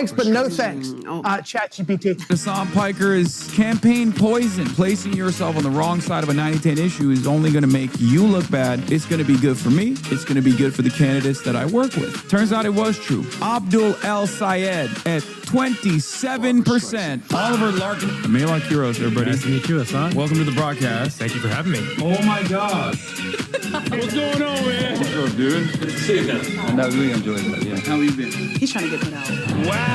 Thanks, but no thanks. ChatGPT. Hasan Piker is campaign poison. Placing yourself on the wrong side of a 90-10 issue is only going to make you look bad. It's going to be good for me. It's going to be good for the candidates that I work with. Turns out it was true. Abdul El Sayed at 27%. Oliver Larkin. Malak Heroes, everybody. Nice to meet you, Hasan. Welcome to the broadcast. Thank you for having me. Oh my God. What's going on, man? What's up, dude? Good to see you again. And I really enjoyed that, yeah. How you been? He's trying to get put out. Wow.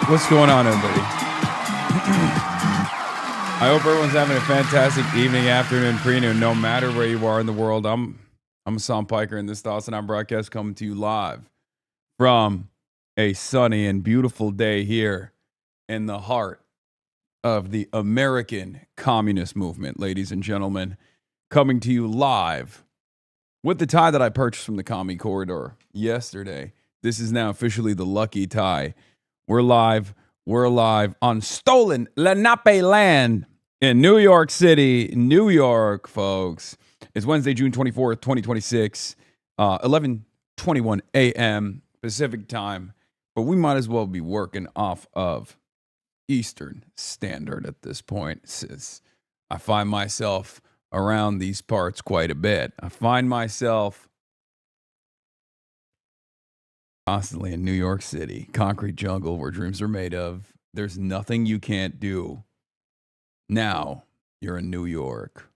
What's going on, everybody? I hope everyone's having a fantastic evening, afternoon, pre-noon, no matter where you are in the world. I'm Hasan Piker, and this Thoughts and broadcast coming to you live from a sunny and beautiful day here in the heart of the American Communist Movement, ladies and gentlemen. Coming to you live with the tie that I purchased from the Commie Corridor yesterday. This is now officially the lucky tie. We're live on stolen Lenape land in New York City, New York, folks. It's Wednesday, June 24th, 2026, 11:21 a.m. Pacific time. But we might as well be working off of Eastern Standard at this point, since I find myself around these parts quite a bit. I find myself constantly in New York City, concrete jungle where dreams are made of. There's nothing you can't do. Now you're in New York.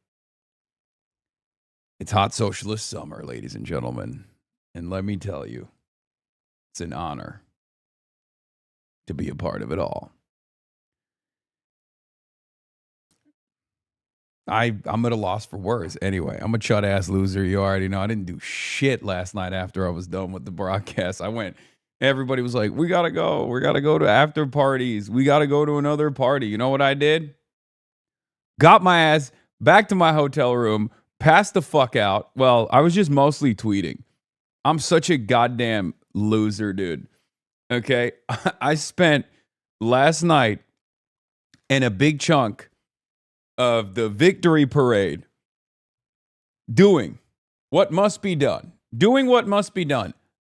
It's hot socialist summer, ladies and gentlemen. And let me tell you, it's an honor to be a part of it all. I'm at a loss for words. Anyway, I'm a chud-ass loser. You already know. I didn't do shit last night after I was done with the broadcast. Everybody was like, we got to go. We got to go to after parties. We got to go to another party. You know what I did? Got my ass back to my hotel room, passed the fuck out. Well, I was just mostly tweeting. I'm such a goddamn loser, dude. Okay? I spent last night and a big chunk of the victory parade doing what must be done,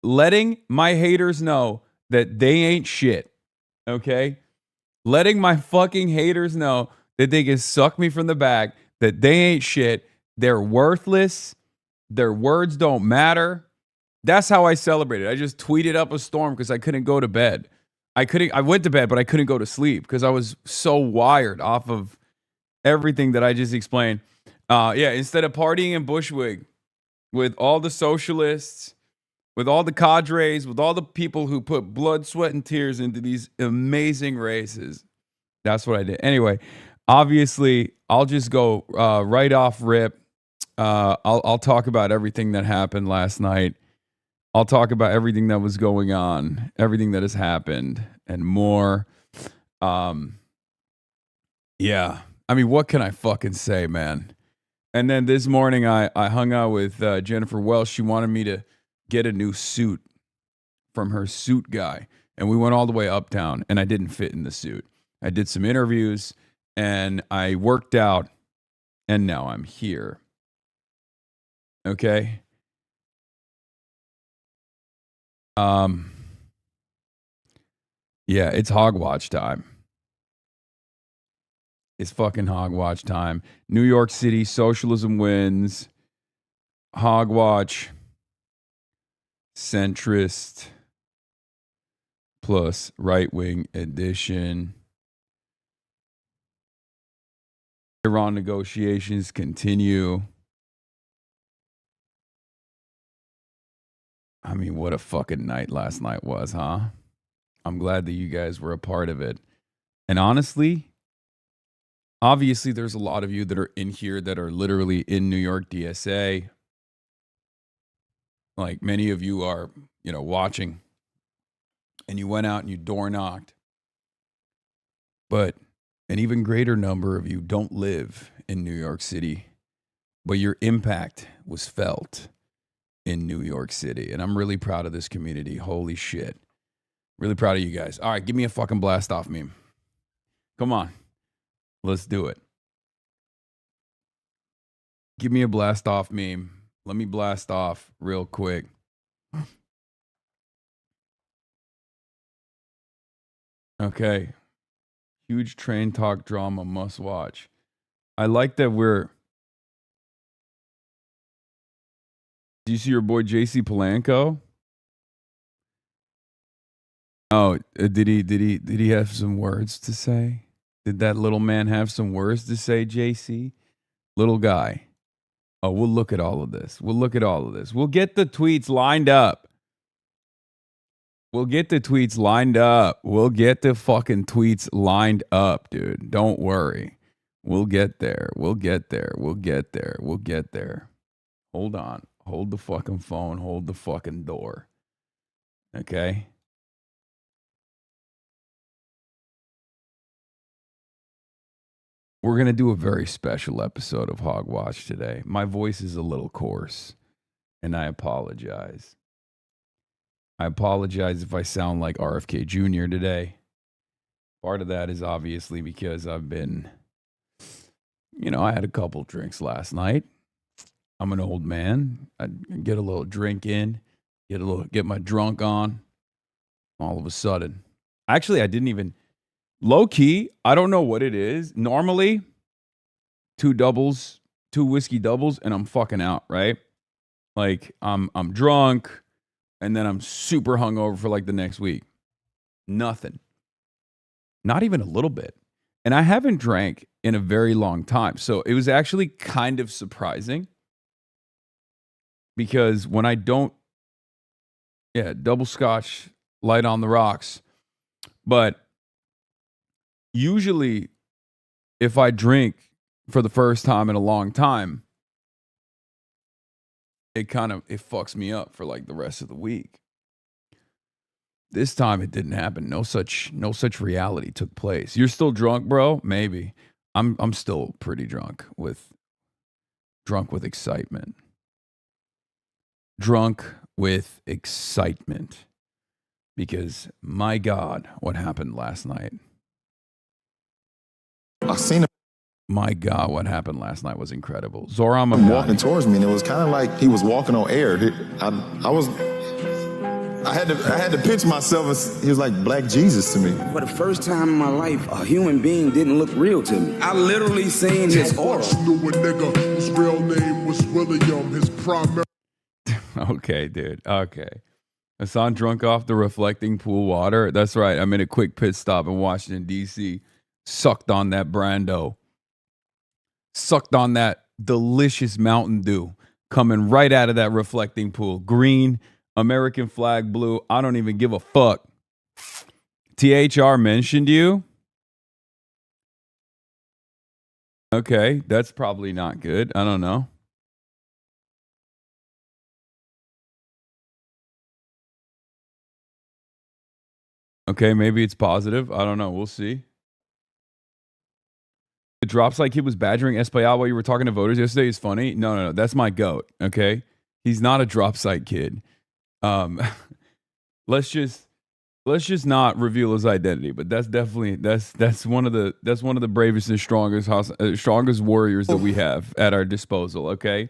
letting my haters know that they ain't shit, okay? Letting my fucking haters know that they can suck me from the back, that they ain't shit, they're worthless, their words don't matter. That's how I celebrated. I just tweeted up a storm because I couldn't go to bed. I went to bed, but I couldn't go to sleep because I was so wired off of everything that I just explained. Instead of partying in Bushwick with all the socialists, with all the cadres, with all the people who put blood, sweat, and tears into these amazing races, that's what I did. Anyway, obviously, I'll just go right off rip. I'll talk about everything that happened last night. I'll talk about everything that was going on, everything that has happened, and more. Yeah. I mean, what can I fucking say, man? And then this morning, I hung out with Jennifer Welsh. She wanted me to get a new suit from her suit guy. And we went all the way uptown, and I didn't fit in the suit. I did some interviews, and I worked out, and now I'm here. Okay? Yeah, it's Hogwatch time. It's fucking Hogwatch time. New York City, socialism wins. Hogwatch, centrist, plus right-wing edition. Iran negotiations continue. I mean, what a fucking night last night was, huh? I'm glad that you guys were a part of it. And honestly, obviously, there's a lot of you that are in here that are literally in New York DSA. Like many of you are, watching, and you went out and you door knocked. But an even greater number of you don't live in New York City, but your impact was felt in New York City. And I'm really proud of this community. Holy shit. Really proud of you guys. All right, give me a fucking blast off meme. Come on. Let's do it. Give me a blast off meme. Let me blast off real quick. Okay. Huge train talk drama must watch. I like that we're. Do you see your boy JC Polanco? Oh, did he have some words to say? Did that little man have some words to say, JC? Little guy. Oh, we'll look at all of this. We'll get the tweets lined up. We'll get the fucking tweets lined up, dude. Don't worry. We'll get there. Hold on. Hold the fucking phone. Hold the fucking door. Okay? We're going to do a very special episode of Hogwatch today. My voice is a little coarse, and I apologize. I apologize if I sound like RFK Jr. today. Part of that is obviously because I've been, I had a couple drinks last night. I'm an old man. I get a little drink in, get my drunk on. All of a sudden, actually, I didn't even. Low key, I don't know what it is. Normally, 2 whiskey doubles, and I'm fucking out, right? Like I'm drunk, and then I'm super hungover for like the next week. Nothing. Not even a little bit. And I haven't drank in a very long time. So it was actually kind of surprising. Because when I don't, double scotch, light on the rocks. But usually, if I drink for the first time in a long time, it fucks me up for like the rest of the week. This time it didn't happen. No such reality took place. You're still drunk, bro? Maybe. I'm still pretty drunk with excitement. Drunk with excitement. Because my God, what happened last night? I seen him. My God, what happened last night was incredible. Zohran Mamdani walking towards me, and it was kind of like he was walking on air. I had to pitch myself as he was like Black Jesus to me. For the first time in my life, a human being didn't look real to me. I literally seen his aura. Knew a nigga whose real name was William. His primary. Okay, dude. Okay. Hasan drunk off the reflecting pool water. That's right. I made a quick pit stop in Washington, D.C. Sucked on that Brando. Sucked on that delicious Mountain Dew coming right out of that reflecting pool. Green, American flag blue. I don't even give a fuck. THR mentioned you? Okay, that's probably not good. I don't know. Okay, maybe it's positive. I don't know. We'll see. It drops like he was badgering Espaillat while you were talking to voters yesterday is funny. No. That's my goat. Okay, he's not a drop site kid. Let's just not reveal his identity. But that's definitely that's one of the bravest and strongest warriors that we have at our disposal. Okay,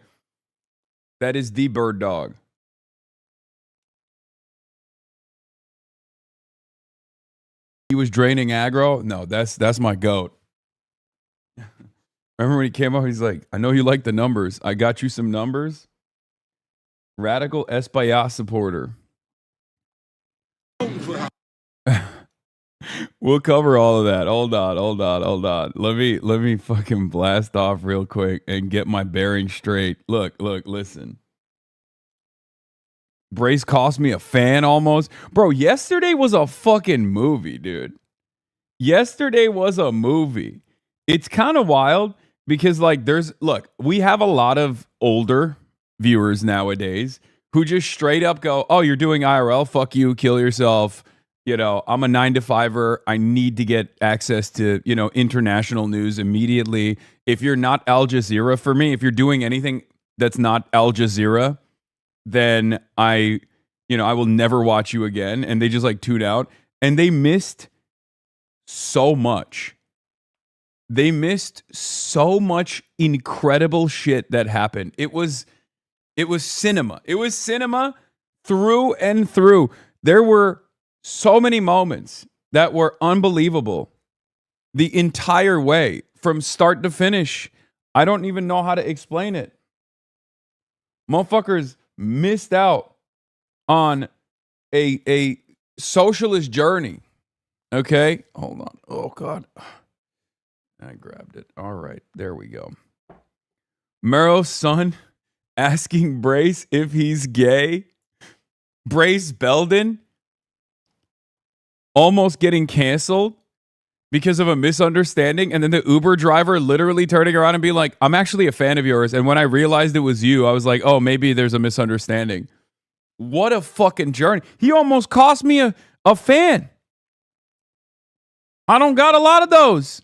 that is the bird dog. He was draining aggro. No, that's my goat. Remember when he came up, he's like, I know you like the numbers. I got you some numbers. Radical Espaillat supporter. We'll cover all of that. Hold on. Let me fucking blast off real quick and get my bearings straight. Look, listen. Brace cost me a fan almost. Bro, yesterday was a fucking movie, dude. Yesterday was a movie. It's kind of wild because we have a lot of older viewers nowadays who just straight up go, oh, you're doing IRL? Fuck you, kill yourself. I'm a 9-to-5er. I need to get access to, international news immediately. If you're not Al Jazeera for me, if you're doing anything that's not Al Jazeera, then I will never watch you again. And they just tune out. And they missed so much. They missed so much incredible shit that happened. It was It was cinema. It was cinema through and through. There were so many moments that were unbelievable the entire way from start to finish. I don't even know how to explain it. Motherfuckers missed out on a socialist journey. Okay? Hold on. Oh, God. I grabbed it. All right. There we go. Mero's son asking Brace if he's gay. Brace Belden almost getting canceled because of a misunderstanding. And then the Uber driver literally turning around and being like, I'm actually a fan of yours. And when I realized it was you, I was like, oh, maybe there's a misunderstanding. What a fucking journey. He almost cost me a fan. I don't got a lot of those.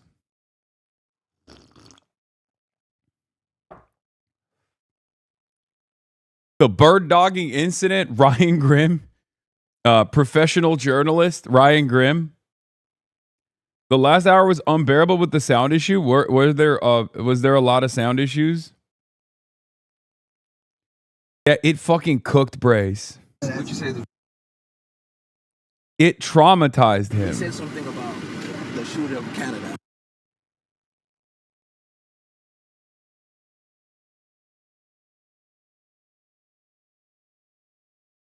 The bird dogging incident, Ryan Grimm, professional journalist, Ryan Grimm. The last hour was unbearable with the sound issue. Was there a lot of sound issues? Yeah, it fucking cooked Brace. What'd you say? It traumatized him. He said something about the shooter of Canada.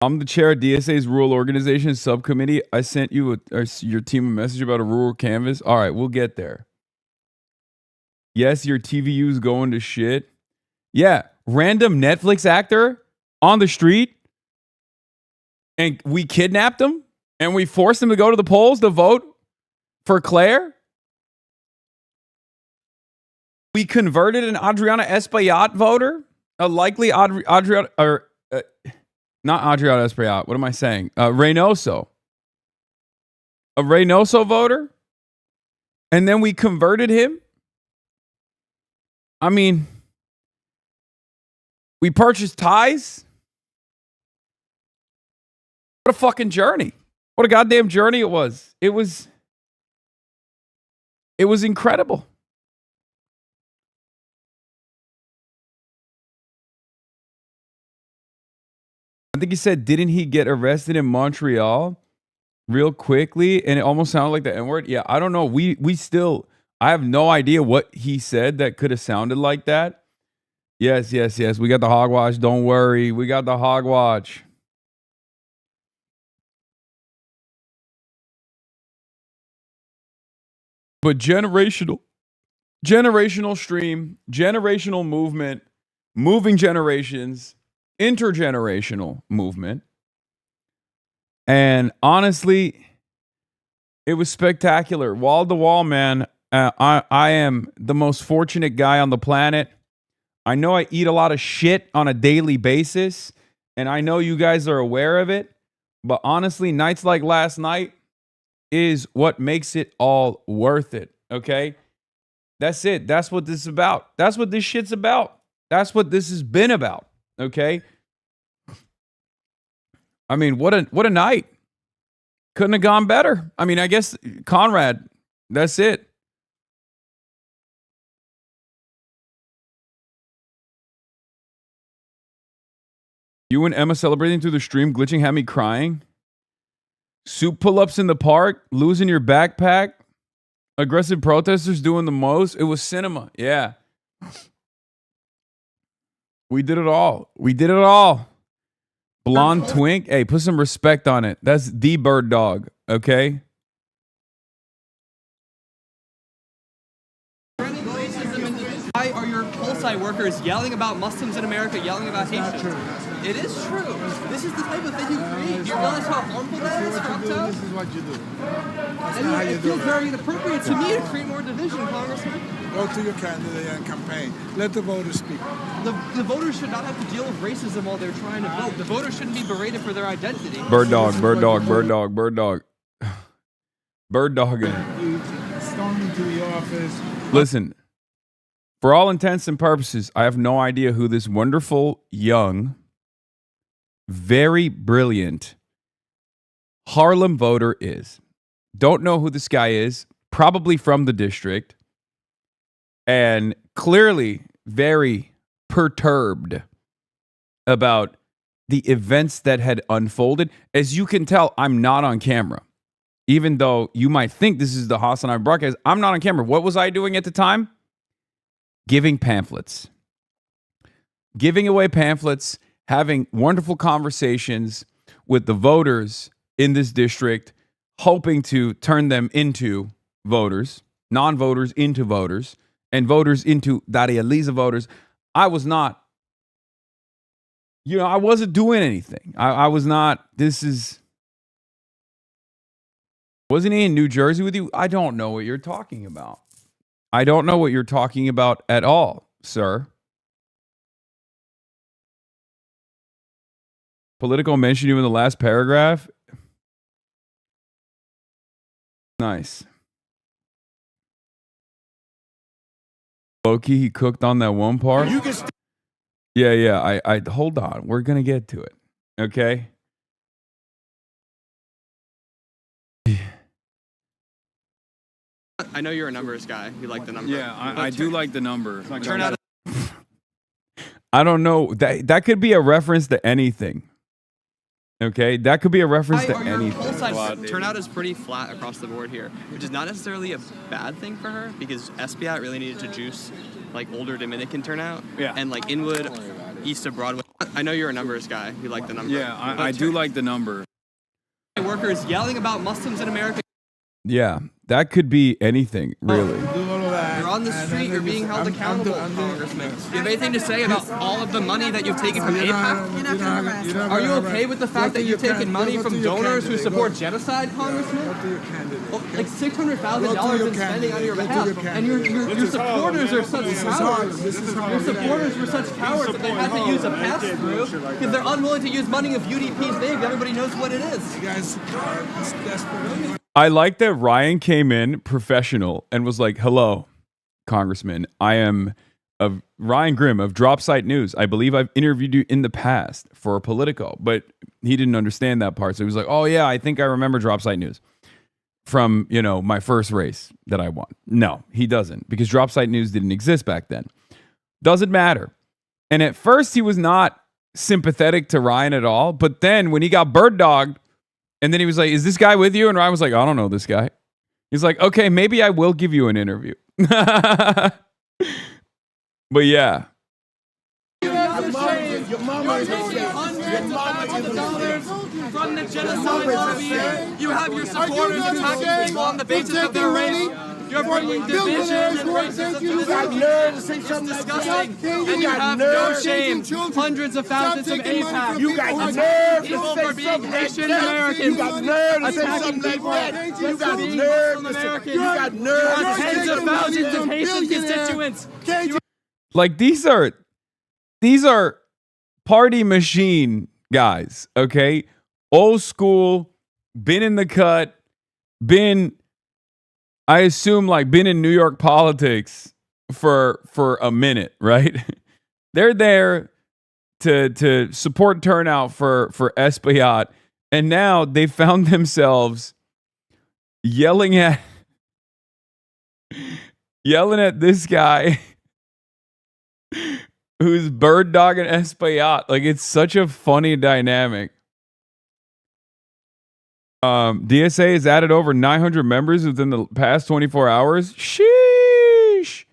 I'm the chair of DSA's Rural Organization Subcommittee. I sent you your team a message about a rural canvas. All right, we'll get there. Yes, your TVU's going to shit. Yeah, random Netflix actor on the street, and we kidnapped him, and we forced him to go to the polls to vote for Claire. We converted an Adriana Espaillat voter, a likely Adriana, or not Adriana Espaillat. What am I saying? Reynoso. A Reynoso voter, and then we converted him. I mean, we purchased ties. What a fucking journey. What a goddamn journey it was. It was incredible. I think he said, didn't he get arrested in Montreal real quickly? And it almost sounded like the N-word. Yeah, I don't know. I have no idea what he said that could have sounded like that. Yes. We got the Hogwatch. Don't worry. We got the Hogwatch. But generational stream, generational movement, moving generations, intergenerational movement. And honestly, it was spectacular. Wall to wall, man. I am the most fortunate guy on the planet. I know I eat a lot of shit on a daily basis, and I know you guys are aware of it. But honestly, nights like last night is what makes it all worth it. Okay? That's it. That's what this is about. That's what this shit's about. That's what this has been about. Okay? I mean, what a night. Couldn't have gone better. I mean, I guess Conrad, that's it. You and Emma celebrating through the stream, glitching had me crying. Soup pull-ups in the park, losing your backpack, aggressive protesters doing the most. It was cinema. Yeah. We did it all. Blonde twink. Hey, put some respect on it. That's the bird dog. Okay? Why are your pol-sci workers yelling about Muslims in America, yelling about Haitians? It is true. This is the type of thing you create. Do you realize how harmful that is? This is what you do. That's And how you it do feels it. very inappropriate to me to create more division, Congressman. Go to your candidate and campaign. Let the voters speak. The voters should not have to deal with racism while they're trying to vote. The voters shouldn't be berated for their identity. Bird dog. Bird dogging. You storm into the office. Listen, for all intents and purposes, I have no idea who this wonderful, young, very brilliant Harlem voter is. Don't know who this guy is. Probably from the district. And clearly very perturbed about the events that had unfolded. As you can tell, I'm not on camera. Even though you might think this is the Hasanabi broadcast, I'm not on camera. What was I doing at the time? Giving pamphlets. Giving away pamphlets, having wonderful conversations with the voters in this district, hoping to turn them into voters, non-voters into voters, and voters into Daria Valdez voters. I was not, I wasn't doing anything. I was not, wasn't he in New Jersey with you? I don't know what you're talking about. I don't know what you're talking about at all, sir. Political mentioned you in the last paragraph. Nice. Loki, he cooked on that one part. Yeah. I hold on. We're gonna get to it. Okay. I know you're a numbers guy. You like the number. Yeah, I do like the number. Turnout. I don't know. That could be a reference to anything. Okay, that could be a reference to anything. Turnout is pretty flat across the board here, which is not necessarily a bad thing for her because Espiat really needed to juice like older Dominican turnout. Yeah. And like Inwood, east of Broadway. I know you're a numbers guy. You like the number. Yeah, I do like the number. Workers yelling about Muslims in America. Yeah, that could be anything, really. You're on the street. You're being held accountable, Congressman. Do you have anything to say about all of the money that you've taken from AIPAC? Are you okay with the fact that you've taken money from donors who support genocide, Congressman? Like $600,000 in spending on your behalf, and your supporters are such cowards. Your supporters were such cowards that they had to use a pass-through because they're unwilling to use money of UDP's name. Everybody knows what it is. You guys are desperate. I like that Ryan came in professional and was like, hello, Congressman. I am Ryan Grimm of Dropsite News. I believe I've interviewed you in the past for Politico, but he didn't understand that part. So he was like, oh, yeah, I think I remember Dropsite News from, my first race that I won. No, he doesn't, because Dropsite News didn't exist back then. Doesn't matter. And at first he was not sympathetic to Ryan at all. But then when he got bird dogged, and then he was like, is this guy with you? And Ryan was like, I don't know this guy. He's like, okay, maybe I will give you an interview. But yeah. Your mama is hundreds of thousands of dollars from the genocide lobby. You have your supporters attacking people on the basis of their race. You're bringing division and racism to this country. It's disgusting. And you have no shame. Hundreds of thousands of AIPAC. You got nerve people to say for being something Haitian like that. Americans. You got nerve to say Attacking something people. like that. You got being nerve Muslim to say. Americans. You got nerve. You have tens of thousands of Haitian constituents. Like these are party machine guys, okay? Old school, been in the cut, I assume been in New York politics for a minute, right? They're there to support turnout for Espiat, and now they found themselves yelling at this guy who's bird dogging Espiat. Like, it's such a funny dynamic. DSA has added over 900 members within the past 24 hours. Sheesh.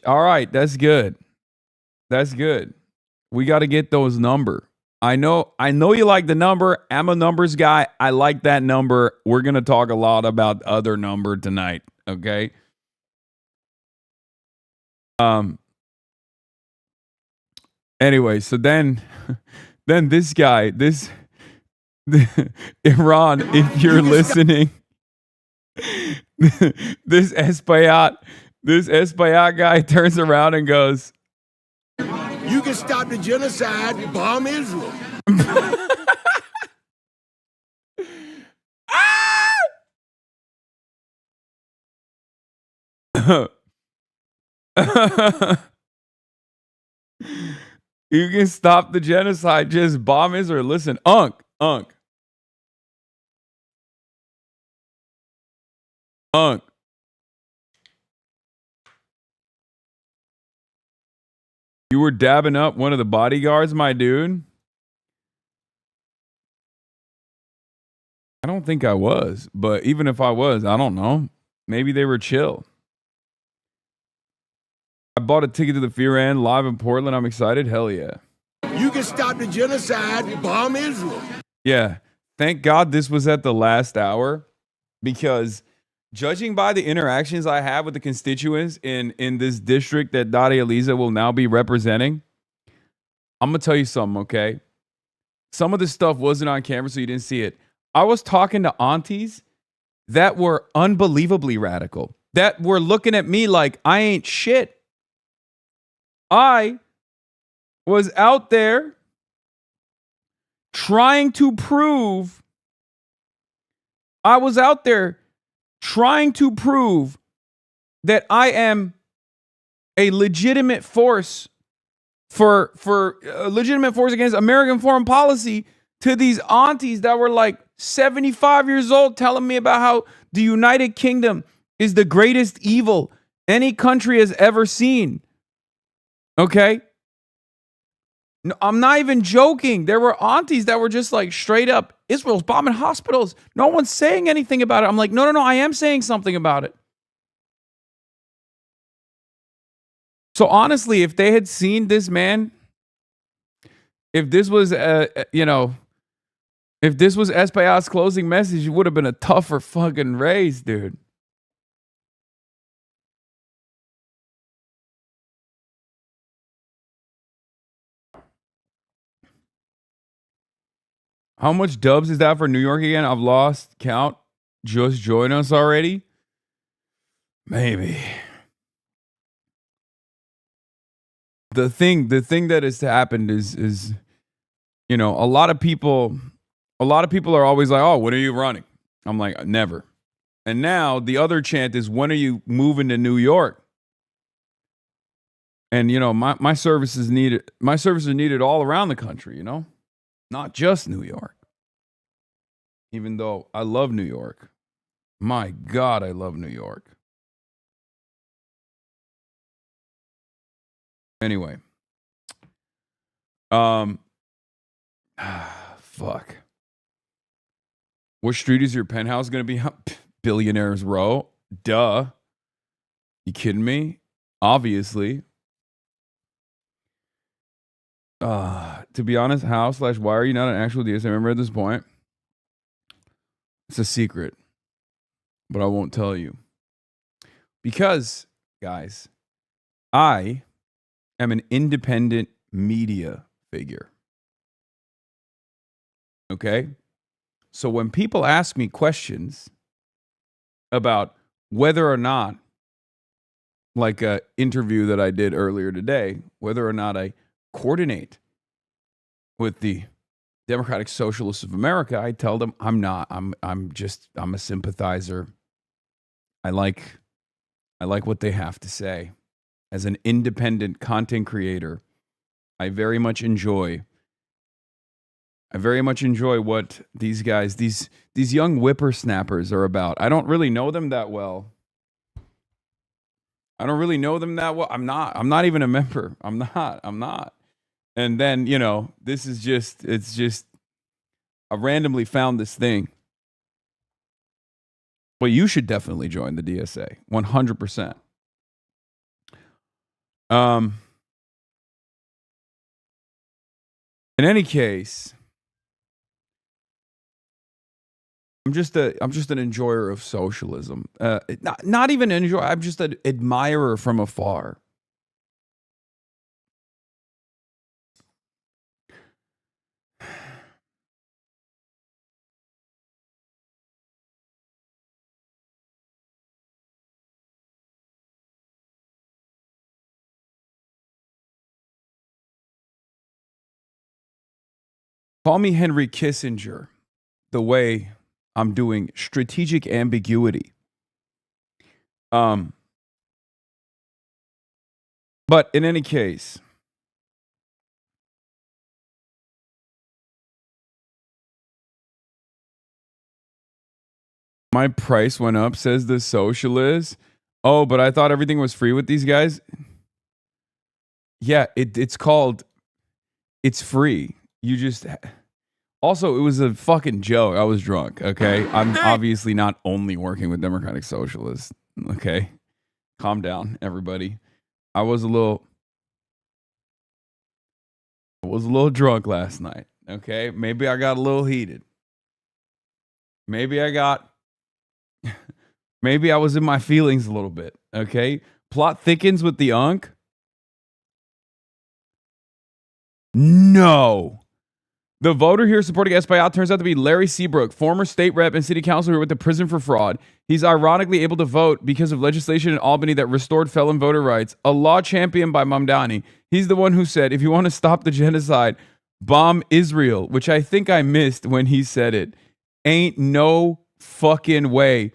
All right, that's good. We got to get those number. I know you like the number. I'm a numbers guy. I like that number. We're going to talk a lot about other number tonight, okay? Anyway, so then this guy, Iran, if you're listening, this Espiat guy turns around and goes, You can stop the genocide, bomb Israel. You can stop the genocide, just bomb Israel. Listen, Unk. You were dabbing up one of the bodyguards, my dude? I don't think I was, but even if I was, I don't know. Maybe they were chill. I bought a ticket to the Fear End live in Portland. I'm excited. Hell yeah. You can stop the genocide, bomb Israel. Yeah. Thank God this was at the last hour, because judging by the interactions I have with the constituents in this district that Daria Valdez will now be representing, I'm going to tell you something, okay? Some of this stuff wasn't on camera, so you didn't see it. I was talking to aunties that were unbelievably radical, that were looking at me like I ain't shit. I was out there trying to prove that I am a legitimate force for a legitimate force against American foreign policy to these aunties that were like 75 years old, telling me about how the United Kingdom is the greatest evil any country has ever seen. Okay? No, I'm not even joking. There were aunties that were just like straight up, Israel's bombing hospitals. No one's saying anything about it. I'm like, no, I am saying something about it. So honestly, if they had seen this man, if this was, if this was Espaillat's closing message, it would have been a tougher fucking race, dude. How much dubs is that for New York again? I've lost count. Just join us already? Maybe. The thing that has happened is a lot of people are always like, oh, when are you running? I'm like, never. And now the other chant is, when are you moving to New York? And my services needed all around the country, not just New York. Even though I love New York. My God, I love New York. Anyway. Fuck. What street is your penthouse going to be on? Billionaires Row. Duh. You kidding me? Obviously. To be honest, how/why are you not an actual DSA member at this point? It's a secret, but I won't tell you. Because, guys, I am an independent media figure. Okay? So when people ask me questions about whether or not, like an interview that I did earlier today, whether or not I coordinate with the Democratic Socialists of America, I tell them I'm not. I'm a sympathizer. I like what they have to say. As an independent content creator, I very much enjoy what these guys, these young whippersnappers are about. I don't really know them that well. I'm not even a member. I'm not. And then, this is it's just, I randomly found this thing. Well, you should definitely join the DSA, 100%. In any case, I'm just an enjoyer of socialism. Not even an enjoyer. I'm just an admirer from afar. Call me Henry Kissinger, the way I'm doing strategic ambiguity. But in any case, my price went up, says the Socialist. Oh, but I thought everything was free with these guys. Yeah, it's called, it's free. You just, also, it was a fucking joke. I was drunk, okay? I'm obviously not only working with Democratic Socialists, okay? Calm down, everybody. I was a little drunk last night, okay? Maybe I got a little heated. Maybe I was in my feelings a little bit, okay? Plot thickens with the unk. No. The voter here supporting Espaillat turns out to be Larry Seabrook, former state rep and city councilor who went to prison for fraud. He's ironically able to vote because of legislation in Albany that restored felon voter rights, a law championed by Mamdani. He's the one who said, if you want to stop the genocide, bomb Israel, which I think I missed when he said it. Ain't no fucking way.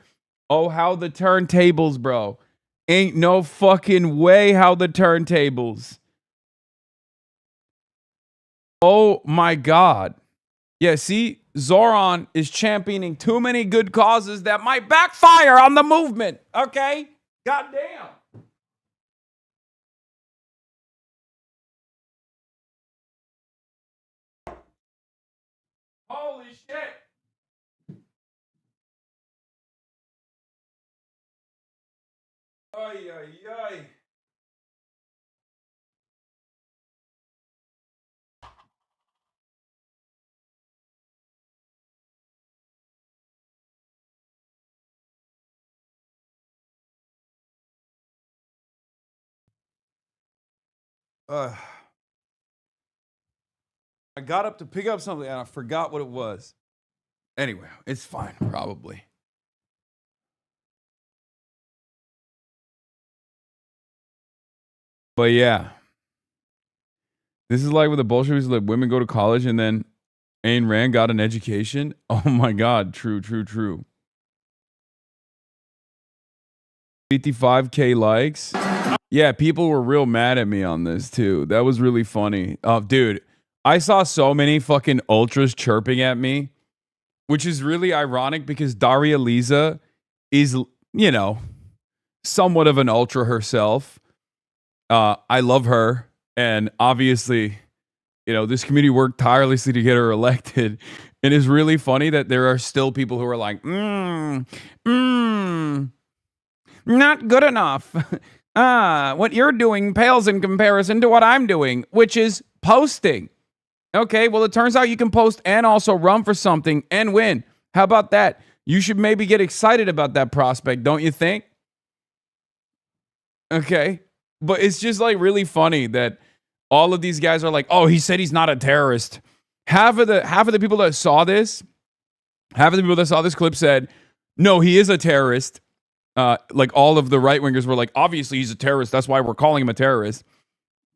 Oh, how the turntables, bro. Ain't no fucking way how the turntables. Oh my God. Yeah, see, Zohran is championing too many good causes that might backfire on the movement. Okay? Goddamn. Holy shit. Ay, ay, ay. I got up to pick up something and I forgot what it was. Anyway, it's fine, probably. But yeah, this is like with the Bolsheviks, like women go to college and then Ayn Rand got an education. Oh my God, true. 55K likes. Yeah, people were real mad at me on this too. That was really funny. Dude, I saw so many fucking ultras chirping at me, which is really ironic because Daria Valdez is, you know, somewhat of an ultra herself. I love her. And obviously, you know, this community worked tirelessly to get her elected. And it's really funny that there are still people who are like, not good enough. What you're doing pales in comparison to what I'm doing, which is posting. Okay, well, it turns out you can post and also run for something and win. How about that? You should maybe get excited about that prospect, don't you think? Okay, but it's just like really funny that all of these guys are like, oh, he said he's not a terrorist. Half of the people that saw this clip said, no, he is a terrorist. Like all of the right wingers were like, obviously he's a terrorist. That's why we're calling him a terrorist.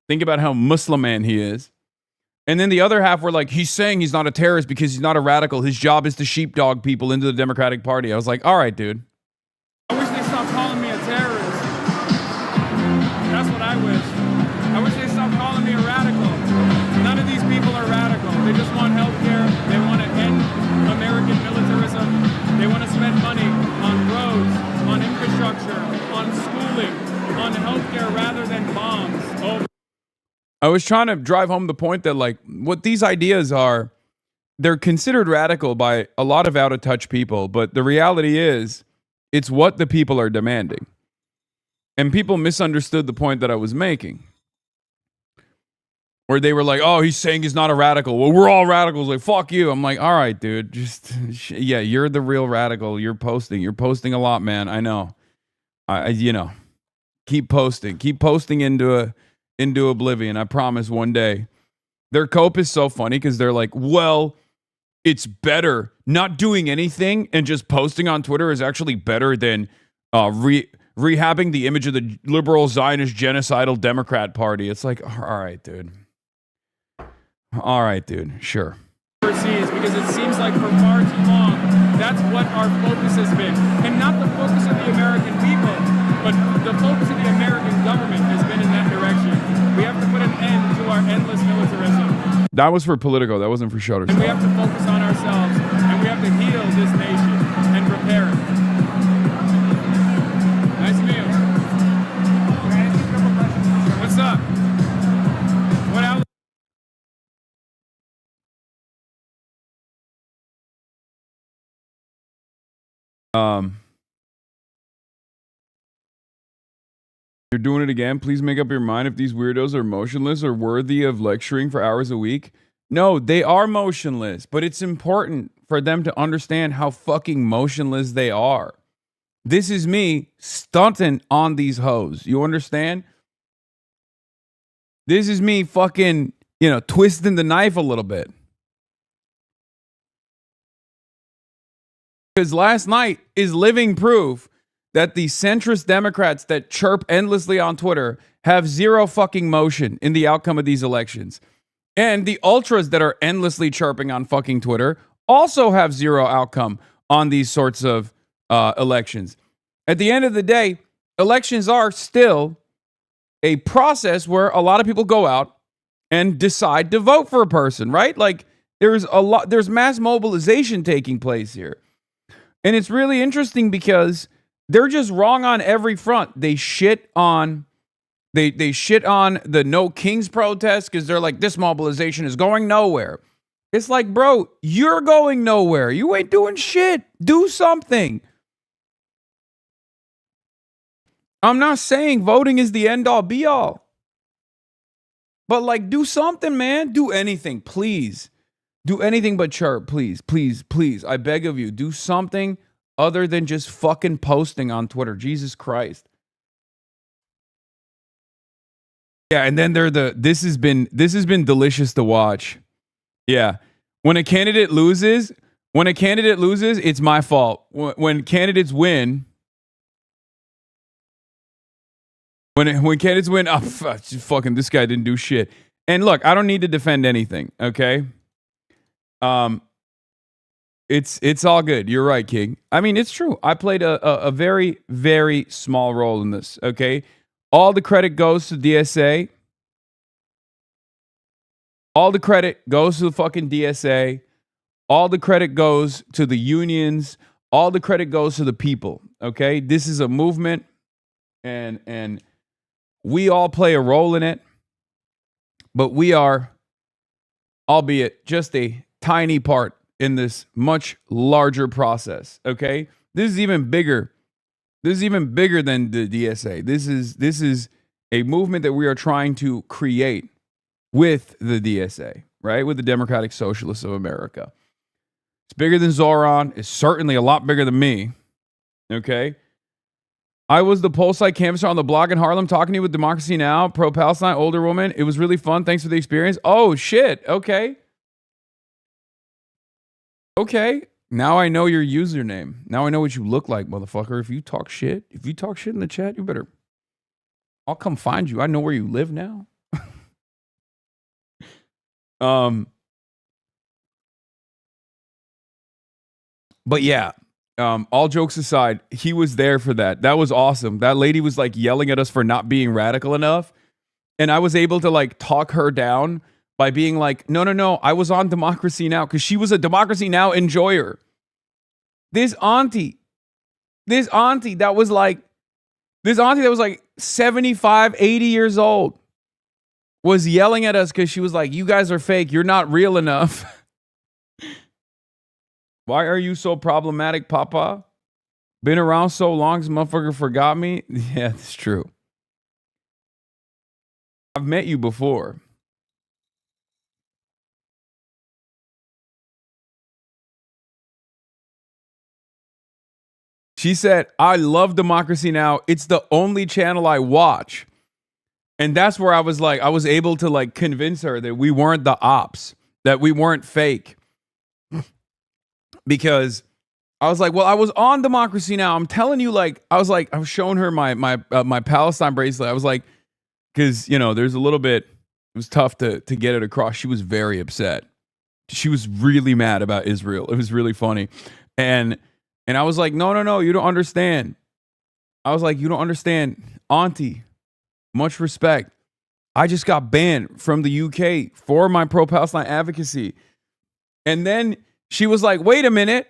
Think about how Muslim man he is. And then the other half were like, he's saying he's not a terrorist because he's not a radical. His job is to sheepdog people into the Democratic Party. I was like, all right, dude. I wish they stopped calling me a terrorist. That's what I wish. I wish they stopped calling me a radical. None of these people are radical. They just want health care. They want to end American militarism. They want to spend money on roads, on infrastructure, on schooling, on health care rather than bombs. I was trying to drive home the point that, like, what these ideas are, they're considered radical by a lot of out-of-touch people, but the reality is, it's what the people are demanding. And people misunderstood the point that I was making. Where they were like, oh, he's saying he's not a radical. Well, we're all radicals. Like, fuck you. I'm like, all right, dude. Just, yeah, you're the real radical. You're posting a lot, man. I know. You know, keep posting into oblivion. I promise one day. Their cope is so funny because they're like, well, it's better. Not doing anything and just posting on Twitter is actually better than rehabbing the image of the liberal Zionist genocidal Democrat Party. It's like, all right, dude. All right, dude. Sure. Overseas, because it seems like for far too long, that's what our focus has been. And not the focus of the American people, but the focus of the American government has been in that direction. We have to put an end to our endless militarism. That was for Politico. That wasn't for Shutterstock. And we have to focus on ourselves, and we have to heal this nation and repair it. Nice to meet you. What's up? You're doing it again. Please make up your mind if these weirdos are motionless or worthy of lecturing for hours a week. No, they are motionless, but it's important for them to understand how fucking motionless they are. This is me stunting on these hoes. You understand? This is me fucking, twisting the knife a little bit. Because last night is living proof that the centrist Democrats that chirp endlessly on Twitter have zero fucking motion in the outcome of these elections. And the ultras that are endlessly chirping on fucking Twitter also have zero outcome on these sorts of elections. At the end of the day, elections are still a process where a lot of people go out and decide to vote for a person, right? Like there's mass mobilization taking place here. And it's really interesting because they're just wrong on every front. They shit on the No Kings protest because they're like, this mobilization is going nowhere. It's like, bro, you're going nowhere. You ain't doing shit. Do something. I'm not saying voting is the end all be all. But like, do something, man. Do anything, please. Do anything but chirp, please, please, please. I beg of you, do something other than just fucking posting on Twitter. Jesus Christ. Yeah, and then this has been delicious to watch. Yeah. When a candidate loses, it's my fault. When candidates win, when candidates win, fucking this guy didn't do shit. And look, I don't need to defend anything, okay? It's all good. You're right, King. I mean, it's true. I played a very, very small role in this, okay? All the credit goes to DSA. All the credit goes to the fucking DSA. All the credit goes to the unions. All the credit goes to the people, okay? This is a movement, and we all play a role in it, but we are, albeit just a tiny part in this much larger process, okay? This is even bigger. This is even bigger than the DSA. This is a movement that we are trying to create with the DSA, right? With the Democratic Socialists of America. It's bigger than Zohran. It's certainly a lot bigger than me, okay? I was the poll site canvasser on the blog in Harlem talking to you with Democracy Now!, pro-Palestine, older woman. It was really fun. Thanks for the experience. Oh, shit. Okay. Okay. Now I know your username. Now I know what you look like, motherfucker. If you talk shit in the chat, you better... I'll come find you. I know where you live now. But yeah, all jokes aside, he was there for that. That was awesome. That lady was like yelling at us for not being radical enough. And I was able to like talk her down by being like, no, I was on Democracy Now! Because she was a Democracy Now! Enjoyer. This auntie that was like 75, 80 years old was yelling at us because she was like, you guys are fake. You're not real enough. Why are you so problematic, Papa? Been around so long, this motherfucker forgot me? Yeah, that's true. I've met you before. She said, I love Democracy Now! It's the only channel I watch. And that's where I was like, I was able to like convince her that we weren't the ops, that we weren't fake. Because I was like, well, I was on Democracy Now! I'm telling you, like, I was showing her my Palestine bracelet. I was like, because, there's a little bit, it was tough to get it across. She was very upset. She was really mad about Israel. It was really funny. And I was like, no, you don't understand. I was like, you don't understand. Auntie, much respect. I just got banned from the UK for my pro-Palestine advocacy. And then she was like, wait a minute.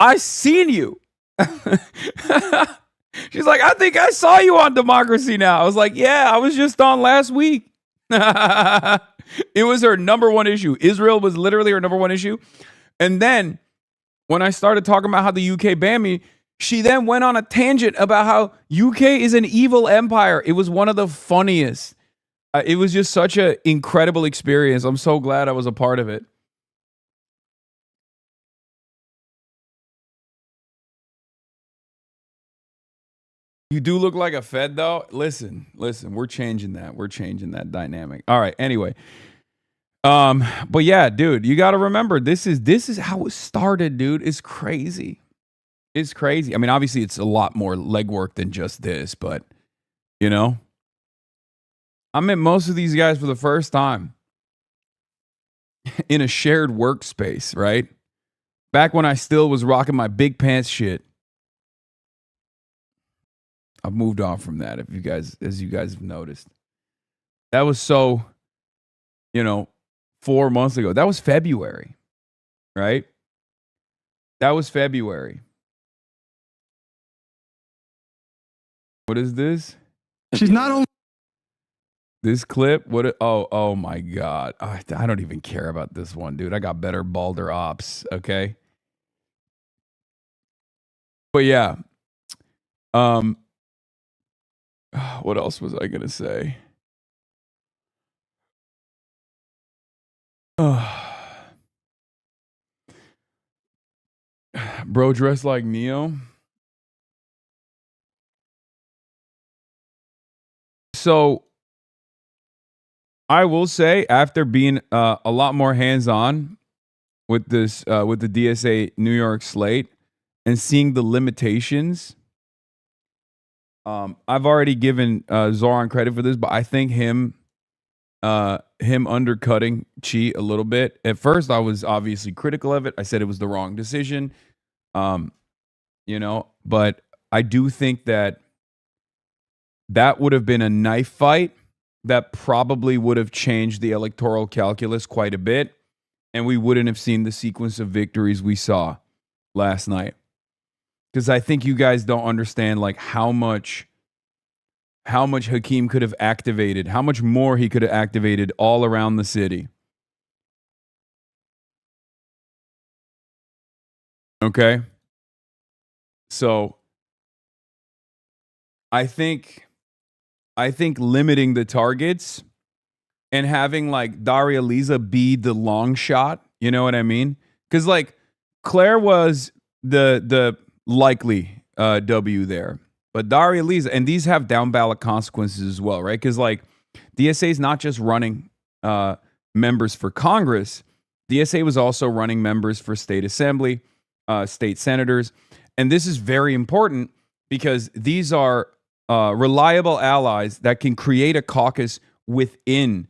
I seen you. She's like, I think I saw you on Democracy Now! I was like, yeah, I was just on last week. It was her number one issue. Israel was literally her number one issue. And then when I started talking about how the UK banned me, She then went on a tangent about how UK is an evil empire. It was one of the funniest. It was just such an incredible experience. I'm so glad I was a part of it. You do look like a Fed, though. Listen, we're changing that. We're changing that dynamic. All right, anyway. But yeah, dude, you got to remember, this is how it started, dude. It's crazy. It's crazy. I mean, obviously, it's a lot more legwork than just this, but, you know, I met most of these guys for the first time in a shared workspace, right? Back when I still was rocking my big pants shit. I've moved on from that, as you guys have noticed. That was so, 4 months ago. That was February, right? That was February. What is this? She's not only this clip. Oh my God. I don't even care about this one, dude. I got better balder ops, okay? But yeah. What else was I gonna say? Bro dressed like Neo. So I will say, after being a lot more hands-on with this, with the DSA New York slate and seeing the limitations, I've already given Zohran credit for this, but I think him undercutting Chi a little bit. At first, I was obviously critical of it. I said it was the wrong decision, but I do think that would have been a knife fight that probably would have changed the electoral calculus quite a bit, and we wouldn't have seen the sequence of victories we saw last night. Because I think you guys don't understand like how much Hakeem could have activated, how much more he could have activated all around the city. Okay? So I think limiting the targets and having like Daria Valdez be the long shot, you know what I mean? Because like Claire was the likely W there. But Daria Valdez, and these have down ballot consequences as well, right? Because like DSA is not just running members for Congress. DSA was also running members for state assembly, state senators. And this is very important because these are reliable allies that can create a caucus within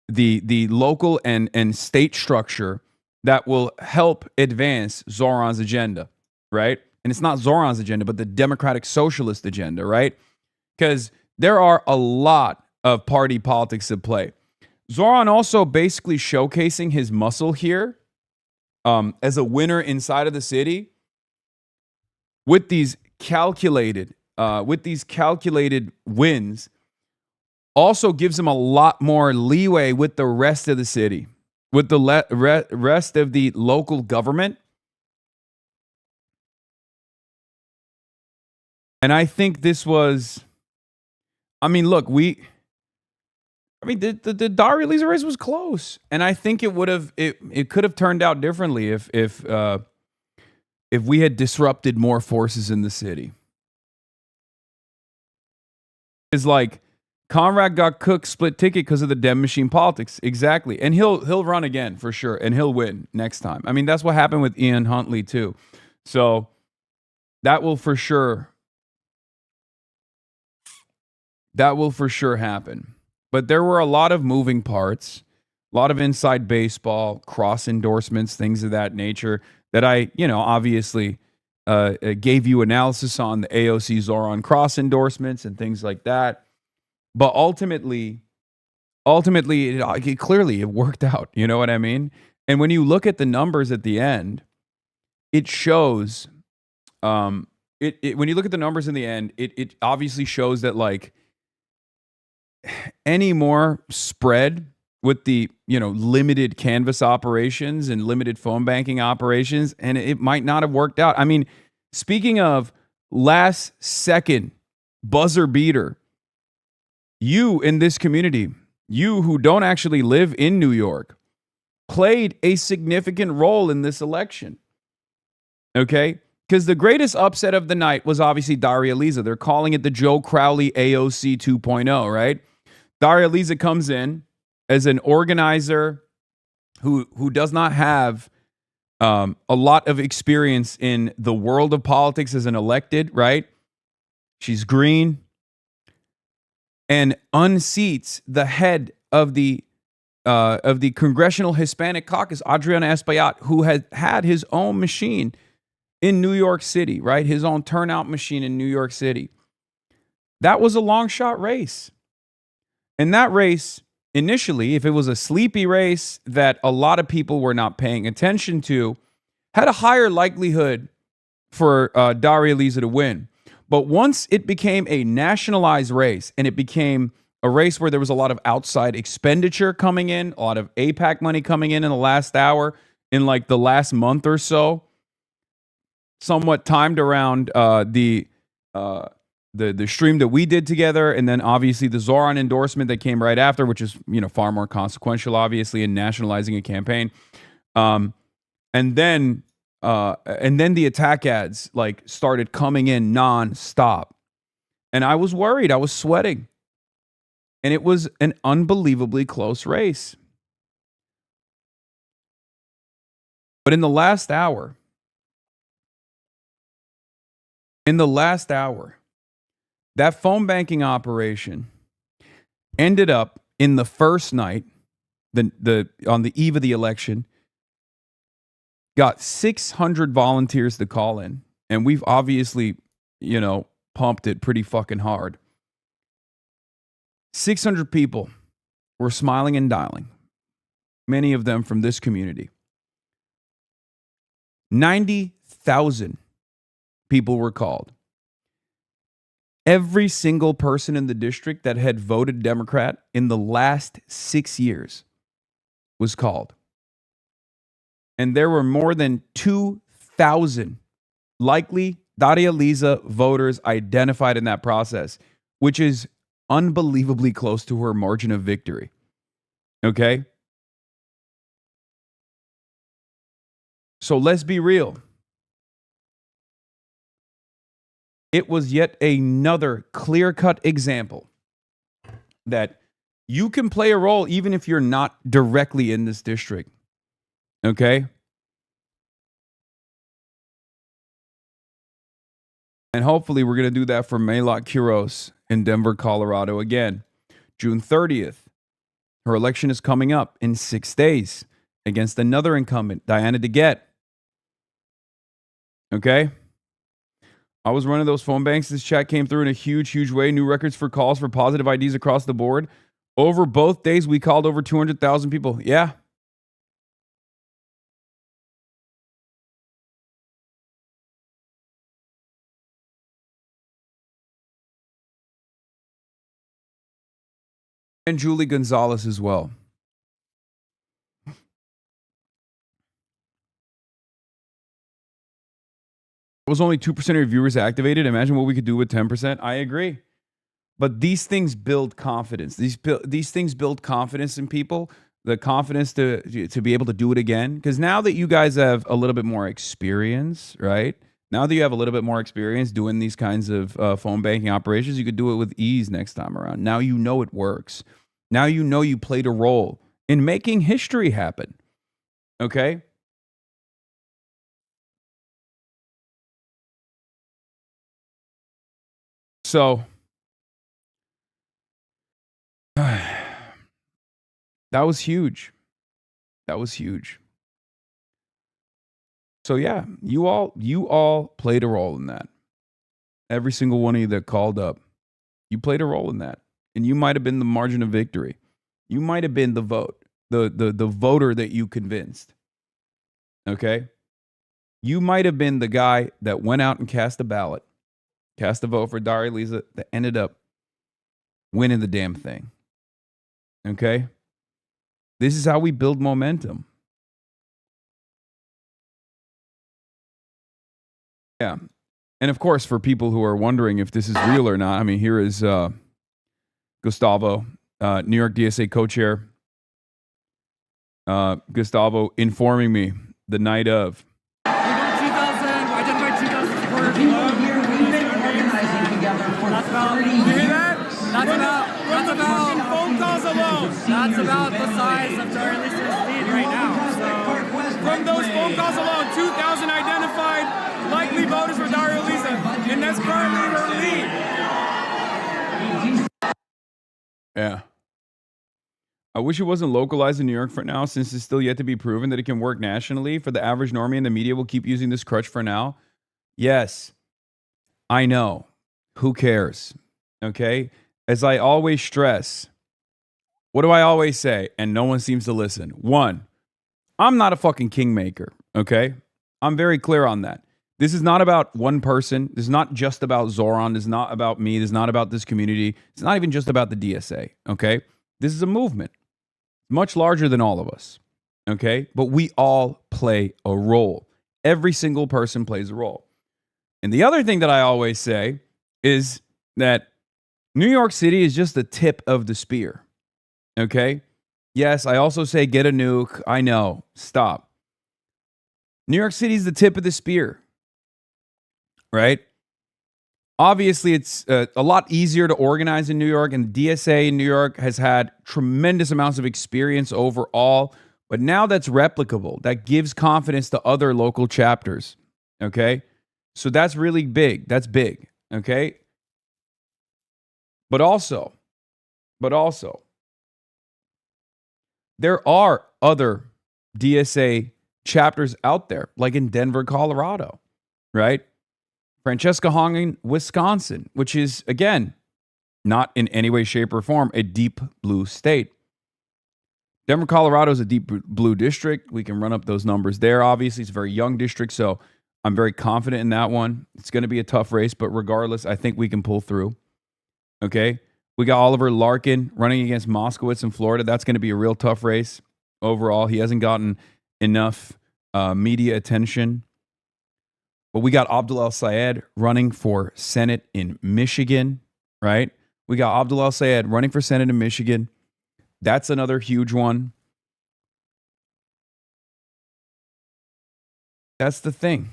the local and state structure that will help advance Zohran's agenda, right? And it's not Zohran's agenda, but the Democratic Socialist agenda, right? Because there are a lot of party politics at play. Zohran also basically showcasing his muscle here as a winner inside of the city with these calculated wins also gives him a lot more leeway with the rest of the city, with the rest of the local government. And I think this was, I mean, look, the Daria Valdez race was close, and I think it could have turned out differently if we had disrupted more forces in the city. It's like Conrad got cooked split ticket because of the Dem machine politics, exactly, and he'll run again for sure, and he'll win next time. I mean, that's what happened with Ian Huntley too, so that will for sure. That will for sure happen. But there were a lot of moving parts, a lot of inside baseball, cross endorsements, things of that nature that I, obviously gave you analysis on the AOC Zohran cross endorsements and things like that. But ultimately, it worked out. You know what I mean? And when you look at the numbers at the end, it shows, when you look at the numbers in the end, it obviously shows that like, any more spread with the limited canvas operations and limited phone banking operations, and it might not have worked out. I mean, speaking of last second buzzer beater. You in this community, you who don't actually live in New York, played a significant role in this election. Okay? Because the greatest upset of the night was obviously Daria Valdez. They're calling it the Joe Crowley AOC 2.0, right? Daria Valdez comes in as an organizer who does not have a lot of experience in the world of politics as an elected, right? She's green, and unseats the head of the Congressional Hispanic Caucus, Adriana Espaillat, who had his own machine in New York City, right? His own turnout machine in New York City. That was a long shot race. And that race, initially, if it was a sleepy race that a lot of people were not paying attention to, had a higher likelihood for Daria Valdez to win. But once it became a nationalized race and it became a race where there was a lot of outside expenditure coming in, a lot of AIPAC money coming in the last hour, in like the last month or so, somewhat timed around the stream that we did together, and then obviously the Zohran endorsement that came right after, which is far more consequential, obviously, in nationalizing a campaign. And then the attack ads like started coming in nonstop, and I was worried. I was sweating, and it was an unbelievably close race. But in the last hour, that phone banking operation ended up in the first night, on the eve of the election, got 600 volunteers to call in. And we've obviously, pumped it pretty fucking hard. 600 people were smiling and dialing, many of them from this community. 90,000 people were called. Every single person in the district that had voted Democrat in the last 6 years was called. And there were more than 2,000 likely Daria Valdez voters identified in that process, which is unbelievably close to her margin of victory. Okay? So let's be real. It was yet another clear-cut example that you can play a role even if you're not directly in this district. Okay? And hopefully we're going to do that for Maylot Quiros in Denver, Colorado again. June 30th. Her election is coming up in 6 days against another incumbent, Diana DeGette. Okay? I was running those phone banks. This chat came through in a huge, huge way. New records for calls for positive IDs across the board. Over both days, we called over 200,000 people. Yeah. And Julie Gonzalez as well. Was only 2% of your viewers activated. Imagine what we could do with 10%. I agree. But these things build confidence. These things build confidence in people, the confidence to be able to do it again. Because now that you guys have a little bit more experience, right? Now that you have a little bit more experience doing these kinds of phone banking operations, you could do it with ease next time around. Now you know it works. Now you know you played a role in making history happen. Okay? So that was huge. That was huge. So yeah, you all played a role in that. Every single one of you that called up, you played a role in that. And you might have been the margin of victory. You might have been the vote, the voter that you convinced. Okay? You might have been the guy that went out and cast a ballot, cast a vote for Daria Valdez that ended up winning the damn thing. Okay? This is how we build momentum. Yeah. And of course, for people who are wondering if this is real or not, I mean, here is Gustavo, New York DSA co-chair. Gustavo informing me the night of. That's about the size of Daria Valdez's lead right now. So, from those phone calls alone, 2,000 identified likely voters for Daria Valdez, and that's currently her lead. Yeah. I wish it wasn't localized in New York for now, since it's still yet to be proven that it can work nationally. For the average normie and the media will keep using this crutch for now. Yes, I know. Who cares? Okay? As I always stress, what do I always say? And no one seems to listen. One, I'm not a fucking kingmaker, okay? I'm very clear on that. This is not about one person. This is not just about Zohran. This is not about me. This is not about this community. It's not even just about the DSA, okay? This is a movement, much larger than all of us, okay? But we all play a role. Every single person plays a role. And the other thing that I always say is that New York City is just the tip of the spear. Okay? Yes, I also say get a nuke. I know. Stop. New York City is the tip of the spear. Right? Obviously, it's a lot easier to organize in New York, and the DSA in New York has had tremendous amounts of experience overall. But now that's replicable. That gives confidence to other local chapters. Okay? So that's really big. That's big. Okay? But also, there are other DSA chapters out there, like in Denver, Colorado, right? Francesca Hong in Wisconsin, which is, again, not in any way, shape, or form a deep blue state. Denver, Colorado is a deep blue district. We can run up those numbers there. Obviously, it's a very young district, so I'm very confident in that one. It's going to be a tough race, but regardless, I think we can pull through. Okay? We got Oliver Larkin running against Moskowitz in Florida. That's going to be a real tough race overall. He hasn't gotten enough media attention. But we got Abdul El-Sayed running for Senate in Michigan, right? We got Abdul El-Sayed running for Senate in Michigan. That's another huge one. That's the thing.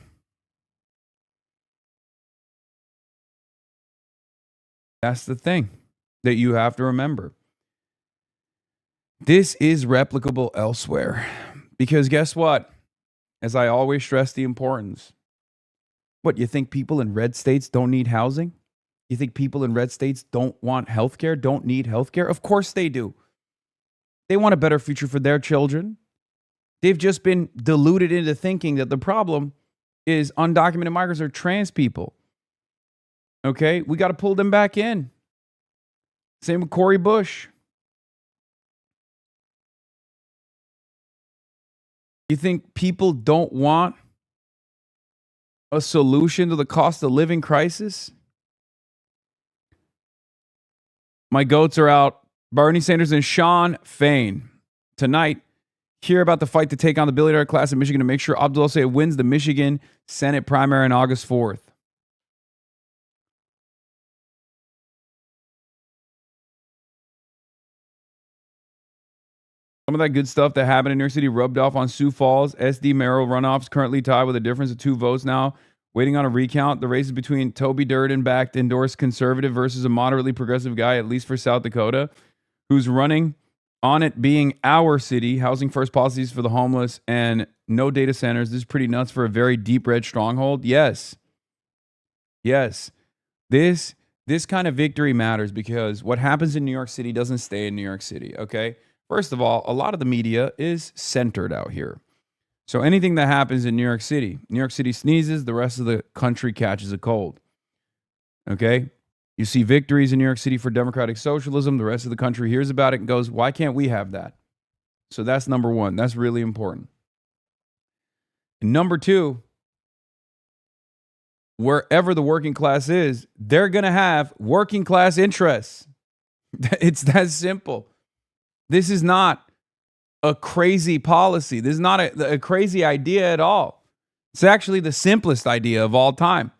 That's the thing that you have to remember. This is replicable elsewhere. Because guess what? As I always stress the importance. What, you think people in red states don't need housing? You think people in red states don't want healthcare, don't need healthcare? Of course they do. They want a better future for their children. They've just been deluded into thinking that the problem is undocumented migrants or trans people. Okay? We got to pull them back in. Same with Cori Bush. You think people don't want a solution to the cost of living crisis? My goats are out. Bernie Sanders and Sean Fain. Tonight, hear about the fight to take on the billionaire class in Michigan to make sure Abdul El-Sayed wins the Michigan Senate primary on August 4th. Some of that good stuff that happened in New York City rubbed off on Sioux Falls. SD mayoral runoffs currently tied with a difference of 2 votes now. Waiting on a recount. The race is between Toby Durden-backed endorsed conservative versus a moderately progressive guy, at least for South Dakota, who's running on it being our city, housing first policies for the homeless, and no data centers. This is pretty nuts for a very deep red stronghold. Yes. Yes. This kind of victory matters because what happens in New York City doesn't stay in New York City, okay? First of all, a lot of the media is centered out here. So anything that happens in New York City sneezes, the rest of the country catches a cold. Okay? You see victories in New York City for democratic socialism, the rest of the country hears about it and goes, why can't we have that? So that's number one. That's really important. And number two, wherever the working class is, they're going to have working class interests. It's that simple. This is not a crazy policy. This is not a crazy idea at all. It's actually the simplest idea of all time.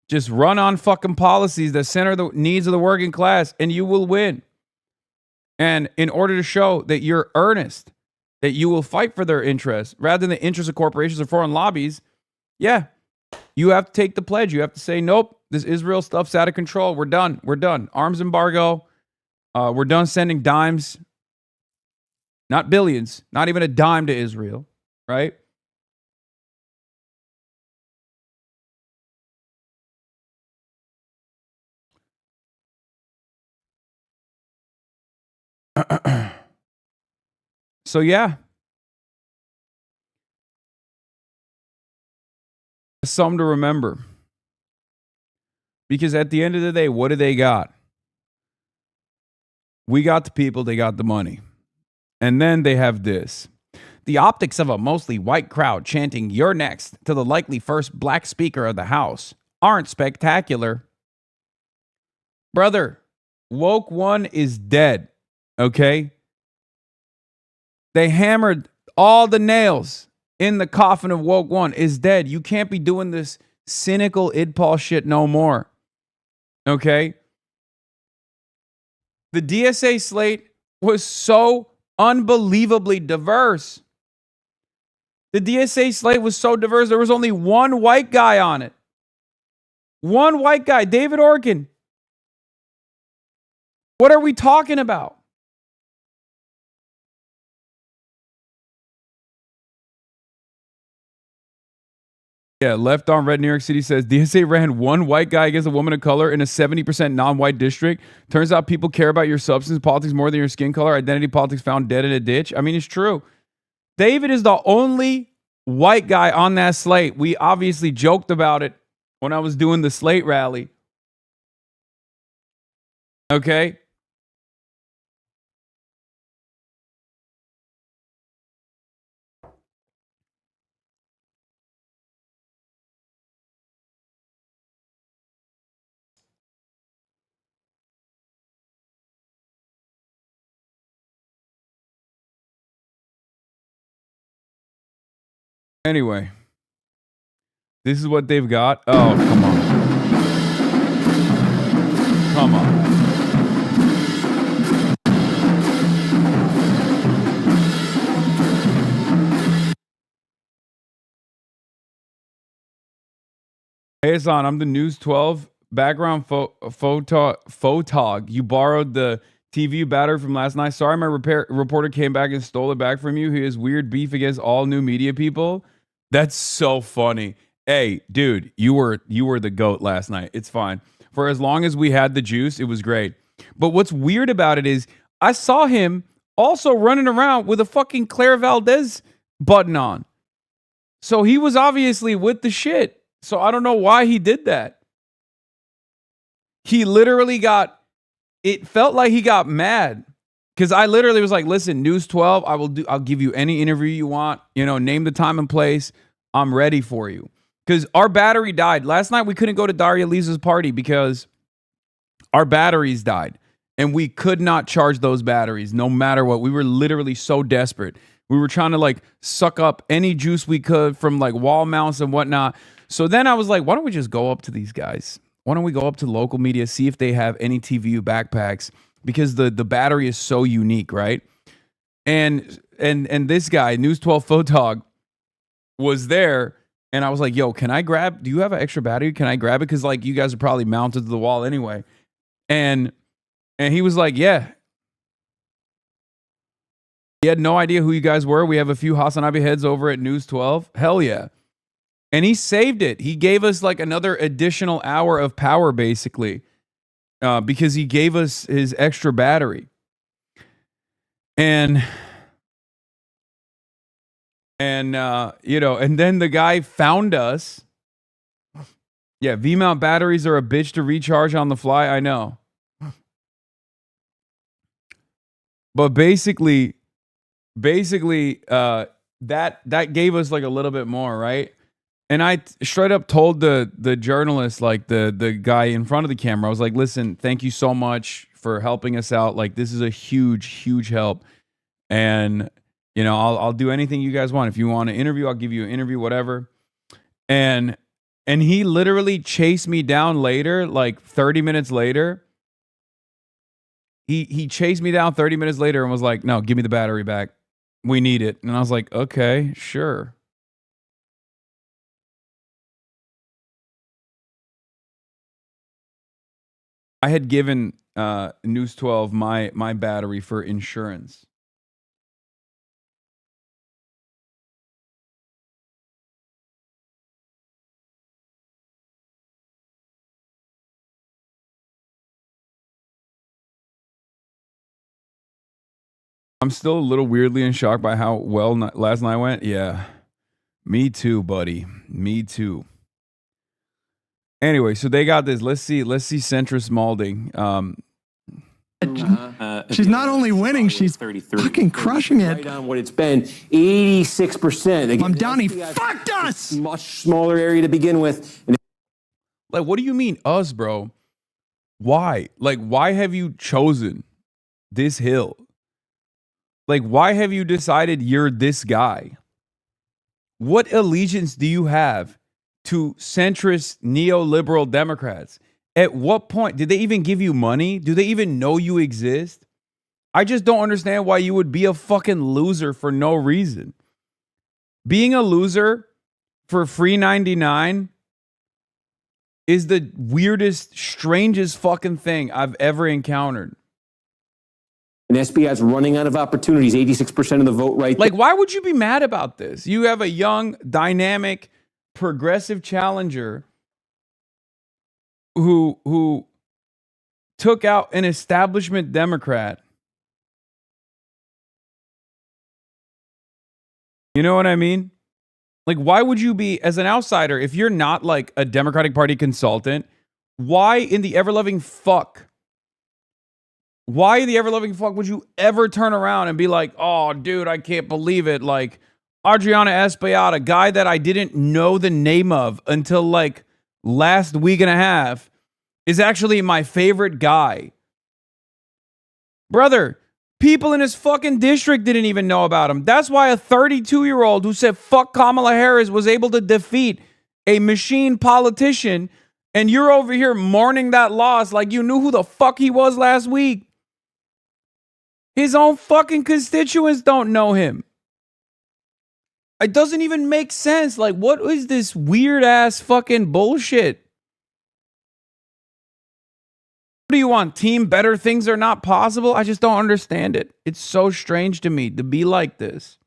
Just run on fucking policies that center the needs of the working class and you will win. And in order to show that you're earnest, that you will fight for their interests rather than the interests of corporations or foreign lobbies, yeah, you have to take the pledge. You have to say, nope, this Israel stuff's out of control. We're done. We're done. Arms embargo. We're done sending dimes, not billions, not even a dime to Israel, right? So, yeah. Something to remember. Because at the end of the day, what do they got? We got the people, they got the money. And then they have this. The optics of a mostly white crowd chanting, "You're next," to the likely first black speaker of the House aren't spectacular. Brother, woke one is dead, okay? They hammered all the nails in the coffin of woke one is dead. You can't be doing this cynical idpol shit no more, okay? The DSA slate was so unbelievably diverse. The DSA slate was so diverse, there was only one white guy on it. One white guy, David Orkin. What are we talking about? Yeah, Left on Red New York City says DSA ran one white guy against a woman of color in a 70% non-white district. Turns out people care about your substance politics more than your skin color. Identity politics found dead in a ditch. I mean, it's true. David is the only white guy on that slate. We obviously joked about it when I was doing the slate rally. Okay? Anyway, this is what they've got. Oh, come on. Come on. Hey, Hasan, I'm the News 12 background photog. You borrowed the TV battery from last night. Sorry, my reporter came back and stole it back from you. He has weird beef against all new media people. That's so funny. Hey, dude, you were the GOAT last night. It's fine. For as long as we had the juice, it was great. But what's weird about it is I saw him also running around with a fucking Claire Valdez button on. So he was obviously with the shit. So I don't know why he did that. He literally it felt like he got mad. Because I literally was like, listen, News 12, I'll give you any interview you want. You know, name the time and place. I'm ready for you. Because our battery died. Last night we couldn't go to Daria Lisa's party because our batteries died. And we could not charge those batteries no matter what. We were literally so desperate. We were trying to like suck up any juice we could from like wall mounts and whatnot. So then I was like, why don't we just go up to these guys? Why don't we go up to local media, see if they have any TVU backpacks? Because the battery is so unique, right? And this guy, News 12 Photog, was there, and I was like, yo, do you have an extra battery? Can I grab it? Because like you guys are probably mounted to the wall anyway. And he was like, yeah. He had no idea who you guys were. We have a few Hasanabi heads over at News 12. Hell yeah. And he saved it. He gave us like another additional hour of power, basically. Because he gave us his extra battery. And then the guy found us. Yeah, V-mount batteries are a bitch to recharge on the fly. I know. But basically, that gave us like a little bit more, right? And I straight up told the journalist, like the guy in front of the camera, I was like, listen, thank you so much for helping us out. Like, this is a huge, huge help. And, you know, I'll do anything you guys want. If you want an interview, I'll give you an interview, whatever. And And he literally chased me down later, like 30 minutes later. He chased me down 30 minutes later and was like, no, give me the battery back. We need it. And I was like, okay, sure. I had given News 12 my battery for insurance. I'm still a little weirdly in shock by how well last night went. Yeah. Me too, buddy. Me too. Anyway, so they got this. Let's see centrist molding. She's not only winning, she's fucking crushing it. Right on what it's been, 86%. Mamdani fucked us! Much smaller area to begin with. Like, what do you mean us, bro? Why? Like, why have you chosen this hill? Like, why have you decided you're this guy? What allegiance do you have to centrist neoliberal Democrats? At what point did they even give you money? Do they even know you exist? I just don't understand why you would be a fucking loser for no reason. Being a loser for free 99 is the weirdest, strangest fucking thing I've ever encountered. And SBI's running out of opportunities, 86% of the vote right Like, why would you be mad about this? You have a young, dynamic, progressive challenger who took out an establishment Democrat. You know what I mean? Like, why would you be, as an outsider, if you're not like a Democratic Party consultant, why in the ever-loving fuck would you ever turn around and be like, oh, dude, I can't believe it. Like, Adriana Espaillat, a guy that I didn't know the name of until like last week and a half, is actually my favorite guy. Brother, people in his fucking district didn't even know about him. That's why a 32-year-old who said fuck Kamala Harris was able to defeat a machine politician, and you're over here mourning that loss like you knew who the fuck he was last week. His own fucking constituents don't know him. It doesn't even make sense. Like, what is this weird ass fucking bullshit? What do you want? Team better things are not possible? I just don't understand it. It's so strange to me to be like this.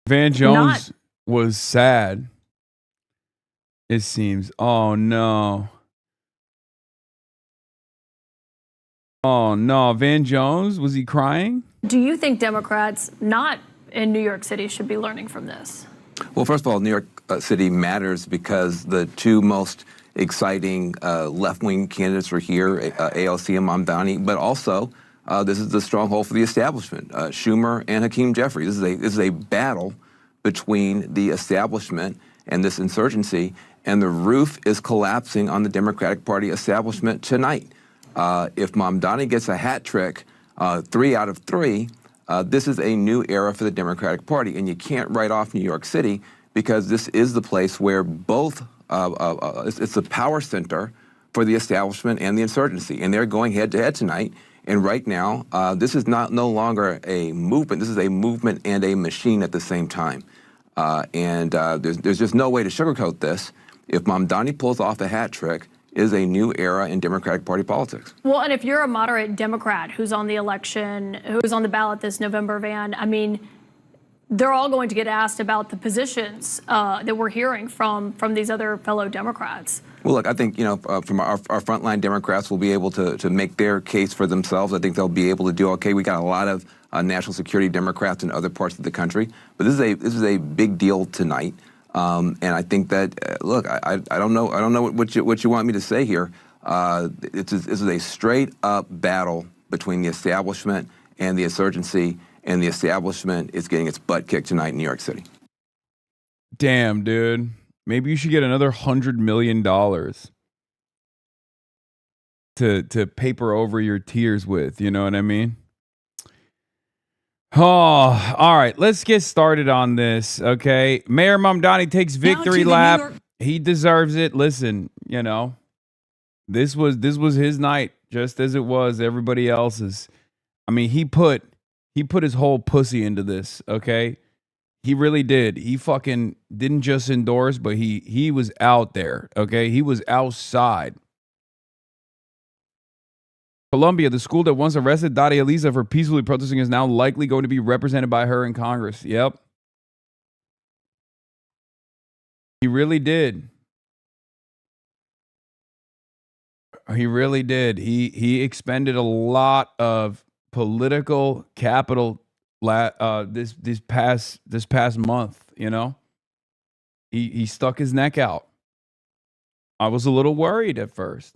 Van Jones was sad, it seems. Oh, no. Oh, no. Van Jones, was he crying? Do you think Democrats not in New York City should be learning from this? Well, first of all, New York City matters because the two most exciting left-wing candidates are here, AOC and Mamdani, but also this is the stronghold for the establishment, Schumer and Hakeem Jeffrey. This is a battle between the establishment and this insurgency, and the roof is collapsing on the Democratic Party establishment tonight. If Mamdani gets a hat trick, 3 out of 3, this is a new era for the Democratic Party, and you can't write off New York City because this is the place where both, it's the power center for the establishment and the insurgency, and they're going head-to-head tonight. And right now, this is no longer a movement. This is a movement and a machine at the same time. There's just no way to sugarcoat this. If Mamdani pulls off a hat trick, it is a new era in Democratic Party politics. Well, and if you're a moderate Democrat who's on the election, who's on the ballot this November, Van, I mean, they're all going to get asked about the positions that we're hearing from these other fellow Democrats. Well, look, I think, from our frontline Democrats will be able to make their case for themselves. I think they'll be able to do okay. We got a lot of national security Democrats in other parts of the country, but this is a big deal tonight. And I think that look, I don't know what you want me to say here. This is a straight up battle between the establishment and the insurgency, and the establishment is getting its butt kicked tonight in New York City. Damn, dude. maybe you should get another $100 million to paper over your tears with. You know what I mean? Oh, all right. Let's get started on this. Okay. Mayor Mamdani takes victory lap. He deserves it. Listen, you know, this was his night, just as it was everybody else's. I mean, he put his whole pussy into this. Okay. He really did. He fucking didn't just endorse, but he was out there. Okay. He was outside. Colombia, the school that once arrested Daria Valdez for peacefully protesting is now likely going to be represented by her in Congress. Yep. He really did. He really did. He expended a lot of political capital this past month, you know. He stuck his neck out. I was a little worried at first.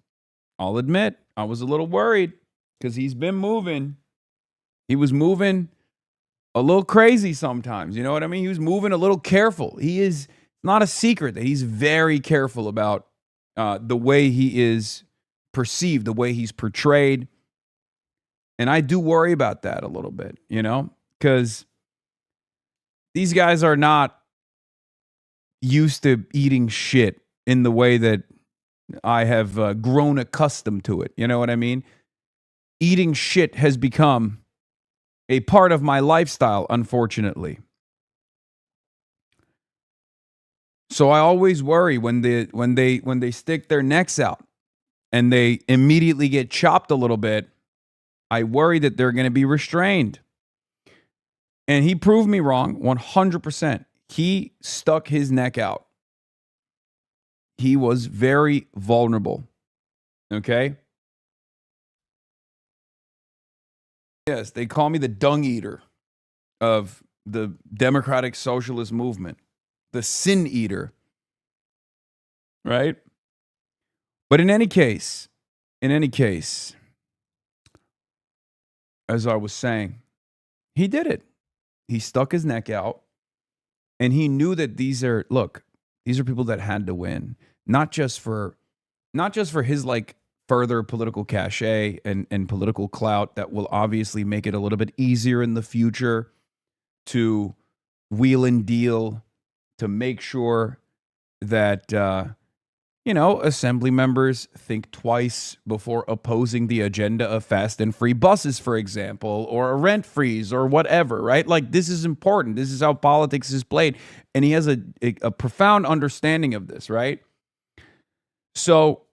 I'll admit, I was a little worried because he's been moving. He was moving a little crazy sometimes. You know what I mean? He was moving a little careful. He is not a secret that he's very careful about the way he is perceived, the way he's portrayed. And I do worry about that a little bit, you know, because these guys are not used to eating shit in the way that I have grown accustomed to it. You know what I mean? Eating shit has become a part of my lifestyle, unfortunately. So I always worry when they stick their necks out and they immediately get chopped a little bit. I worry that they're going to be restrained. And he proved me wrong 100%. He stuck his neck out. He was very vulnerable. Okay? Yes, they call me the dung eater of the democratic socialist movement. The sin eater. Right? But in any case, as I was saying, he did it. He stuck his neck out. And he knew that these are people that had to win. Not just for his like further political cachet and political clout that will obviously make it a little bit easier in the future to wheel and deal to make sure that assembly members think twice before opposing the agenda of fast and free buses, for example, or a rent freeze or whatever, right? Like, this is important. This is how politics is played. And he has a profound understanding of this, right? So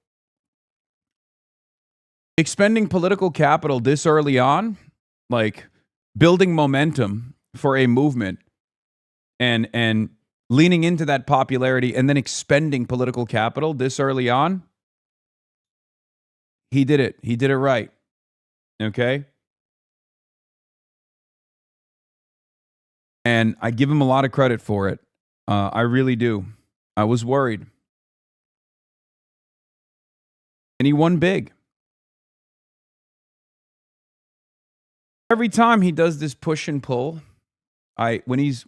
expending political capital this early on, like building momentum for a movement and leaning into that popularity and then expending political capital this early on, he did it. He did it right. Okay? And I give him a lot of credit for it. I really do. I was worried. And he won big. Every time he does this push and pull, when he's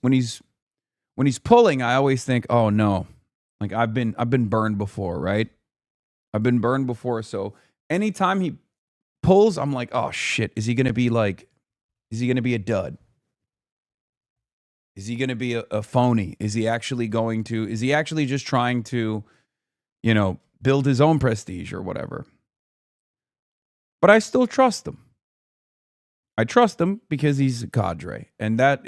pulling, I always think, oh no, like I've been burned before, right? I've been burned before. So anytime he pulls, I'm like, oh shit, is he going to be a dud? Is he going to be a phony? Is he actually just trying to, build his own prestige or whatever? But I still trust him. I trust him because he's a cadre. And that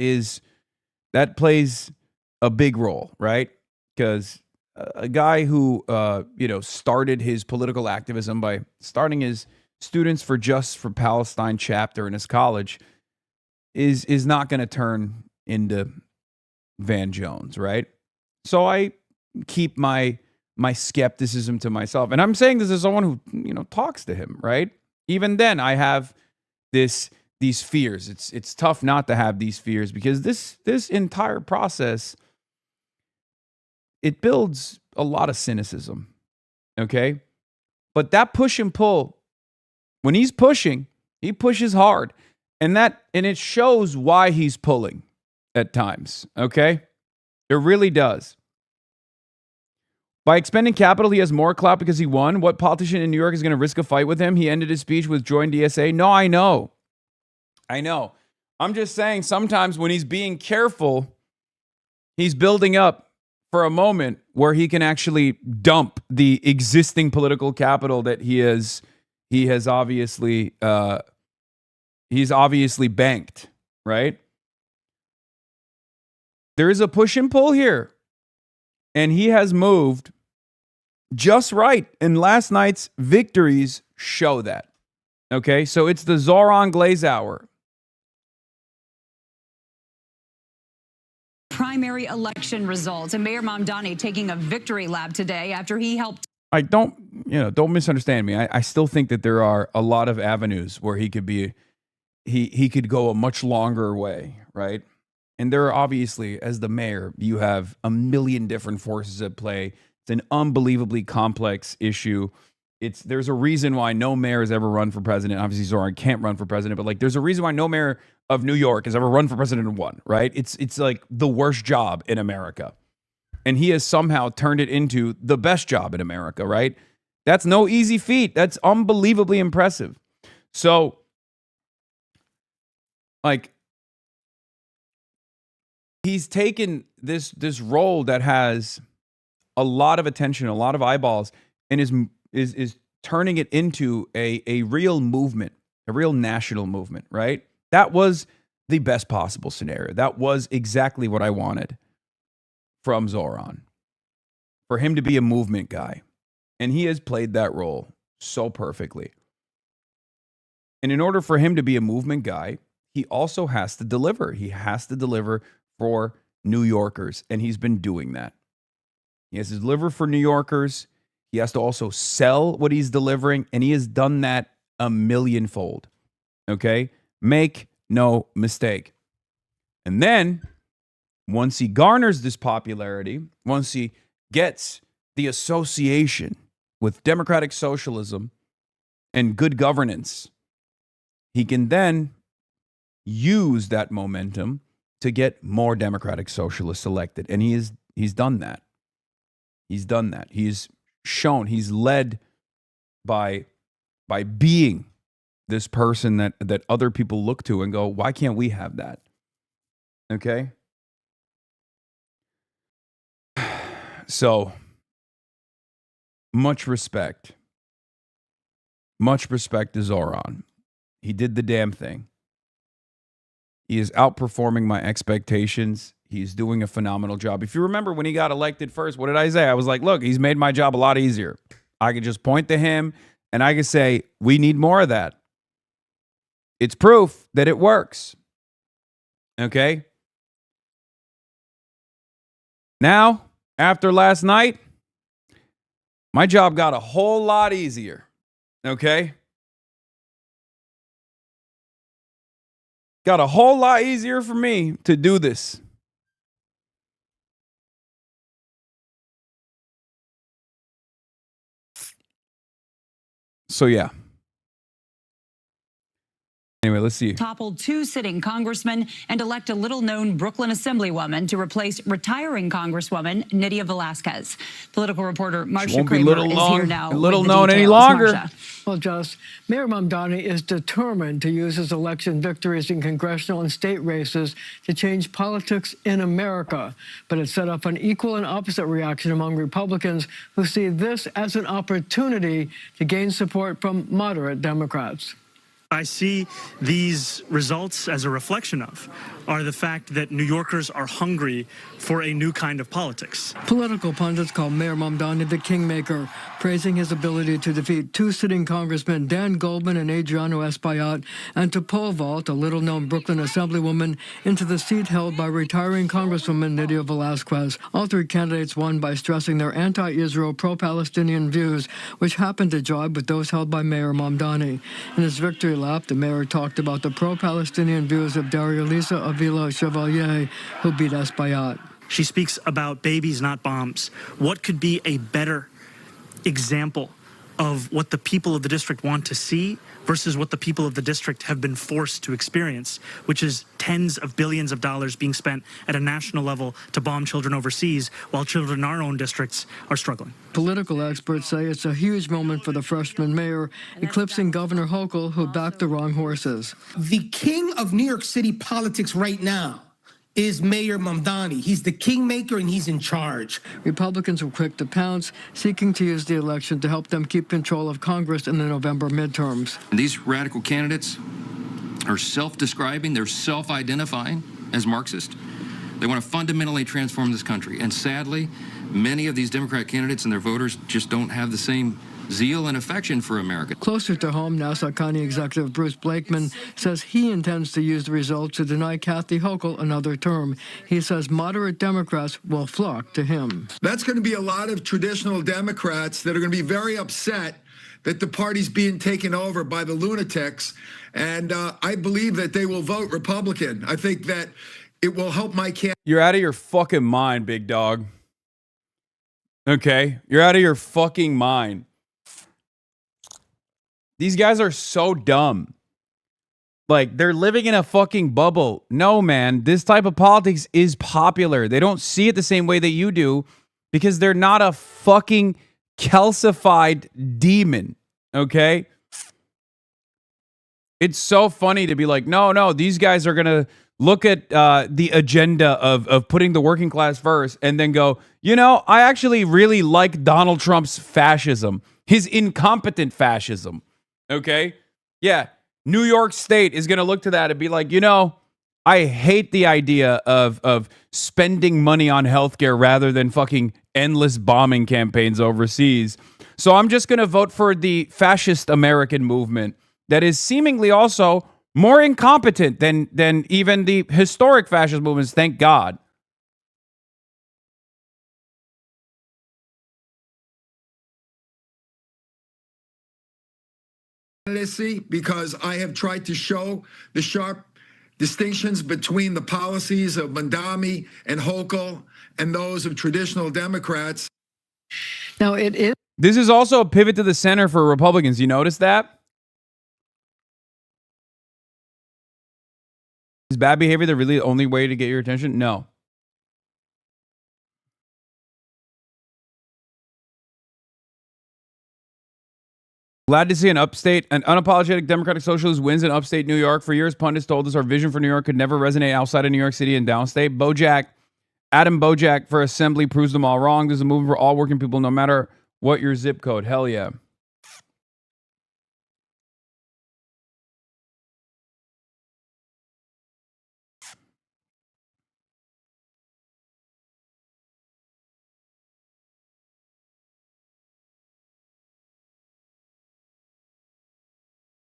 plays a big role, right? Because a guy who, started his political activism by starting his Students for Just for Palestine chapter in his college is not going to turn into Van Jones, right? So I keep my skepticism to myself. And I'm saying this as someone who, talks to him, right? Even then, I have these fears. It's tough not to have these fears because this entire process, it builds a lot of cynicism, okay? But that push and pull, when he's pushing, he pushes hard. And it shows why he's pulling at times, okay? It really does. By expending capital, he has more clout because he won. What politician in New York is going to risk a fight with him? He ended his speech with join DSA. No, I know. I'm just saying sometimes when he's being careful, he's building up for a moment where he can actually dump the existing political capital that he's obviously banked, right? There is a push and pull here. And he has moved just right. And last night's victories show that. Okay, so it's the Zohran Glaze hour. Primary election results, and Mayor Mamdani taking a victory lap today after he helped. Don't misunderstand me. I still think that there are a lot of avenues where he could be, he could go a much longer way, right? And there are obviously, as the mayor, you have a million different forces at play. It's an unbelievably complex issue. There's a reason why no mayor has ever run for president. Obviously, Zohran can't run for president, but like there's a reason why no mayor of New York has ever run for president and won, right? It's like the worst job in America. And he has somehow turned it into the best job in America, right? That's no easy feat. That's unbelievably impressive. So, like, he's taken this role that has a lot of attention, a lot of eyeballs, and is turning it into a real movement, a real national movement, right? That was the best possible scenario. That was exactly what I wanted from Zohran, for him to be a movement guy. And he has played that role so perfectly. And in order for him to be a movement guy, he also has to deliver. He has to deliver for New Yorkers, and he's been doing that. He has to deliver for New Yorkers. He has to also sell what he's delivering, and he has done that a millionfold. Okay? Make no mistake. And then, once he garners this popularity, once he gets the association with democratic socialism and good governance, he can then use that momentum to get more democratic socialists elected. And he's done that. He's done that. He's shown, he's led by being this person that other people look to and go, why can't we have that? Okay? So, much respect. Much respect to Zohran. He did the damn thing. He is outperforming my expectations. He's doing a phenomenal job. If you remember when he got elected first, what did I say? I was like, look, he's made my job a lot easier. I could just point to him and I could say, we need more of that. It's proof that it works. Okay? Now, after last night, my job got a whole lot easier. Okay? Got a whole lot easier for me to do this. So, yeah. Anyway, let's see. Toppled 2 sitting congressmen and elect a little-known Brooklyn Assemblywoman to replace retiring Congresswoman Nydia Velázquez. Political reporter Marcia Kramer is here now. Little known any longer. Marcia. Well, Just, Mayor Mamdani is determined to use his election victories in congressional and state races to change politics in America. But it set up an equal and opposite reaction among Republicans who see this as an opportunity to gain support from moderate Democrats. I see these results as a reflection of are the fact that New Yorkers are hungry for a new kind of politics. Political pundits call Mayor Mamdani the kingmaker, praising his ability to defeat 2 sitting congressmen, Dan Goldman and Adriano Espaillat, and to pole vault a little-known Brooklyn Assemblywoman into the seat held by retiring Congresswoman Nydia Velázquez. All 3 candidates won by stressing their anti-Israel, pro-Palestinian views, which happened to jibe with those held by Mayor Mamdani. In his victory lap, the mayor talked about the pro-Palestinian views of Daria Avila Chevalier, who beat Espaillat. She speaks about babies, not bombs. What could be a better example of what the people of the district want to see versus what the people of the district have been forced to experience, which is tens of billions of dollars being spent at a national level to bomb children overseas while children in our own districts are struggling. Political experts say it's a huge moment for the freshman mayor, eclipsing Governor Hochul, who backed the wrong horses. The king of New York City politics right now is Mayor Mamdani. He's the kingmaker and he's in charge. Republicans were quick to pounce, seeking to use the election to help them keep control of Congress in the November midterms. These radical candidates are self-describing, they're self-identifying as Marxist. They want to fundamentally transform this country. And sadly, many of these Democrat candidates and their voters just don't have the same zeal and affection for America. Closer to home, Nassau County Executive Bruce Blakeman says he intends to use the results to deny Kathy Hochul another term. He says moderate Democrats will flock to him. That's going to be a lot of traditional Democrats that are going to be very upset that the party's being taken over by the lunatics. And I believe that they will vote Republican. I think that it will help my candidate. You're out of your fucking mind, big dog. Okay? You're out of your fucking mind. These guys are so dumb. Like, they're living in a fucking bubble. No, man, this type of politics is popular. They don't see it the same way that you do because they're not a fucking calcified demon, okay? It's so funny to be like, no, these guys are going to look at the agenda of putting the working class first and then go, I actually really like Donald Trump's fascism, his incompetent fascism. Okay? Yeah. New York State is going to look to that and be like, I hate the idea of spending money on healthcare rather than fucking endless bombing campaigns overseas. So I'm just going to vote for the fascist American movement that is seemingly also more incompetent than even the historic fascist movements, thank God. Because I have tried to show the sharp distinctions between the policies of Mamdani and Hochul and those of traditional Democrats. Now, it is. This is also a pivot to the center for Republicans. You notice that? Is bad behavior the really only way to get your attention? No. Glad to see an unapologetic Democratic Socialist wins in upstate New York. For years, pundits told us our vision for New York could never resonate outside of New York City and downstate. Adam Bojack for Assembly proves them all wrong. There's a movement for all working people, no matter what your zip code. Hell yeah.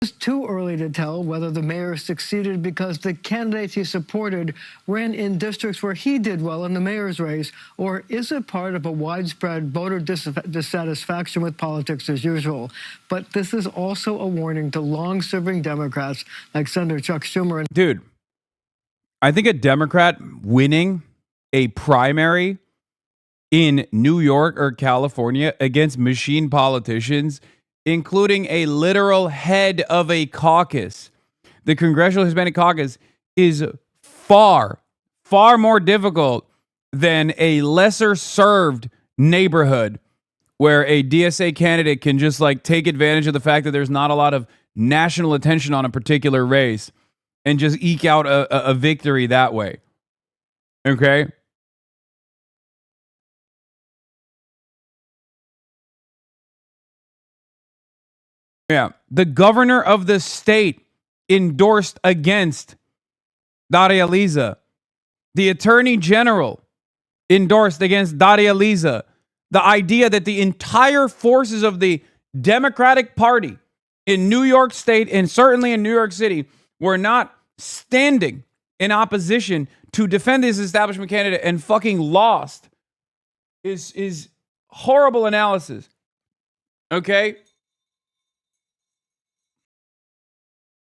It's too early to tell whether the mayor succeeded because the candidates he supported ran in districts where he did well in the mayor's race, or is it part of a widespread voter dissatisfaction with politics as usual? But this is also a warning to long-serving Democrats like Senator Chuck Schumer. Dude, I think a Democrat winning a primary in New York or California against machine politicians, including a literal head of a caucus, the Congressional Hispanic Caucus, is far more difficult than a lesser served neighborhood where a DSA candidate can just like take advantage of the fact that there's not a lot of national attention on a particular race and just eke out a victory that way. Okay? Yeah, the governor of the state endorsed against Daria Valdez. The attorney general endorsed against Daria Valdez. The idea that the entire forces of the Democratic Party in New York State and certainly in New York City were not standing in opposition to defend this establishment candidate and fucking lost is horrible analysis. Okay?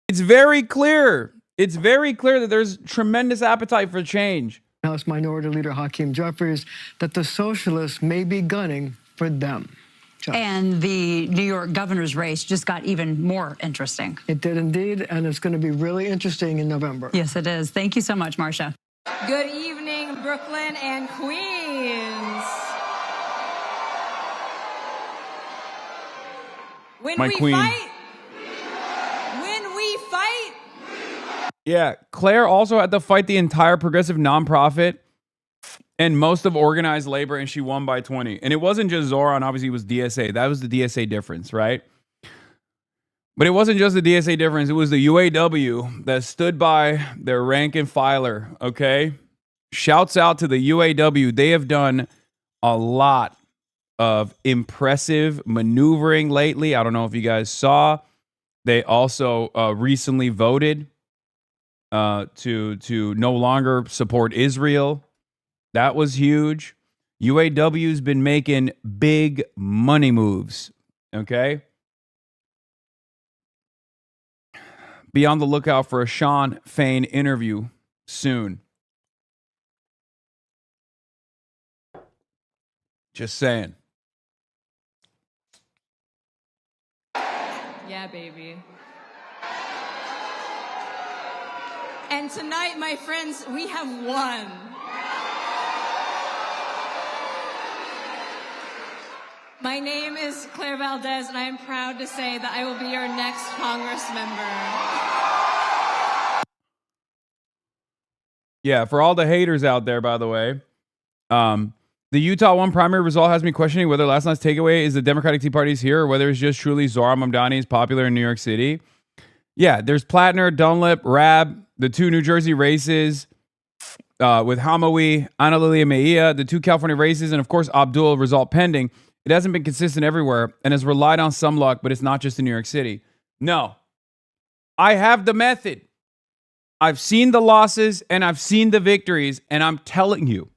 It's very clear. It's very clear that there's tremendous appetite for change. House Minority Leader Hakeem Jeffries that the socialists may be gunning for them. And the New York governor's race just got even more interesting. It did indeed, and it's going to be really interesting in November. Yes, it is. Thank you so much, Marcia. Good evening, Brooklyn and Queens. When My we queen. fight, when we fight. Yeah, Claire also had to fight the entire progressive nonprofit and most of organized labor, and she won by 20. And it wasn't just Zohran, obviously it was DSA. That was the DSA difference, right? But it wasn't just the DSA difference. It was the UAW that stood by their rank and filer, okay? Shouts out to the UAW. They have done a lot of impressive maneuvering lately. I don't know if you guys saw. They also recently voted to no longer support Israel. That was huge. UAW's been making big money moves, okay? Be on the lookout for a Sean Fain interview soon. Just saying. Yeah, baby. And tonight, my friends, we have won. My name is Claire Valdez, and I am proud to say that I will be your next Congress member. Yeah, for all the haters out there, by the way, the Utah 1 primary result has me questioning whether last night's takeaway is the Democratic Tea Party's here or whether it's just truly Zohran Mamdani is popular in New York City. Yeah, there's Plattner, Dunlap, Rab, the 2 New Jersey races with Hamawi, Ana Lilia Mejia, the 2 California races, and of course Abdul result pending. It hasn't been consistent everywhere and has relied on some luck, but it's not just in New York City. No, I have the method. I've seen the losses and I've seen the victories, and I'm telling you,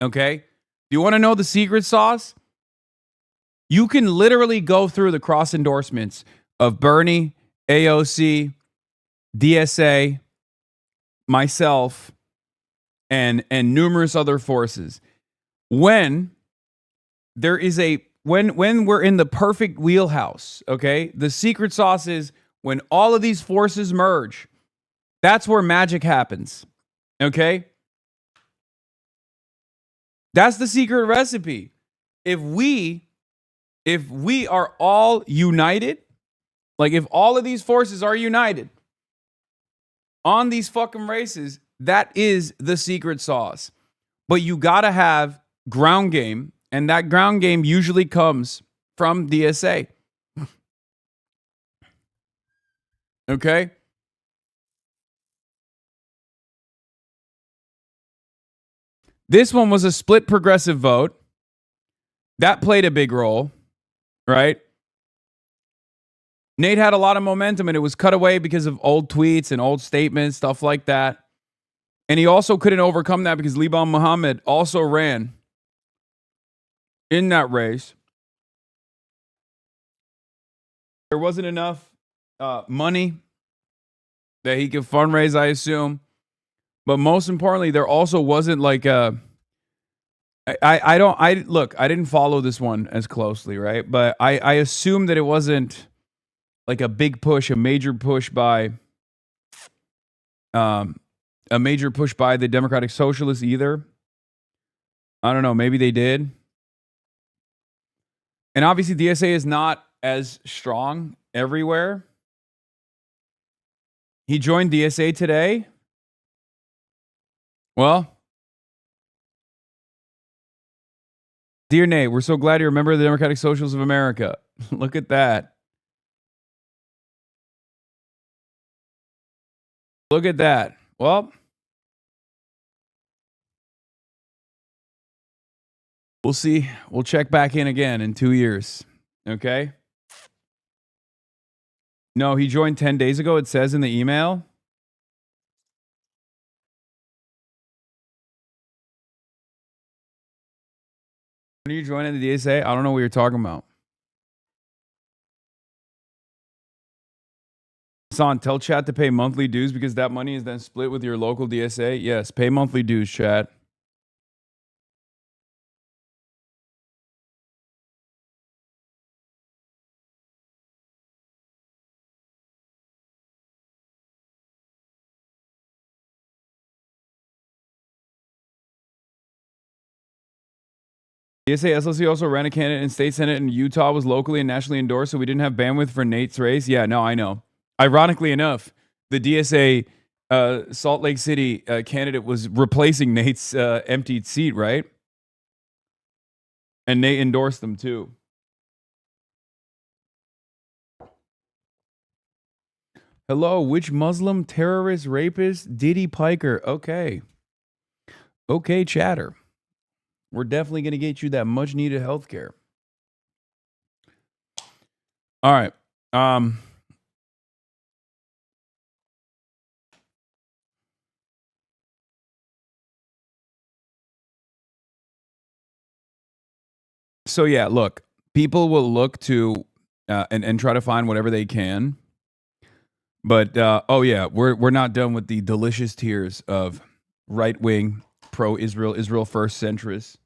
okay? Do you want to know the secret sauce? You can literally go through the cross endorsements of Bernie, AOC, DSA, myself, and numerous other forces. When there is when we're in the perfect wheelhouse, okay? The secret sauce is when all of these forces merge. That's where magic happens, okay? That's the secret recipe. If we are all united, like if all of these forces are united on these fucking races, that is the secret sauce. But you gotta have ground game, and that ground game usually comes from DSA. Okay? This one was a split progressive vote. That played a big role, right? Nate had a lot of momentum, and it was cut away because of old tweets and old statements, stuff like that. And he also couldn't overcome that because Liban Muhammad also ran in that race. There wasn't enough money that he could fundraise, I assume. But most importantly, there also wasn't like a. I didn't follow this one as closely, right? But I assume that it wasn't like a big push, a major push by the Democratic Socialists either. I don't know. Maybe they did. And obviously, DSA is not as strong everywhere. He joined DSA today. Well, dear Nate, we're so glad you remember the Democratic Socialists of America. Look at that. Look at that. Well, we'll see. We'll check back in again in 2 years. Okay? No, he joined 10 days ago, it says in the email. When are you joining the DSA? I don't know what you're talking about. Hasan, tell chat to pay monthly dues because that money is then split with your local DSA. Yes, pay monthly dues, chat. DSA SLC also ran a candidate in state senate in Utah, was locally and nationally endorsed, so we didn't have bandwidth for Nate's race. Yeah, no, I know. Ironically enough, the DSA Salt Lake City candidate was replacing Nate's emptied seat, right? And Nate endorsed them too. Hello, which Muslim terrorist rapist? Diddy Piker. Okay. Okay, chatter. We're definitely going to get you that much needed health care. All right. So yeah, look, people will look to and try to find whatever they can. But oh yeah, we're not done with the delicious tears of right-wing pro-Israel, Israel first centrists.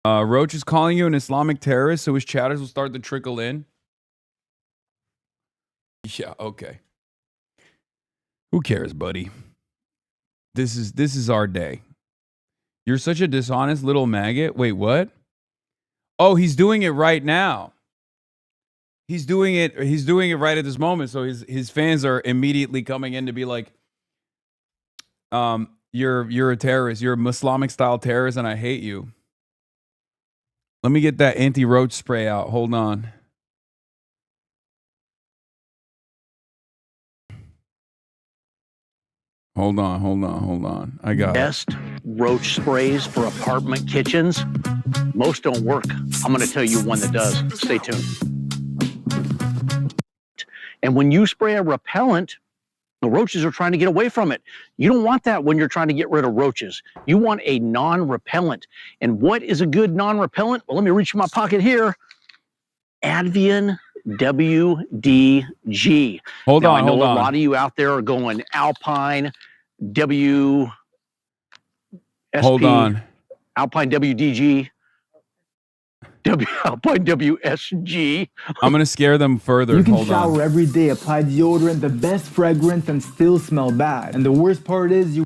Roach is calling you an Islamic terrorist, so his chatters will start to trickle in. Yeah, okay. Who cares, buddy? This is our day. You're such a dishonest little maggot. Wait, what? Oh, he's doing it right now. He's doing it right at this moment. So his fans are immediately coming in to be like, you're a terrorist. You're a Islamic style terrorist, and I hate you. Let me get that anti-roach spray out. Hold on. Hold on. I got best roach sprays for apartment kitchens. Most don't work. I'm going to tell you one that does. Stay tuned. And when you spray a repellent, the roaches are trying to get away from it. You don't want that when you're trying to get rid of roaches. You want a non-repellent. And what is a good non-repellent? Well, let me reach in my pocket here. Advian WDG. Hold on. A lot of you out there are going Alpine WSP. Hold on. Alpine WDG. Alpine WSG. I'm going to scare them further. You can Hold shower on. every day, apply deodorant, the best fragrance, and still smell bad. And the worst part is you...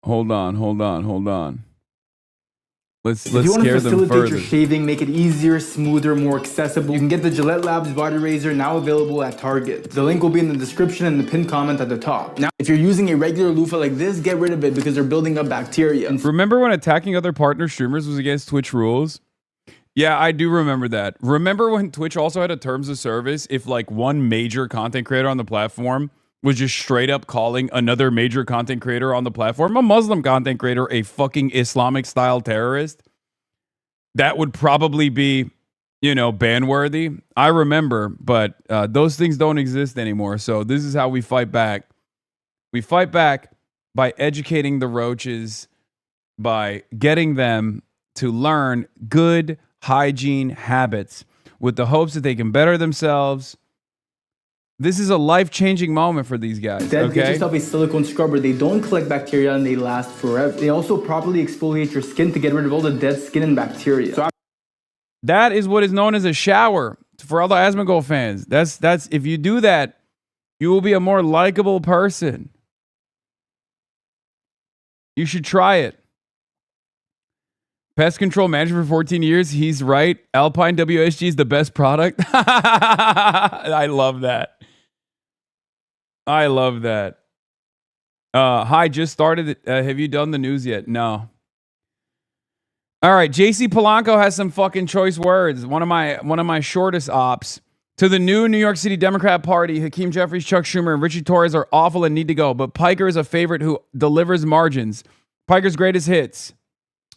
Hold on. Let's if you want to scare them facilitate further. your shaving, make it easier, smoother, more accessible, you can get the Gillette Labs Body Razor, now available at Target. The link will be in the description and the pinned comment at the top. Now, if you're using a regular loofah like this, get rid of it because they're building up bacteria. Remember when attacking other partner streamers was against Twitch rules? Yeah, I do remember that. Remember when Twitch also had a terms of service if like one major content creator on the platform was just straight up calling another major content creator on the platform, a Muslim content creator, a fucking Islamic style terrorist? That would probably be, ban worthy. I remember, but those things don't exist anymore. So this is how we fight back. We fight back by educating the roaches, by getting them to learn good hygiene habits with the hopes that they can better themselves. This is a life-changing moment for these guys. Instead, okay? get yourself a silicone scrubber. They don't collect bacteria and they last forever. They also properly exfoliate your skin to get rid of all the dead skin and bacteria. So that is what is known as a shower for all the Asmongold fans. That's if you do that, you will be a more likable person. You should try it. Pest control manager for 14 years. He's right. Alpine WSG is the best product. I love that. Hi, just started. Have you done the news yet? No. All right. JC Polanco has some fucking choice words. One of my shortest ops. To the new New York City Democrat Party, Hakeem Jeffries, Chuck Schumer, and Richie Torres are awful and need to go. But Piker is a favorite who delivers margins. Piker's greatest hits.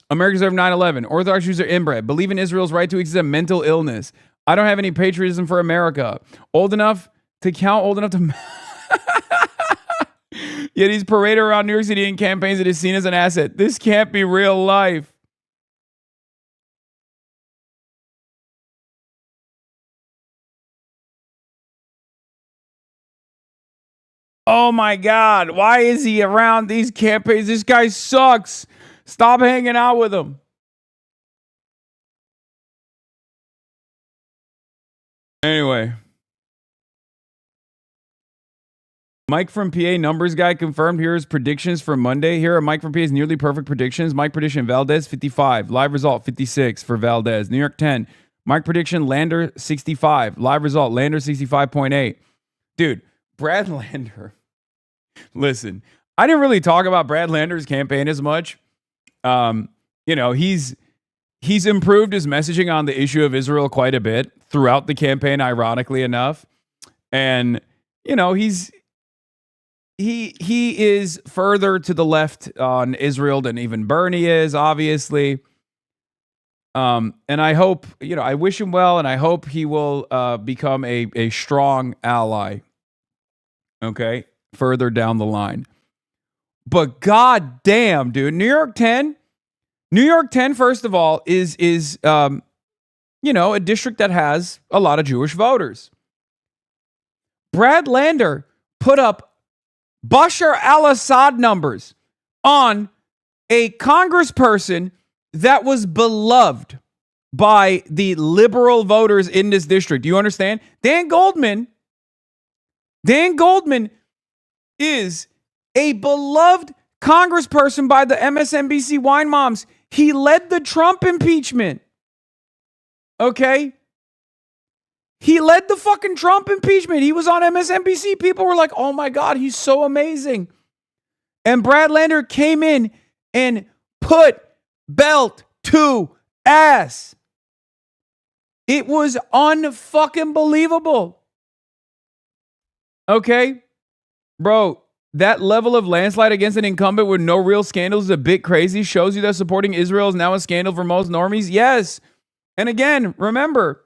Americans deserve 9/11. Orthodox Jews are inbred. Believe in Israel's right to exist. Mental illness. I don't have any patriotism for America. Old enough to count. Old enough to... Yet he's paraded around New York City in campaigns that is seen as an asset. This can't be real life. Oh my God. Why is he around these campaigns? This guy sucks. Stop hanging out with him. Anyway. Mike from PA, numbers guy confirmed. Here is predictions for Monday. Here are Mike from PA's nearly perfect predictions. Mike prediction, Valdez 55. Live result 56 for Valdez. New York 10. Mike prediction, Lander 65. Live result, Lander 65.8. Dude, Brad Lander. Listen, I didn't really talk about Brad Lander's campaign as much. He's improved his messaging on the issue of Israel quite a bit throughout the campaign, ironically enough. And, he is further to the left on Israel than even Bernie is, obviously. And I hope, I wish him well, and I hope he will become a strong ally. Okay, further down the line. But god damn, dude, New York 10, first of all, is a district that has a lot of Jewish voters. Brad Lander put up Bashar al-Assad numbers on a congressperson that was beloved by the liberal voters in this district. Do you understand? Dan Goldman is a beloved congressperson by the MSNBC wine moms. He led the Trump impeachment. Okay? He led the fucking Trump impeachment. He was on MSNBC. People were like, oh my God, he's so amazing. And Brad Lander came in and put belt to ass. It was unfucking believable. Okay? Bro, that level of landslide against an incumbent with no real scandals is a bit crazy. Shows you that supporting Israel is now a scandal for most normies. Yes. And again, remember,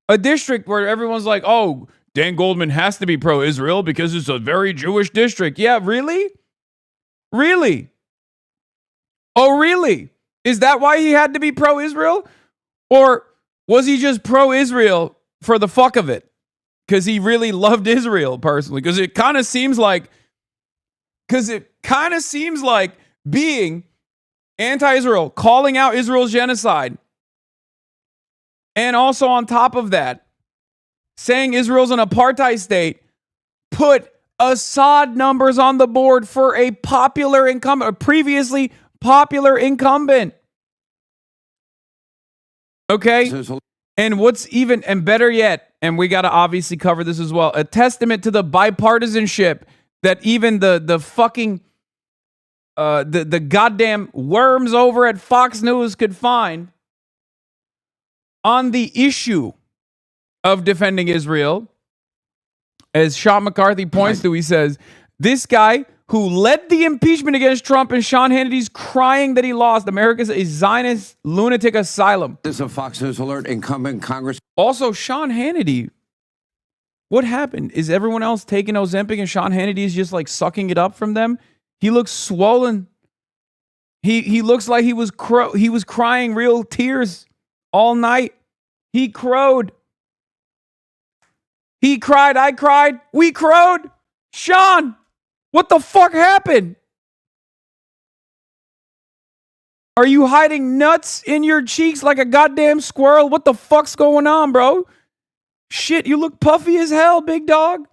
a district where everyone's like, oh, Dan Goldman has to be pro-Israel because it's a very Jewish district. Yeah, really? Really? Oh, really? Is that why he had to be pro-Israel? Or was he just pro-Israel for the fuck of it? Because he really loved Israel personally? Because it kind of seems like being anti-Israel, calling out Israel's genocide, and also on top of that, saying Israel's an apartheid state, put Assad numbers on the board for a popular incumbent, a previously popular incumbent. Okay? And what's even, and better yet, and we got to obviously cover this as well, a testament to the bipartisanship that even the fucking, the goddamn worms over at Fox News could find on the issue of defending Israel. As Sean McCarthy points to, he says, this guy who led the impeachment against Trump and Sean Hannity's crying that he lost, America's a Zionist lunatic asylum. This is a Fox News alert. Incumbent Congress. Also, Sean Hannity, what happened? Is everyone else taking Ozempic and Sean Hannity is just like sucking it up from them? He looks swollen. He looks like he was crying real tears all night. He crowed. He cried. I cried. We crowed. Sean, what the fuck happened? Are you hiding nuts in your cheeks like a goddamn squirrel? What the fuck's going on, bro? Shit, you look puffy as hell, big dog.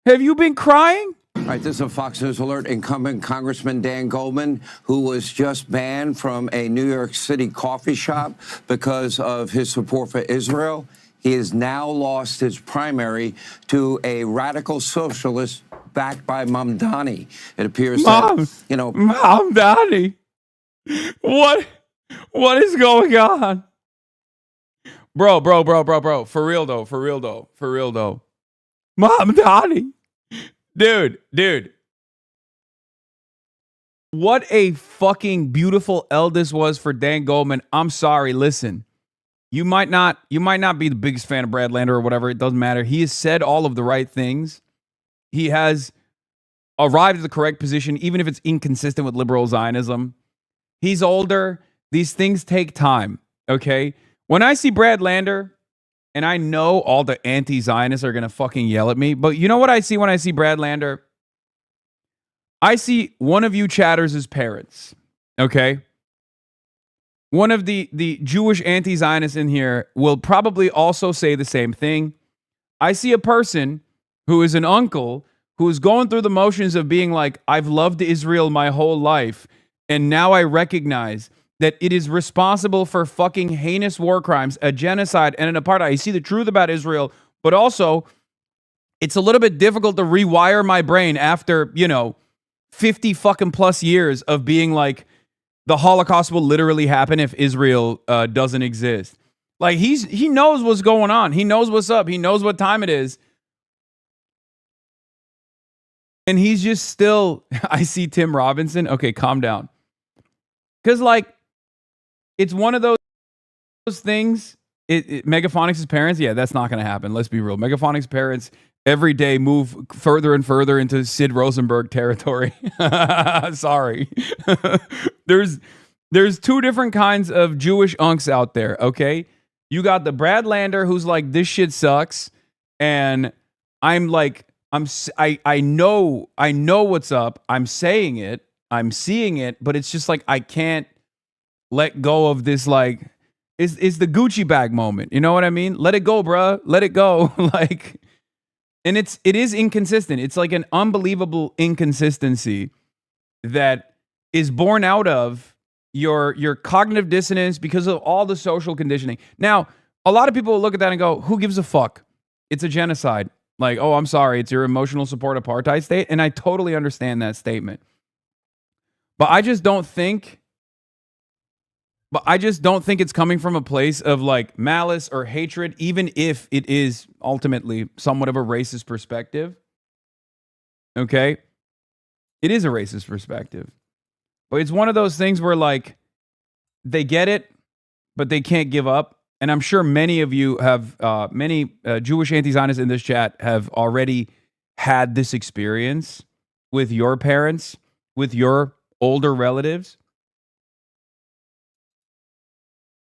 Have you been crying? All right, this is a Fox News alert. Incumbent Congressman Dan Goldman, who was just banned from a New York City coffee shop because of his support for Israel. He has now lost his primary to a radical socialist backed by Mamdani. It appears Mamdani. What is going on? Bro. For real though. Mamdani. Dude. What a fucking beautiful L this was for Dan Goldman. I'm sorry, listen. You might not be the biggest fan of Brad Lander or whatever. It doesn't matter. He has said all of the right things. He has arrived at the correct position, even if it's inconsistent with liberal Zionism. He's older. These things take time, okay? When I see Brad Lander, and I know all the anti-Zionists are going to fucking yell at me, but you know what I see when I see Brad Lander? I see one of you chatters' parents, okay? One of the Jewish anti-Zionists in here will probably also say the same thing. I see a person who is an uncle who's going through the motions of being like, I've loved Israel my whole life, and now I recognize that it is responsible for fucking heinous war crimes, a genocide, and an apartheid. I see the truth about Israel, but also it's a little bit difficult to rewire my brain after, 50 fucking plus years of being like, the Holocaust will literally happen if Israel doesn't exist. Like, he knows what's going on. He knows what's up. He knows what time it is. And he's just still, I see Tim Robinson. Okay, calm down. Because, like, it's one of those things. Megaphonics' parents, yeah, that's not going to happen. Let's be real. Megaphonics' parents every day move further and further into Sid Rosenberg territory. Sorry. There's two different kinds of Jewish unks out there, okay? You got the Brad Lander who's like, this shit sucks. And I'm like, I know what's up. I'm saying it. I'm seeing it, but it's just like I can't let go of this. Like, it's the Gucci bag moment. You know what I mean? Let it go, bruh. Let it go. Like, and it is inconsistent. It's like an unbelievable inconsistency that is born out of your cognitive dissonance because of all the social conditioning. Now, a lot of people will look at that and go, "Who gives a fuck? It's a genocide." Like, oh, I'm sorry, it's your emotional support apartheid state. And I totally understand that statement. But I just don't think it's coming from a place of like malice or hatred, even if it is ultimately somewhat of a racist perspective. Okay? It is a racist perspective. But it's one of those things where like they get it, but they can't give up. And I'm sure many of you have, many Jewish anti-Zionists in this chat have already had this experience with your parents, with your older relatives.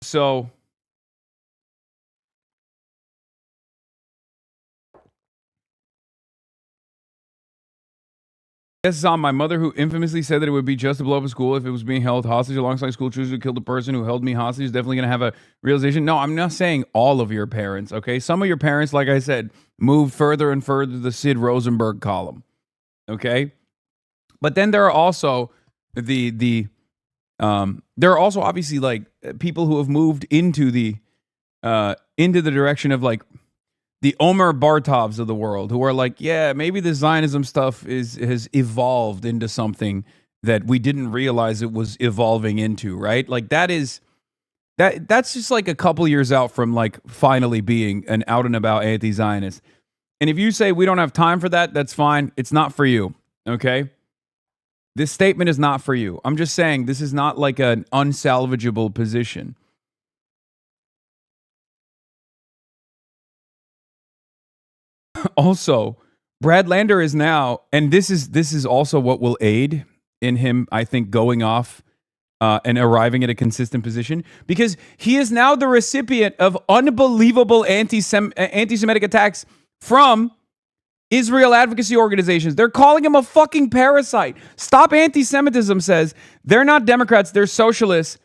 So this is on my mother, who infamously said that it would be just to blow up a school if it was being held hostage alongside school choosers who killed the person who held me hostage. Is definitely going to have a realization. No, I'm not saying all of your parents, okay? Some of your parents, like I said, moved further and further to the Sid Rosenberg column, okay? But then there are also there are also obviously like people who have moved into the direction of like the Omer Bartovs of the world, who are like, yeah, maybe the Zionism stuff has evolved into something that we didn't realize it was evolving into, right? Like that's just like a couple years out from like finally being an out and about anti-Zionist. And if you say we don't have time for that, that's fine. It's not for you, okay? This statement is not for you. I'm just saying this is not like an unsalvageable position. Also, Brad Lander is now, and this is also what will aid in him, I think, going off and arriving at a consistent position, because he is now the recipient of unbelievable anti-Semitic attacks from Israel advocacy organizations. They're calling him a fucking parasite. Stop Anti-Semitism says they're not Democrats, they're socialists.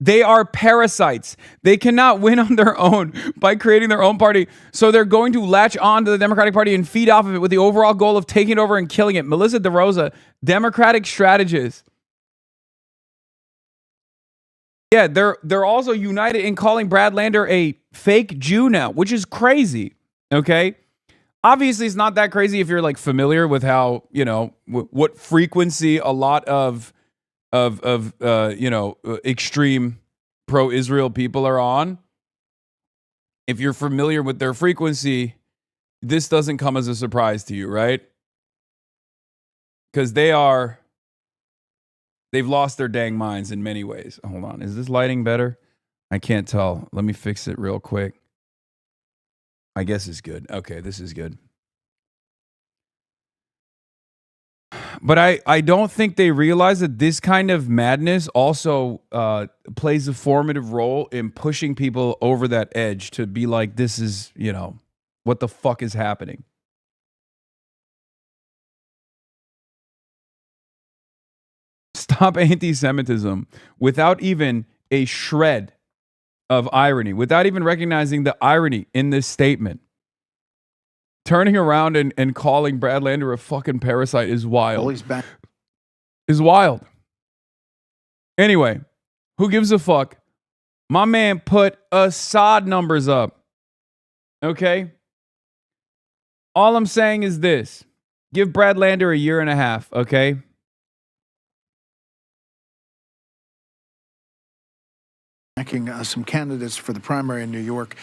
They are parasites. They cannot win on their own by creating their own party. So they're going to latch on to the Democratic Party and feed off of it with the overall goal of taking it over and killing it. Melissa DeRosa, Democratic strategist. Yeah, they're also united in calling Brad Lander a fake Jew now, which is crazy. Okay? Obviously, it's not that crazy if you're like familiar with how, what frequency a lot of extreme pro-Israel people are on. If you're familiar with their frequency, this doesn't come as a surprise to you, right? Because they've lost their dang minds in many ways. Hold on, is this lighting better? I can't tell. Let me fix it real quick. I guess it's good. Okay, this is good. But I don't think they realize that this kind of madness also plays a formative role in pushing people over that edge to be like, this is, what the fuck is happening? Stop anti-Semitism without even a shred of irony, without even recognizing the irony in this statement. turning around and calling Brad Lander a fucking parasite is wild. Well, he's back. Is wild. Anyway, who gives a fuck? My man put Assad numbers up. Okay? All I'm saying is this. Give Brad Lander a year and a half, okay? Some candidates for the primary in New York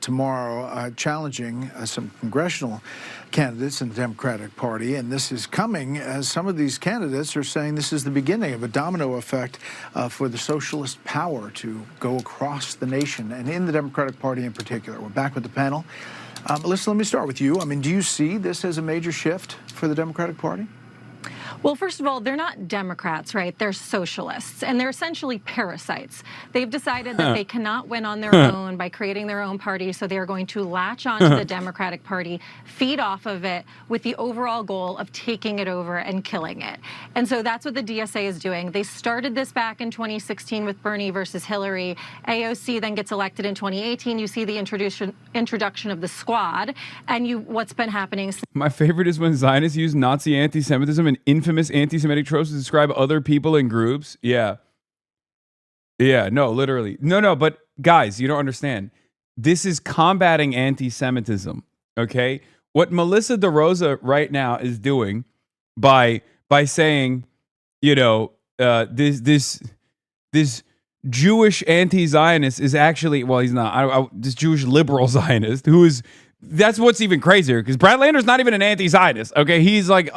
tomorrow, challenging some congressional candidates in the Democratic Party. And this is coming as some of these candidates are saying this is the beginning of a domino effect for the socialist power to go across the nation and in the Democratic Party in particular. We're back with the panel. Melissa, let me start with you. I mean, do you see this as a major shift for the Democratic Party? Well, first of all, they're not Democrats, right? They're socialists, and they're essentially parasites. They've decided that they cannot win on their own by creating their own party, so they are going to latch onto the Democratic Party, feed off of it with the overall goal of taking it over and killing it. And so that's what the DSA is doing. They started this back in 2016 with Bernie versus Hillary. AOC then gets elected in 2018. You see the introduction of the squad, and what's been happening. My favorite is when Zionists use Nazi anti-Semitism and infamous anti-Semitic tropes to describe other people and groups. Yeah, no, literally. No, but guys, you don't understand. This is combating anti-Semitism, okay? What Melissa DeRosa right now is doing by saying, this Jewish anti-Zionist is actually, well, he's not, this Jewish liberal Zionist who is, that's what's even crazier, because Brad Lander's not even an anti-Zionist, okay? He's like,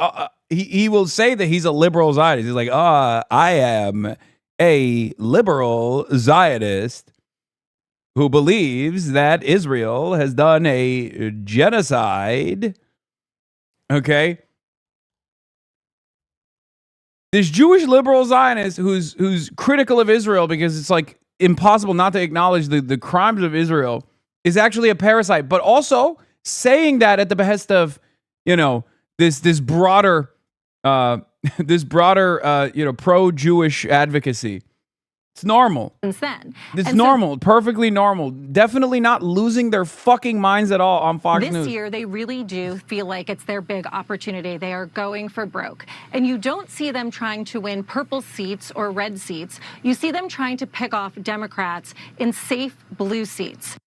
he will say that he's a liberal Zionist. He's like, I am a liberal Zionist who believes that Israel has done a genocide, okay? This Jewish liberal Zionist who's critical of Israel because it's like impossible not to acknowledge the crimes of Israel is actually a parasite, but also saying that at the behest of, this broader pro-Jewish advocacy. It's normal. Since then. It's normal, perfectly normal. Definitely not losing their fucking minds at all on Fox News. This year, they really do feel like it's their big opportunity. They are going for broke. And you don't see them trying to win purple seats or red seats. You see them trying to pick off Democrats in safe blue seats.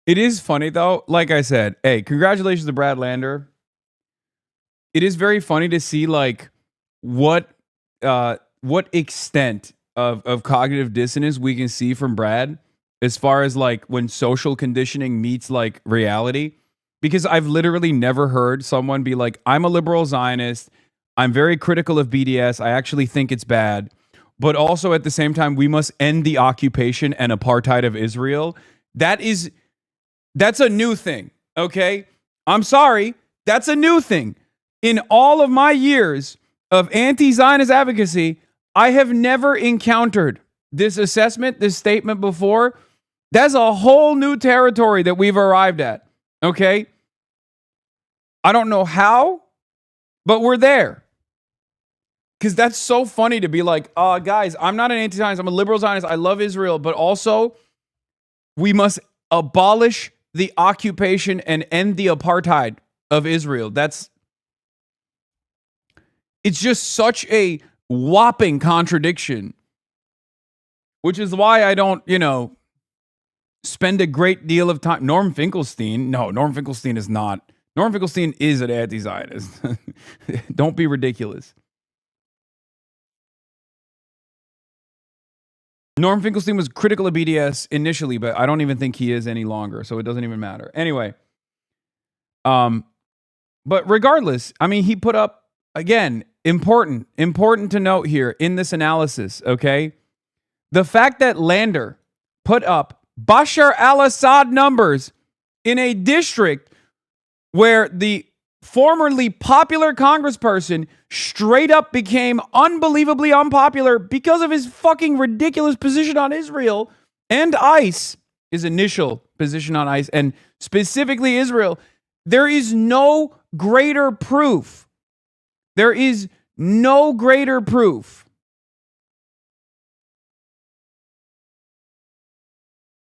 It is funny, though. Like I said, hey, congratulations to Brad Lander. It is very funny to see, like, what extent of cognitive dissonance we can see from Brad as far as, like, when social conditioning meets, like, reality. Because I've literally never heard someone be like, I'm a liberal Zionist. I'm very critical of BDS. I actually think it's bad. But also, at the same time, we must end the occupation and apartheid of Israel. That's a new thing, okay? I'm sorry. That's a new thing. In all of my years of anti-Zionist advocacy, I have never encountered this assessment, this statement before. That's a whole new territory that we've arrived at, okay? I don't know how, but we're there. Because that's so funny to be like, guys, I'm not an anti-Zionist. I'm a liberal Zionist. I love Israel. But also, we must abolish the occupation and end the apartheid of Israel. It's just such a whopping contradiction, which is why I don't, spend a great deal of time. Norm Finkelstein is not. Norm Finkelstein is an anti-Zionist. Don't be ridiculous. Norm Finkelstein was critical of BDS initially, but I don't even think he is any longer, so it doesn't even matter. Anyway, but regardless, I mean, he put up, again, important to note here in this analysis, okay? The fact that Lander put up Bashar al-Assad numbers in a district where the formerly popular congressperson straight up became unbelievably unpopular because of his fucking ridiculous position on Israel and ICE, his initial position on ICE, and specifically Israel. There is no greater proof. There is no greater proof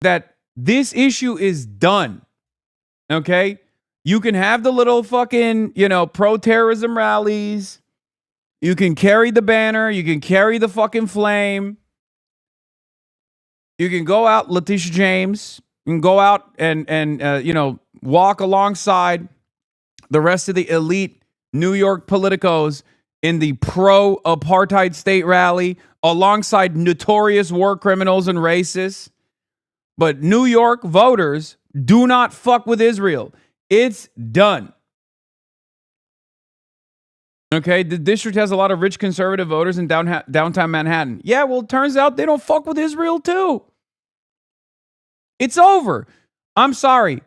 that this issue is done. Okay? You can have the little fucking, pro-terrorism rallies. You can carry the banner. You can carry the fucking flame. You can go out, Letitia James. You can go out and walk alongside the rest of the elite New York politicos in the pro-apartheid state rally alongside notorious war criminals and racists. But New York voters do not fuck with Israel. It's done. Okay, the district has a lot of rich conservative voters in downtown Manhattan. Yeah, well, it turns out they don't fuck with Israel too. It's over. I'm sorry.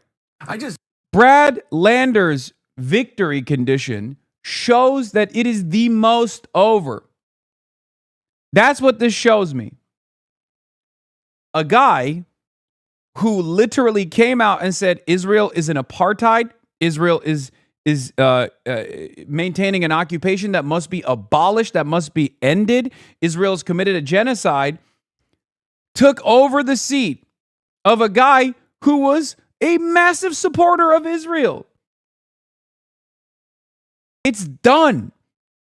Brad Lander's victory condition shows that it is the most over. That's what this shows me. A guy who literally came out and said Israel is an apartheid. Israel is maintaining an occupation that must be abolished, that must be ended. Israel's committed a genocide. Took over the seat of a guy who was a massive supporter of Israel. It's done.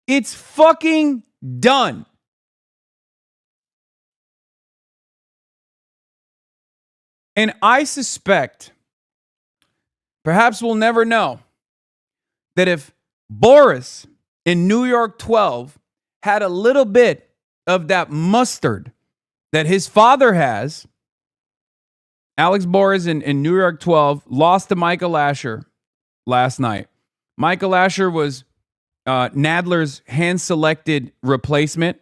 It's fucking done. And I suspect, perhaps we'll never know, that if Boris in New York 12 had a little bit of that mustard that his father has, Alex Boris in New York 12 lost to Michael Lasher last night. Michael Lasher was Nadler's hand-selected replacement.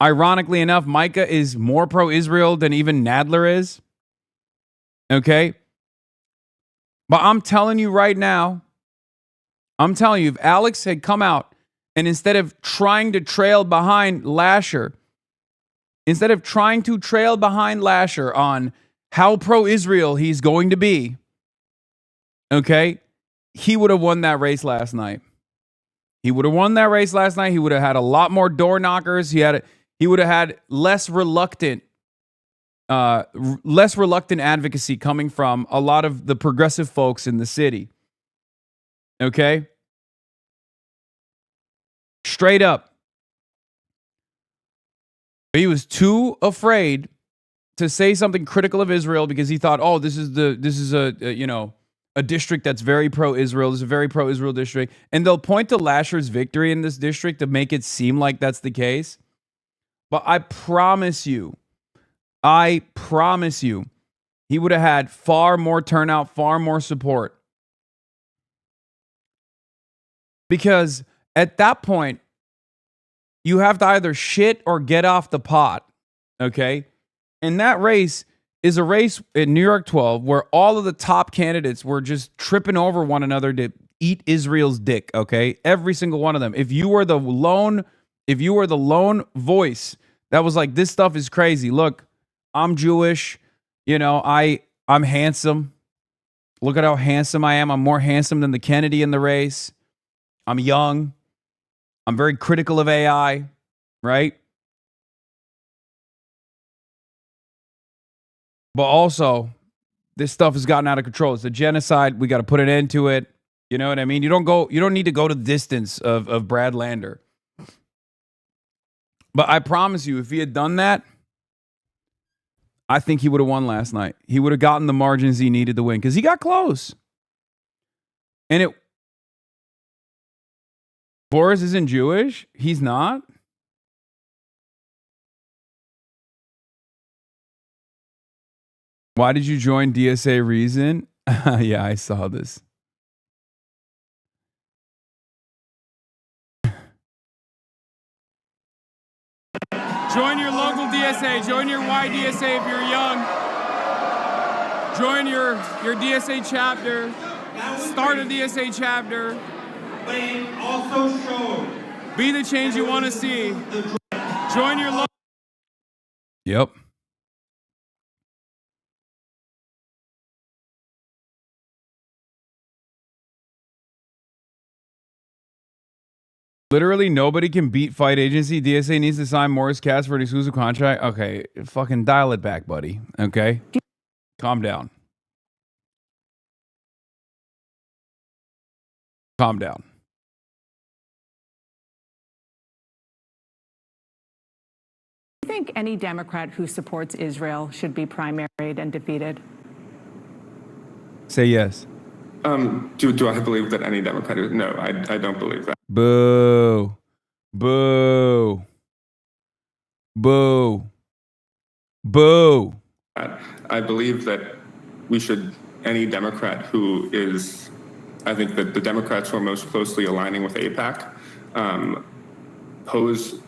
Ironically enough, Micah is more pro-Israel than even Nadler is. Okay? But I'm telling you right now, if Alex had come out and instead of trying to trail behind Lasher on how pro-Israel he's going to be, okay, he would have won that race last night. He would have won that race last night. He would have had a lot more door knockers. He would have had less reluctant advocacy coming from a lot of the progressive folks in the city. Okay? Straight up. He was too afraid to say something critical of Israel because he thought, oh, this is a district that's very pro-Israel. This is a very pro-Israel district. And they'll point to Lasher's victory in this district to make it seem like that's the case. But I promise you, he would have had far more turnout, far more support. Because at that point, you have to either shit or get off the pot. Okay? And that race is a race in New York 12 where all of the top candidates were just tripping over one another to eat Israel's dick, okay? Every single one of them. If you were the lone voice that was like, this stuff is crazy. Look, I'm Jewish. I'm handsome. Look at how handsome I am. I'm more handsome than the Kennedy in the race. I'm young. I'm very critical of AI, right? But also, this stuff has gotten out of control. It's a genocide. We got to put an end to it. You know what I mean? You don't need to go to the distance of Brad Lander. But I promise you, if he had done that, I think he would have won last night. He would have gotten the margins he needed to win because he got close. And Boris isn't Jewish. He's not. Why did you join DSA Reason? Yeah, I saw this. Join your local DSA. Join your YDSA if you're young. Join your DSA chapter. Start a DSA chapter. Also show. Be the change you want to see. Join your local. Yep. Literally nobody can beat Fight Agency. DSA needs to sign Morris Katz for an exclusive contract. Okay, fucking dial it back, buddy. Okay? Calm down. Calm down. Do you think any Democrat who supports Israel should be primaried and defeated? Say yes. Do I believe that any Democrat is? No, I don't believe that. Boo. Boo. Boo. Boo. I believe that we should, any Democrat who is, I think that the Democrats who are most closely aligning with AIPAC pose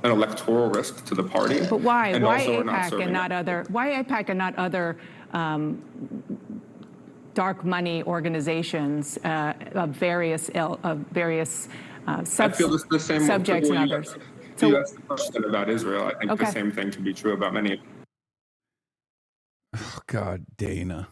an electoral risk to the party. But why? And Why also are not AIPAC serving and not other? Why AIPAC and not other dark money organizations of various I feel this the same subjects way and you others? You asked the question about Israel. I think Okay. the same thing can be true about many. Oh, God, Dana.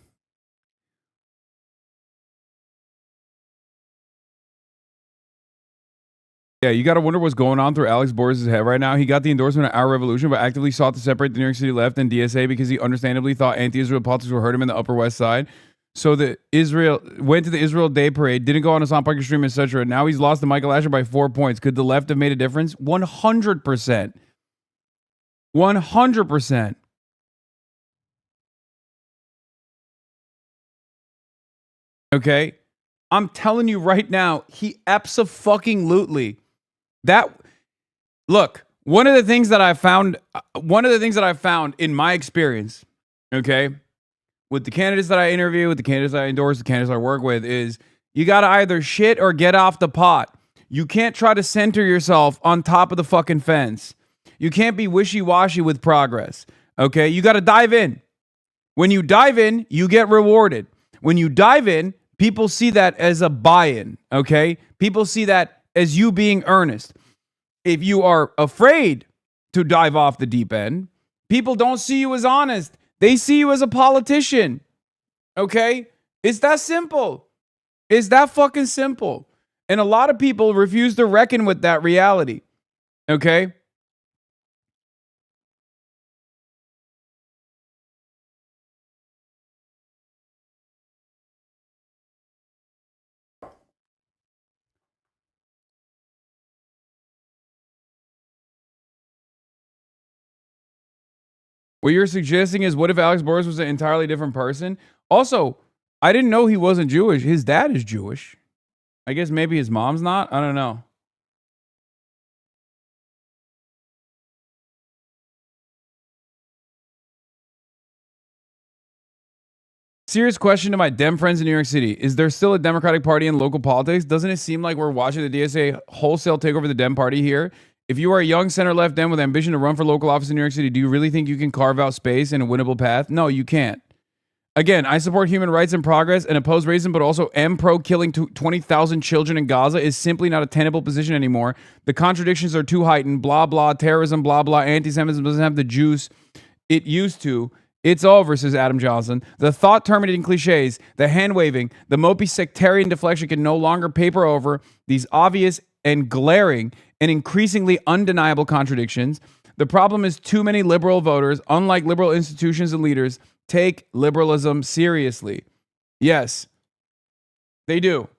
Yeah, you got to wonder what's going on through Alex Boris' head right now. He got the endorsement of Our Revolution, but actively sought to separate the New York City left and DSA because he understandably thought anti-Israel politics will hurt him in the Upper West Side. So the Israel went to the Israel Day Parade, didn't go on a Hasan Piker stream, etc. Now he's lost to Michael Asher by 4 points. Could the left have made a difference? 100%. 100%. Okay? I'm telling you right now, he abso-fucking-lutely. That, look, one of the things that I found in my experience, okay, with the candidates that I interview, with the candidates I endorse, the candidates I work with, is you got to either shit or get off the pot. You can't try to center yourself on top of the fucking fence. You can't be wishy-washy with progress, okay? You got to dive in. When you dive in, you get rewarded. When you dive in, people see that as a buy-in, okay? People see that as you being earnest. If you are afraid to dive off the deep end, people don't see you as honest. They see you as a politician, okay? It's that simple. It's that fucking simple. And a lot of people refuse to reckon with that reality, okay? What you're suggesting is, what if Alex Boris was an entirely different person? Also, I didn't know he wasn't Jewish. His dad is Jewish. I guess maybe his mom's not. I don't know. Serious question to my Dem friends in New York City. Is there still a Democratic Party in local politics? Doesn't it seem like we're watching the DSA wholesale take over the Dem Party here? If you are a young center-left Dem with ambition to run for local office in New York City, do you really think you can carve out space and a winnable path? No, you can't. Again, I support human rights and progress and oppose racism, but also am pro killing 20,000 children in Gaza is simply not a tenable position anymore. The contradictions are too heightened. Blah, blah, terrorism, blah, blah. Anti-Semitism doesn't have the juice it used to. It's over, says Adam Johnson. The thought-terminating cliches, the hand-waving, the mopey sectarian deflection can no longer paper over these obvious and glaring and increasingly undeniable contradictions. The problem is too many liberal voters, unlike liberal institutions and leaders, take liberalism seriously. Yes, they do.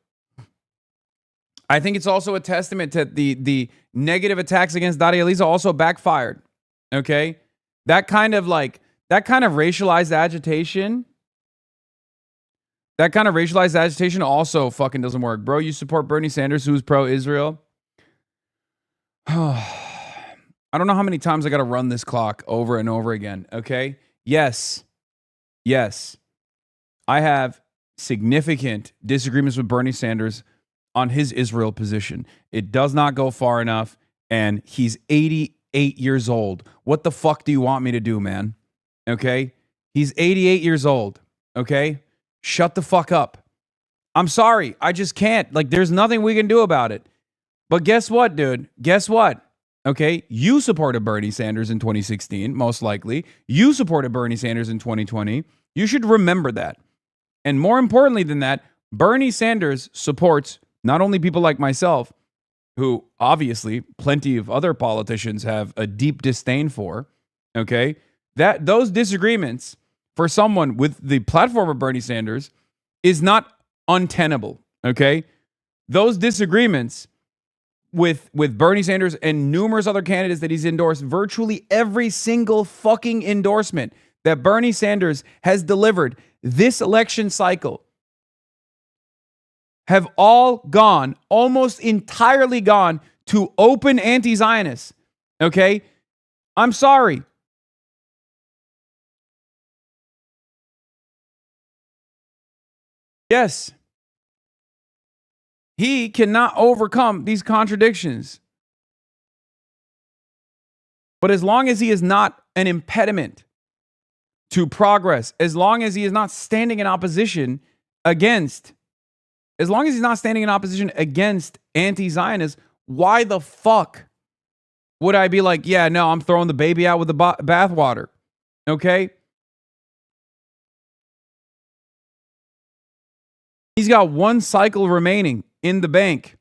I think it's also a testament to the negative attacks against Daria Valdez also backfired. Okay? That kind of racialized agitation, also fucking doesn't work. Bro, you support Bernie Sanders, who's pro-Israel? I don't know how many times I got to run this clock over and over again, okay? Yes. I have significant disagreements with Bernie Sanders on his Israel position. It does not go far enough, and he's 88 years old. What the fuck do you want me to do, man? Okay? He's 88 years old, okay? Shut the fuck up. I'm sorry. I just can't. There's nothing we can do about it. But guess what, dude? Guess what? Okay? You supported Bernie Sanders in 2016, most likely. You supported Bernie Sanders in 2020. You should remember that. And more importantly than that, Bernie Sanders supports not only people like myself, who obviously plenty of other politicians have a deep disdain for, okay? Those disagreements for someone with the platform of Bernie Sanders is not untenable, okay? those disagreements with Bernie Sanders and numerous other candidates that he's endorsed, virtually every single fucking endorsement that Bernie Sanders has delivered this election cycle have all gone, almost entirely gone, to open anti-Zionists. Okay? I'm sorry. Yes. He cannot overcome these contradictions. But as long as he is not an impediment to progress, as long as he is not standing in opposition against, as long as he's not standing in opposition against anti-Zionists, why the fuck would I be like, yeah, no, I'm throwing the baby out with the bathwater? Okay? He's got one cycle remaining in the bank,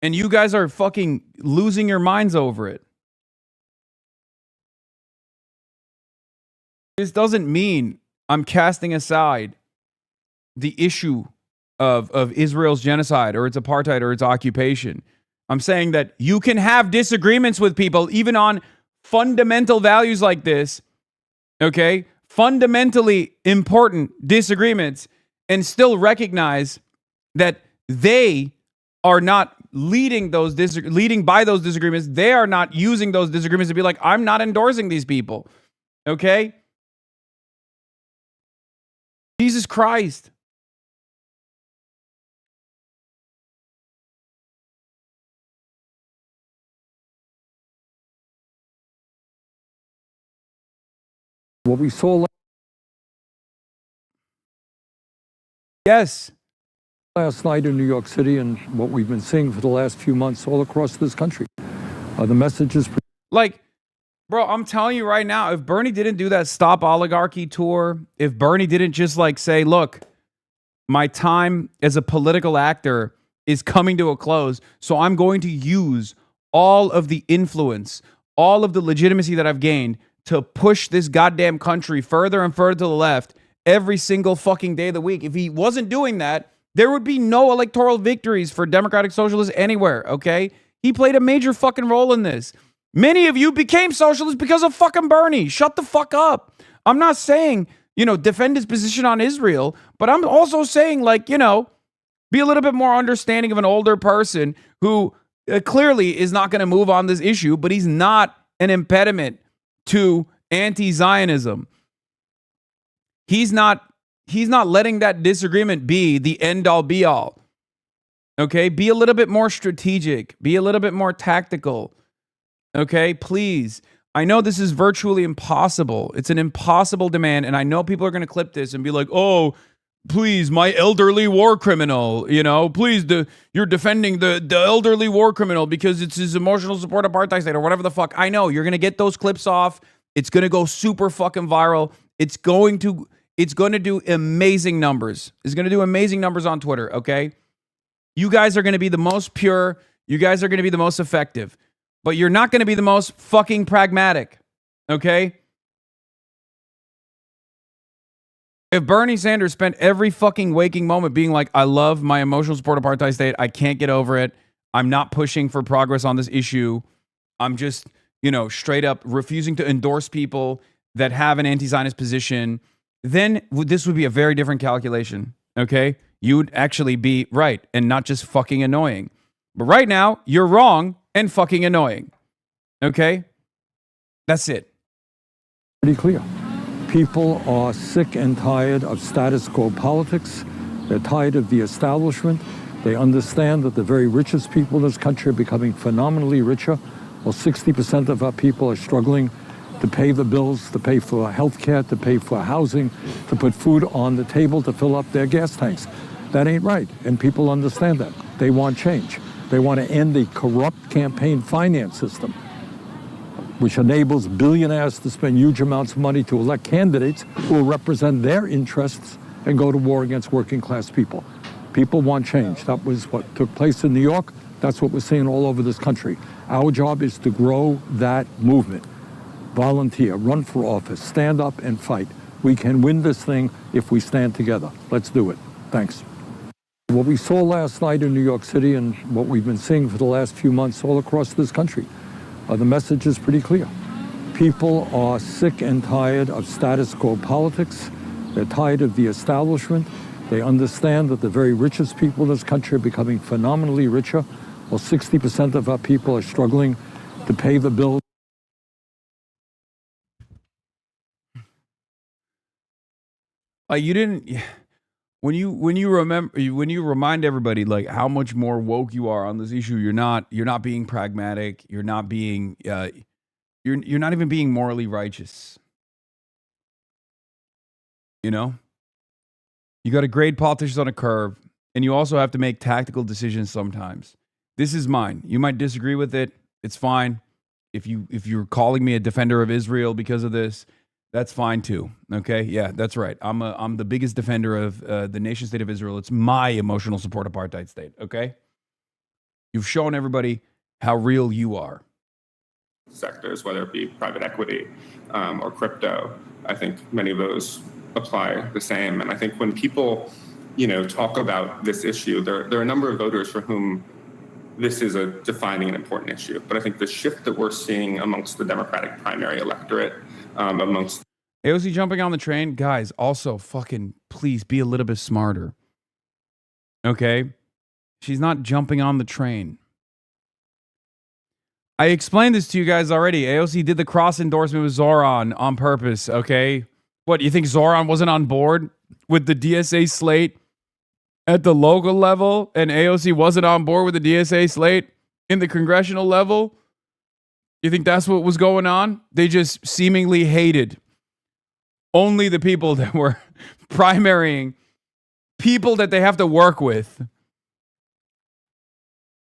and you guys are fucking losing your minds over it. This doesn't mean I'm casting aside the issue of Israel's genocide or its apartheid or its occupation. I'm saying that you can have disagreements with people even on fundamental values like this, okay? Fundamentally important disagreements, and still recognize that they are not leading by those disagreements. They are not using those disagreements to be like, I'm not endorsing these people, okay? Jesus Christ. What we saw last night in New York City, and what we've been seeing for the last few months all across this country, the message is like, bro, I'm telling you right now, if Bernie didn't do that Stop Oligarchy tour, if Bernie didn't just like say, look, my time as a political actor is coming to a close, so I'm going to use all of the influence, all of the legitimacy that I've gained to push this goddamn country further and further to the left every single fucking day of the week. If he wasn't doing that, there would be no electoral victories for Democratic Socialists anywhere, okay? He played a major fucking role in this. Many of you became socialists because of fucking Bernie. Shut the fuck up. I'm not saying, defend his position on Israel, but I'm also saying, like, be a little bit more understanding of an older person who clearly is not going to move on this issue, but he's not an impediment to anti-Zionism. He's not letting that disagreement be the end all be all. Okay? Be a little bit more strategic. Be a little bit more tactical. Okay? Please. I know this is virtually impossible. It's an impossible demand, and I know people are going to clip this and be like, oh, please, my elderly war criminal, please, you're defending the elderly war criminal because it's his emotional support apartheid state or whatever the fuck. I know you're going to get those clips off. It's going to go super fucking viral. It's going to do amazing numbers. It's going to do amazing numbers on Twitter, okay? You guys are going to be the most pure. You guys are going to be the most effective. But you're not going to be the most fucking pragmatic, okay? If Bernie Sanders spent every fucking waking moment being like, I love my emotional support apartheid state. I can't get over it. I'm not pushing for progress on this issue. I'm just, straight up refusing to endorse people that have an anti-Zionist position, then this would be a very different calculation, okay? You would actually be right and not just fucking annoying. But right now, you're wrong and fucking annoying, okay? That's it. pretty clear. People are sick and tired of status quo politics. They're tired of the establishment. They understand that the very richest people in this country are becoming phenomenally richer, while 60% of our people are struggling to pay the bills, to pay for health care, to pay for housing, to put food on the table, to fill up their gas tanks. That ain't right, and people understand that. They want change. They want to end the corrupt campaign finance system, which enables billionaires to spend huge amounts of money to elect candidates who will represent their interests and go to war against working class people. People want change. That was what took place in New York. That's what we're seeing all over this country. Our job is to grow that movement. Volunteer, run for office, stand up and fight. We can win this thing if we stand together. Let's do it. Thanks. What we saw last night in New York City and what we've been seeing for the last few months all across this country, the message is pretty clear. People are sick and tired of status quo politics. They're tired of the establishment. They understand that the very richest people in this country are becoming phenomenally richer, while 60% of our people are struggling to pay the bills. You didn't. When you remind everybody like how much more woke you are on this issue, you're not being pragmatic. You're not being you're not even being morally righteous. You know, you got to grade politicians on a curve, and you also have to make tactical decisions sometimes. This is mine. You might disagree with it. It's fine. If you're calling me a defender of Israel because of this, that's fine too. Okay, yeah, that's right. I'm the biggest defender of the nation state of Israel. It's my emotional support apartheid state. Okay, you've shown everybody how real you are. Sectors, whether it be private equity or crypto, I think many of those apply the same. And I think when people, talk about this issue, there are a number of voters for whom this is a defining and important issue. But I think the shift that we're seeing amongst the Democratic primary electorate, amongst AOC jumping on the train, guys, also fucking please be a little bit smarter. Okay? She's not jumping on the train. I explained this to you guys already. AOC did the cross endorsement with Zohran on purpose, okay? What, you think Zohran wasn't on board with the DSA slate at the local level and AOC wasn't on board with the DSA slate in the congressional level? You think that's what was going on? They just seemingly hated only the people that were primarying people that they have to work with.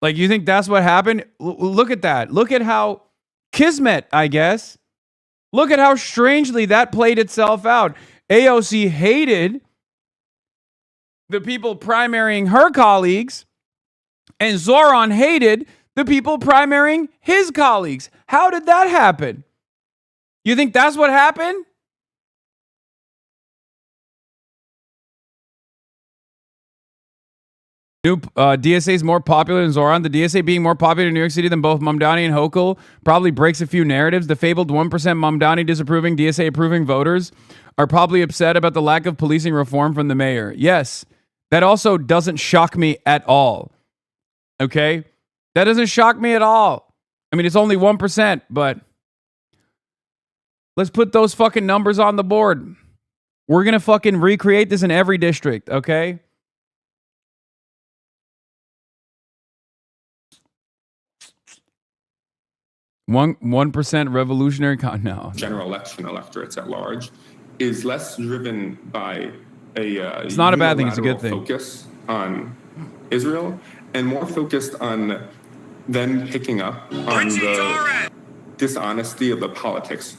Like, you think that's what happened? Look at that. Look at how kismet, I guess. Look at how strangely that played itself out. AOC hated the people primarying her colleagues, and Zohran hated the people primarying his colleagues. How did that happen? You think that's what happened? New DSA is more popular than Zohran. The DSA being more popular in New York City than both Mamdani and Hochul probably breaks a few narratives. The fabled 1% Mamdani disapproving, DSA approving voters are probably upset about the lack of policing reform from the mayor. Yes, that also doesn't shock me at all. Okay? That doesn't shock me at all. I mean, it's only 1%, but let's put those fucking numbers on the board. We're going to fucking recreate this in every district, okay? One percent revolutionary general election electorates at large is less driven by it's not a bad thing, it's a good thing. Focus on Israel and more focused on them picking up on the dishonesty of the politics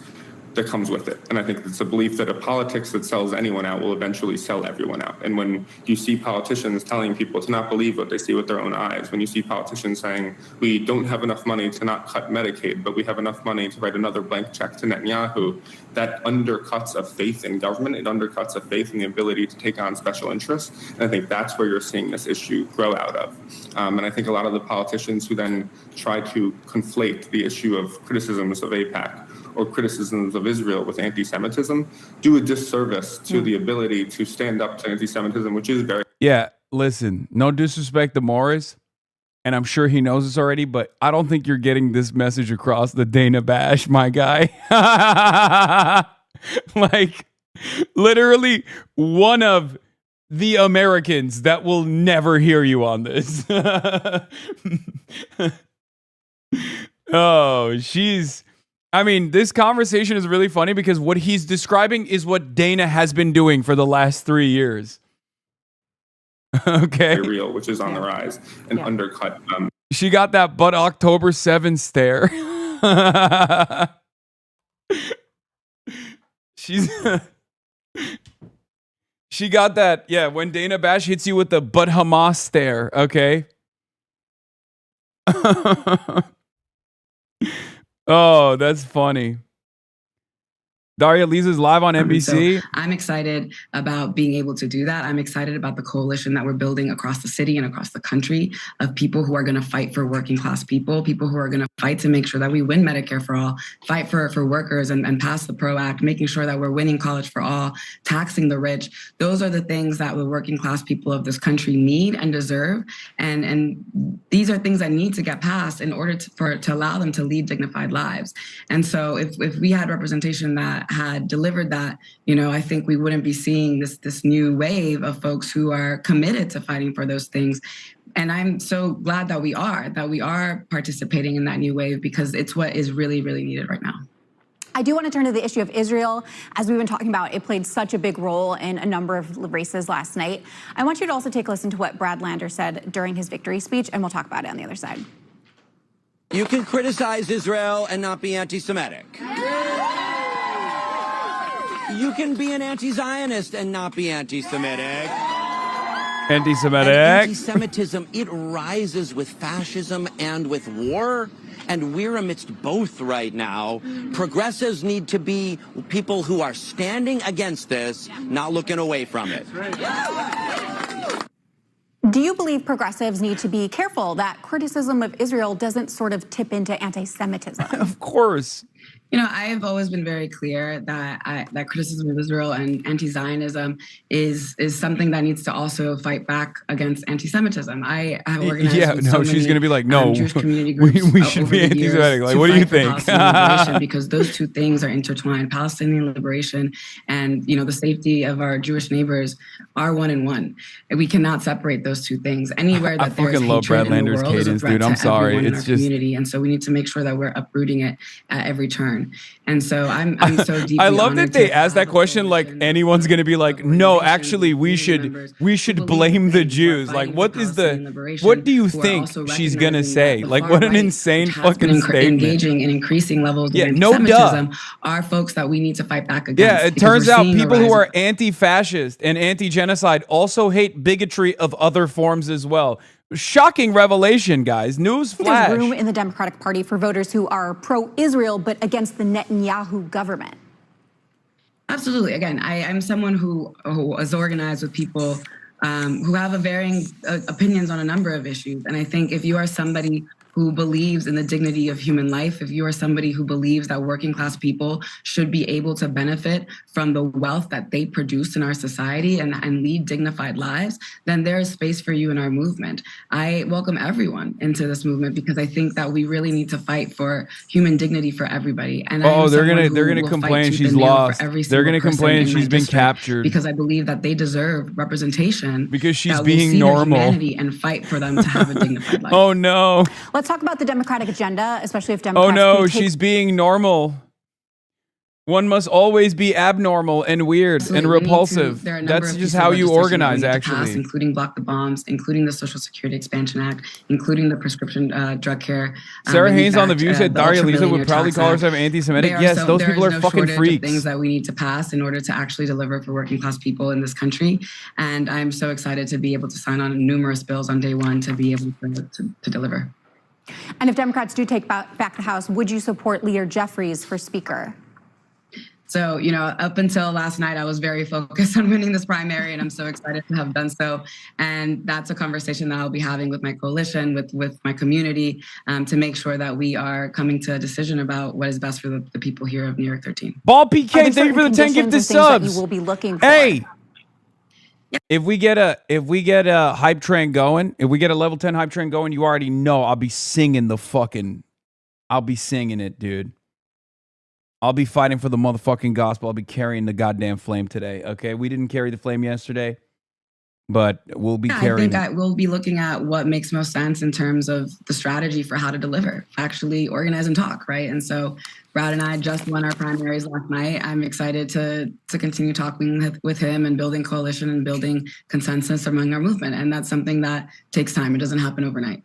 that comes with it. And I think it's a belief that a politics that sells anyone out will eventually sell everyone out. And when you see politicians telling people to not believe what they see with their own eyes, when you see politicians saying, we don't have enough money to not cut Medicaid, but we have enough money to write another blank check to Netanyahu, that undercuts a faith in government. It undercuts a faith in the ability to take on special interests. And I think that's where you're seeing this issue grow out of. And I think a lot of the politicians who then try to conflate the issue of criticisms of AIPAC or criticisms of Israel with anti-Semitism do a disservice to the ability to stand up to anti-Semitism, which is very... Yeah, listen, no disrespect to Morris, and I'm sure he knows this already, but I don't think you're getting this message across the Dana Bash, my guy. Like, literally one of the Americans that will never hear you on this. Oh, I mean, this conversation is really funny because what he's describing is what Dana has been doing for the last 3 years. Okay. Real, which is on the rise and undercut. She got that but October 7th stare. She got that, yeah, when Dana Bash hits you with the but Hamas stare, okay? Oh, that's funny. Daria Lisa's live on NBC. So I'm excited about being able to do that. I'm excited about the coalition that we're building across the city and across the country of people who are going to fight for working class people who are going to fight to make sure that we win Medicare for all, fight for workers and pass the PRO Act, making sure that we're winning college for all, taxing the rich. Those are the things that the working class people of this country need and deserve. And these are things that need to get passed in order to allow them to lead dignified lives. And so if we had representation that had delivered that, I think we wouldn't be seeing this new wave of folks who are committed to fighting for those things. And I'm so glad that we are participating in that new wave, because it's what is really, really needed right now. I do want to turn to the issue of Israel. As we've been talking about, it played such a big role in a number of races last night. I want you to also take a listen to what Brad Lander said during his victory speech, and we'll talk about it on the other side. You can criticize Israel and not be anti-Semitic. You can be an anti-Zionist and not be anti-Semitic. Anti-Semitic. Anti-Semitism, it rises with fascism and with war, and we're amidst both right now. Progressives need to be people who are standing against this, not looking away from it. Do you believe progressives need to be careful that criticism of Israel doesn't sort of tip into anti-Semitism? Of course. I have always been very clear that that criticism of Israel and anti-Zionism is something that needs to also fight back against anti-Semitism. I have organized. Yeah, no, she's going to be like, no, Jewish community groups we should be anti-Semitic. Like, what do you think? Because those two things are intertwined. Palestinian liberation and the safety of our Jewish neighbors are one in one. We cannot separate those two things. Anywhere that there's fucking love Brad Lander's cadence, dude. I'm sorry, it's just community, and so we need to make sure that we're uprooting it at every turn. And so I'm so deeply I love that they asked that question like anyone's going to be like, no, actually we should blame the Jews. Like, what do you think she's going to say? Like, what an insane fucking statement. Engaging in increasing levels of anti-Semitism are folks that we need to fight back against. Yeah, it turns out people who are anti-fascist and anti-genocide also hate bigotry of other forms as well. Shocking revelation, guys. News flash. There's room in the Democratic Party for voters who are pro-Israel but against the Netanyahu government. Absolutely. Again, I'm someone who is organized with people who have a varying opinions on a number of issues. And I think if you are somebody who believes in the dignity of human life, if you are somebody who believes that working class people should be able to benefit from the wealth that they produce in our society and lead dignified lives, then there is space for you in our movement. I welcome everyone into this movement because I think that we really need to fight for human dignity for everybody. And they're gonna complain she's lost. They're gonna complain she's been captured because I believe that they deserve representation because she's that being will see normal their humanity and fight for them to have a dignified life. Oh no. Let's talk about the Democratic agenda, especially if Democrats. Oh no, she's being normal. One must always be abnormal and weird and repulsive. That's just how you organize, actually. Including Block the Bombs, including the Social Security Expansion Act, including the prescription drug care. Sarah Haynes on The View said Daria Lisa would probably call herself anti-Semitic. Yes, those people are fucking freaks. Things that we need to pass in order to actually deliver for working class people in this country. And I'm so excited to be able to sign on numerous bills on day one to be able to deliver. And if Democrats do take back the House, would you support Lear Jeffries for Speaker? So, up until last night, I was very focused on winning this primary, and I'm so excited to have done so. And that's a conversation that I'll be having with my coalition, with my community, to make sure that we are coming to a decision about what is best for the people here of New York 13. Ball PK, thank you for the 10 gifted subs. You will be looking for. Hey, if we get a hype train going, if we get a level 10 hype train going, you already know I'll be singing it, dude. I'll be fighting for the motherfucking gospel. I'll be carrying the goddamn flame today. Okay, we didn't carry the flame yesterday, but we'll be carrying it. I think we'll be looking at what makes most sense in terms of the strategy for how to deliver, actually organize and talk, right? And so Brad and I just won our primaries last night. I'm excited to continue talking with him and building coalition and building consensus among our movement. And that's something that takes time. It doesn't happen overnight.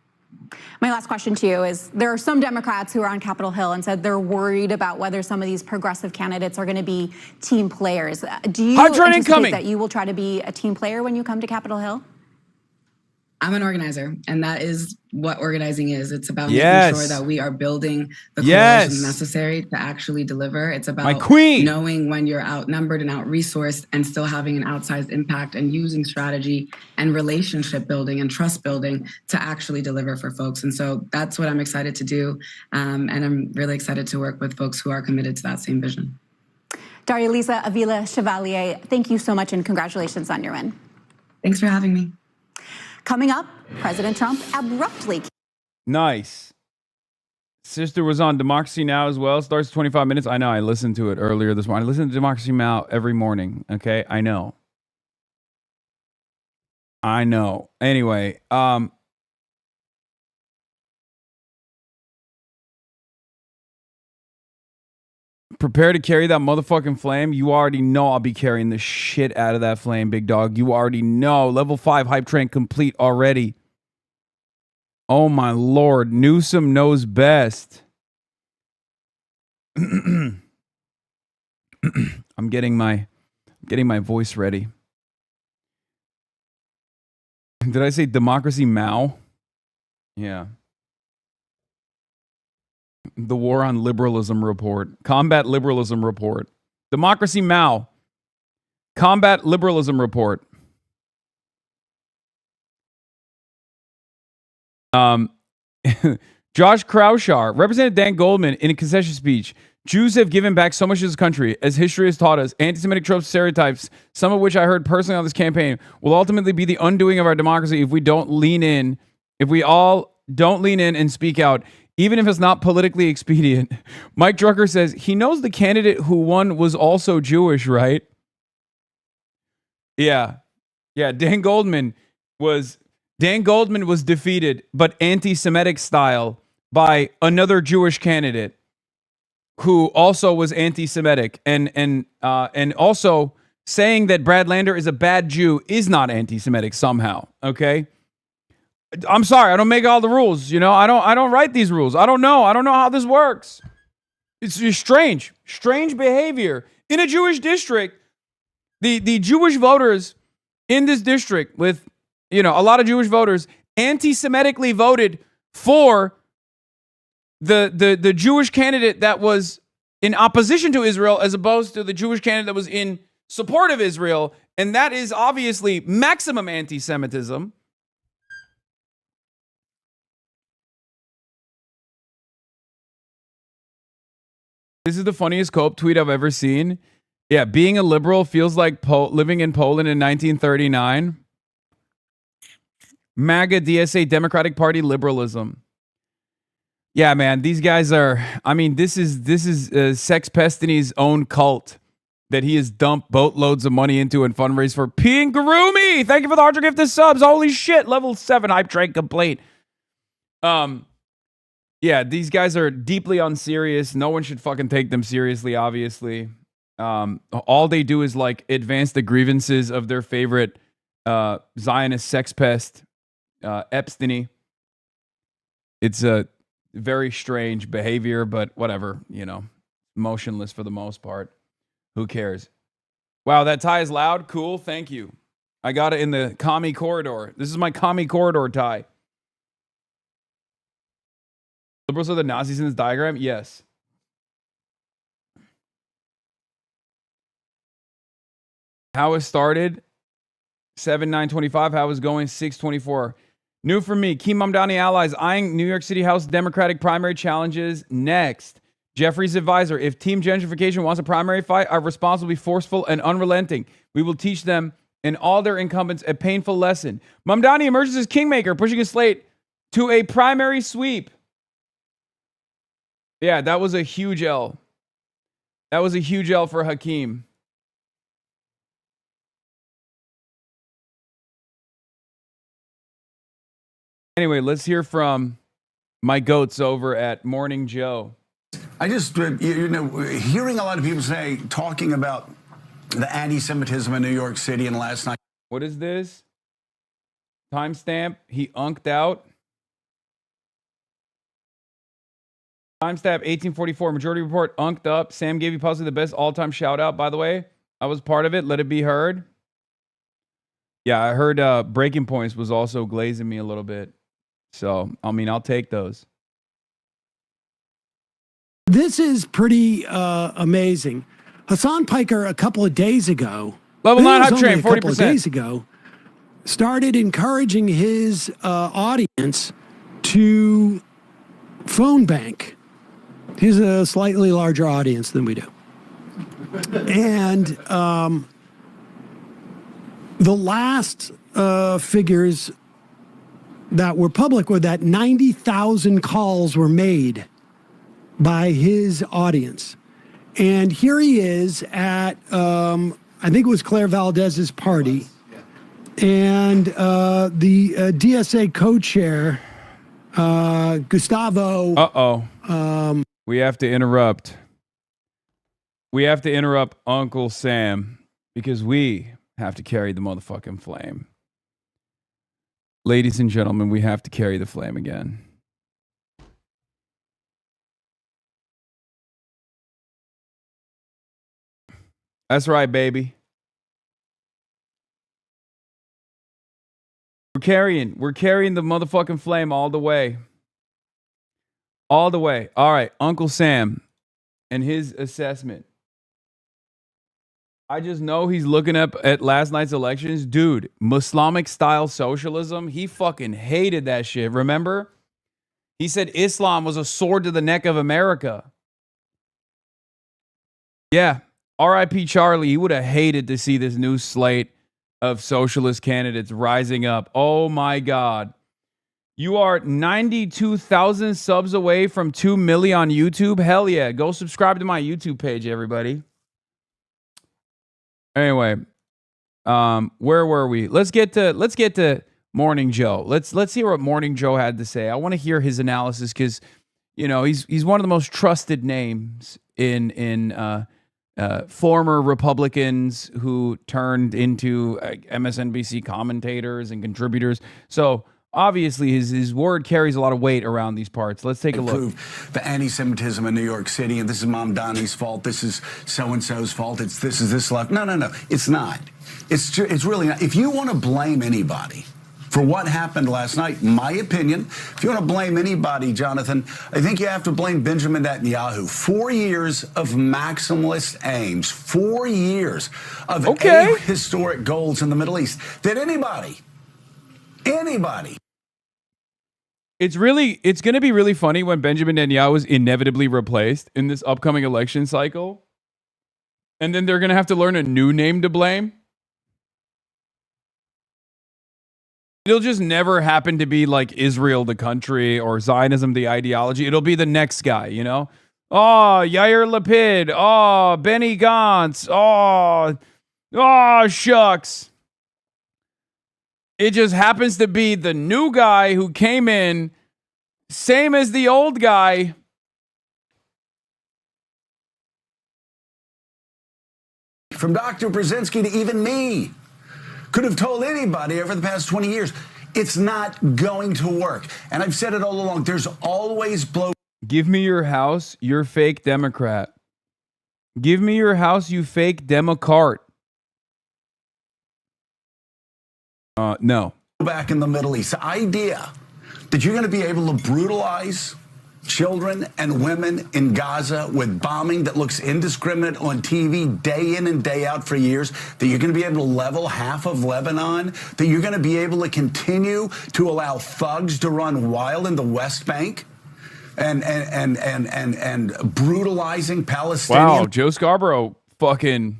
My last question to you is, there are some Democrats who are on Capitol Hill and said they're worried about whether some of these progressive candidates are going to be team players. Do you anticipate that you will try to be a team player when you come to Capitol Hill? I'm an organizer, and that is what organizing is. It's about Yes. making sure that we are building the Yes. coalitions necessary to actually deliver. It's My about queen. knowing when you're outnumbered and out-resourced and still having an outsized impact and using strategy and relationship building and trust building to actually deliver for folks. And so that's what I'm excited to do. And I'm really excited to work with folks who are committed to that same vision. Daria Lisa Avila Chevalier, thank you so much and congratulations on your win. Thanks for having me. Coming up, President Trump abruptly. Nice. Sister was on Democracy Now! As well. Starts 25 minutes. I know. I listened to it earlier this morning. I listen to Democracy Now! Every morning. Okay. I know. Anyway, prepare to carry that motherfucking flame. You already know I'll be carrying the shit out of that flame, big dog. You already know. Level 5 hype train complete already. Oh my Lord. Newsom knows best. I'm getting my voice ready. Did I say Democracy Mao? Yeah. The War on Liberalism Report. Combat Liberalism Report. Democracy Mao. Combat Liberalism Report. Josh Kraushaar. Representative Dan Goldman in a concession speech. Jews have given back so much to this country, as history has taught us. Anti-Semitic tropes, stereotypes, some of which I heard personally on this campaign, will ultimately be the undoing of our democracy if we don't lean in, if we all don't lean in and speak out, even if it's not politically expedient. Mike Drucker says he knows the candidate who won was also Jewish, right? Yeah. Dan Goldman was defeated, but anti-Semitic style, by another Jewish candidate who also was anti-Semitic, and also saying that Brad Lander is a bad Jew is not anti-Semitic somehow. Okay. I'm sorry, I don't make all the rules. You know, I don't write these rules. I don't know how this works. It's just strange behavior in a Jewish district. The Jewish voters in this district, with, you know, a lot of Jewish voters, anti-Semitically voted for the Jewish candidate that was in opposition to Israel, as opposed to the Jewish candidate that was in support of Israel, and that is obviously maximum anti-Semitism. This is the funniest Cope tweet I've ever seen. Yeah, being a liberal feels like living in Poland in 1939. MAGA DSA Democratic Party liberalism. Yeah, man, these guys are, I mean, this is Sex Pestany's own cult that he has dumped boatloads of money into and fundraised for. Peeing Garumi, thank you for the 100 gifted subs. Holy shit, level 7 hype train complete. Yeah, these guys are deeply unserious. No one should fucking take them seriously, obviously. All they do is like advance the grievances of their favorite Zionist sex pest, Epstein. It's a very strange behavior, but whatever, you know, motionless for the most part. Who cares? Wow, that tie is loud. Cool, thank you. I got it in the commie corridor. This is my commie corridor tie. Liberals are the Nazis in this diagram? Yes. How it started? 7/9/25. How it's going? 6/24. New for me. Key Mamdani allies eyeing New York City House Democratic primary challenges next. Jeffrey's advisor. If team gentrification wants a primary fight, our response will be forceful and unrelenting. We will teach them and all their incumbents a painful lesson. Mamdani emerges as kingmaker, pushing his slate to a primary sweep. Yeah, that was a huge L. That was a huge L for Hakeem. Anyway, let's hear from my goats over at Morning Joe. I just, hearing a lot of people talking about the anti-Semitism in New York City and last night. What is this? Timestamp. He unked out. Timestamp 1844. Majority Report unked up. Sam gave you possibly the best all-time shout out, by the way. I was part of it. Let it be heard. Yeah, I heard Breaking Points was also glazing me a little bit. So, I mean, I'll take those. This is pretty amazing. Hasan Piker a couple of days ago, Level 9 Hype Train, a couple of 40%. days ago, started encouraging his audience to phone bank. He has a slightly larger audience than we do. And the last figures that were public were that 90,000 calls were made by his audience. And here he is at, I think it was Claire Valdez's party. And the DSA co-chair, Gustavo. We have to interrupt. We have to interrupt Uncle Sam because we have to carry the motherfucking flame. Ladies and gentlemen, we have to carry the flame again. That's right, baby. We're carrying the motherfucking flame all the way. All the way. All right, Uncle Sam and his assessment. I just know he's looking up at last night's elections. Dude, Islamic style socialism, he fucking hated that shit. Remember? He said Islam was a sword to the neck of America. Yeah. R.I.P. Charlie, he would have hated to see this new slate of socialist candidates rising up. Oh my God. You are 92,000 subs away from 2 million on YouTube. Hell yeah. Go subscribe to my YouTube page, everybody. Anyway, where were we? Let's get to Morning Joe. Let's hear what Morning Joe had to say. I want to hear his analysis because, you know, he's one of the most trusted names in former Republicans who turned into MSNBC commentators and contributors. So obviously his word carries a lot of weight around these parts. Let's take a look. The anti-Semitism in New York City, and this is Mamdani's fault. This is so-and-so's fault. This is this left. No. It's not. It's really not. If you want to blame anybody for what happened last night, my opinion, if you want to blame anybody, Jonathan, I think you have to blame Benjamin Netanyahu. 4 years of maximalist aims, 4 years of historic goals in the Middle East. Did anybody? It's going to be really funny when Benjamin Netanyahu is inevitably replaced in this upcoming election cycle. And then they're going to have to learn a new name to blame. It'll just never happen to be like Israel, the country, or Zionism, the ideology. It'll be the next guy, you know? Oh, Yair Lapid. Oh, Benny Gantz. Oh, shucks. It just happens to be the new guy who came in, same as the old guy. From Dr. Brzezinski to even me, could have told anybody over the past 20 years, it's not going to work. And I've said it all along, there's always blow. Give me your house, you're fake Democrat. Give me your house, you fake Democrat. No. Back in the Middle East, the idea that you're going to be able to brutalize children and women in Gaza with bombing that looks indiscriminate on TV day in and day out for years, that you're going to be able to level half of Lebanon, that you're going to be able to continue to allow thugs to run wild in the West Bank and brutalizing Palestinians. Wow, Joe Scarborough fucking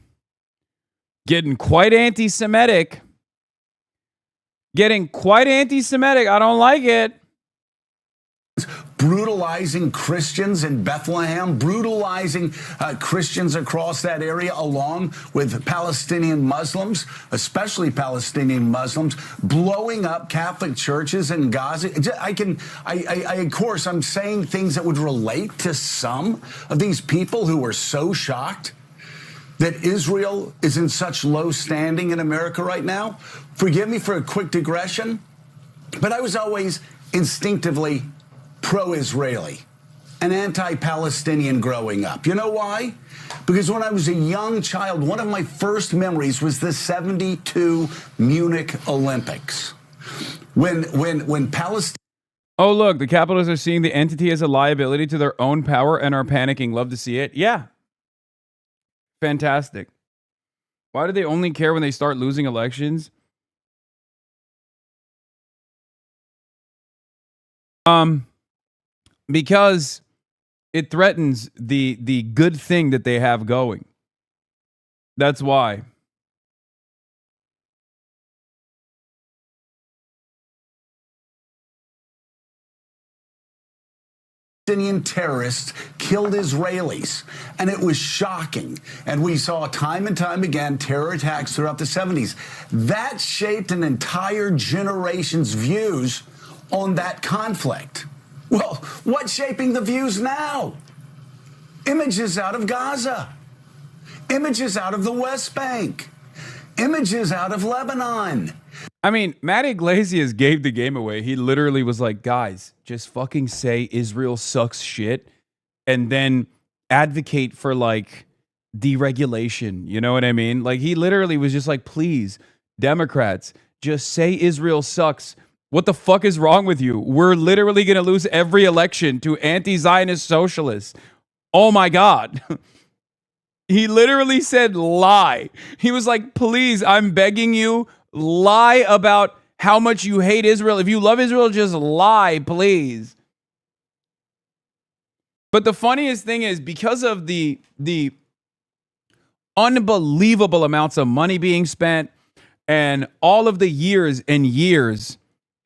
getting quite anti-Semitic. Getting quite anti-Semitic. I don't like it. Brutalizing Christians in Bethlehem, brutalizing Christians across that area, along with Palestinian Muslims, especially Palestinian Muslims, blowing up Catholic churches in Gaza. Of course, I'm saying things that would relate to some of these people who are so shocked that Israel is in such low standing in America right now. Forgive me for a quick digression, but I was always instinctively pro-Israeli. an anti-Palestinian growing up. You know why? Because when I was a young child, one of my first memories was the 72 Munich Olympics. When Palestine... Oh, look, the capitalists are seeing the entity as a liability to their own power and are panicking. Love to see it. Yeah. Fantastic. Why do they only care when they start losing elections? Because it threatens the good thing that they have going. That's why. Palestinian terrorists killed Israelis, and it was shocking. And we saw time and time again terror attacks throughout the 70s. That shaped an entire generation's views on that conflict. Well, what's shaping the views now? Images out of Gaza, images out of the West Bank, images out of Lebanon. I mean, Matt Iglesias gave the game away. He literally was like, guys, just fucking say Israel sucks shit and then advocate for like deregulation. You know what I mean? Like he literally was just like, please, Democrats, just say Israel sucks. What the fuck is wrong with you? We're literally going to lose every election to anti-Zionist socialists. Oh my God. He literally said lie. He was like, please, I'm begging you, lie about how much you hate Israel. If you love Israel, just lie, please. But the funniest thing is because of the unbelievable amounts of money being spent and all of the years and years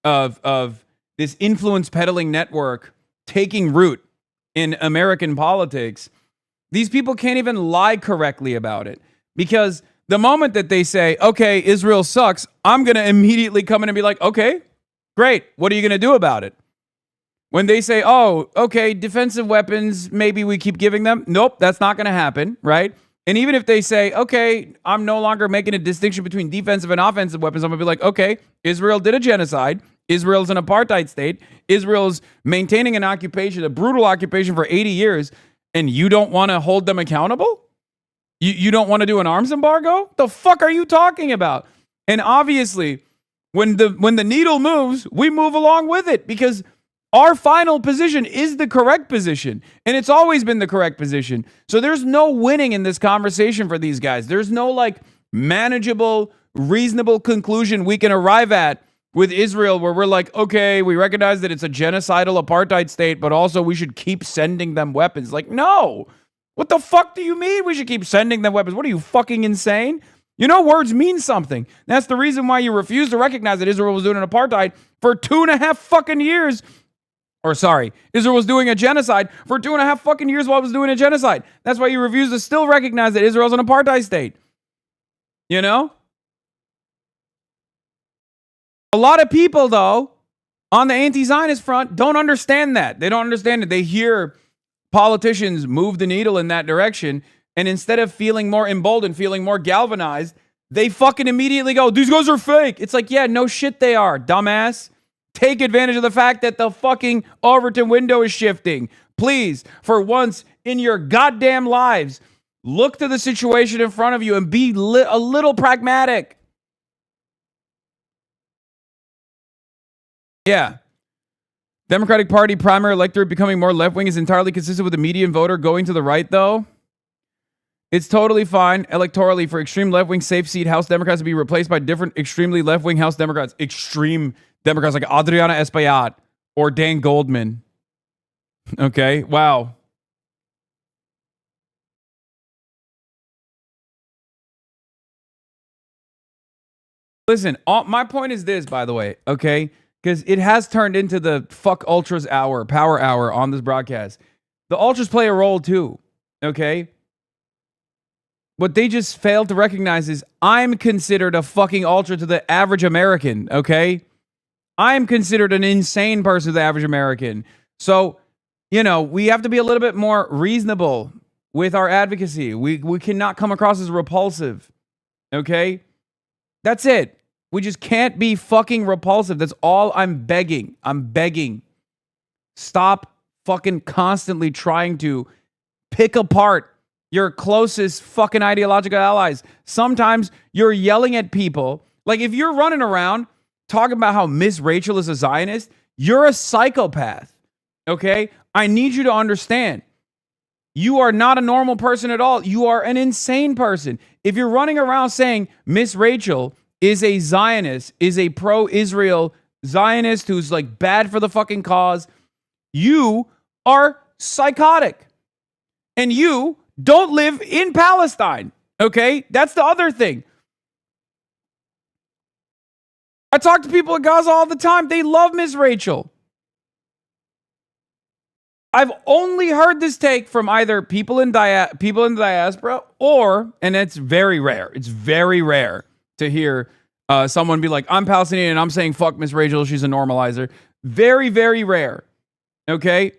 of this influence peddling network taking root in American politics, these people can't even lie correctly about it. Because the moment that they say, okay, Israel sucks, I'm going to immediately come in and be like, okay, great. What are you going to do about it? When they say, oh, okay, defensive weapons, maybe we keep giving them. Nope, that's not going to happen, right? And even if they say, okay, I'm no longer making a distinction between defensive and offensive weapons, I'm going to be like, okay, Israel did a genocide. Israel's an apartheid state. Israel's maintaining an occupation, a brutal occupation for 80 years, and you don't want to hold them accountable? You don't want to do an arms embargo? The fuck are you talking about? And obviously, when the needle moves, we move along with it because our final position is the correct position. And it's always been the correct position. So there's no winning in this conversation for these guys. There's no like manageable, reasonable conclusion we can arrive at with Israel where we're like, okay, we recognize that it's a genocidal apartheid state, but also we should keep sending them weapons. Like, no. What the fuck do you mean we should keep sending them weapons? What are you, fucking insane? You know, words mean something. That's the reason why you refuse to recognize that Israel was doing an apartheid for 2.5 fucking years. Or sorry, Israel was doing a genocide for 2.5 fucking years while it was doing a genocide. That's why you refuse to still recognize that Israel's an apartheid state. You know? A lot of people, though, on the anti-Zionist front don't understand that. They don't understand it. They hear politicians move the needle in that direction, and instead of feeling more emboldened, feeling more galvanized, they fucking immediately go, these guys are fake. It's like, yeah, no shit they are, dumbass. Take advantage of the fact that the fucking Overton window is shifting. Please, for once in your goddamn lives, look to the situation in front of you and be a little pragmatic. Yeah. Democratic Party primary electorate becoming more left-wing is entirely consistent with the median voter going to the right, though. It's totally fine electorally for extreme left-wing safe seat House Democrats to be replaced by different extremely left-wing House Democrats. Extreme Democrats like Adriana Espaillat or Dan Goldman. Okay, wow. Listen, my point is this, by the way, okay? Because it has turned into the fuck ultras hour, power hour on this broadcast. The ultras play a role too, okay? What they just failed to recognize is I'm considered a fucking ultra to the average American, okay? I'm considered an insane person to the average American. So, you know, we have to be a little bit more reasonable with our advocacy. We cannot come across as repulsive, okay? That's it. We just can't be fucking repulsive. That's all I'm begging. I'm begging. Stop fucking constantly trying to pick apart your closest fucking ideological allies. Sometimes you're yelling at people. Like, if you're running around talking about how Miss Rachel is a Zionist, you're a psychopath. Okay? I need you to understand. You are not a normal person at all. You are an insane person. If you're running around saying Miss Rachel is a Zionist, is a pro-Israel Zionist who's like bad for the fucking cause, you are psychotic. And you don't live in Palestine. Okay? That's the other thing. I talk to people in Gaza all the time. They love Miss Rachel. I've only heard this take from either people in the diaspora or, and it's very rare. It's very rare to hear someone be like, I'm Palestinian and I'm saying fuck Miss Rachel, she's a normalizer. Very, very rare. Okay?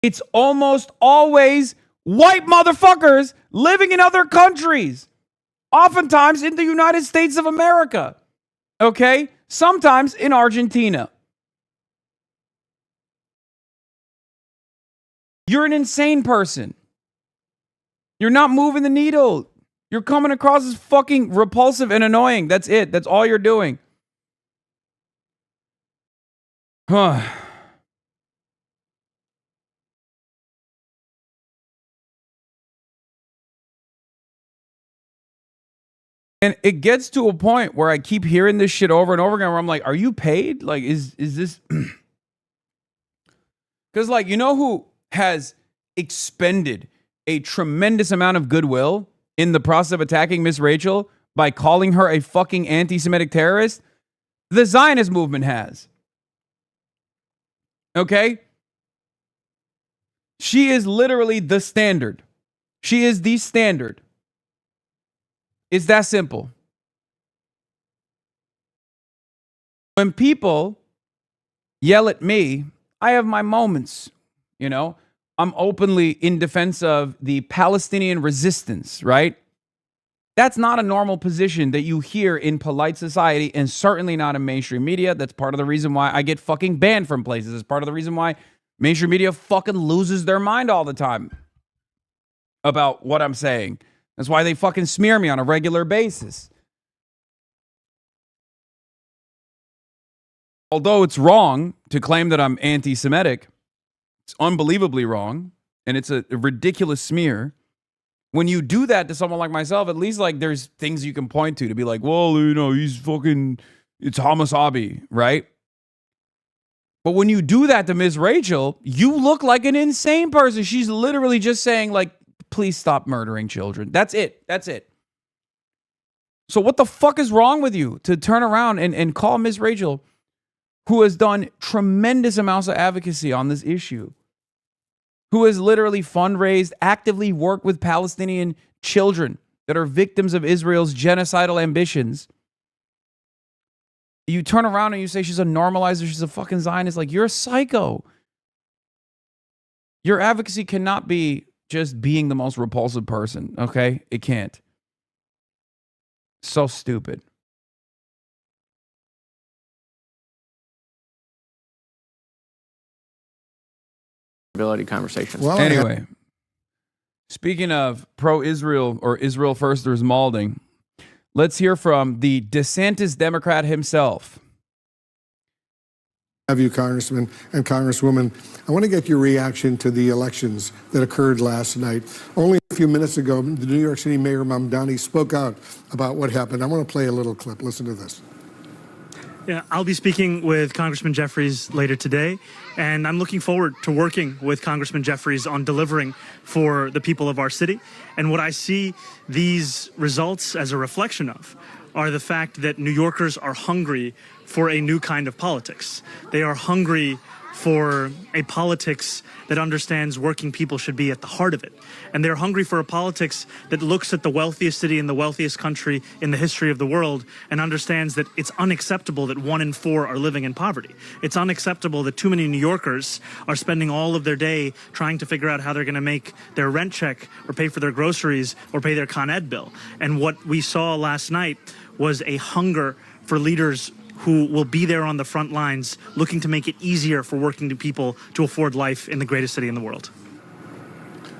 It's almost always white motherfuckers living in other countries. Oftentimes in the United States of America. Okay? Sometimes in Argentina. You're an insane person. You're not moving the needle. You're coming across as fucking repulsive and annoying. That's it. That's all you're doing. Huh. And it gets to a point where I keep hearing this shit over and over again where I'm like, are you paid? Like, is this... Because, like, you know who has expended a tremendous amount of goodwill in the process of attacking Miss Rachel by calling her a fucking anti-Semitic terrorist? The Zionist movement has. Okay? She is literally the standard. She is the standard. It's that simple. When people yell at me, I have my moments, you know? I'm openly in defense of the Palestinian resistance, right? That's not a normal position that you hear in polite society and certainly not in mainstream media. That's part of the reason why I get fucking banned from places. It's part of the reason why mainstream media fucking loses their mind all the time about what I'm saying. That's why they fucking smear me on a regular basis. Although it's wrong to claim that I'm anti-Semitic, it's unbelievably wrong, and it's a ridiculous smear. When you do that to someone like myself, at least like there's things you can point to be like, well, you know, he's fucking, it's Hasanabi, right? But when you do that to Ms. Rachel, you look like an insane person. She's literally just saying like, please stop murdering children. That's it. That's it. So what the fuck is wrong with you to turn around and call Ms. Rachel, who has done tremendous amounts of advocacy on this issue, who has literally fundraised, actively worked with Palestinian children that are victims of Israel's genocidal ambitions. You turn around and you say she's a normalizer, she's a fucking Zionist. Like, you're a psycho. Your advocacy cannot be just being the most repulsive person, okay? It can't. So stupid. Conversation. Well, anyway, speaking of pro-Israel or Israel firsters malding, let's hear from the DeSantis Democrat himself. Have you, Congressman and Congresswoman? I want to get your reaction to the elections that occurred last night. Only a few minutes ago, the New York City Mayor Mamdani spoke out about what happened. I want to play a little clip. Listen to this. Yeah, I'll be speaking with Congressman Jeffries later today, and I'm looking forward to working with Congressman Jeffries on delivering for the people of our city. And what I see these results as a reflection of are the fact that New Yorkers are hungry for a new kind of politics. They are hungry for a politics that understands working people should be at the heart of it. And they're hungry for a politics that looks at the wealthiest city in the wealthiest country in the history of the world and understands that it's unacceptable that 1 in 4 are living in poverty. It's unacceptable that too many New Yorkers are spending all of their day trying to figure out how they're going to make their rent check or pay for their groceries or pay their Con Ed bill. And what we saw last night was a hunger for leaders who will be there on the front lines looking to make it easier for working people to afford life in the greatest city in the world.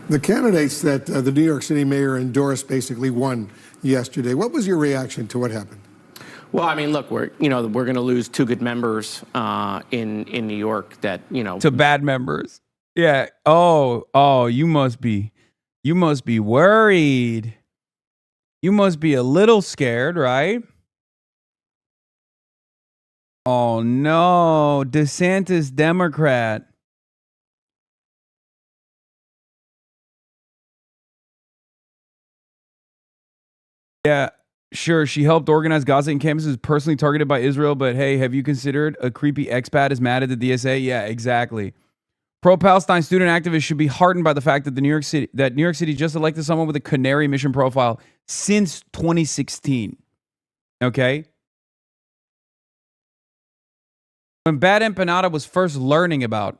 The candidates that the New York City mayor endorsed basically won yesterday. What was your reaction to what happened? Well, I mean, look, we're going to lose two good members in New York that, to bad members. Yeah. Oh, you must be worried. You must be a little scared, right? Oh no, DeSantis Democrat. Yeah, sure. She helped organize Gaza campuses personally targeted by Israel, but hey, have you considered a creepy expat is mad at the DSA? Yeah, exactly. Pro-Palestine student activists should be heartened by the fact that New York City just elected someone with a canary mission profile since 2016. Okay? When Bad Empanada was first learning about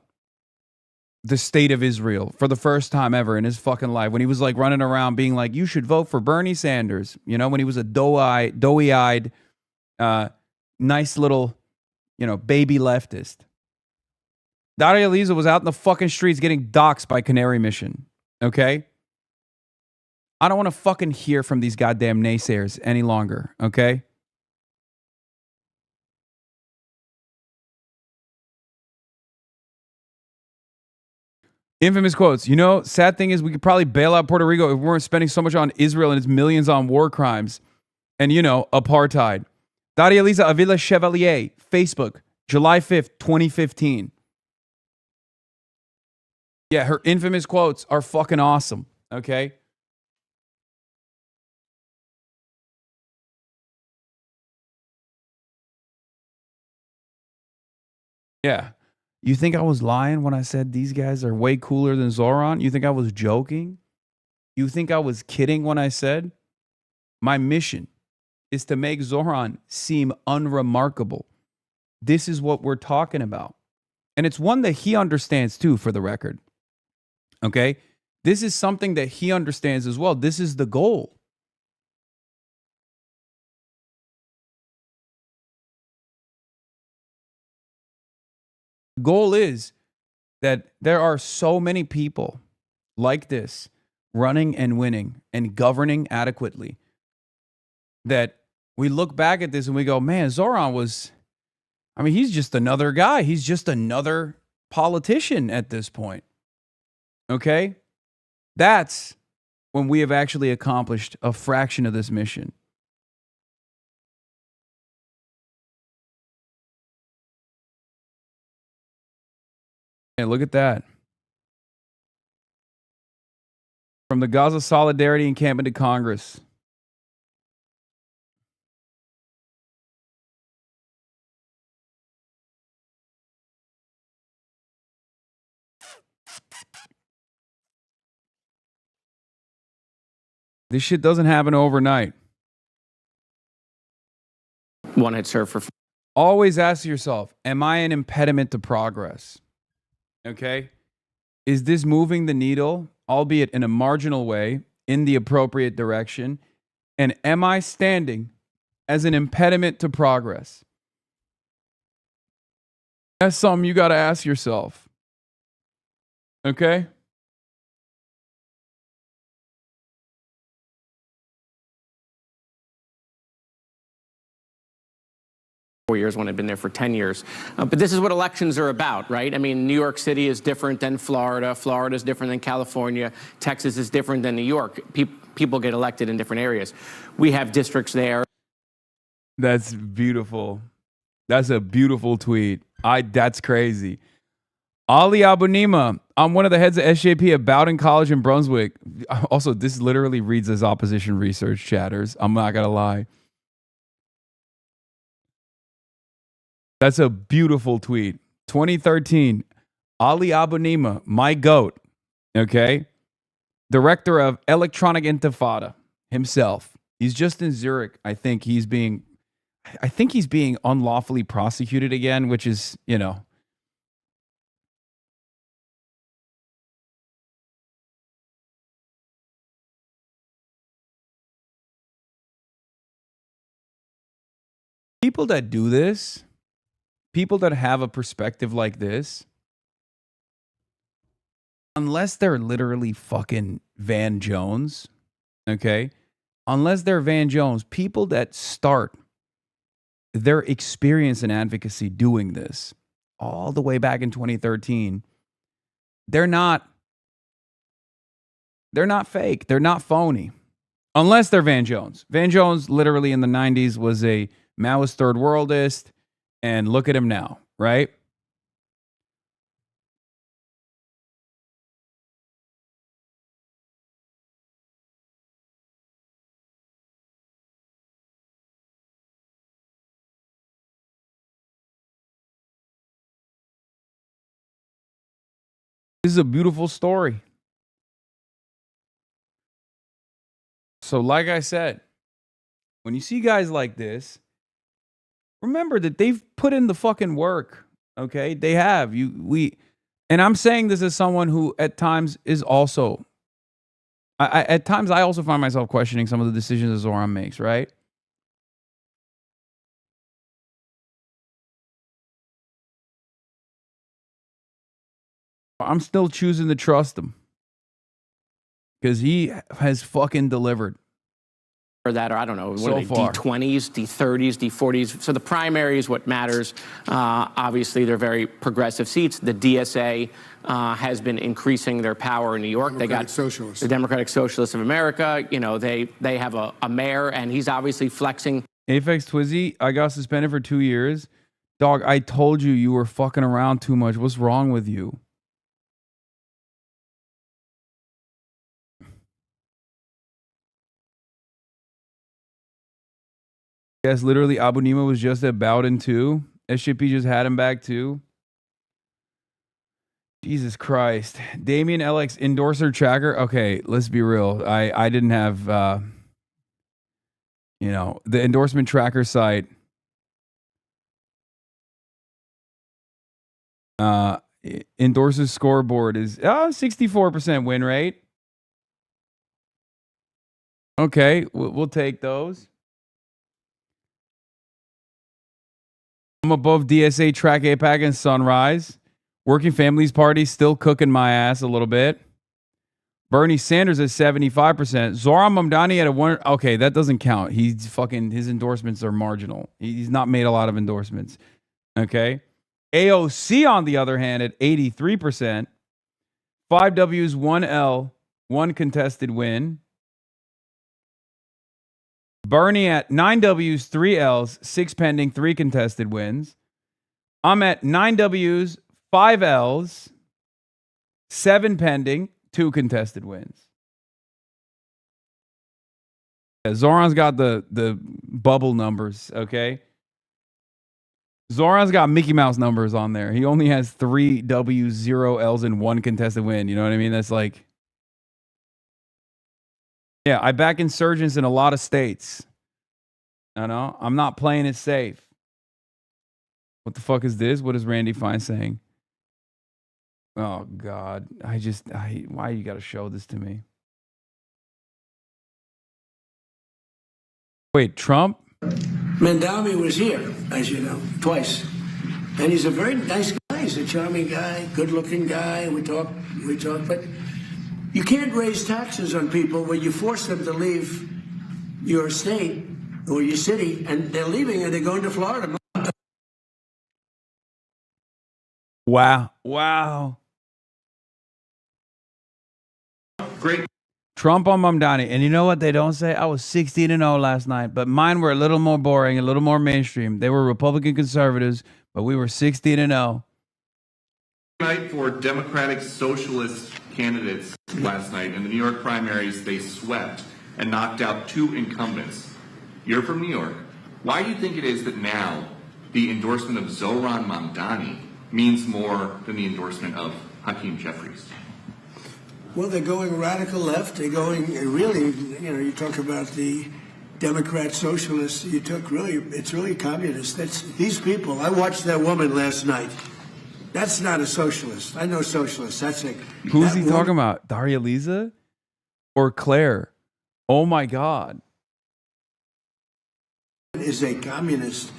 the state of Israel for the first time ever in his fucking life, when he was like running around being like, you should vote for Bernie Sanders, when he was a doughy-eyed, nice little, baby leftist. Daria Valdez was out in the fucking streets getting doxxed by Canary Mission. Okay? I don't want to fucking hear from these goddamn naysayers any longer. Okay? Infamous quotes. Sad thing is we could probably bail out Puerto Rico if we weren't spending so much on Israel and its millions on war crimes and, apartheid. Daria Lisa Avila Chevalier, Facebook, July 5th, 2015. Yeah, her infamous quotes are fucking awesome. Okay? Yeah. You think I was lying when I said these guys are way cooler than Zohran? You think I was joking? You think I was kidding when I said my mission is to make Zohran seem unremarkable? This is what we're talking about. And it's one that he understands too, for the record. Okay? This is something that he understands as well. This is the goal. The goal is that there are so many people like this running and winning and governing adequately that we look back at this and we go, man, Zohran he's just another guy. He's just another politician at this point. Okay? That's when we have actually accomplished a fraction of this mission. Hey, look at that. From the Gaza Solidarity Encampment to Congress. This shit doesn't happen overnight. One had served for. Always ask yourself, am I an impediment to progress? Okay? Is this moving the needle, albeit in a marginal way, in the appropriate direction? And am I standing as an impediment to progress? That's something you got to ask yourself. Okay? Years when I'd been there for 10 years. But this is what elections are about, right? I mean, New York City is different than Florida. Florida is different than California. Texas is different than New York. People get elected in different areas. We have districts there. That's beautiful. That's a beautiful tweet. That's crazy. Ali Abunima, I'm one of the heads of SJP at Bowdoin College in Brunswick. Also, this literally reads as opposition research chatters. I'm not going to lie. That's a beautiful tweet. 2013, Ali Abunima, my GOAT, okay? Director of Electronic Intifada himself. He's just in Zurich. I think he's being unlawfully prosecuted again, which is, People that do this, people that have a perspective like this, unless they're literally fucking Van Jones, okay? Unless they're Van Jones, people that start their experience in advocacy doing this all the way back in 2013, they're not fake. They're not phony. Unless they're Van Jones. Van Jones literally in the 90s was a Maoist third worldist, and look at him now, right? This is a beautiful story. So like I said, when you see guys like this, remember that they've put in the fucking work, okay? They have. And I'm saying this as someone who at times is also, at times I also find myself questioning some of the decisions that Zohran makes, right? I'm still choosing to trust him because he has fucking delivered. Or that, or I don't know, what So are they, far. D20s, D30s, D40s. So the primary is what matters. Obviously, they're very progressive seats. The DSA has been increasing their power in New York. They got Socialists. The Democratic Socialists of America. You know, they have a mayor, and he's obviously flexing. Aphex Twizzy, I got suspended for 2 years. Dog, I told you were fucking around too much. What's wrong with you? Yes, literally, Abu Nima was just at Bowden too. SGP just had him back too. Jesus Christ. Damien LX endorser tracker. Okay, let's be real. I didn't have, the endorsement tracker site. Endorses scoreboard is 64% win rate. Okay, we'll take those. I'm above DSA, Track APAC, and Sunrise. Working Families Party still cooking my ass a little bit. Bernie Sanders at 75%. Zohran Mamdani at a 1. Okay, that doesn't count. His endorsements are marginal. He's not made a lot of endorsements. Okay. AOC, on the other hand, at 83%. 5 W's, 1 L, 1 contested win. Bernie at 9 W's, 3 L's, 6 pending, 3 contested wins. I'm at 9 W's, 5 L's, 7 pending, 2 contested wins. Yeah, Zoran's got the bubble numbers, okay? Zoran's got Mickey Mouse numbers on there. He only has 3 W's, 0 L's, and 1 contested win. You know what I mean? That's like... Yeah, I back insurgents in a lot of states. I know. I'm not playing it safe. What the fuck is this? What is Randy Fine saying? Oh, God. Why you got to show this to me? Wait, Trump? Mamdani was here, as you know, twice. And he's a very nice guy. He's a charming guy, good-looking guy. We talk, but you can't raise taxes on people when you force them to leave your state or your city, and they're leaving and they're going to Florida. Wow. Great. Trump on Mamdani. And you know what they don't say? I was 16-0 last night, but mine were a little more boring, a little more mainstream. They were Republican conservatives, but we were 16-0. Night for Democratic Socialist candidates last night. In the New York primaries, they swept and knocked out 2 incumbents. You're from New York. Why do you think it is that now the endorsement of Zohran Mamdani means more than the endorsement of Hakeem Jeffries? Well, they're going radical left. They're going really, you talk about the Democrat socialists. It's really communist. These people. I watched that woman last night. That's not a socialist. I know socialists. Who's he talking about? Daria Lisa or Claire? Oh my God. Is a communist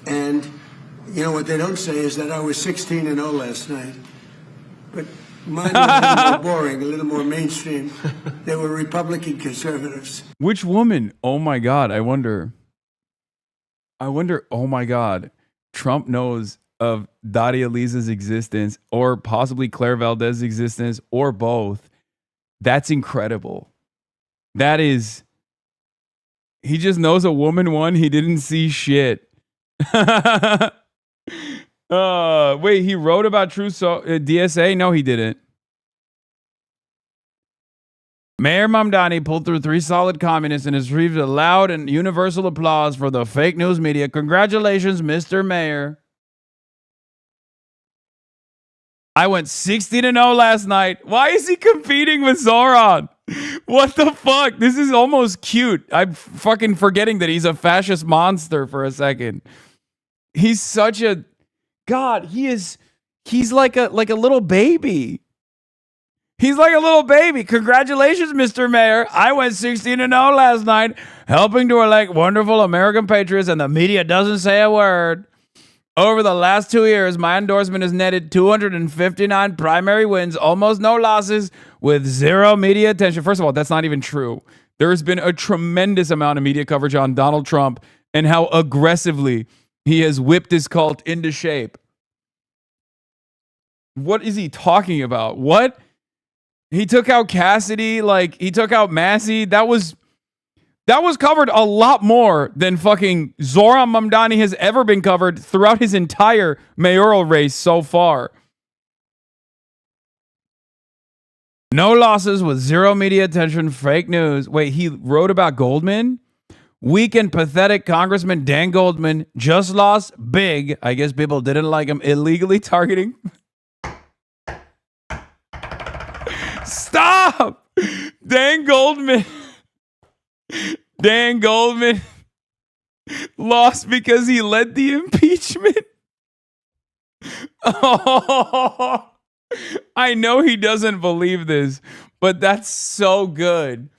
And, you know, what they don't say is that I was 16-0 last night. But mine was a little more boring, a little more mainstream. They were Republican conservatives. Which woman? Oh my God. I wonder, oh my God. Trump knows of Daria Valdez's existence or possibly Claire Valdez's existence or both. That's incredible. That is, he just knows a woman won. He didn't see shit. Wait, he wrote about true DSA? No, he didn't. Mayor Mamdani pulled through 3 solid communists and has received a loud and universal applause for the fake news media. Congratulations, Mr. Mayor. I went 16-0 last night. Why is he competing with Zohran? What the fuck? This is almost cute. I'm fucking forgetting that he's a fascist monster for a second. He's such a God. He's like a little baby. He's like a little baby. Congratulations, Mr. Mayor. I went 16-0 last night, helping to elect wonderful American patriots, and the media doesn't say a word. Over the last 2 years, my endorsement has netted 259 primary wins, almost no losses, with 0 media attention. First of all, that's not even true. There has been a tremendous amount of media coverage on Donald Trump and how aggressively he has whipped his cult into shape. What is he talking about? What? He took out Cassidy, like he took out Massey. That was covered a lot more than fucking Zohran Mamdani has ever been covered throughout his entire mayoral race so far. No losses with 0 media attention, fake news. Wait, he wrote about Goldman? Weak and pathetic Congressman Dan Goldman just lost big. I guess people didn't like him illegally targeting. Stop! Dan Goldman lost because he led the impeachment. Oh, I know he doesn't believe this, but that's so good.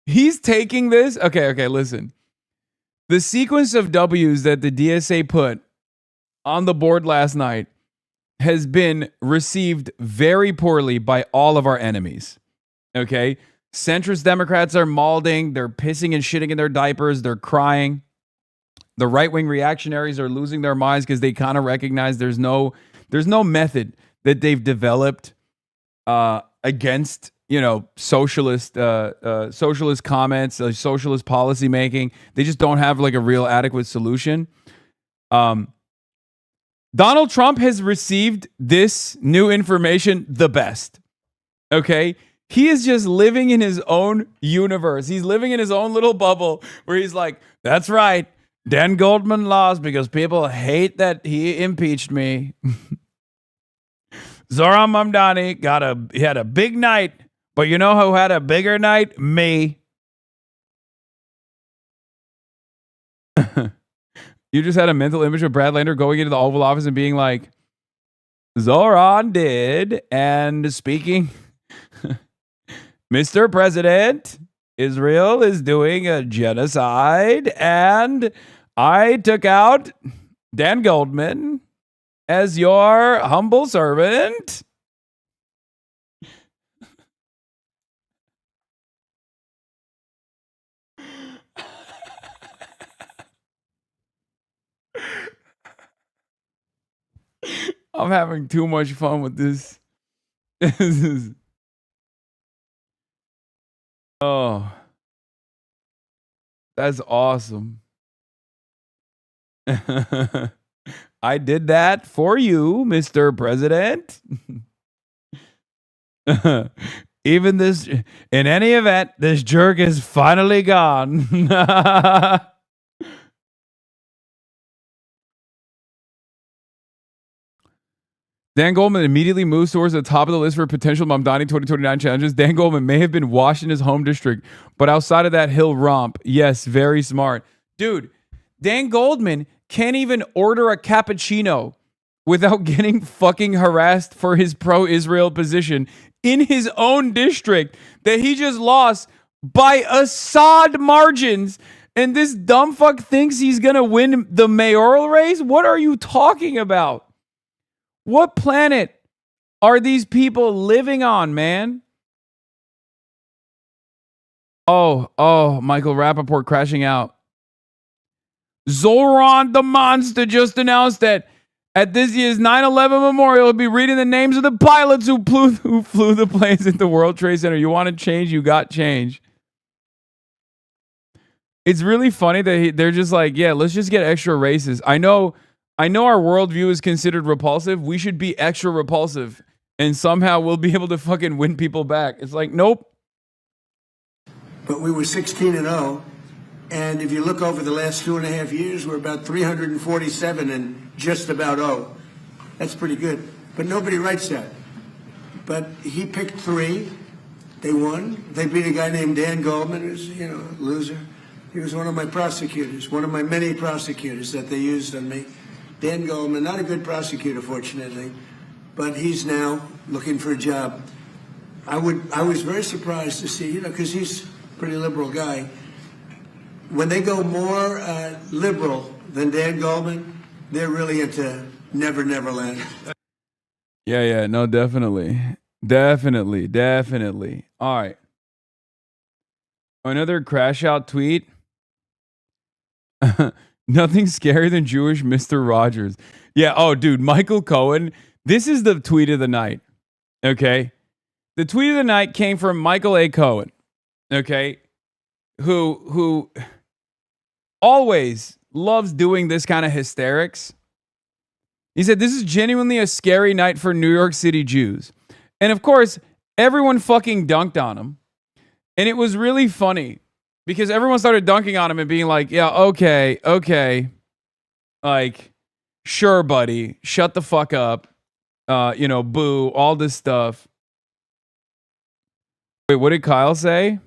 He's taking this. Okay, listen. The sequence of W's that the DSA put on the board last night has been received very poorly by all of our enemies. Okay? Centrist Democrats are mauling. They're pissing and shitting in their diapers. They're crying. The right-wing reactionaries are losing their minds because they kind of recognize there's no method that they've developed against, socialist comments, socialist policy making. They just don't have like a real adequate solution. Donald Trump has received this new information the best. Okay? He is just living in his own universe. He's living in his own little bubble where he's like, that's right. Dan Goldman lost because people hate that he impeached me. Zohran Mamdani he had a big night, but you know who had a bigger night? Me. You just had a mental image of Brad Lander going into the Oval Office and being like, Zohran did, and speaking, Mr. President, Israel is doing a genocide, and I took out Dan Goldman as your humble servant. I'm having too much fun with this. Oh, that's awesome. I did that for you, Mr. President. Even this, in any event, this jerk is finally gone. Dan Goldman immediately moves towards the top of the list for potential Mamdani 2029 challenges. Dan Goldman may have been washed in his home district, but outside of that, he'll romp. Yes, very smart. Dude, Dan Goldman can't even order a cappuccino without getting fucking harassed for his pro-Israel position in his own district that he just lost by Assad margins. And this dumb fuck thinks he's going to win the mayoral race? What are you talking about? What planet are these people living on, man? Oh, Michael Rappaport crashing out. Zohran the Monster just announced that at this year's 9/11 memorial, he'll be reading the names of the pilots who flew the planes at the World Trade Center. You want to change? You got change. It's really funny that they're just like, yeah, let's just get extra races. I know our worldview is considered repulsive. We should be extra repulsive, and somehow we'll be able to fucking win people back. It's like, nope. But we were 16-0, and if you look over the last 2.5 years, we're about 347 and just about 0. That's pretty good. But nobody writes that. But he picked 3. They won. They beat a guy named Dan Goldman, who's, a loser. He was one of my prosecutors, one of my many prosecutors that they used on me. Dan Goldman, not a good prosecutor, fortunately, but he's now looking for a job. I was very surprised to see, because he's a pretty liberal guy. When they go more liberal than Dan Goldman, they're really into Never Never Land. Yeah, no, definitely. All right. Another crash out tweet. Nothing scarier than Jewish Mr. Rogers. Yeah, oh, dude, Michael Cohen. This is the tweet of the night, okay? The tweet of the night came from Michael A. Cohen, okay? Who always loves doing this kind of hysterics. He said, this is genuinely a scary night for New York City Jews. And of course, everyone fucking dunked on him. And it was really funny because everyone started dunking on him and being like, yeah, okay. Like, sure, buddy, shut the fuck up. Boo, all this stuff. Wait, what did Kyle say?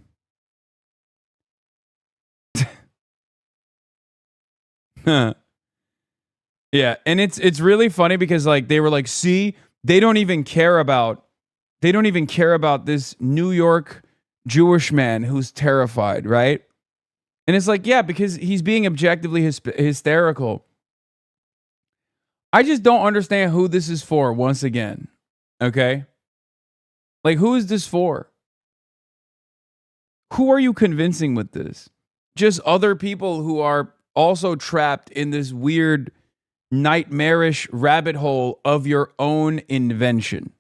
Yeah, and it's really funny because like they were like, see, they don't even care about this New York Jewish man who's terrified, right? And it's like, yeah, because he's being objectively hysterical. I just don't understand who this is for once again. Okay? Like, who is this for? Who are you convincing with this? Just other people who are also trapped in this weird, nightmarish rabbit hole of your own invention.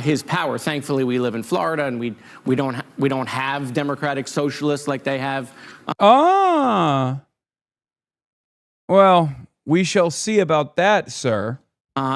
His power. Thankfully, we live in Florida, and we don't have democratic socialists like they have. Well, we shall see about that, sir.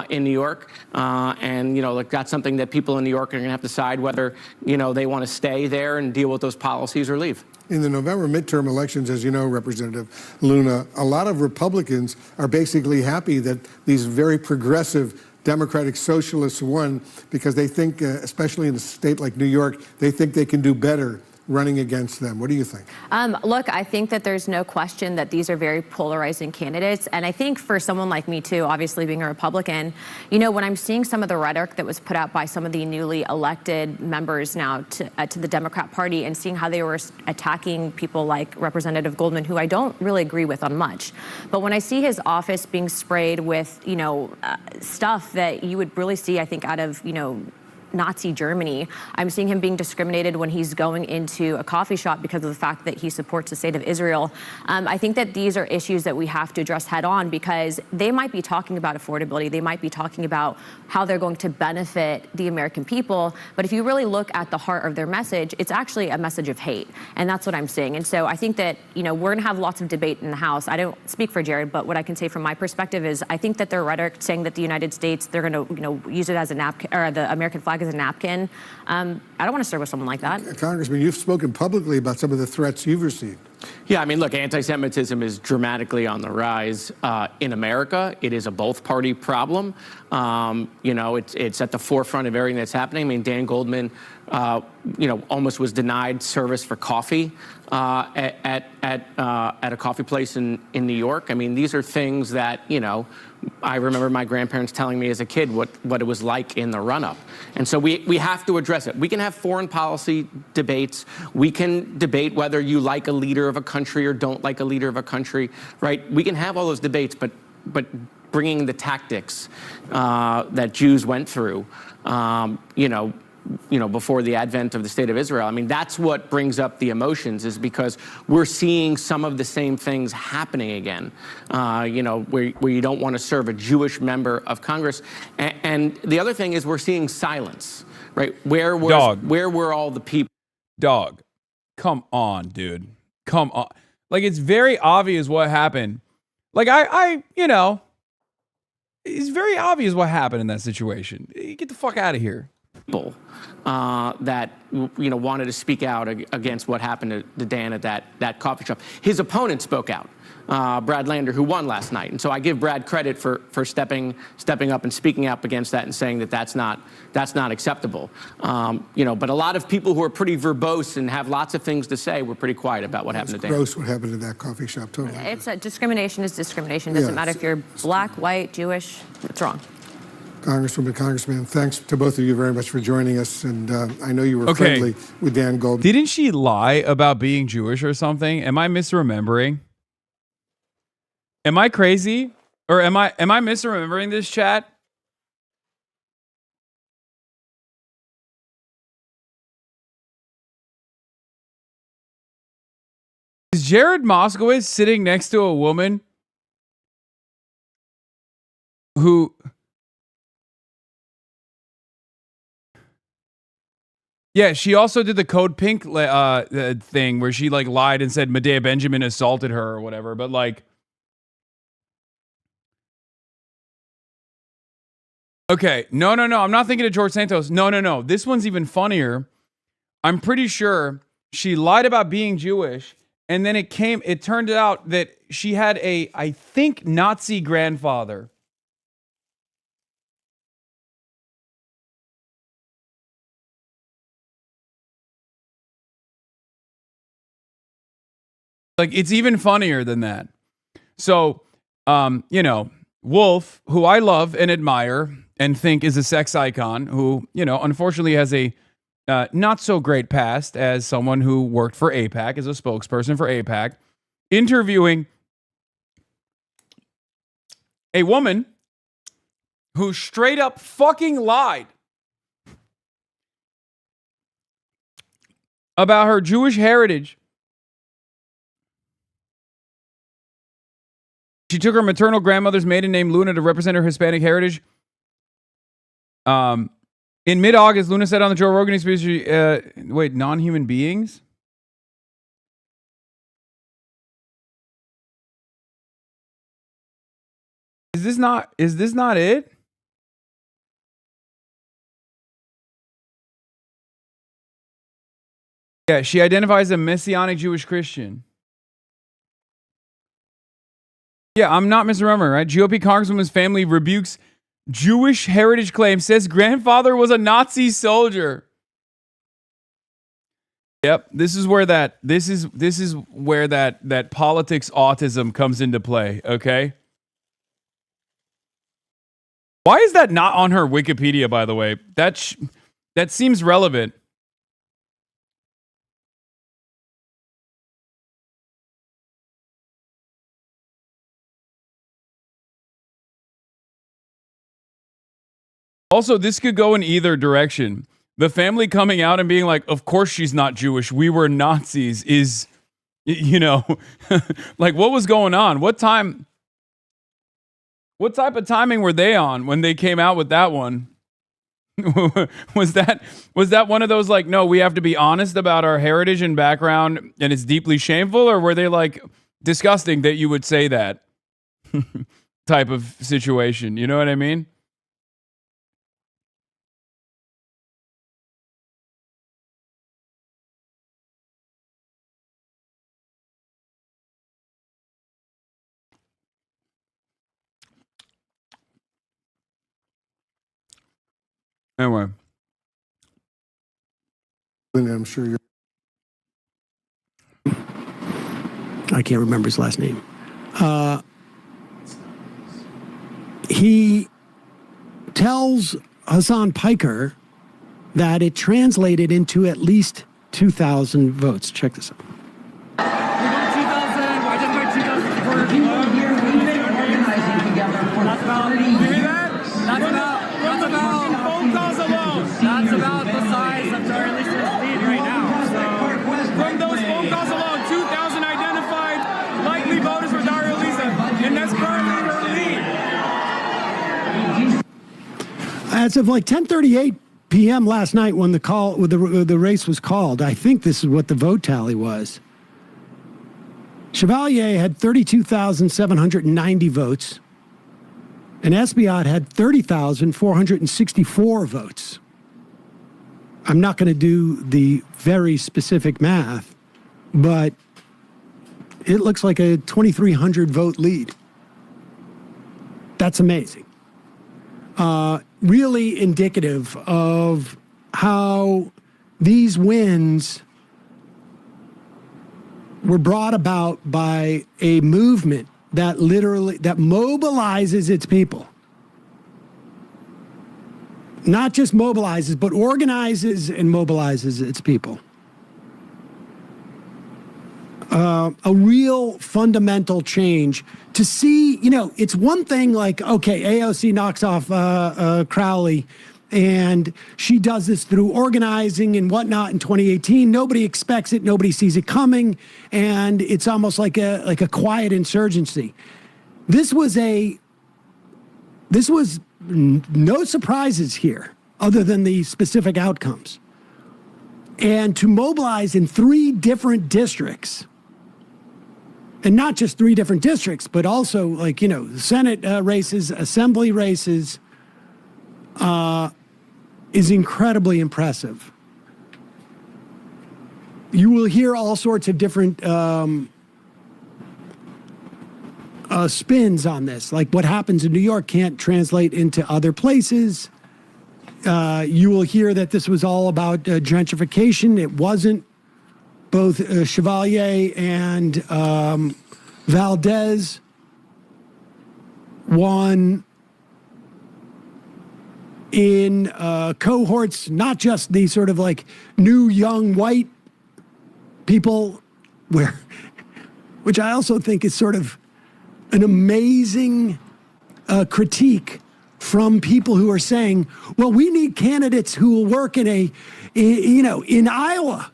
In New York, and that's something that people in New York are going to have to decide whether they want to stay there and deal with those policies or leave. In the November midterm elections, as you know, Representative Luna, a lot of Republicans are basically happy that these very progressive Democratic Socialists won because they think, especially in a state like New York, they think they can do better running against them. What do you think? Look, I think that there's no question that these are very polarizing candidates. And I think for someone like me, too, obviously being a Republican, when I'm seeing some of the rhetoric that was put out by some of the newly elected members now to the Democrat Party and seeing how they were attacking people like Representative Goldman, who I don't really agree with on much. But when I see his office being sprayed with, stuff that you would really see, I think, out of, Nazi Germany. I'm seeing him being discriminated when he's going into a coffee shop because of the fact that he supports the state of Israel. I think that these are issues that we have to address head on because they might be talking about affordability. They might be talking about how they're going to benefit the American people. But if you really look at the heart of their message, it's actually a message of hate. And that's what I'm seeing. And so I think that, we're going to have lots of debate in the House. I don't speak for Jared, but what I can say from my perspective is I think that their rhetoric saying that the United States, they're going to, use it as a napkin, or the American flag as a napkin. I don't want to serve with someone like that. Congressman, you've spoken publicly about some of the threats you've received. Yeah, I mean, look, anti-Semitism is dramatically on the rise in America. It is a both-party problem. It's at the forefront of everything that's happening. I mean, Dan Goldman almost was denied service for coffee at a coffee place in New York. I mean, these are things that, I remember my grandparents telling me as a kid what it was like in the run-up. And so we have to address it. We can have foreign policy debates. We can debate whether you like a leader of a country or don't like a leader of a country, right? We can have all those debates, but bringing the tactics that Jews went through, before the advent of the state of Israel. I mean, that's what brings up the emotions, is because we're seeing some of the same things happening again, where you don't want to serve a Jewish member of Congress. And the other thing is we're seeing silence, right? Where were all the people? Dog, come on, dude. Come on. Like, it's very obvious what happened. Like, it's very obvious what happened in that situation. Get the fuck out of here. People that wanted to speak out against what happened to Dan at that coffee shop. His opponent spoke out, Brad Lander, who won last night, and so I give Brad credit for stepping up and speaking up against that and saying that that's not acceptable. But a lot of people who are pretty verbose and have lots of things to say were pretty quiet about what happened to Dan. Gross what happened at that coffee shop. Totally. Discrimination is discrimination. Doesn't matter if you're black, white, Jewish. It's wrong. Congressman, thanks to both of you very much for joining us. And I know you were friendly with Dan Goldman. Didn't she lie about being Jewish or something? Am I misremembering? Am I crazy? Or am I misremembering this, chat? Is Jared Moskowitz sitting next to a woman who... Yeah, she also did the Code Pink thing where she lied and said Medea Benjamin assaulted her or whatever. But okay, no, I'm not thinking of George Santos. No. This one's even funnier. I'm pretty sure she lied about being Jewish, and then it turned out that she had I think, Nazi grandfather. It's even funnier than that. So, Wolf, who I love and admire and think is a sex icon, who, unfortunately has a not so great past as someone who worked for AIPAC, as a spokesperson for AIPAC, interviewing a woman who straight up fucking lied about her Jewish heritage. She took her maternal grandmother's maiden name, Luna, to represent her Hispanic heritage. In mid-August, Luna said on the Joe Rogan speech, non-human beings? Is this not it? Yeah, she identifies as a Messianic Jewish Christian. Yeah, I'm not misremembering, right? GOP Congresswoman's family rebukes Jewish heritage claim, says grandfather was a Nazi soldier. Yep, this is where that politics autism comes into play, okay? Why is that not on her Wikipedia, by the way? That seems relevant. Also, this could go in either direction. The family coming out and being like, of course she's not Jewish. We were Nazis is, what was going on? What type of timing were they on when they came out with that one? Was that one of those no, we have to be honest about our heritage and background and it's deeply shameful? Or were they disgusting that you would say that type of situation? You know what I mean? Anyway. and I'm sure you're. I can't remember his last name. He tells Hasan Piker that it translated into at least 2,000 votes. Check this out. That's about the size of Daria Valdez's lead right now. So, from those phone calls alone, 2,000 identified likely voters for Daria Valdez, and that's currently her lead. As of like 10:38 p.m. last night, when the race was called, I think this is what the vote tally was. Chevalier had 32,790 votes, and Espiat had 30,464 votes. I'm not going to do the very specific math, but it looks like a 2,300 vote lead. That's amazing. Really indicative of how these wins were brought about by a movement that mobilizes its people. Not just mobilizes, but organizes and mobilizes its people. A real fundamental change to see, it's one thing like, okay, AOC knocks off Crowley, and she does this through organizing and whatnot in 2018. Nobody expects it. Nobody sees it coming. And it's almost like a quiet insurgency. This was no surprises here other than the specific outcomes. And to mobilize in 3 different districts, and not just 3 different districts, but also Senate races, assembly races, is incredibly impressive. You will hear all sorts of different spins on this. Like what happens in New York can't translate into other places. You will hear that this was all about gentrification. It wasn't. Both Chevalier and Valdez won in cohorts, not just the sort of like new young white people, which I also think is sort of an amazing critique from people who are saying, well, we need candidates who will work in Iowa.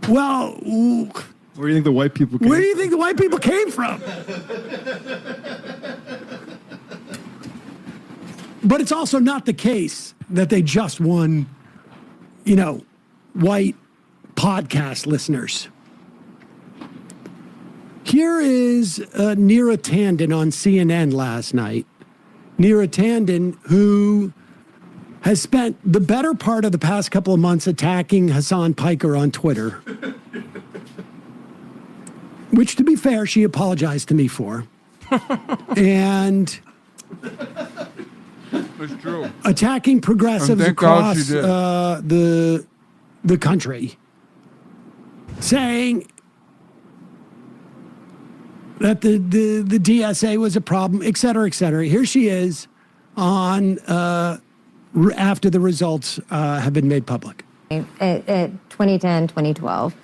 Well, where do you think the white people came Where do you think the white people came from? But it's also not the case that they just won, white podcast listeners. Here is Neera Tanden on CNN last night. Neera Tanden, who has spent the better part of the past couple of months attacking Hasan Piker on Twitter, which, to be fair, she apologized to me for. And That's true. Attacking progressives across the country, saying that the DSA was a problem, et cetera, et cetera. Here she is on after the results have been made public. At 2010, 2012.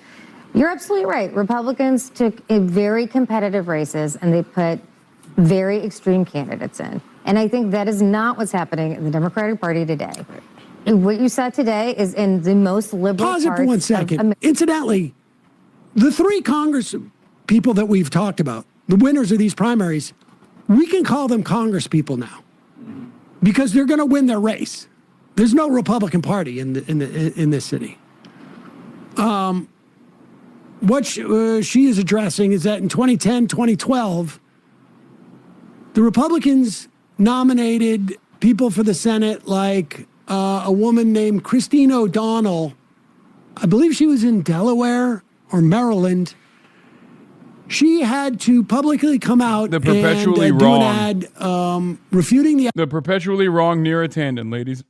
You're absolutely right. Republicans took very competitive races and they put very extreme candidates in. And I think that is not what's happening in the Democratic Party today. What you saw today is in the most liberal Pause it for 1 second. Incidentally, the 3 Congress people that we've talked about, the winners of these primaries, we can call them Congress people now because they're going to win their race. There's no Republican Party in this city. What she is addressing is that in 2010, 2012, the Republicans nominated people for the Senate like a woman named Christine O'Donnell. I believe she was in Delaware or Maryland. She had to publicly come out the perpetually and wrong. do an ad refuting the perpetually wrong Neera Tanden, ladies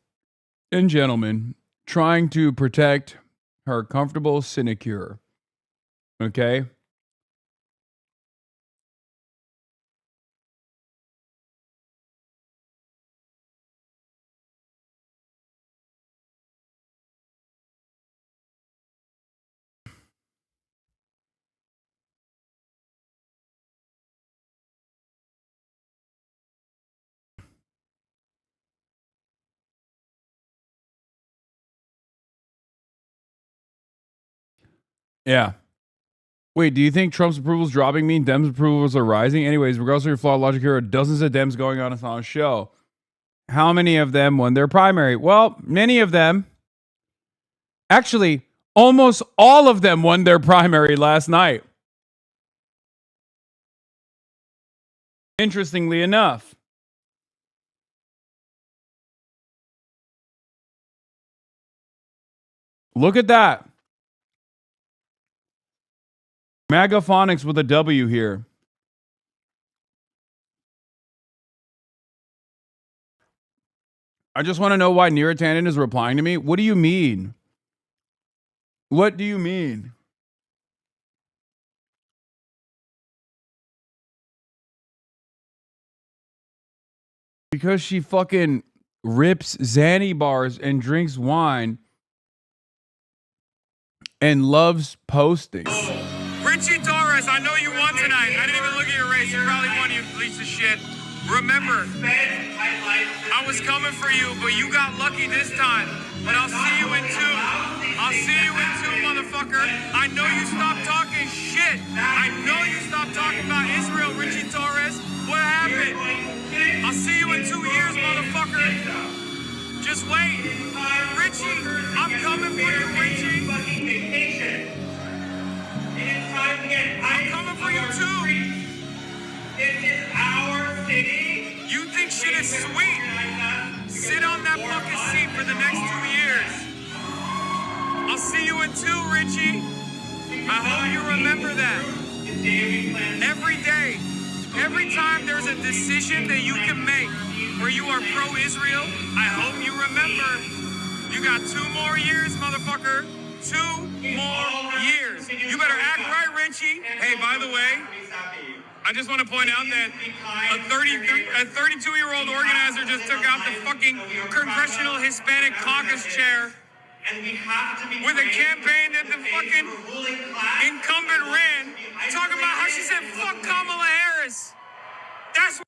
and gentlemen. trying to protect her comfortable sinecure. Okay? Yeah. Wait, do you think Trump's approval is dropping mean Dems' approvals are rising? Anyways, regardless of your flawed logic, here are dozens of Dems going on Hasan's show. How many of them won their primary? Well, many of them. Actually, almost all of them won their primary last night. Interestingly enough. Look at that. Magaphonics with a W here. I just want to know why Niratanen is replying to me. What do you mean? What do you mean? Because she fucking rips Xanny bars and drinks wine and loves posting. Richie Torres, I know you won tonight. I didn't even look at your race. You probably won, you piece of shit. Remember, I was coming for you, but you got lucky this time. But I'll see you in two. I'll see you in two, motherfucker. I know you stopped talking shit. I know you stopped talking about Israel, Richie Torres. What happened? I'll see you in 2 years, motherfucker. Just wait. Richie, I'm coming for you, Richie. I'm coming for you too. This is our city. You think shit is sweet? Sit on that fucking seat for the next 2 years. I'll see you in 2, Richie. I hope you remember that. Every day, every time there's a decision that you can make where you are pro-Israel, I hope you remember. You got 2 more years, motherfucker. 2 more years. You better act right, Richie. Hey, by the way, I just want to point out that a 32-year-old organizer just took out the fucking Congressional Hispanic Caucus chair with a campaign that the fucking incumbent ran, talking about how she said, fuck Kamala Harris. That's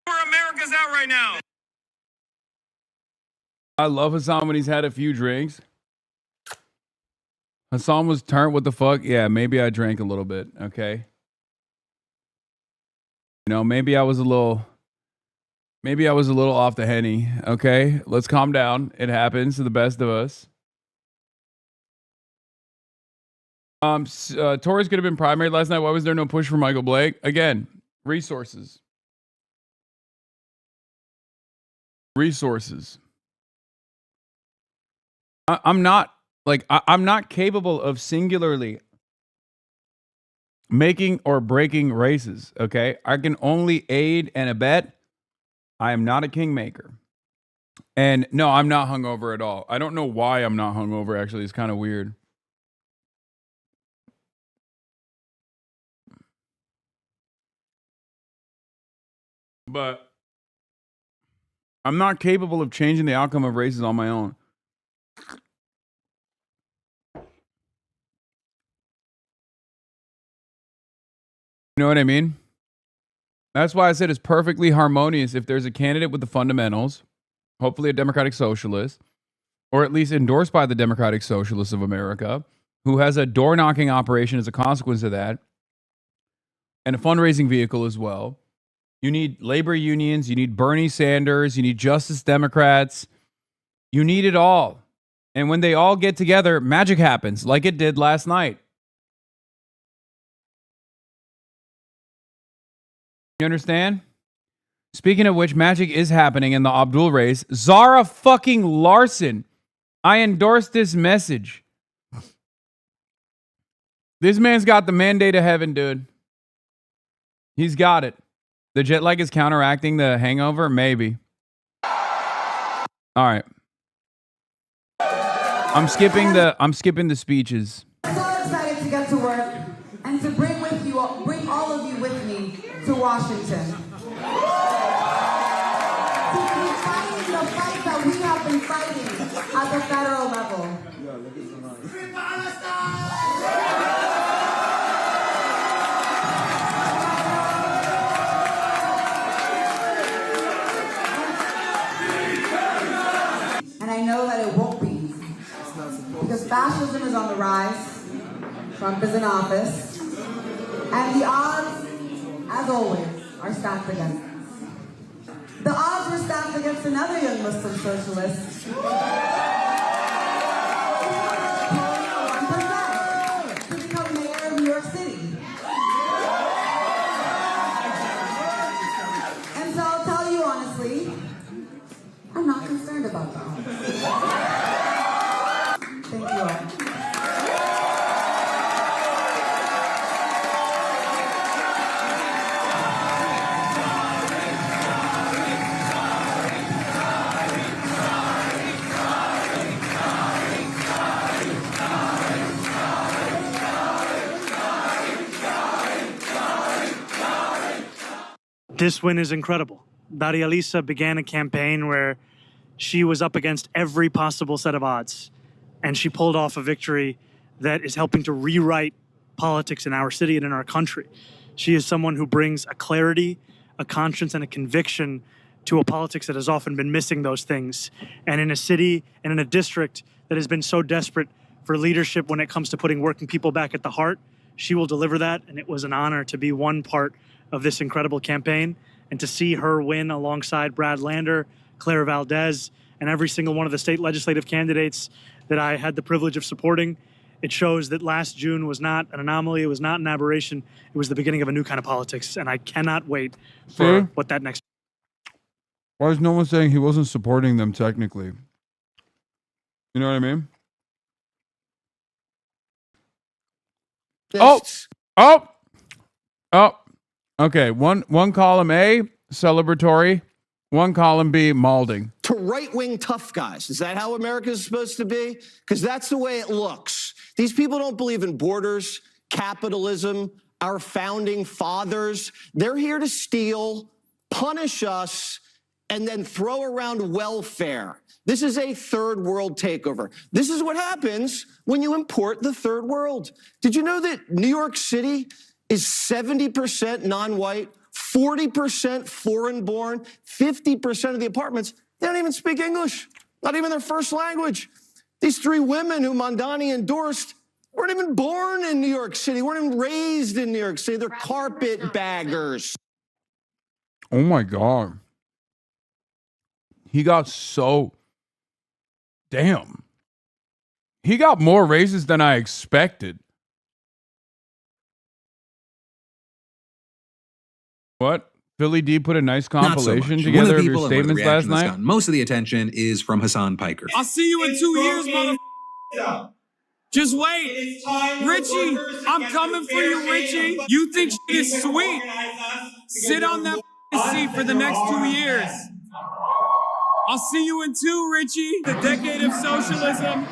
where America's at right now. I love Hasan when he's had a few drinks. Hasan was turned. What the fuck? Yeah, maybe I drank a little bit. Okay. You know, maybe I was a little off the Henny. Okay, let's calm down. It happens to the best of us. Torres could have been primary last night. Why was there no push for Michael Blake? Again, resources. Resources. I'm not capable of singularly making or breaking races, okay? I can only aid and abet. I am not a kingmaker. And no, I'm not hungover at all. I don't know why I'm not hungover, actually. It's kind of weird. But I'm not capable of changing the outcome of races on my own. You know what I mean? That's why I said it's perfectly harmonious if there's a candidate with the fundamentals, hopefully a Democratic Socialist, or at least endorsed by the Democratic Socialists of America, who has a door-knocking operation as a consequence of that, and a fundraising vehicle as well. You need labor unions, you need Bernie Sanders, you need Justice Democrats. You need it all. And when they all get together, magic happens, like it did last night. You understand? Speaking of which, magic is happening in the Abdul race. Zara fucking Larson. I endorse this message. This man's got the mandate of heaven, dude. He's got it. The jet lag is counteracting the hangover? Maybe. All right. I'm skipping the speeches. I'm so excited to get to work and to bring all of you with me to Washington. To be fighting the fight that we have been fighting at the federal level. And I know that it won't be easy. Because fascism is on the rise, Trump is in office, and the odds, as always, are stacked against us. The odds were stacked against another young Muslim socialist to become mayor of New York City. And so I'll tell you honestly, I'm not concerned about that. Thank you all. This win is incredible. Daria Lisa began a campaign where she was up against every possible set of odds, and she pulled off a victory that is helping to rewrite politics in our city and in our country. She is someone who brings a clarity, a conscience, and a conviction to a politics that has often been missing those things. And in a city and in a district that has been so desperate for leadership when it comes to putting working people back at the heart, she will deliver that, and it was an honor to be one part of this incredible campaign and to see her win alongside Brad Lander, Daria Valdez, and every single one of the state legislative candidates that I had the privilege of supporting. It shows that last June was not an anomaly, it was not an aberration, it was the beginning of a new kind of politics, and I cannot wait for what that next. Why is no one saying he wasn't supporting them technically? You know what I mean? Oh! Okay, one column A, celebratory. One column B, malding. To right-wing tough guys. Is that how America is supposed to be? Because that's the way it looks. These people don't believe in borders, capitalism, our founding fathers. They're here to steal, punish us, and then throw around welfare. This is a third world takeover. This is what happens when you import the third world. Did you know that New York City is 70% non-white, 40% foreign-born, 50% of the apartments, they don't even speak English, not even their first language. These three women who Mamdani endorsed weren't even born in New York City, weren't even raised in New York City. They're carpetbaggers. Oh my God. He got so... Damn. He got more raises than I expected. What? Philly D put a nice compilation together of your statements last night? Most of the attention is from Hasan Piker. I'll see you in 2 years, motherfucker. Just wait. Richie, I'm coming for you, Richie. You think shit is sweet. Sit on that seat for the next 2 years. I'll see you in 2, Richie. The decade of socialism,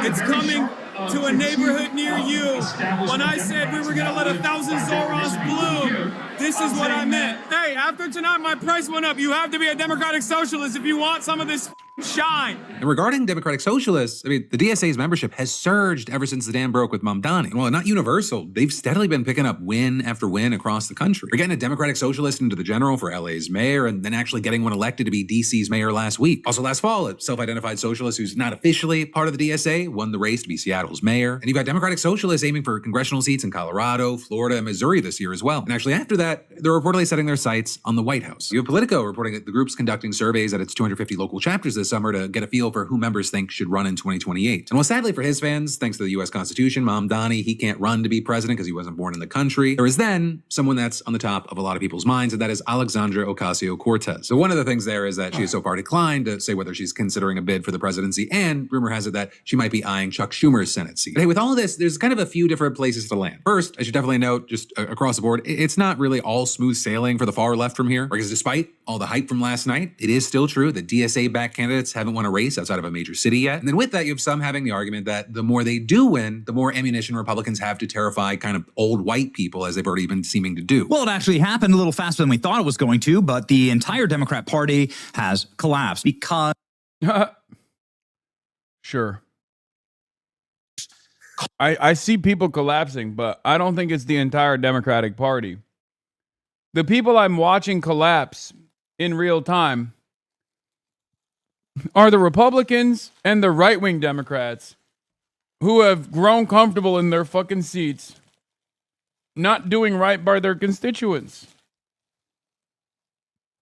it's coming to a neighborhood near you. When I said we were going to let 1,000 Zorros bloom, this is what I meant. Hey, after tonight, my price went up. You have to be a democratic socialist if you want some of this shine. And regarding democratic socialists, I mean, the DSA's membership has surged ever since the dam broke with Mamdani. Well, not universal. They've steadily been picking up win after win across the country. We're getting a democratic socialist into the general for LA's mayor, and then actually getting one elected to be DC's mayor last week. Also last fall, a self-identified socialist who's not officially part of the DSA won the race to be Seattle's mayor. And you've got democratic socialists aiming for congressional seats in Colorado, Florida, and Missouri this year as well. And actually after that, they're reportedly setting their sights on the White House. You have Politico reporting that the group's conducting surveys at its 250 local chapters this summer to get a feel for who members think should run in 2028. And well, sadly for his fans, thanks to the U.S. Constitution, Mamdani, he can't run to be president because he wasn't born in the country. There is then someone that's on the top of a lot of people's minds, and that is Alexandria Ocasio-Cortez. So one of the things there is that she has so far declined to say whether she's considering a bid for the presidency, and rumor has it that she might be eyeing Chuck Schumer's Senate seat. But hey, with all of this, there's kind of a few different places to land. First, I should definitely note, just across the board, it's not really all smooth sailing for the far left from here, because despite all the hype from last night, it is still true that DSA-backed candidates candidates haven't won a race outside of a major city yet. And then with that, you have some having the argument that the more they do win, the more ammunition Republicans have to terrify kind of old white people, as they've already been seeming to do. Well, it actually happened a little faster than we thought it was going to, but the entire Democrat Party has collapsed because... Sure. I see people collapsing, but I don't think it's the entire Democratic Party. The people I'm watching collapse in real time are the Republicans and the right-wing Democrats who have grown comfortable in their fucking seats, not doing right by their constituents.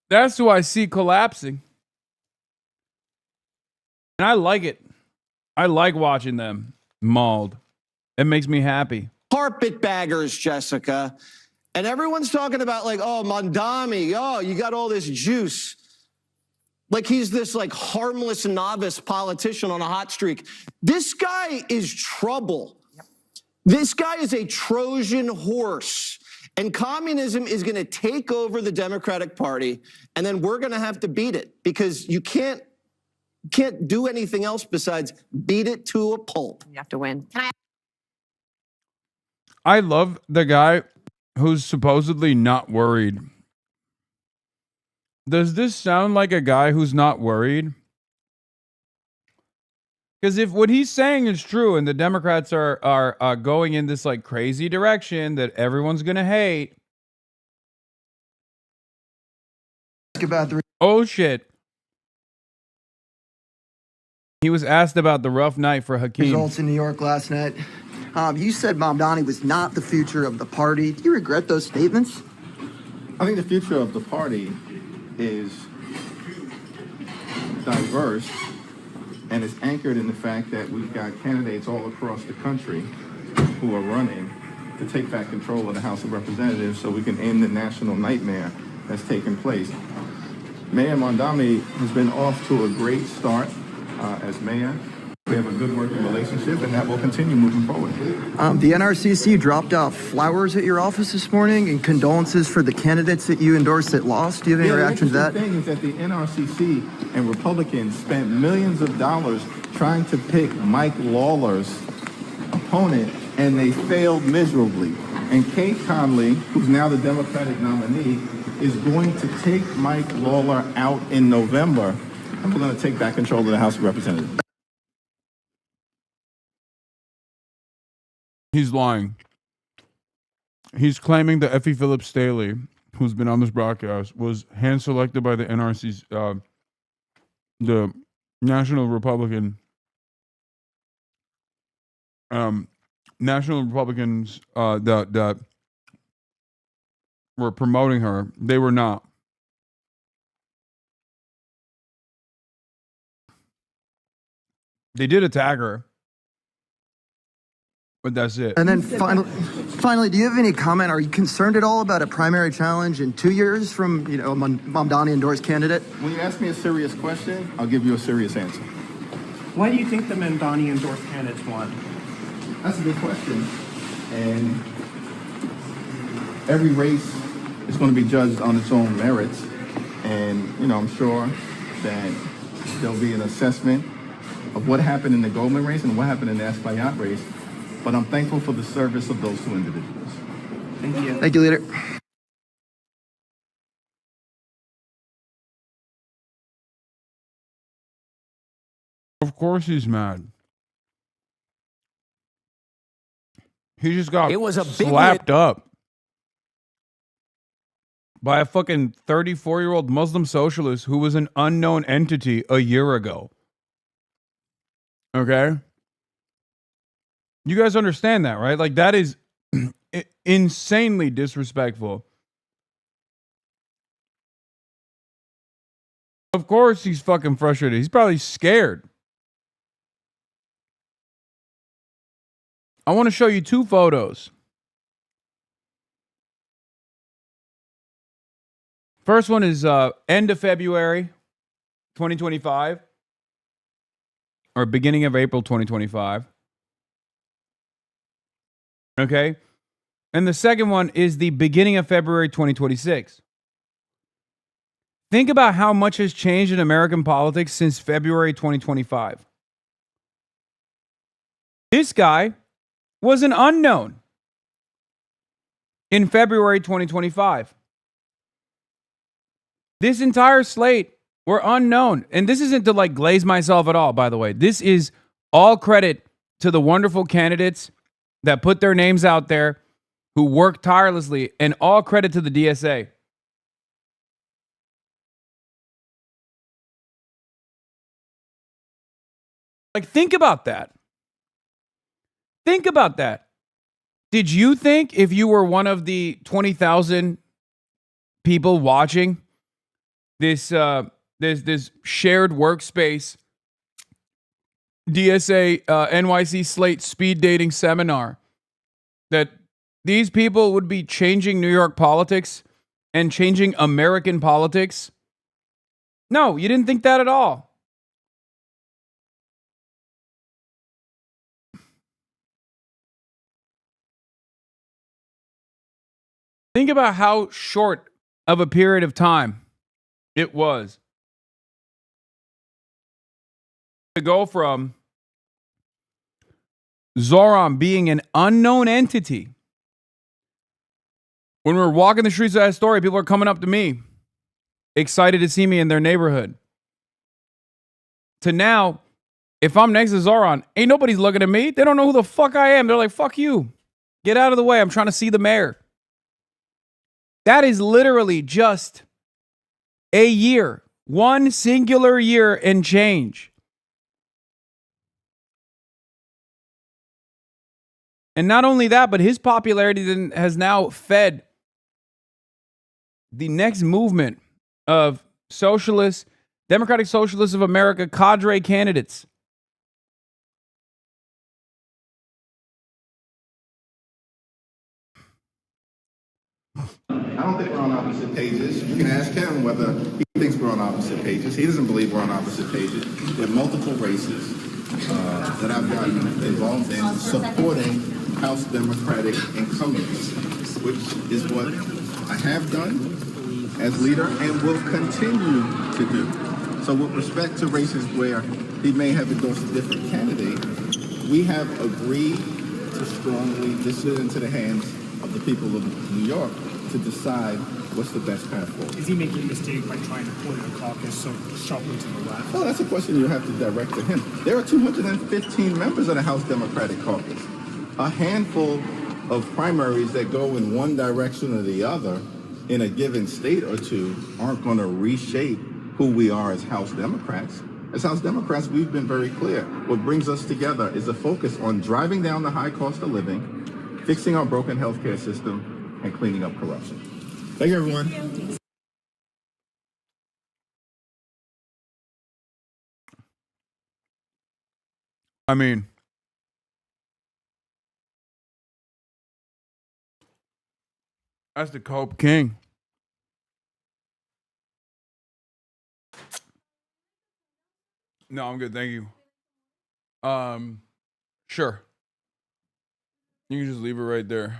That's who I see collapsing. And I like it. I like watching them mauled. It makes me happy. Carpetbaggers, Jessica. And everyone's talking about like, oh, Mamdani, oh, you got all this juice. Like he's this like harmless novice politician on a hot streak. This guy is trouble. This guy is a Trojan horse. And communism is going to take over the Democratic Party, and then we're going to have to beat it because you can't do anything else besides beat it to a pulp. You have to win. I love the guy who's supposedly not worried. Does this sound like a guy who's not worried? Because if what he's saying is true and the Democrats are going in this like crazy direction that everyone's going to hate. Oh, shit. He was asked about the rough night for Hakeem. Results in New York last night. You said Mamdani was not the future of the party. Do you regret those statements? I think the future of the party is diverse and is anchored in the fact that we've got candidates all across the country who are running to take back control of the House of Representatives so we can end the national nightmare that's taken place. Mayor Mamdani has been off to a great start as mayor. We have a good working relationship, and that will continue moving forward. The NRCC dropped off flowers at your office this morning and condolences for the candidates that you endorsed that lost. Do you have any reaction to that? The thing is that the NRCC and Republicans spent millions of dollars trying to pick Mike Lawler's opponent, and they failed miserably. And Kate Conley, who's now the Democratic nominee, is going to take Mike Lawler out in November, and we're going to take back control of the House of Representatives. He's lying. He's claiming that Effie Phillips Staley, who's been on this broadcast, was hand-selected by the NRC, the National Republicans, that were promoting her. They were not. They did attack her. But that's it. And then finally, do you have any comment? Are you concerned at all about a primary challenge in 2 years from, Mamdani endorsed candidate? When you ask me a serious question, I'll give you a serious answer. Why do you think the Mamdani endorsed candidates won? That's a good question. And every race is going to be judged on its own merits. And, I'm sure that there'll be an assessment of what happened in the Goldman race and what happened in the Espaillat race. But I'm thankful for the service of those two individuals. Thank you. Thank you, leader. Of course he's mad. He just got slapped up by a fucking 34-year-old Muslim socialist who was an unknown entity a year ago. Okay? You guys understand that, right? Like, that is insanely disrespectful. Of course he's fucking frustrated. He's probably scared. I want to show you two photos. First one is end of February 2025. Or beginning of April 2025. Okay. And the second one is the beginning of February 2026. Think about how much has changed in American politics since February 2025. This guy was an unknown in February 2025. This entire slate were unknown. And this isn't to like glaze myself at all, by the way. This is all credit to the wonderful candidates that put their names out there, who worked tirelessly, and all credit to the DSA. Like, think about that. Think about that. Did you think if you were one of the 20,000 people watching this this shared workspace DSA NYC Slate speed dating seminar, that these people would be changing New York politics and changing American politics? No, you didn't think that at all. Think about how short of a period of time it was to go from Zohran being an unknown entity. When we were walking the streets of Astoria, people are coming up to me, excited to see me in their neighborhood. To now, if I'm next to Zohran, ain't nobody's looking at me. They don't know who the fuck I am. They're like, fuck you. Get out of the way. I'm trying to see the mayor. That is literally just a year, one singular year and change. And not only that, but his popularity then has now fed the next movement of socialists, Democratic Socialists of America, cadre candidates. I don't think we're on opposite pages. You can ask him whether he thinks we're on opposite pages. He doesn't believe we're on opposite pages. There are multiple races that I've gotten involved in supporting House Democratic incumbents, which is what I have done as leader and will continue to do. So with respect to races where he may have endorsed a different candidate, we have agreed to strongly dismiss into the hands of the people of New York to decide what's the best path forward. Is he making a mistake by trying to put a caucus so sharply to the left? Well, that's a question you have to direct to him. There are 215 members of the House Democratic Caucus. A handful of primaries that go in one direction or the other in a given state or two aren't going to reshape who we are as House Democrats. As House Democrats, we've been very clear. What brings us together is a focus on driving down the high cost of living, fixing our broken healthcare system, and cleaning up corruption. Thank you, everyone. I mean, that's the Cope King. No, I'm good, thank you. Sure. You can just leave it right there.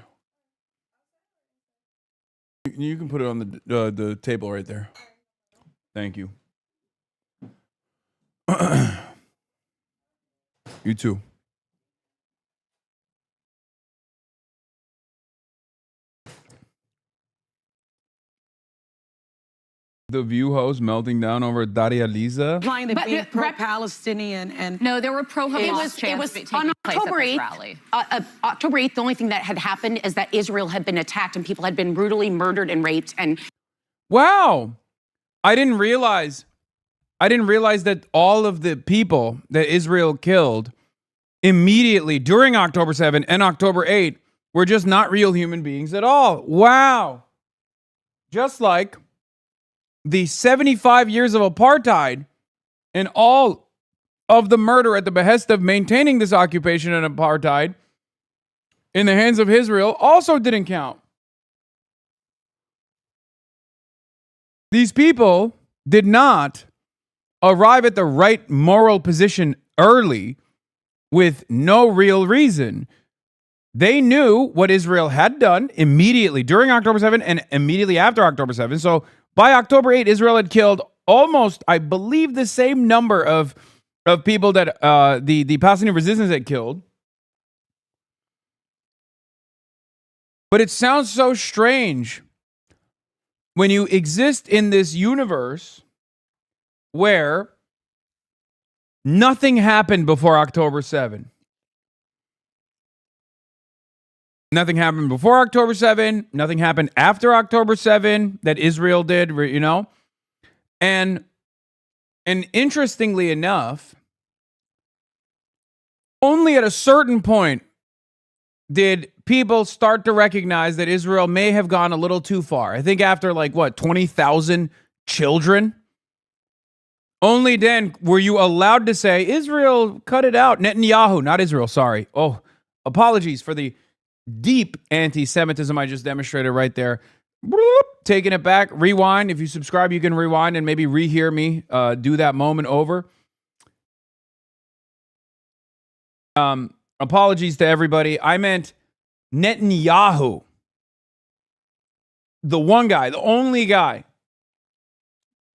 You can put it on the table right there. Thank you. You too. The View host melting down over Daria Valdez. Implying that being pro-Palestinian and no, there were pro-Hamas. It was on October 8th. October 8th, the only thing that had happened is that Israel had been attacked and people had been brutally murdered and raped. And wow, I didn't realize that all of the people that Israel killed immediately during October 7th and October 8th were just not real human beings at all. Wow, just like the 75 years of apartheid and all of the murder at the behest of maintaining this occupation and apartheid in the hands of Israel also didn't count. These people did not arrive at the right moral position early with no real reason. They knew what Israel had done immediately during October 7th and immediately after October 7th. So By October 8, Israel had killed almost, I believe, the same number of people that the Palestinian resistance had killed. But it sounds so strange when you exist in this universe where nothing happened before October 7. Nothing happened before October 7. Nothing happened after October 7 that Israel did, you know? And interestingly enough, only at a certain point did people start to recognize that Israel may have gone a little too far. I think after 20,000 children. Only then were you allowed to say, Israel, cut it out. Netanyahu, not Israel, sorry. Oh, apologies for the deep anti-Semitism I just demonstrated right there. Taking it back, rewind. If you subscribe, you can rewind and maybe rehear me do that moment over. Apologies to everybody. I meant Netanyahu. The one guy, the only guy.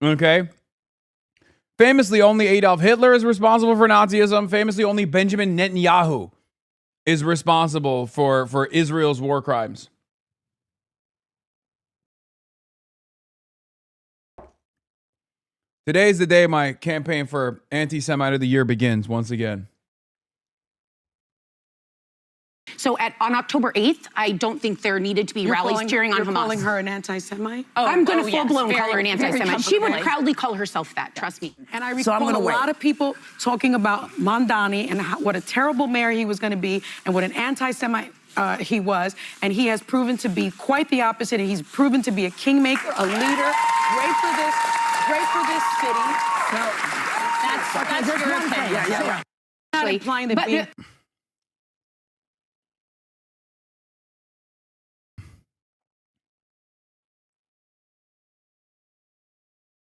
Okay? Famously, only Adolf Hitler is responsible for Nazism. Famously, only Benjamin Netanyahu is responsible for Israel's war crimes. Today is the day my campaign for Anti-Semite of the Year begins once again. So on October 8th, I don't think there needed to be rallies cheering on Hamas. You're calling her an anti-Semite? I'm going to full-blown call her an anti-Semite. She would proudly call herself that, trust me. And I recall a lot of people talking about Mamdani and what a terrible mayor he was going to be and what an anti-Semite he was. And he has proven to be quite the opposite. And he's proven to be a kingmaker, a leader. Great for this city. So that's your opinion. Yeah. Not implying that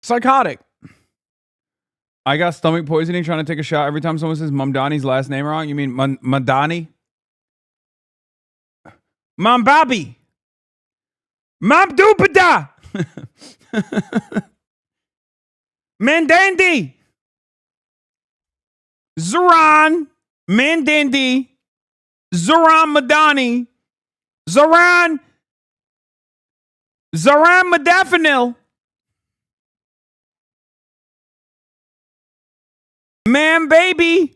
psychotic. I got stomach poisoning trying to take a shot every time someone says Mamdani's last name wrong. You mean Mamdani? Mambabi. Mamdupada. Mandandi. Zohran Mamdani. Zohran Mamdani. Zohran Modafinil. Man, baby.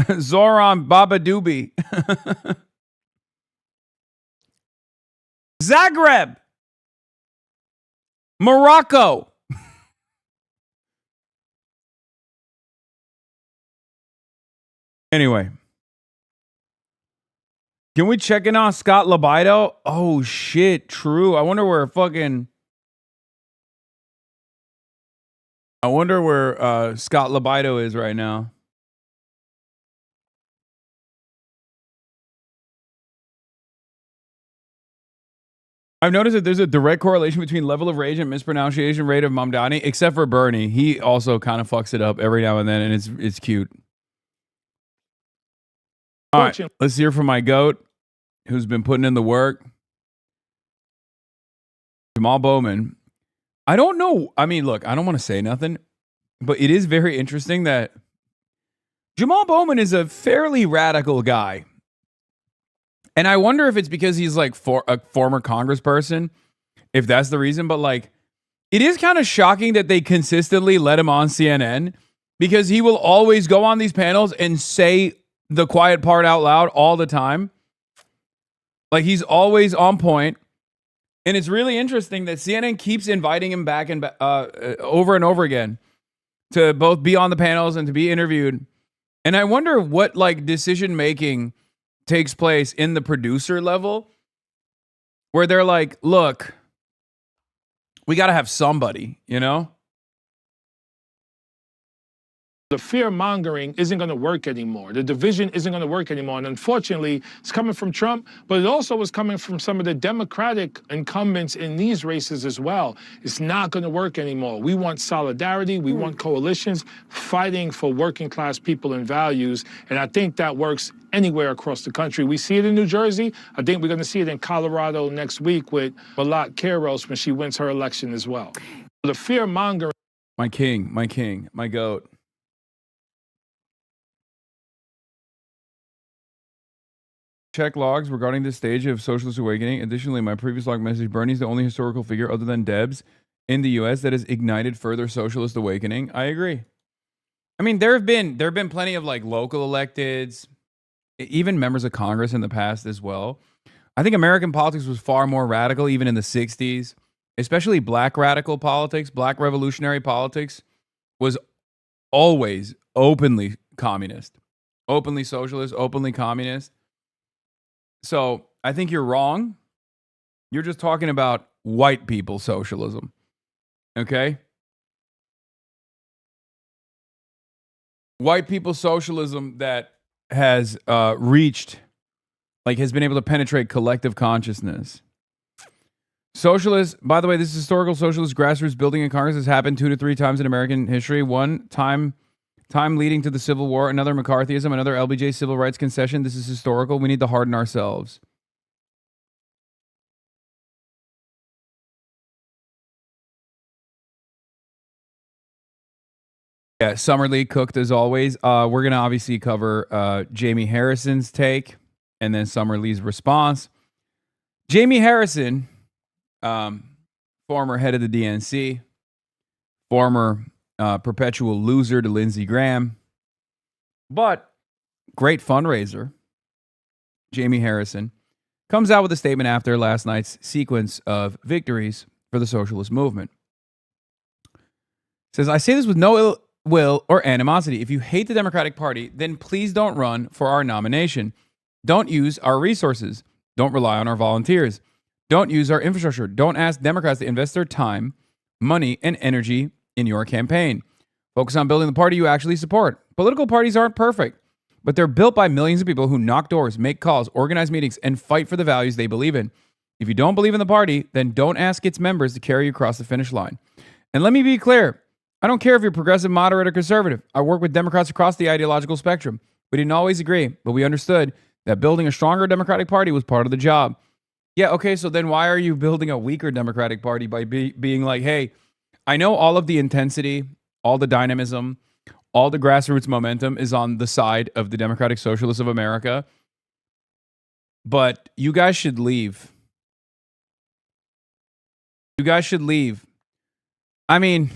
Zohran Babadoobie. Zagreb. Morocco. Anyway. Can we check in on Scott Libido? Oh, shit. True. I wonder where Scott Libido is right now. I've noticed that there's a direct correlation between level of rage and mispronunciation rate of Mamdani, except for Bernie. He also kind of fucks it up every now and then, and it's cute. All right, let's hear from my goat, who's been putting in the work. Jamal Bowman. I don't know. I mean, look, I don't want to say nothing, but it is very interesting that Jamal Bowman is a fairly radical guy. And I wonder if it's because he's like a former congressperson, if that's the reason. But like, it is kind of shocking that they consistently let him on CNN, because he will always go on these panels and say the quiet part out loud all the time. Like, he's always on point. And it's really interesting that CNN keeps inviting him back and over and over again to both be on the panels and to be interviewed. And I wonder what like decision making takes place in the producer level, where they're like, look, we got to have somebody, you know? The fear-mongering isn't going to work anymore. The division isn't going to work anymore. And unfortunately, it's coming from Trump, but it also was coming from some of the Democratic incumbents in these races as well. It's not going to work anymore. We want solidarity. We want coalitions fighting for working-class people and values. And I think that works anywhere across the country. We see it in New Jersey. I think we're going to see it in Colorado next week with Malat Keros when she wins her election as well. The fear-mongering. My king, my goat. Check logs regarding this stage of socialist awakening. Additionally, my previous log message, Bernie's the only historical figure other than Debs in the U.S. that has ignited further socialist awakening. I agree. I mean, there have been plenty of like local electeds, even members of Congress in the past as well. I think American politics was far more radical even in the 60s, especially black radical politics. Black revolutionary politics was always openly communist, openly socialist, openly communist. So I think you're wrong. You're just talking about white people socialism. Okay? White people socialism that has reached, like has been able to penetrate collective consciousness. Socialist, by the way, this historical socialist grassroots building in Congress has happened 2 to 3 times in American history. One time leading to the Civil War, another McCarthyism, another LBJ civil rights concession. This is historical. We need to harden ourselves. Yeah, Summerlee cooked as always. We're going to obviously cover Jamie Harrison's take and then Summerlee's response. Jamie Harrison, former head of the DNC, former perpetual loser to Lindsey Graham, but great fundraiser. Jamie Harrison comes out with a statement after last night's sequence of victories for the socialist movement. Says, I say this with no ill will or animosity. If you hate the Democratic Party, then please don't run for our nomination. Don't use our resources. Don't rely on our volunteers. Don't use our infrastructure. Don't ask Democrats to invest their time, money, and energy in your campaign. Focus on building the party you actually support. Political parties aren't perfect, but they're built by millions of people who knock doors, make calls, organize meetings, and fight for the values they believe in. If you don't believe in the party, then don't ask its members to carry you across the finish line. And let me be clear. I don't care if you're progressive, moderate, or conservative. I work with Democrats across the ideological spectrum. We didn't always agree, but we understood that building a stronger Democratic Party was part of the job. Yeah, okay, so then why are you building a weaker Democratic Party by being like, hey, I know all of the intensity, all the dynamism, all the grassroots momentum is on the side of the Democratic Socialists of America, but you guys should leave. You guys should leave. I mean,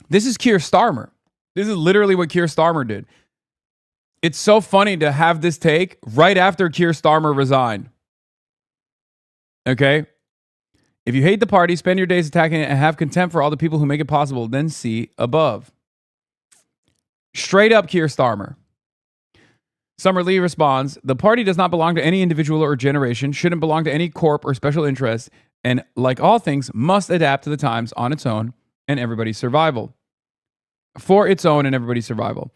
this is Keir Starmer. This is literally what Keir Starmer did. It's so funny to have this take right after Keir Starmer resigned. Okay? If you hate the party, spend your days attacking it and have contempt for all the people who make it possible, then see above. Straight up Keir Starmer. Summerlee responds, the party does not belong to any individual or generation, shouldn't belong to any corp or special interest, and like all things, must adapt to the times on its own and everybody's survival. For its own and everybody's survival.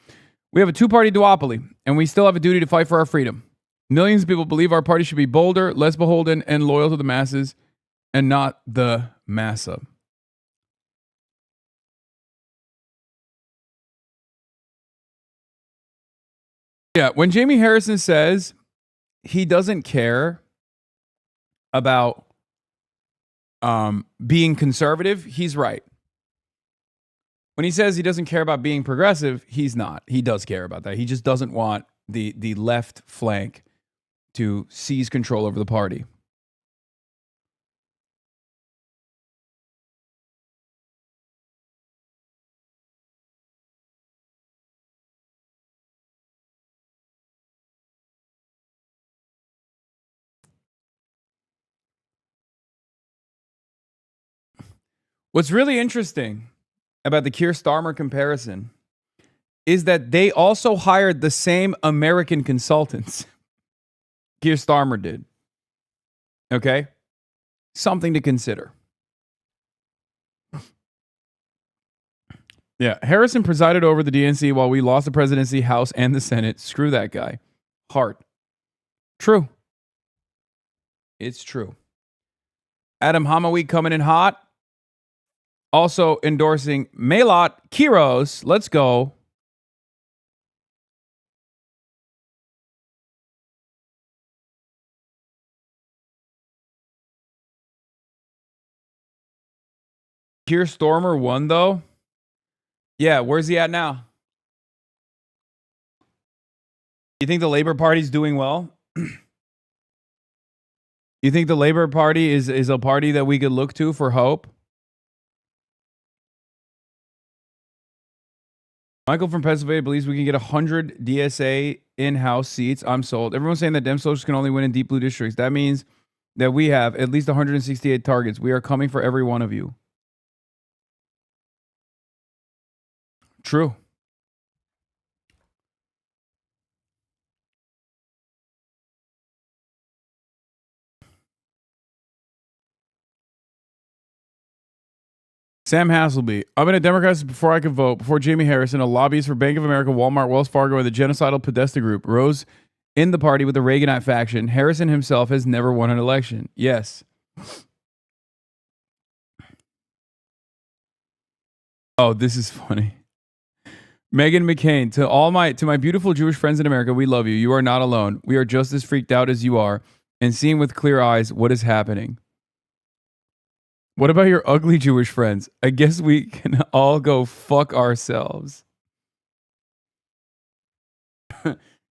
We have a two-party duopoly, and we still have a duty to fight for our freedom. Millions of people believe our party should be bolder, less beholden, and loyal to the masses, and not the massa. Yeah, when Jamie Harrison says he doesn't care about being conservative, he's right. When he says he doesn't care about being progressive, he's not. He does care about that. He just doesn't want the left flank to seize control over the party. What's really interesting about the Keir Starmer comparison is that they also hired the same American consultants Keir Starmer did. Okay? Something to consider. Yeah, Harrison presided over the DNC while we lost the presidency, House, and the Senate. Screw that guy. Hart. True. It's true. Adam Hamawi coming in hot. Also endorsing Maylot Kiros. Let's go. Keir Starmer won, though. Yeah, where's he at now? You think the Labor Party's doing well? You think the Labor Party is a party that we could look to for hope? Michael from Pennsylvania believes we can get 100 DSA in-house seats. I'm sold. Everyone's saying that Dem Socialists can only win in deep blue districts. That means that we have at least 168 targets. We are coming for every one of you. True. Sam Hasselby. I've been a Democrat before I could vote, before Jamie Harrison, a lobbyist for Bank of America, Walmart, Wells Fargo, and the genocidal Podesta Group, rose in the party with the Reaganite faction. Harrison himself has never won an election. Yes. Oh, this is funny. Meghan McCain, to my beautiful Jewish friends in America, we love you. You are not alone. We are just as freaked out as you are and seeing with clear eyes what is happening. What about your ugly Jewish friends? I guess we can all go fuck ourselves.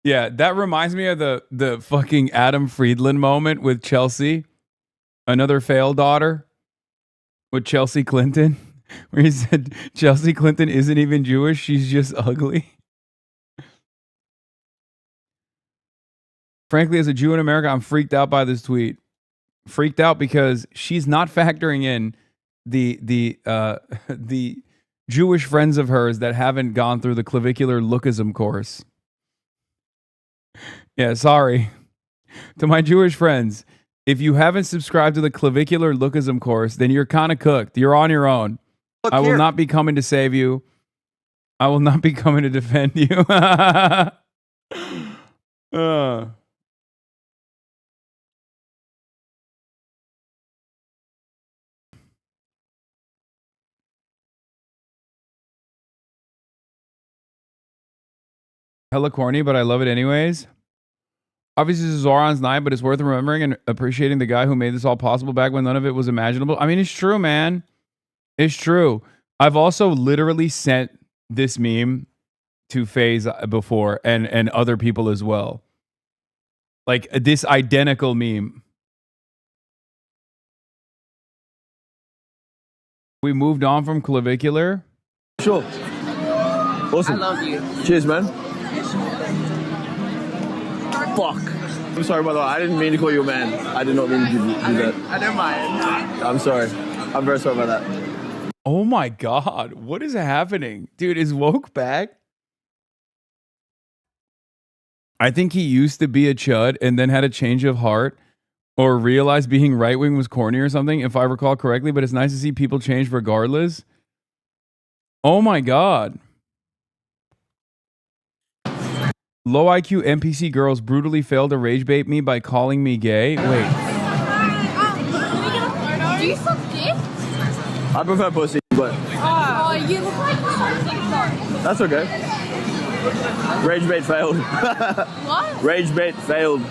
Yeah, that reminds me of the fucking Adam Friedland moment with Chelsea, another failed daughter, with Chelsea Clinton, where he said Chelsea Clinton isn't even Jewish, she's just ugly. Frankly, as a Jew in America, I'm freaked out by this tweet. Freaked out because she's not factoring in the Jewish friends of hers that haven't gone through the clavicular lookism course. Yeah, sorry. To my Jewish friends, if you haven't subscribed to the clavicular lookism course, then you're kind of cooked. You're on your own. I will not be coming to save you. I will not be coming to defend you. Hella corny, but I love it anyways. Obviously, this is Zohran's night, but it's worth remembering and appreciating the guy who made this all possible back when none of it was imaginable. I mean, it's true, man. It's true. I've also literally sent this meme to FaZe before and other people as well. Like this identical meme. We moved on from clavicular. Sure. Awesome. I love you. Cheers, man. Fuck. I'm sorry, by the way. I didn't mean to call you a man. I did not mean to do that. I don't mind. I'm sorry. I'm very sorry about that. Oh my God. What is happening? Dude, is woke back? I think he used to be a chud and then had a change of heart or realized being right-wing was corny or something, if I recall correctly, but it's nice to see people change regardless. Oh my God. Low IQ NPC girls brutally failed to rage bait me by calling me gay. Wait. Do you suck dick? I prefer pussy, but... Oh, you look like something. That's okay. Rage bait failed. What? Rage bait failed.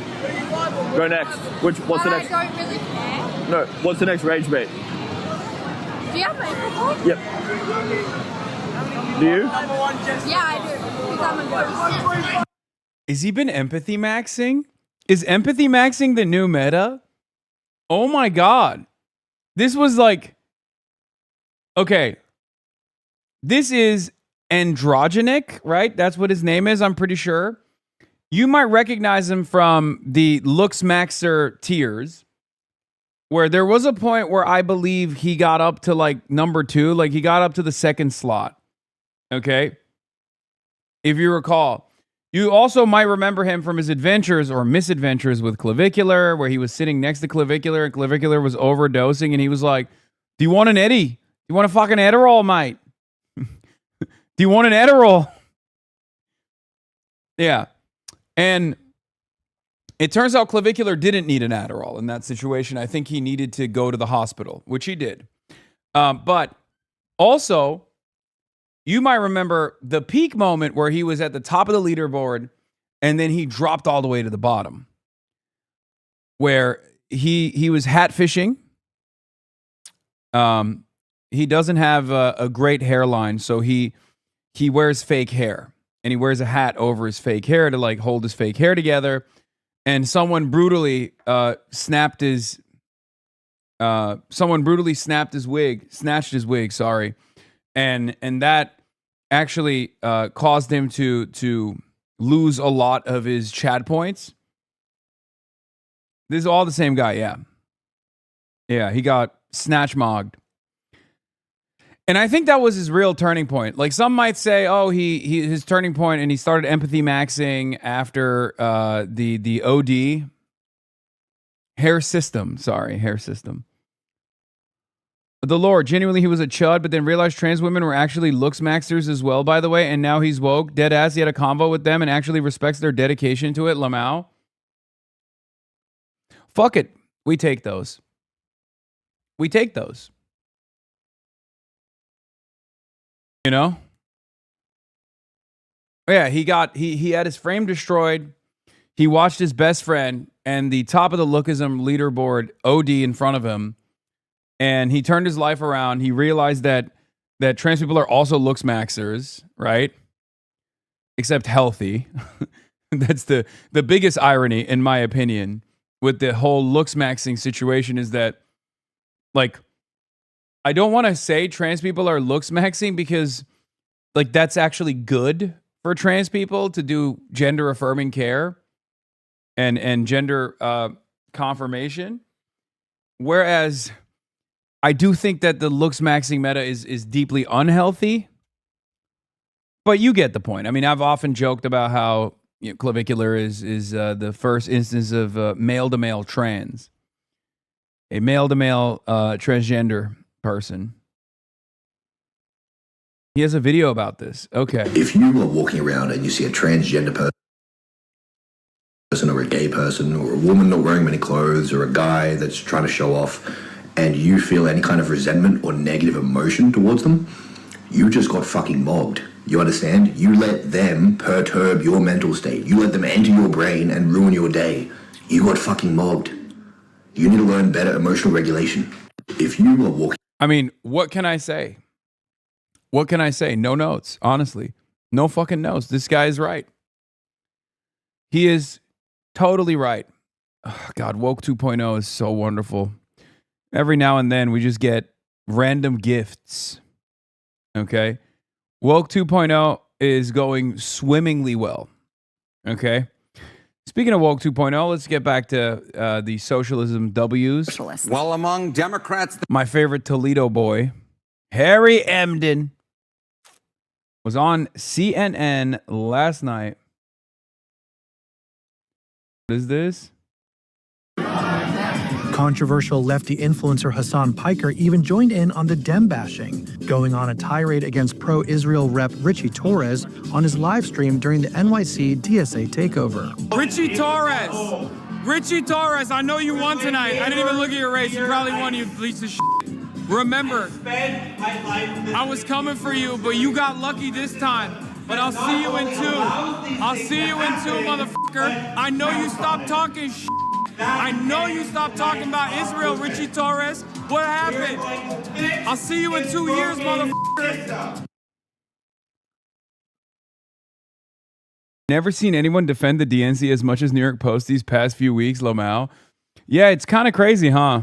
Go next. What's the next? I don't really care. No, what's the next rage bait? Do you have makeup? Yep. Do you? Yeah, I do. Because I'm a ghost. Is he been empathy maxing? Is empathy maxing the new meta? Oh my God. This was like, okay. This is androgenic, right? That's what his name is, I'm pretty sure. You might recognize him from the Looks Maxer tiers, where there was a point where I believe he got up to like number 2, like he got up to the second slot. Okay? If you recall. You also might remember him from his adventures or misadventures with Clavicular, where he was sitting next to Clavicular and Clavicular was overdosing and he was like, do you want an Eddie? You want a fucking Adderall, mate? Do you want an Adderall? Yeah. And it turns out Clavicular didn't need an Adderall in that situation. I think he needed to go to the hospital, which he did. But also, you might remember the peak moment where he was at the top of the leaderboard and then he dropped all the way to the bottom, where he was hat fishing. He doesn't have a great hairline, so he wears fake hair, and he wears a hat over his fake hair to like hold his fake hair together. And someone brutally snatched his wig, sorry. And that actually caused him to lose a lot of his Chad points. This is all the same guy, yeah. Yeah, he got snatch-mogged. And I think that was his real turning point. Like some might say, oh, his turning point, and he started empathy maxing after the OD hair system. The Lord, genuinely, he was a chud, but then realized trans women were actually looks maxers as well, by the way, and now he's woke. Dead ass, he had a convo with them and actually respects their dedication to it, Lamau. Fuck it. We take those. You know? Yeah, he had his frame destroyed. He watched his best friend and the top of the lookism leaderboard OD in front of him. And he turned his life around. He realized that trans people are also looks maxers, right? Except healthy. That's the biggest irony, in my opinion, with the whole looks maxing situation is that, like, I don't want to say trans people are looks maxing because, like, that's actually good for trans people to do gender affirming care and gender confirmation. Whereas I do think that the looks maxing meta is deeply unhealthy. But you get the point. I mean, I've often joked about how clavicular is the first instance of male-to-male trans. A male-to-male transgender person. He has a video about this. Okay. If you are walking around and you see a transgender person or a gay person or a woman not wearing many clothes or a guy that's trying to show off and you feel any kind of resentment or negative emotion towards them, you just got fucking mobbed. You understand? You let them perturb your mental state. You let them enter your brain and ruin your day. You got fucking mobbed. You need to learn better emotional regulation. If you are walking... I mean, what can I say? What can I say? No notes, honestly. No fucking notes. This guy is right. He is totally right. Oh, God, Woke 2.0 is so wonderful. Every now and then we just get random gifts. Okay? Woke 2.0 is going swimmingly well. Okay? Speaking of Woke 2.0, let's get back to the socialism W's. Socialist. Well, among Democrats... My favorite Toledo boy, Harry Emden, was on CNN last night. What is this? Controversial lefty influencer Hasan Piker even joined in on the Dem bashing, going on a tirade against pro-Israel rep Richie Torres on his live stream during the NYC DSA takeover. Richie Torres, I know you won tonight. I didn't even look at your race. You probably won, you piece of shit. Remember, I was coming for you, but you got lucky this time. But I'll see you in two. I'll see you in two, motherfucker. I know you stopped talking shit. I know you stopped talking about Israel, Richie Torres. What happened? I'll see you in 2 years, motherfucker. Never seen anyone defend the DNC as much as New York Post these past few weeks, Lamau. Yeah, it's kind of crazy, huh?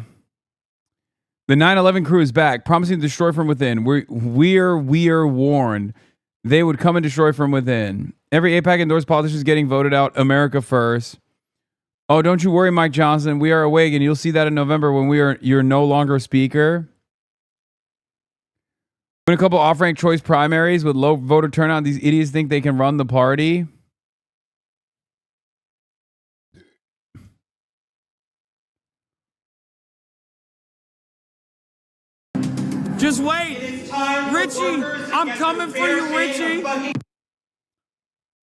The 9/11 crew is back, promising to destroy from within. We're warned they would come and destroy from within. Every AIPAC endorsed politician is getting voted out. America first. Oh, don't you worry, Mike Johnson. We are awake, and you'll see that in November when you're no longer speaker. Win a couple off-ranked choice primaries with low voter turnout. These idiots think they can run the party. Just wait. Richie, I'm coming for you, Richie.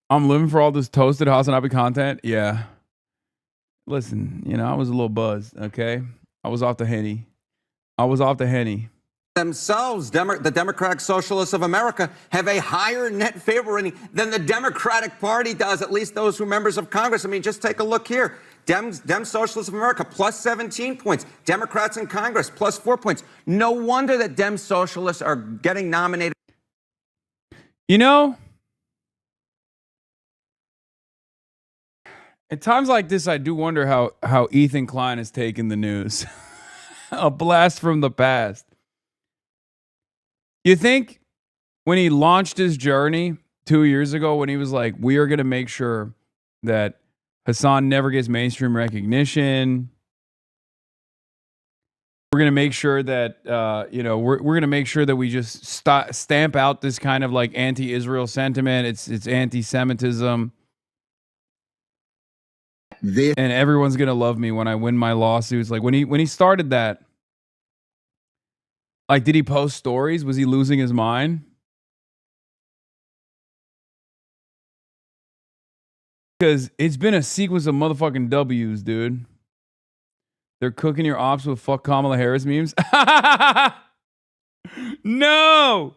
I'm living for all this toasted Hasanabi content. Yeah. Listen, you know, I was a little buzzed, okay? I was off the Henny. Themselves, the Democratic Socialists of America, have a higher net favor rating than the Democratic Party does, at least those who are members of Congress. I mean, just take a look here. Dem Socialists of America, plus 17 points. Democrats in Congress, plus 4 points. No wonder that Dem Socialists are getting nominated. You know, at times like this, I do wonder how Ethan Klein has taken the news. A blast from the past. You think when he launched his journey 2 years ago, when he was like, we are going to make sure that Hasan never gets mainstream recognition. We're going to make sure that, we're going to make sure that we just stamp out this kind of like anti-Israel sentiment. It's anti-Semitism. And everyone's going to love me when I win my lawsuits. Like when he started that, like, did he post stories? Was he losing his mind? Because it's been a sequence of motherfucking W's, dude. They're cooking your ops with fuck Kamala Harris memes. No,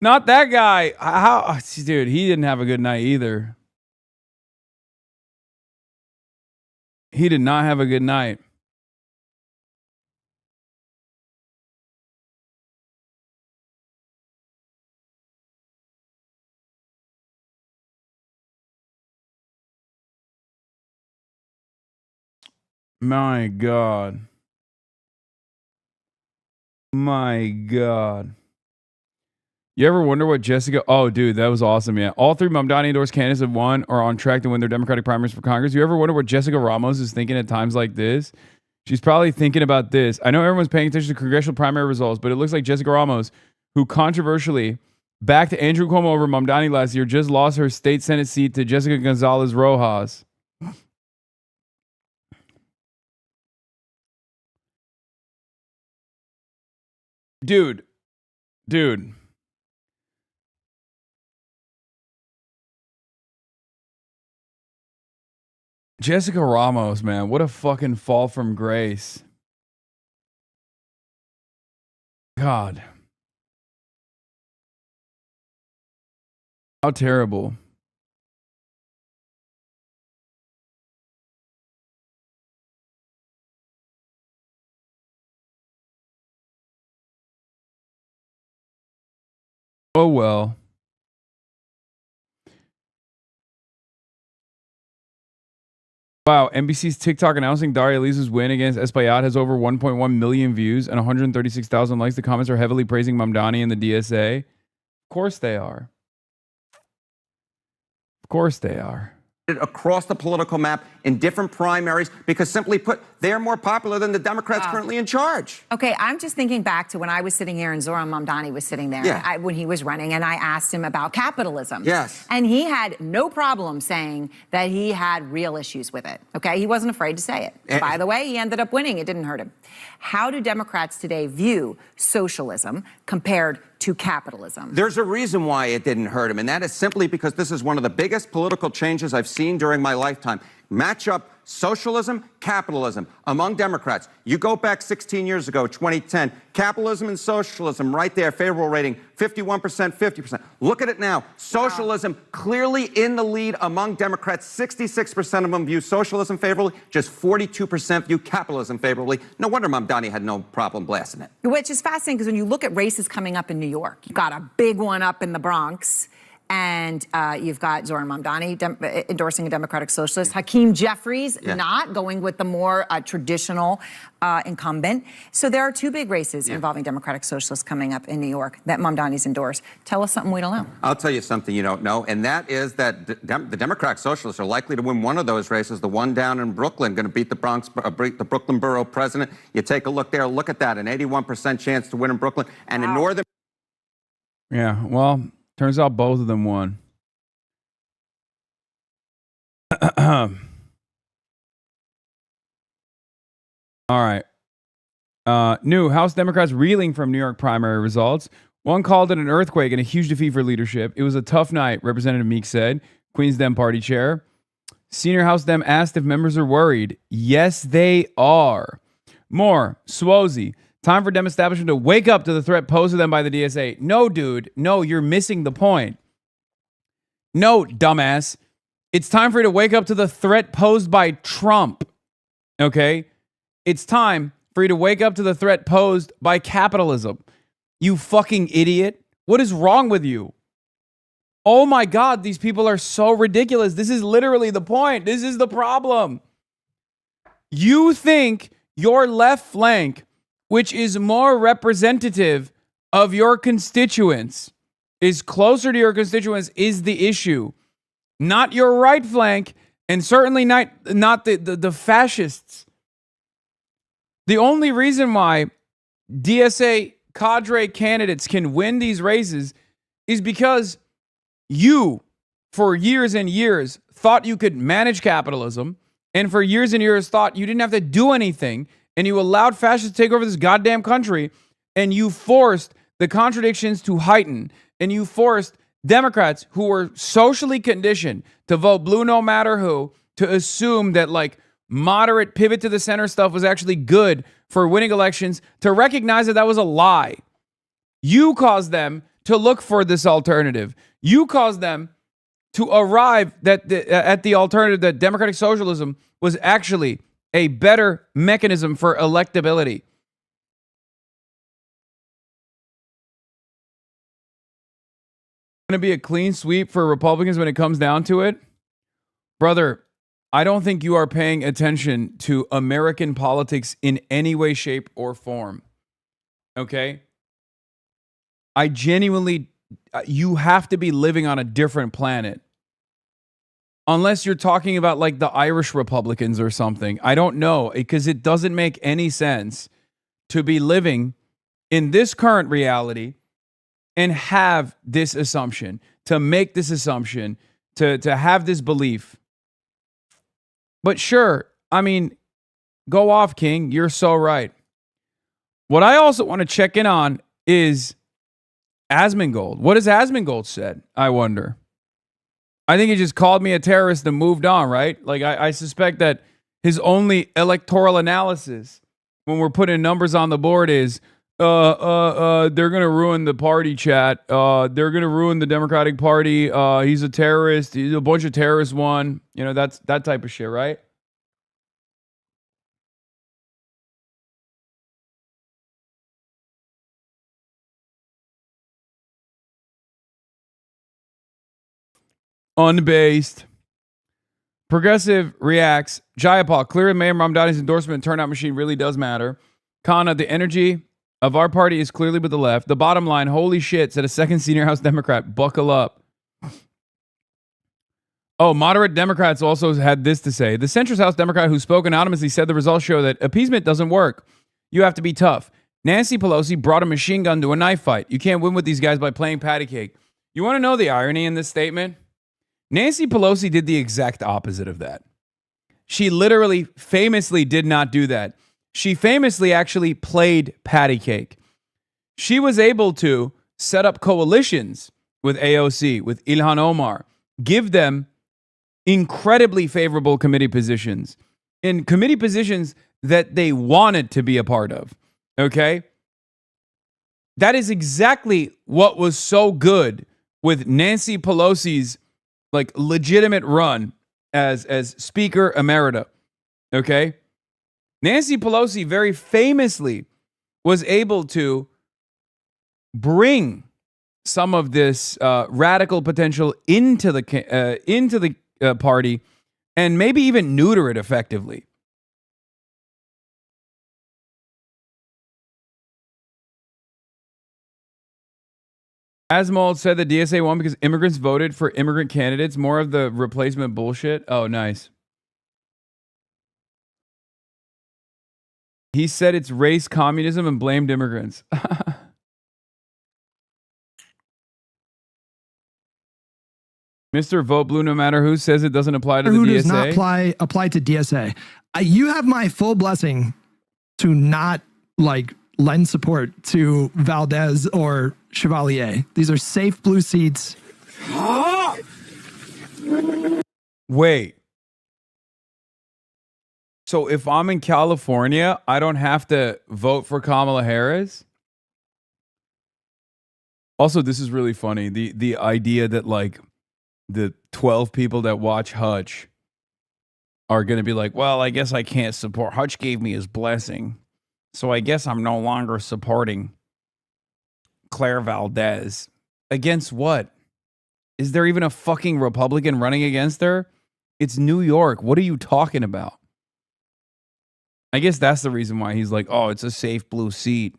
not that guy. Dude, he didn't have a good night either. He did not have a good night. My God. My God. You ever wonder what Jessica... Oh, dude, that was awesome, yeah. All three Mamdani-endorsed candidates have won or are on track to win their Democratic primaries for Congress. You ever wonder what Jessica Ramos is thinking at times like this? She's probably thinking about this. I know everyone's paying attention to congressional primary results, but it looks like Jessica Ramos, who controversially backed Andrew Cuomo over Mamdani last year, just lost her state Senate seat to Jessica Gonzalez Rojas. Dude. Jessica Ramos, man, what a fucking fall from grace. God. How terrible. Oh, well. Wow, NBC's TikTok announcing Daria Valdez's win against Espaillat has over 1.1 million views and 136,000 likes. The comments are heavily praising Mamdani and the DSA. Of course they are. Of course they are. Across the political map in different primaries because, simply put, they're more popular than the Democrats currently in charge. Okay, I'm just thinking back to when I was sitting here and Zohran Mamdani was sitting there when he was running, and I asked him about capitalism. Yes. And he had no problem saying that he had real issues with it. Okay, he wasn't afraid to say it. By the way, he ended up winning. It didn't hurt him. How do Democrats today view socialism compared to capitalism? There's a reason why it didn't hurt him, and that is simply because this is one of the biggest political changes I've seen during my lifetime. Match up socialism, capitalism among Democrats. You go back 16 years ago, 2010, capitalism and socialism right there, favorable rating, 51%, 50%. Look at it now. Socialism clearly in the lead among Democrats. 66% of them view socialism favorably, just 42% view capitalism favorably. No wonder Mamdani had no problem blasting it. Which is fascinating because when you look at races coming up in New York, you've got a big one up in the Bronx. And you've got Zohran Mamdani endorsing a Democratic Socialist. Hakeem Jeffries not going with the more traditional incumbent. So there are two big races involving Democratic Socialists coming up in New York that Mamdani's endorsed. Tell us something we don't know. I'll tell you something you don't know, and that is that the Democratic Socialists are likely to win one of those races, the one down in Brooklyn, going to beat the Brooklyn Borough president. You take a look there, look at that, an 81% chance to win in Brooklyn. And in northern... Yeah, well... Turns out both of them won. All right. New House Democrats reeling from New York primary results. One called it an earthquake and a huge defeat for leadership. It was a tough night, Representative Meek said, Queens Dem Party chair. Senior House Dem asked if members are worried. Yes, they are. More, Swozy. Time for Dem establishment to wake up to the threat posed to them by the DSA. No, dude. No, you're missing the point. No, dumbass. It's time for you to wake up to the threat posed by Trump. Okay? It's time for you to wake up to the threat posed by capitalism. You fucking idiot. What is wrong with you? Oh my God, these people are so ridiculous. This is literally the point. This is the problem. You think your left flank, which is more representative of your constituents, is closer to your constituents, is the issue. Not your right flank, and certainly not the fascists. The only reason why DSA cadre candidates can win these races is because you, for years and years, thought you could manage capitalism, and for years and years thought you didn't have to do anything, and you allowed fascists to take over this goddamn country, and you forced the contradictions to heighten, and you forced Democrats who were socially conditioned to vote blue no matter who, to assume that like moderate pivot to the center stuff was actually good for winning elections, to recognize that that was a lie. You caused them to look for this alternative. You caused them to arrive at the alternative that democratic socialism was actually a better mechanism for electability. Going to be a clean sweep for Republicans when it comes down to it? Brother, I don't think you are paying attention to American politics in any way, shape, or form. Okay? I genuinely, you have to be living on a different planet. Unless you're talking about like the Irish Republicans or something. I don't know, because it doesn't make any sense to be living in this current reality and have this assumption, to make this assumption, to have this belief. But sure, I mean, go off, King. You're so right. What I also want to check in on is Asmongold. What has Asmongold said, I wonder? I think he just called me a terrorist and moved on, right? Like, I suspect that his only electoral analysis when we're putting numbers on the board is, they're going to ruin the party chat. They're going to ruin the Democratic Party. He's a terrorist. He's a bunch of terrorists won. You know, that's that type of shit, right? Unbased. Progressive reacts. Jayapal, clear Mayor Mamdani's endorsement turnout machine really does matter. Kana, the energy of our party is clearly with the left. The bottom line, holy shit, said a second senior House Democrat. Buckle up. Oh, moderate Democrats also had this to say. The centrist House Democrat who spoke anonymously said the results show that appeasement doesn't work. You have to be tough. Nancy Pelosi brought a machine gun to a knife fight. You can't win with these guys by playing patty cake. You want to know the irony in this statement? Nancy Pelosi did the exact opposite of that. She literally famously did not do that. She famously actually played patty cake. She was able to set up coalitions with AOC, with Ilhan Omar, give them incredibly favorable committee positions, in committee positions that they wanted to be a part of. Okay? That is exactly what was so good with Nancy Pelosi's like legitimate run as Speaker Emerita. Okay? Nancy Pelosi very famously was able to bring some of this radical potential into the party and maybe even neuter it effectively. Asmold said the DSA won because immigrants voted for immigrant candidates. More of the replacement bullshit. Oh, nice. He said it's race communism and blamed immigrants. Mr. Vote Blue no matter who says it doesn't apply to the DSA. Who does not apply to DSA. You have my full blessing to not like lend support to Valdez or Chevalier. These are safe blue seats. Wait. So if I'm in California, I don't have to vote for Kamala Harris? Also, this is really funny. The idea that like the 12 people that watch Hutch are going to be like, well, I guess I can't support. Hutch gave me his blessing. So I guess I'm no longer supporting Claire Valdez. Against what? Is there even a fucking Republican running against her? It's New York. What are you talking about? I guess that's the reason why he's like, oh, it's a safe blue seat.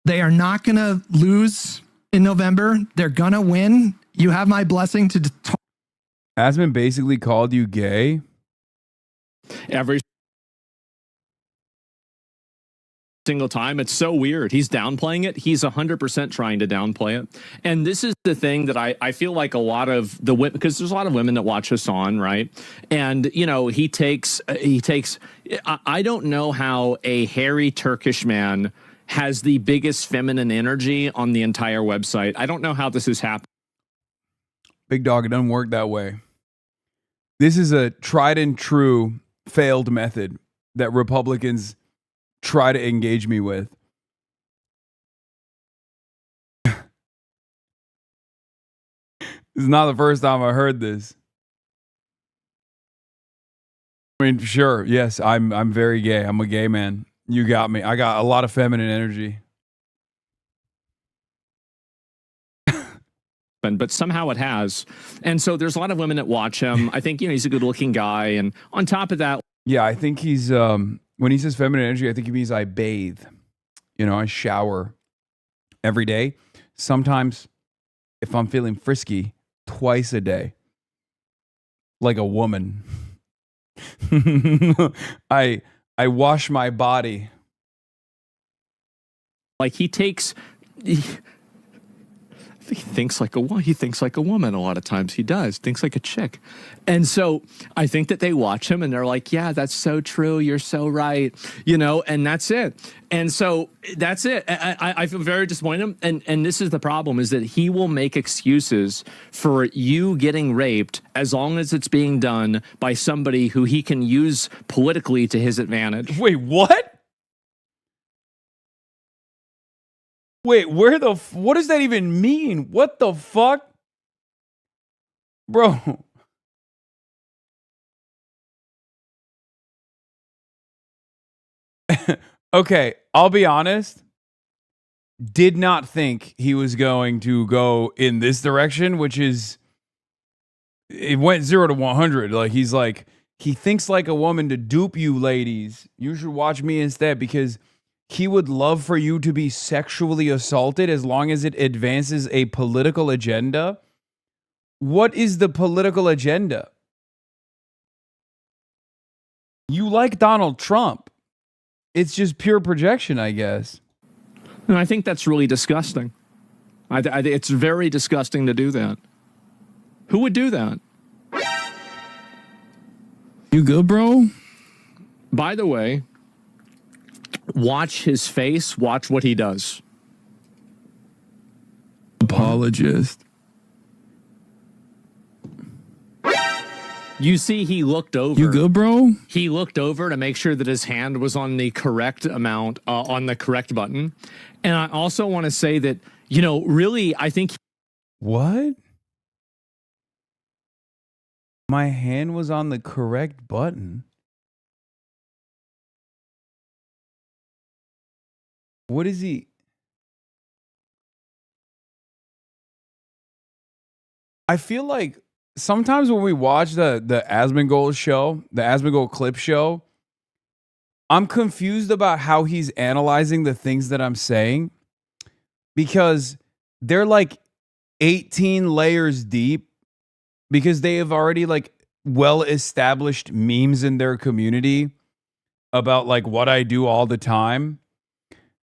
They are not going to lose in November. They're going to win. You have my blessing to talk. Asman basically called you gay. Every single time. It's so weird. He's downplaying it. He's 100% trying to downplay it. And this is the thing that I feel like a lot of the women, because there's a lot of women that watch Hasan, right? And, you know, he takes, I don't know how a hairy Turkish man has the biggest feminine energy on the entire website. I don't know how this has happened. Big dog, it doesn't work that way. This is a tried and true failed method that Republicans try to engage me with. This is not the first time I heard this. I mean, sure, yes, I'm very gay. I'm a gay man. You got me. I got a lot of feminine energy. But somehow it has. And so there's a lot of women that watch him. I think, you know, he's a good looking guy. And on top of that, yeah, I think he's, when he says feminine energy, I think he means I bathe. You know, I shower every day. Sometimes, if I'm feeling frisky, twice a day. Like a woman. I wash my body. Like he thinks like a woman a lot of times. He does. Thinks like a chick. And so I think that they watch him and they're like, yeah, that's so true. You're so right. You know, and that's it. And so that's it. I feel very disappointed. And this is the problem, is that he will make excuses for you getting raped as long as it's being done by somebody who he can use politically to his advantage. Wait, what? Wait, what does that even mean? What the fuck? Bro. Okay, I'll be honest. Did not think he was going to go in this direction, which is, it went 0 to 100. Like, he's like, he thinks like a woman to dupe you ladies. You should watch me instead, because he would love for you to be sexually assaulted as long as it advances a political agenda. What is the political agenda? You like Donald Trump. It's just pure projection, I guess. And I think that's really disgusting. It's very disgusting to do that. Who would do that? You good, bro? By the way, watch his face. Watch what he does. Apologist. You see, he looked over. You good, bro? He looked over to make sure that his hand was on the correct amount, on the correct button. And I also want to say that, you know, really, I think... What? My hand was on the correct button? What is he? I feel like sometimes when we watch the Asmongold show, the Asmongold clip show, I'm confused about how he's analyzing the things that I'm saying, because they're like 18 layers deep, because they have already like well-established memes in their community about like what I do all the time,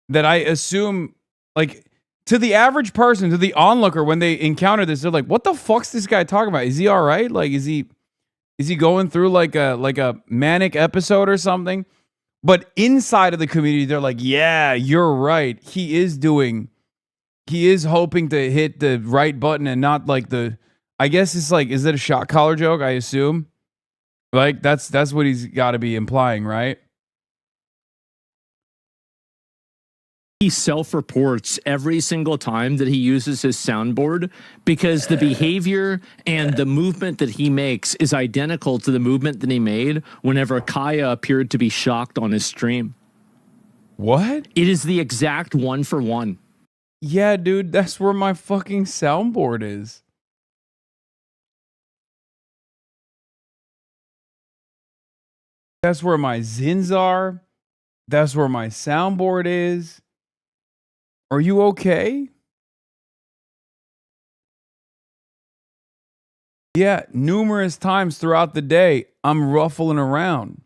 that I assume, like, to the average person, to the onlooker, when they encounter this, they're like, what the fuck's this guy talking about? Is he all right? Like, is he going through like a manic episode or something? But inside of the community, they're like, yeah, you're right. He is hoping to hit the right button and not like I guess it's like, is it a shot collar joke? I assume. Like that's what he's got to be implying, right? He self-reports every single time that he uses his soundboard because the behavior and the movement that he makes is identical to the movement that he made whenever Kaya appeared to be shocked on his stream. What? It is the exact one for one. Yeah, dude, that's where my fucking soundboard is. That's where my zins are. That's where my soundboard is. Are you okay? Yeah, numerous times throughout the day, I'm ruffling around.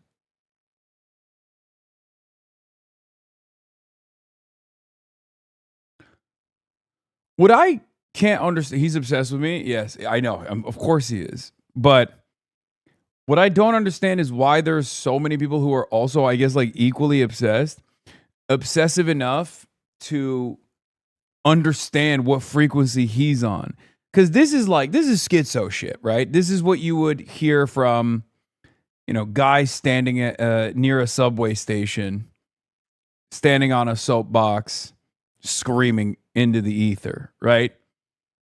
What I can't understand, he's obsessed with me. Yes, I know. Of course he is. But what I don't understand is why there's so many people who are also, I guess, like equally obsessive enough to understand what frequency he's on. Because this is schizo shit, right? This is what you would hear from, guys standing at, near a subway station, standing on a soapbox, screaming into the ether, right?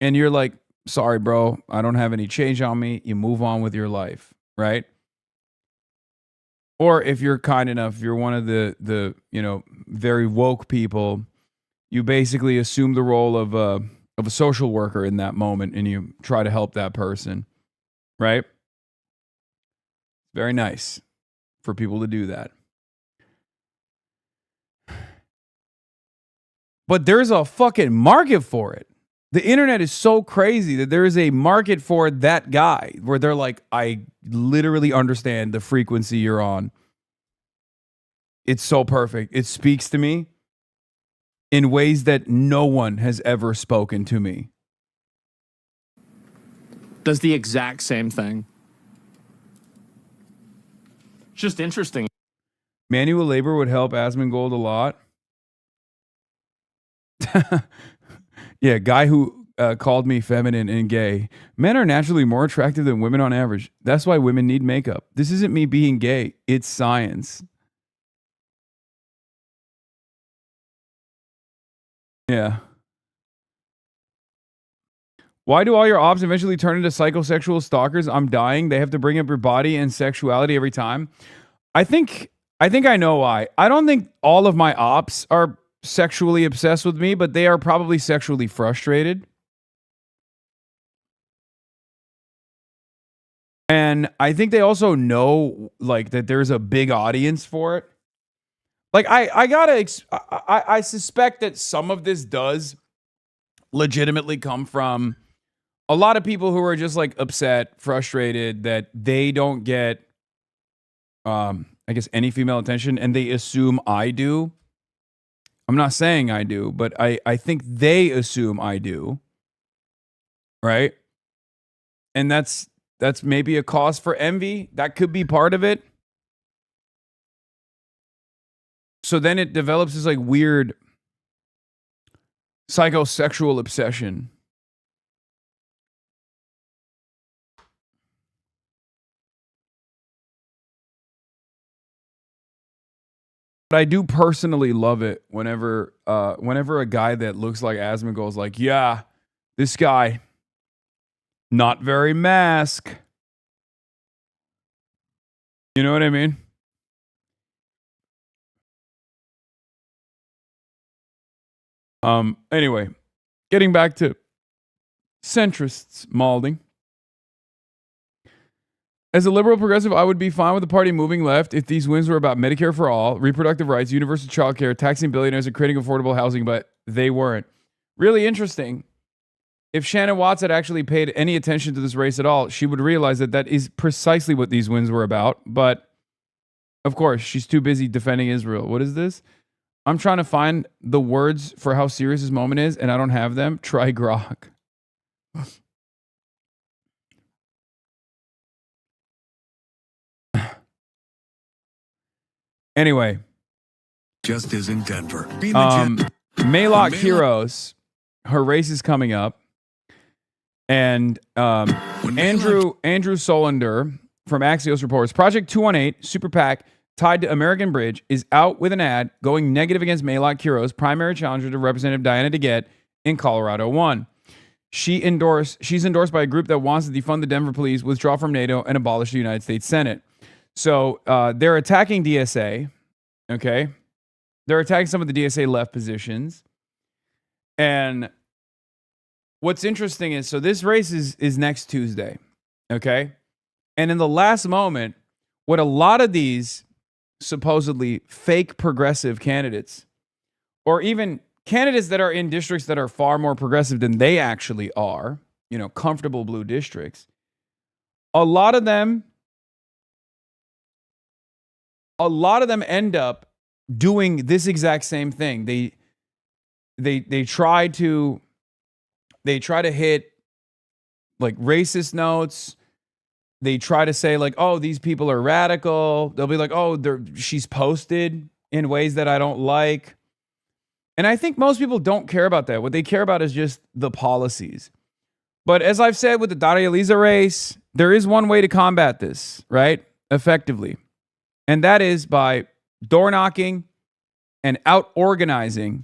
And you're like, sorry, bro, I don't have any change on me. You move on with your life, right? Or if you're kind enough, if you're one of the very woke people, you basically assume the role of a social worker in that moment and you try to help that person, right? Very nice for people to do that. But there's a fucking market for it. The internet is so crazy that there is a market for that guy where they're like, I literally understand the frequency you're on. It's so perfect. It speaks to me in ways that no one has ever spoken to me. Does the exact same thing. Just interesting. Manual labor would help Asmongold a lot. Yeah, guy who called me feminine and gay. Men are naturally more attractive than women on average. That's why women need makeup. This isn't me being gay. It's science. Yeah. Why do all your ops eventually turn into psychosexual stalkers? I'm dying. They have to bring up your body and sexuality every time. I think I know why. I don't think all of my ops are sexually obsessed with me, but they are probably sexually frustrated. And I think they also know like that there's a big audience for it. Like I suspect that some of this does legitimately come from a lot of people who are just like upset, frustrated that they don't get I guess any female attention and they assume I do. I'm not saying I do, but I think they assume I do. Right? And that's maybe a cause for envy. That could be part of it. So then it develops this like weird psychosexual obsession. But I do personally love it whenever a guy that looks like Asmongold is like, yeah, this guy, not very mask. You know what I mean? Anyway, getting back to centrists malding. As a liberal progressive, I would be fine with the party moving left if these wins were about Medicare for all, reproductive rights, universal child care, taxing billionaires, and creating affordable housing, but they weren't. Really interesting. If Shannon Watts had actually paid any attention to this race at all, she would realize that that is precisely what these wins were about. But, of course, she's too busy defending Israel. What is this? I'm trying to find the words for how serious this moment is, and I don't have them. Try grok. Anyway. Just is in Denver. Maylock Heroes, her race is coming up. And Andrew Solander from Axios reports, Project 218, Super PAC, tied to American Bridge, is out with an ad going negative against Maylock Heroes, primary challenger to Representative Diana DeGette in Colorado 1. She's endorsed by a group that wants to defund the Denver police, withdraw from NATO, and abolish the United States Senate. So they're attacking DSA, okay? They're attacking some of the DSA left positions. And what's interesting is, so this race is next Tuesday, okay? And in the last moment, what a lot of these supposedly fake progressive candidates, or even candidates that are in districts that are far more progressive than they actually are, you know, comfortable blue districts, a lot of them end up doing this exact same thing. They try to hit like racist notes. They try to say like, oh, these people are radical. They'll be like, oh, she's posted in ways that I don't like. And I think most people don't care about that. What they care about is just the policies. But as I've said with the Daria Valdez race, there is one way to combat this, right? Effectively. And that is by door knocking and out organizing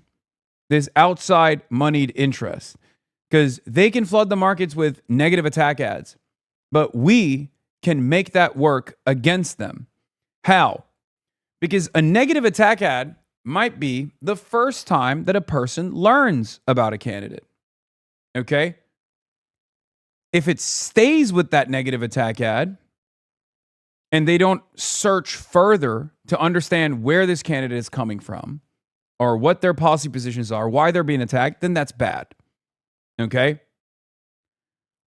this outside moneyed interest. Because they can flood the markets with negative attack ads, but we can make that work against them. How? Because a negative attack ad might be the first time that a person learns about a candidate. Okay? If it stays with that negative attack ad and they don't search further to understand where this candidate is coming from or what their policy positions are, why they're being attacked, then that's bad. Okay?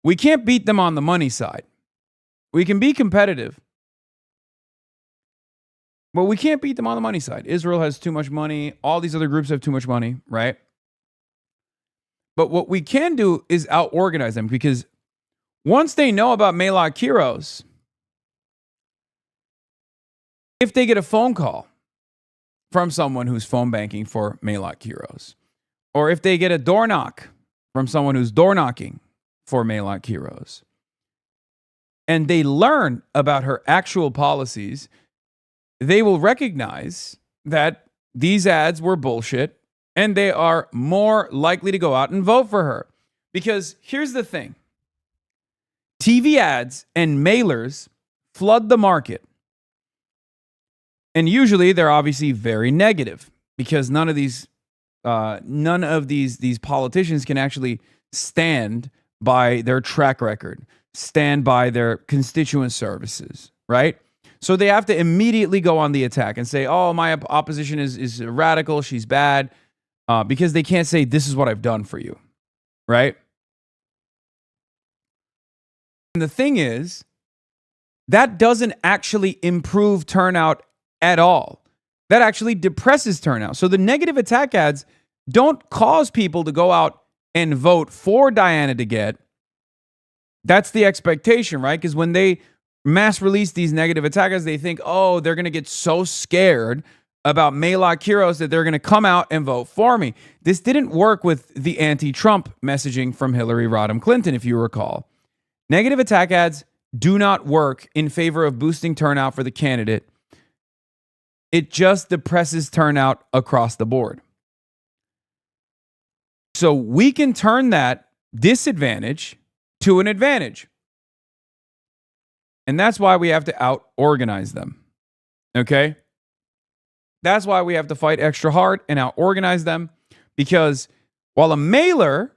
We can't beat them on the money side. We can be competitive, but we can't beat them on the money side. Israel has too much money. All these other groups have too much money, right? But what we can do is out-organize them, because once they know about Maylock Heroes, if they get a phone call from someone who's phone banking for Maylock Heroes, or if they get a door knock from someone who's door knocking for Maylock Heroes, and they learn about her actual policies, they will recognize that these ads were bullshit, and they are more likely to go out and vote for her. Because here's the thing. TV ads and mailers flood the market. And usually they're obviously very negative, because none of these politicians can actually stand by their track record, stand by their constituent services, right? So they have to immediately go on the attack and say, oh, my opposition is radical, she's bad, because they can't say, this is what I've done for you, right? And the thing is, that doesn't actually improve turnout at all. That actually depresses turnout. So the negative attack ads don't cause people to go out and vote for Diana DeGette. That's the expectation, right? Because when they mass release these negative attack ads, they think, oh, they're going to get so scared about Maylock Heroes that they're going to come out and vote for me. This didn't work with the anti-Trump messaging from Hillary Rodham Clinton, if you recall. Negative attack ads do not work in favor of boosting turnout for the candidate. It just depresses turnout across the board. So we can turn that disadvantage to an advantage. And that's why we have to out-organize them. Okay? That's why we have to fight extra hard and out-organize them. Because while a mailer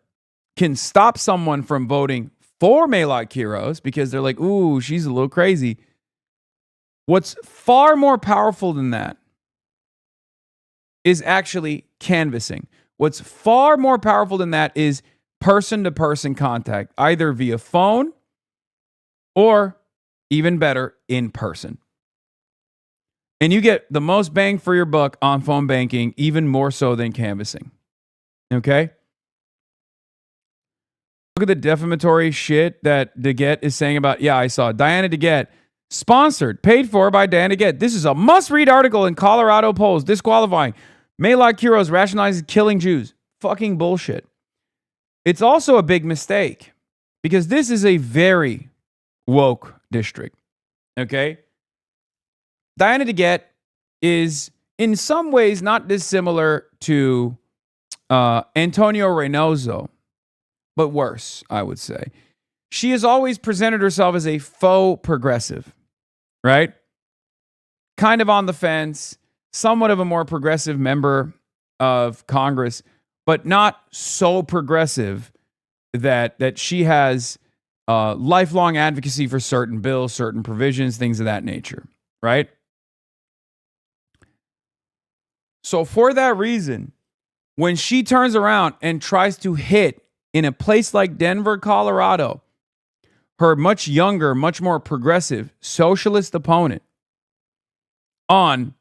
can stop someone from voting for Maylock Heroes because they're like, ooh, she's a little crazy, what's far more powerful than that is actually canvassing. What's far more powerful than that is person-to-person contact, either via phone or, even better, in person. And you get the most bang for your buck on phone banking, even more so than canvassing. Okay? Look at the defamatory shit that DeGette is saying about, yeah, I saw Diana DeGette Sponsored, paid for by Dan Again. This is a must-read article in Colorado polls disqualifying Maylai Quiros rationalizes killing Jews. Fucking bullshit. It's also a big mistake because this is a very woke district. Okay? Diana DeGette is in some ways not dissimilar to Antonio Reynoso, but worse, I would say. She has always presented herself as a faux progressive, right? Kind of on the fence, somewhat of a more progressive member of Congress, but not so progressive that she has lifelong advocacy for certain bills, certain provisions, things of that nature, right? So for that reason, when she turns around and tries to hit in a place like Denver, Colorado, her much younger, much more progressive socialist opponent on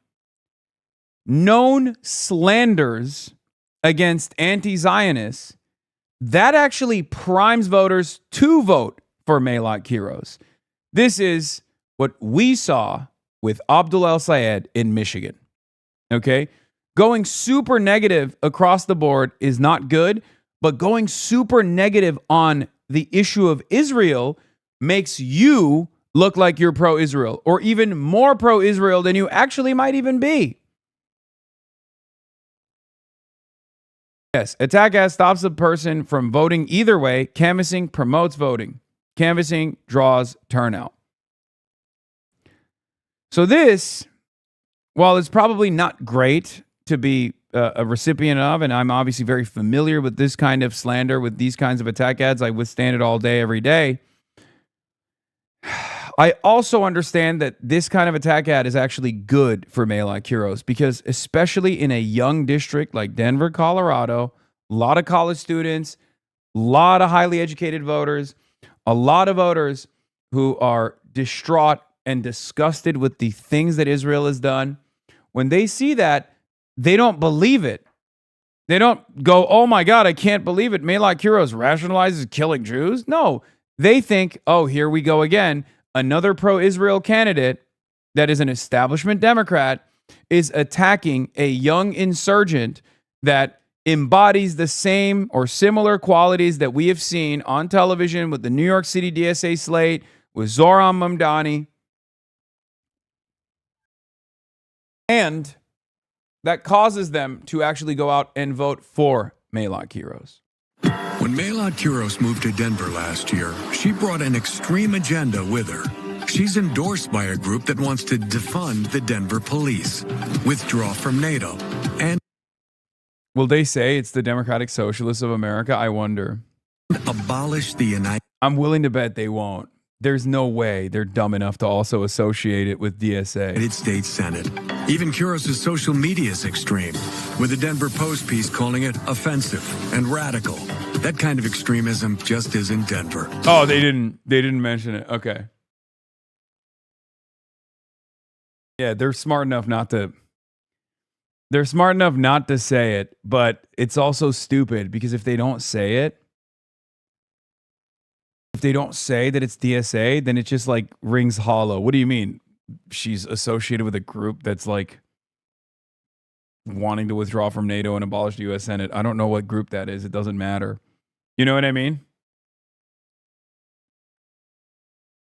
known slanders against anti-Zionists, that actually primes voters to vote for Maylai Quiros. This is what we saw with Abdul El Sayed in Michigan. Okay? Going super negative across the board is not good, but going super negative on the issue of Israel makes you look like you're pro-Israel, or even more pro-Israel than you actually might even be. Yes, attack ad stops a person from voting either way. Canvassing promotes voting. Canvassing draws turnout. So this, while it's probably not great to be a recipient of, and I'm obviously very familiar with this kind of slander, with these kinds of attack ads, I withstand it all day, every day. I also understand that this kind of attack ad is actually good for Maylai Quiros because especially in a young district like Denver, Colorado, a lot of college students, a lot of highly educated voters, a lot of voters who are distraught and disgusted with the things that Israel has done. When they see that, they don't believe it. They don't go, oh my God, I can't believe it. Maylai Quiros rationalizes killing Jews. No, they think, oh, here we go again. Another pro-Israel candidate that is an establishment Democrat is attacking a young insurgent that embodies the same or similar qualities that we have seen on television with the New York City DSA slate, with Zohran Mamdani. And that causes them to actually go out and vote for Maylai Quiros. When Maylai Quiros moved to Denver last year, she brought an extreme agenda with her. She's endorsed by a group that wants to defund the Denver police, withdraw from NATO, and will they say it's the Democratic Socialists of America? I wonder. Abolish the United. I'm willing to bet they won't. There's no way they're dumb enough to also associate it with DSA. United States Senate. Even Quiros' social media is extreme, with the Denver Post piece calling it offensive and radical. That kind of extremism just isn't Denver. Oh, they didn't mention it. Okay. Yeah, they're smart enough not to. They're smart enough not to say it, but it's also stupid because if they don't say it, if they don't say that it's DSA, then it just like rings hollow. What do you mean? She's associated with a group that's like wanting to withdraw from NATO and abolish the U.S. Senate. I don't know what group that is. It doesn't matter. You know what I mean?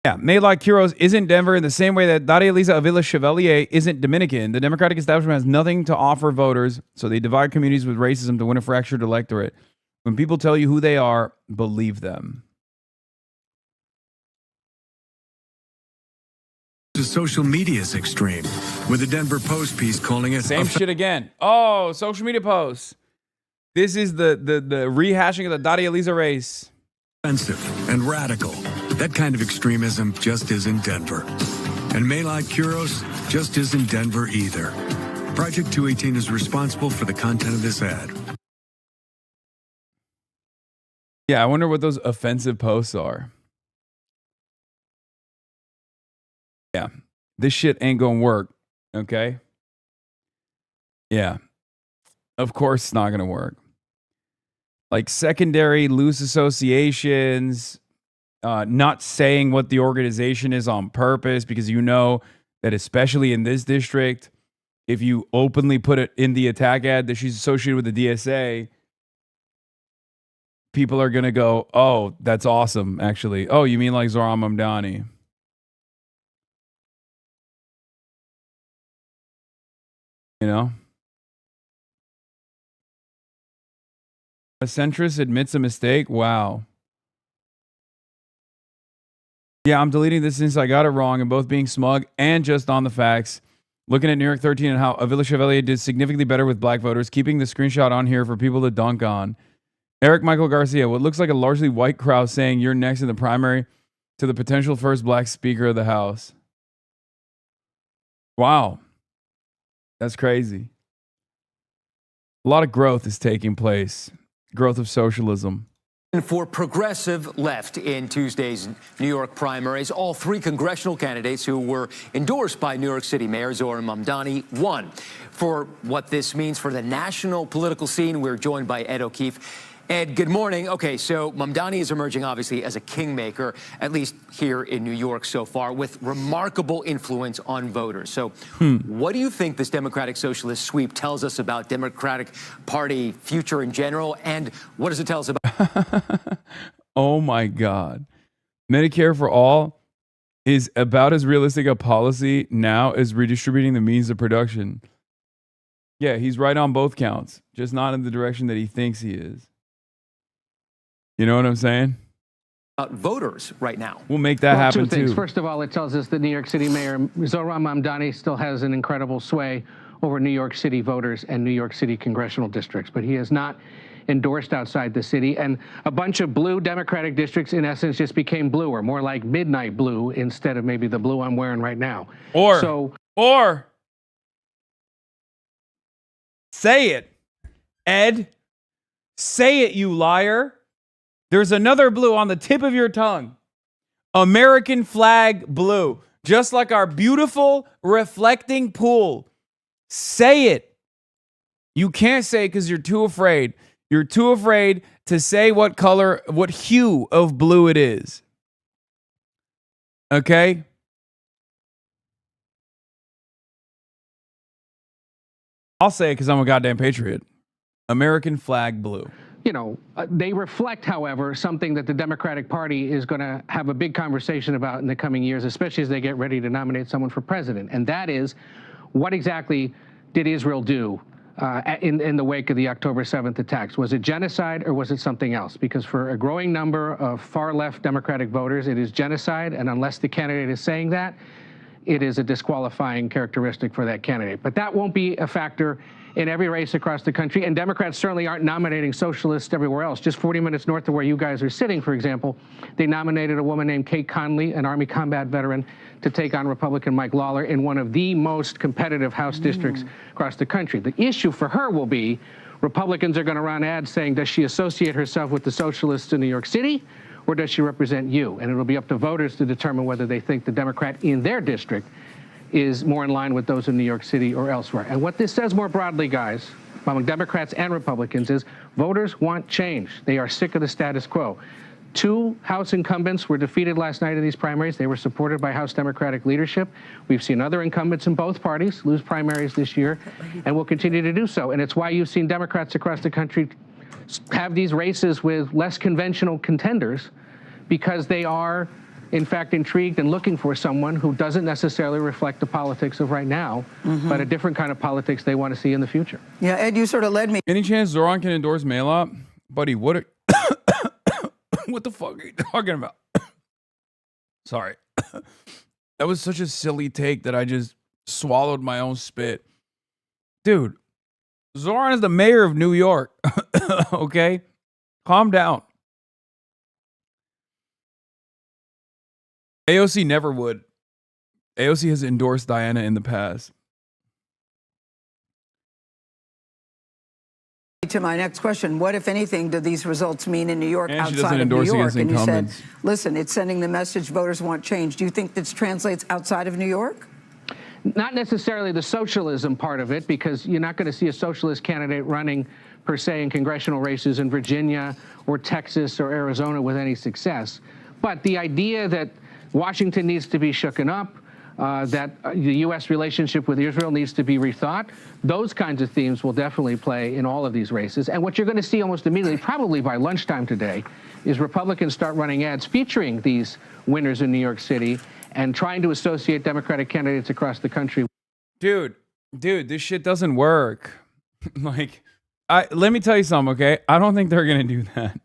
Yeah, Maylai Quiros isn't Denver in the same way that Daria Avila Chevalier isn't Dominican. The Democratic establishment has nothing to offer voters, so they divide communities with racism to win a fractured electorate. When people tell you who they are, believe them. The social media is extreme, with the Denver Post piece calling it same shit again. Oh, social media posts. This is the rehashing of the Daria Lisa race. Offensive and radical. That kind of extremism just isn't Denver. And Maylai Quiros just isn't Denver either. Project 218 is responsible for the content of this ad. Yeah, I wonder what those offensive posts are. Yeah, this shit ain't gonna work, okay? Yeah, of course it's not gonna work. Like secondary loose associations, not saying what the organization is on purpose, because you know that especially in this district, if you openly put it in the attack ad that she's associated with the DSA, people are going to go, oh, that's awesome, actually. Oh, you mean like Zohran Mamdani? You know? A centrist admits a mistake? Wow. Yeah, I'm deleting this since I got it wrong and both being smug and just on the facts. Looking at New York 13 and how Avila Chevalier did significantly better with black voters, keeping the screenshot on here for people to dunk on. Eric Michael Garcia, what looks like a largely white crowd saying you're next in the primary to the potential first black speaker of the House. Wow. That's crazy. A lot of growth is taking place. Growth of socialism. For progressive left in Tuesday's New York primaries, all three congressional candidates who were endorsed by New York City Mayor Zohran Mamdani won. For what this means for the national political scene, we're joined by Ed O'Keefe. Ed, good morning. Okay, so Mamdani is emerging, obviously, as a kingmaker, at least here in New York so far, with remarkable influence on voters. So what do you think this Democratic Socialist sweep tells us about Democratic Party future in general, and what does it tell us about... Oh, my God. Medicare for all is about as realistic a policy now as redistributing the means of production. Yeah, he's right on both counts, just not in the direction that he thinks he is. You know what I'm saying? Voters right now. We'll make that happen two things. too. First of all, it tells us that New York City Mayor Zohran Mamdani still has an incredible sway over New York City voters and New York City congressional districts, but he has not endorsed outside the city. And a bunch of blue Democratic districts, in essence, just became blue, or more like midnight blue instead of maybe the blue I'm wearing right now. Or say it, Ed. Say it, you liar. There's another blue on the tip of your tongue. American flag blue. Just like our beautiful reflecting pool. Say it. You can't say it because you're too afraid. You're too afraid to say what color, what hue of blue it is. Okay? I'll say it because I'm a goddamn patriot. American flag blue. You know, they reflect, however, something that the Democratic Party is going to have a big conversation about in the coming years, especially as they get ready to nominate someone for president. And that is, what exactly did Israel do in the wake of the October 7th attacks? Was it genocide or was it something else? Because for a growing number of far-left Democratic voters, it is genocide. And unless the candidate is saying that, it is a disqualifying characteristic for that candidate. But that won't be a factor in every race across the country. And Democrats certainly aren't nominating socialists everywhere else. Just 40 minutes north of where you guys are sitting, for example, they nominated a woman named Kate Conley, an Army combat veteran, to take on Republican Mike Lawler in one of the most competitive House districts across the country. The issue for her will be Republicans are going to run ads saying, does she associate herself with the socialists in New York City, or does she represent you? And it'll be up to voters to determine whether they think the Democrat in their district is more in line with those in New York City or elsewhere. And what this says more broadly, guys, among Democrats and Republicans, is voters want change. They are sick of the status quo. 2 House incumbents were defeated last night in these primaries. They were supported by House Democratic leadership. We've seen other incumbents in both parties lose primaries this year, and will continue to do so. And it's why you've seen Democrats across the country have these races with less conventional contenders, because they are, in fact, intrigued and looking for someone who doesn't necessarily reflect the politics of right now, but a different kind of politics they want to see in the future. Yeah, Ed, you sort of led me. Any chance Zohran can endorse mail-out? Buddy, what the fuck are you talking about? Sorry. That was such a silly take that I just swallowed my own spit. Dude, Zohran is the mayor of New York. Okay? Calm down. AOC never would. AOC has endorsed Diana in the past. To my next question, what, if anything, do these results mean in New York And she outside doesn't of New endorse York? against And you said, incumbents. listen, it's sending the message voters want change. Do you think this translates outside of New York? Not necessarily the socialism part of it, because you're not going to see a socialist candidate running, per se, in congressional races in Virginia or Texas or Arizona with any success. But the idea that Washington needs to be shooken up, that the U.S. relationship with Israel needs to be rethought, those kinds of themes will definitely play in all of these races. And what you're going to see almost immediately, probably by lunchtime today, is Republicans start running ads featuring these winners in New York City and trying to associate Democratic candidates across the country. Dude, this shit doesn't work. Like, let me tell you something, okay? I don't think they're going to do that.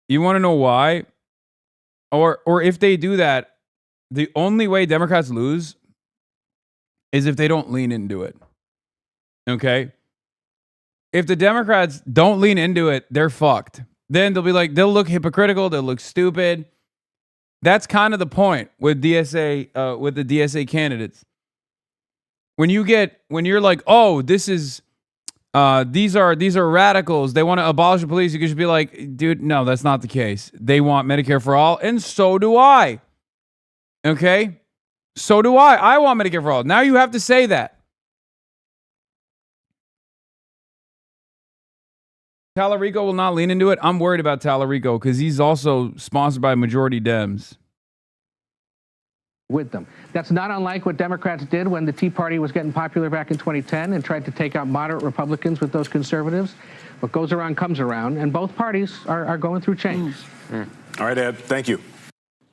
You want to know why? Or if they do that, the only way Democrats lose is if they don't lean into it. Okay? If the Democrats don't lean into it, they're fucked. Then they'll be like, they'll look hypocritical, they'll look stupid. That's kind of the point with DSA, with the DSA candidates. When you're like, oh, these are radicals, they want to abolish the police, you can just be like, dude, no, that's not the case. They want Medicare for all, and so do I. Okay? So do I. I want Medicare for all. Now you have to say that. Tallarico will not lean into it. I'm worried about Tallarico because he's also sponsored by majority Dems. With them. That's not unlike what Democrats did when the Tea Party was getting popular back in 2010 and tried to take out moderate Republicans with those conservatives. What goes around comes around, and both parties are going through change. All right, Ed, thank you.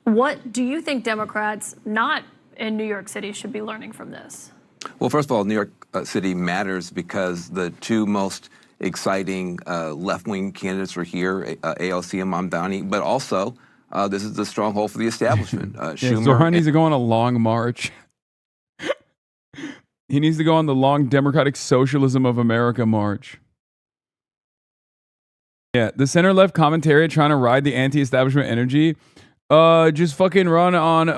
What do you think Democrats not in New York City should be learning from this? Well, first of all, New York City matters because the two most exciting left-wing candidates are here, AOC and Mamdani, but also this is the stronghold for the establishment. Zohran needs to go on a long march. He needs to go on the long Democratic Socialism of America march. Yeah, the center-left commentary trying to ride the anti-establishment energy. Just fucking run on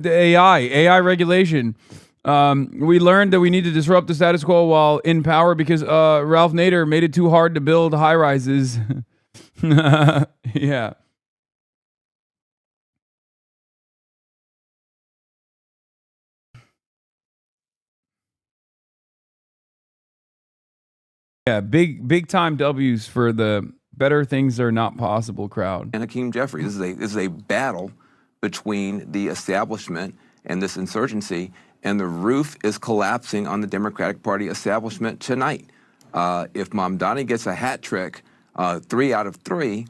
the AI regulation. We learned that we need to disrupt the status quo while in power because Ralph Nader made it too hard to build high-rises. Yeah. Yeah, big time W's for the better things are not possible crowd. And Hakeem Jeffries. This is a battle between the establishment and this insurgency, and the roof is collapsing on the Democratic Party establishment tonight. If Mamdani gets a hat trick, 3 out of 3,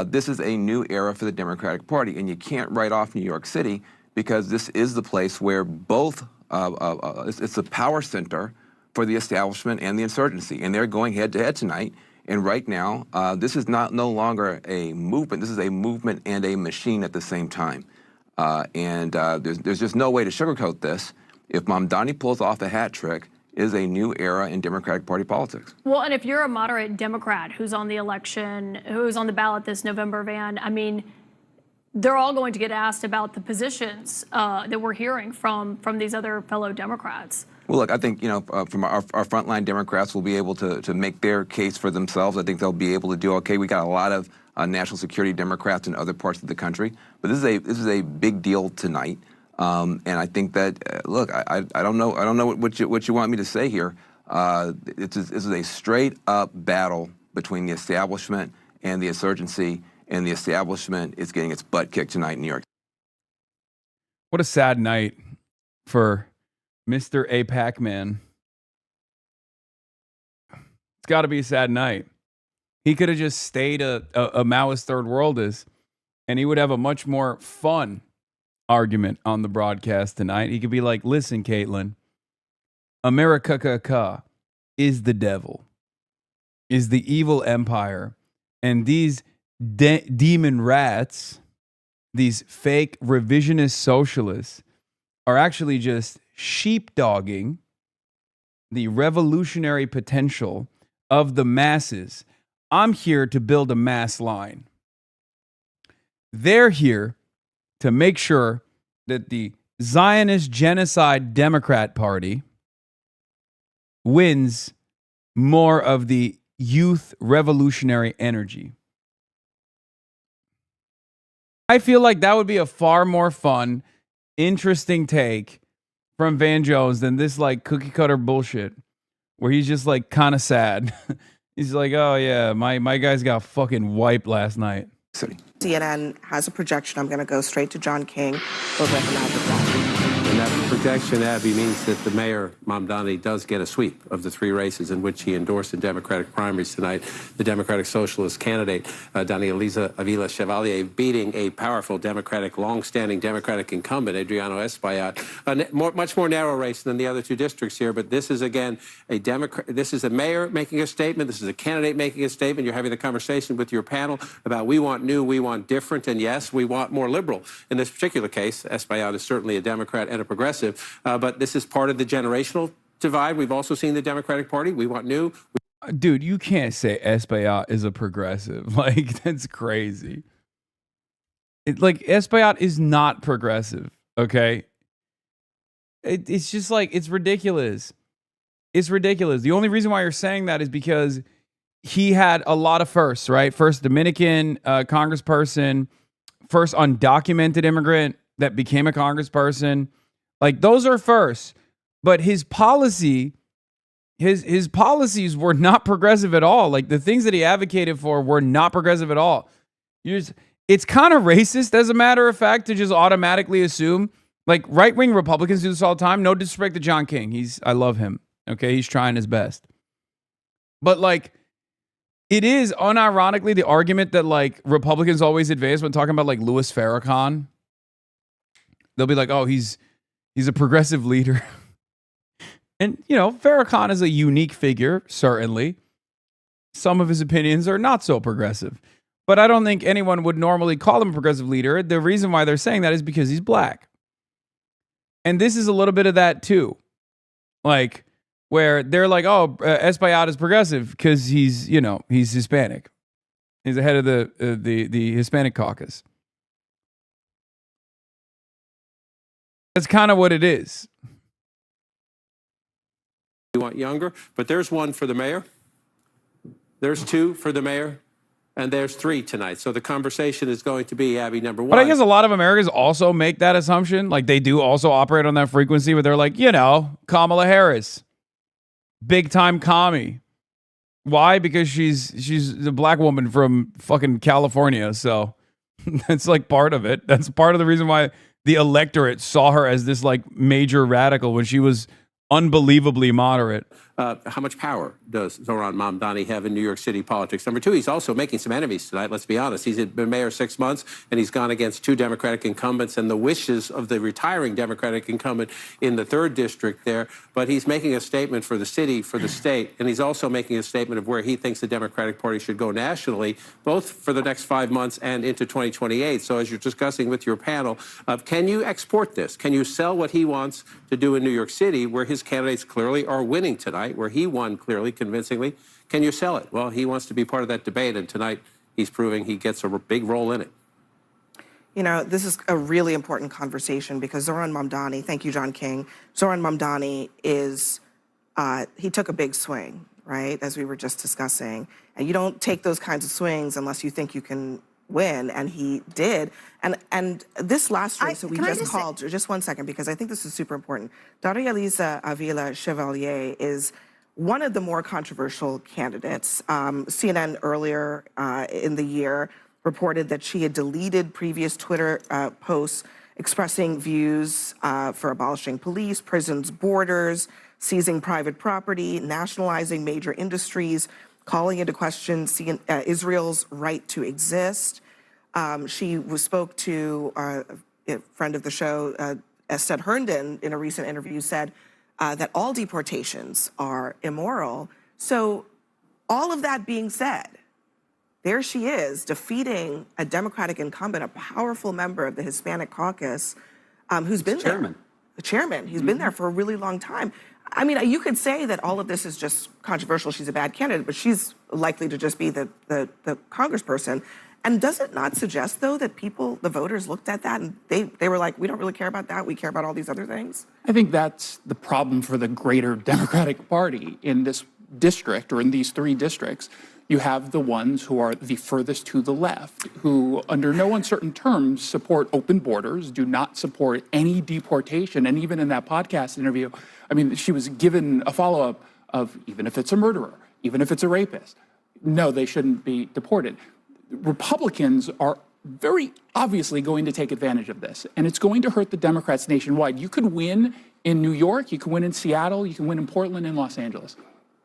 this is a new era for the Democratic Party, and you can't write off New York City because this is the place where both, it's the power center for the establishment and the insurgency, and they're going head-to-head tonight. And right now, this is no longer a movement. This is a movement and a machine at the same time. There's just no way to sugarcoat this. If Mamdani pulls off a hat trick, it is a new era in Democratic Party politics. Well, and if you're a moderate Democrat who's on the election, who's on the ballot this November, Van, I mean, they're all going to get asked about the positions that we're hearing from these other fellow Democrats. Well, look, I think, from our frontline Democrats will be able to make their case for themselves. I think they'll be able to do okay. We got a lot of national security Democrats in other parts of the country, but this is a big deal tonight. And I think that look, I don't know what you want me to say here. This is a straight up battle between the establishment and the insurgency, and the establishment is getting its butt kicked tonight in New York. What a sad night for Mr. APAC man. It's got to be a sad night. He could have just stayed a Maoist third worldist, and he would have a much more fun argument on the broadcast tonight. He could be like, listen, Caitlin, America is the devil, is the evil empire, and these demon rats, these fake revisionist socialists, are actually just sheepdogging the revolutionary potential of the masses. I'm here to build a mass line. They're here to make sure that the Zionist genocide Democrat Party wins more of the youth revolutionary energy. I feel like that would be a far more fun, interesting take from Van Jones than this like cookie cutter bullshit where he's just like kind of sad. He's like, oh yeah, my guys got fucking wiped last night. CNN has a projection. I'm going to go straight to John King over at the Maverick. And that projection, Abby, means that the mayor, Mamdani, does get a sweep of the three races in which he endorsed in Democratic primaries tonight. The Democratic Socialist candidate, Daria Avila Chevalier, beating a powerful Democratic, long-standing Democratic incumbent, Adriano Espaillat. Much more narrow race than the other two districts here, but this is, again, this is a mayor making a statement. This is a candidate making a statement. You're having the conversation with your panel about we want new, we want different, and yes, we want more liberal. In this particular case, Espaillat is certainly a Democrat and a progressive, but this is part of the generational divide. We've also seen the Democratic Party. We want new. Dude, you can't say Espaillat is a progressive. Like, that's crazy. Espaillat is not progressive, okay? It's just like, it's ridiculous. It's ridiculous. The only reason why you're saying that is because he had a lot of firsts, right? First Dominican congressperson, first undocumented immigrant that became a congressperson. Like, those are firsts. But his policy, his policies were not progressive at all. Like, the things that he advocated for were not progressive at all. It's kind of racist, as a matter of fact, to just automatically assume, like, right-wing Republicans do this all the time. No disrespect to John King. I love him. Okay, he's trying his best. But, like, it is unironically the argument that, like, Republicans always advance when talking about, like, Louis Farrakhan. They'll be like, oh, he's a progressive leader. And, you know, Farrakhan is a unique figure, certainly. Some of his opinions are not so progressive. But I don't think anyone would normally call him a progressive leader. The reason why they're saying that is because he's black. And this is a little bit of that, too. Like, where they're like, oh, Espaillat is progressive because he's Hispanic. He's the head of the Hispanic caucus. That's kind of what it is. We want younger, but there's one for the mayor. There's two for the mayor. And there's three tonight. So the conversation is going to be, Abby, number one. But I guess a lot of Americans also make that assumption. Like, they do also operate on that frequency where they're like, Kamala Harris, big time commie. Why? Because she's a black woman from fucking California. So that's like part of it. That's part of the reason why the electorate saw her as this like major radical when she was unbelievably moderate. How much power does Zohran Mamdani have in New York City politics? Number two, he's also making some enemies tonight, let's be honest. He's been mayor 6 months, and he's gone against two Democratic incumbents and the wishes of the retiring Democratic incumbent in the 3rd district there. But he's making a statement for the city, for the state, and he's also making a statement of where he thinks the Democratic Party should go nationally, both for the next 5 months and into 2028. So as you're discussing with your panel, can you export this? Can you sell what he wants to do in New York City, where his candidates clearly are winning tonight, where he won clearly, convincingly? Can you sell it? Well, he wants to be part of that debate, and tonight he's proving he gets a big role in it. You know, this is a really important conversation because Zohran Mamdani, thank you, John King, Zohran Mamdani he took a big swing, right, as we were just discussing. And you don't take those kinds of swings unless you think you can win, and he did. And this last race that we just called, just 1 second, because I think this is super important. Daria Avila Chevalier is one of the more controversial candidates. CNN earlier in the year reported that she had deleted previous Twitter posts expressing views for abolishing police, prisons, borders, seizing private property, nationalizing major industries, calling into question Israel's right to exist. She spoke to a friend of the show, Esther Herndon, in a recent interview, said that all deportations are immoral. So all of that being said, there she is defeating a Democratic incumbent, a powerful member of the Hispanic caucus, who's been there. The chairman. He's been there for a really long time. I mean, you could say that all of this is just controversial. She's a bad candidate, but she's likely to just be the congressperson. And does it not suggest, though, that the voters looked at that and they were like, we don't really care about that. We care about all these other things? I think that's the problem for the greater Democratic Party in this district, or in these 3 districts. You have the ones who are the furthest to the left, who under no uncertain terms support open borders, do not support any deportation. And even in that podcast interview, I mean, she was given a follow-up of, even if it's a murderer, even if it's a rapist, no, they shouldn't be deported. Republicans are very obviously going to take advantage of this, and it's going to hurt the Democrats nationwide. You could win in New York, you can win in Seattle, you can win in Portland and Los Angeles,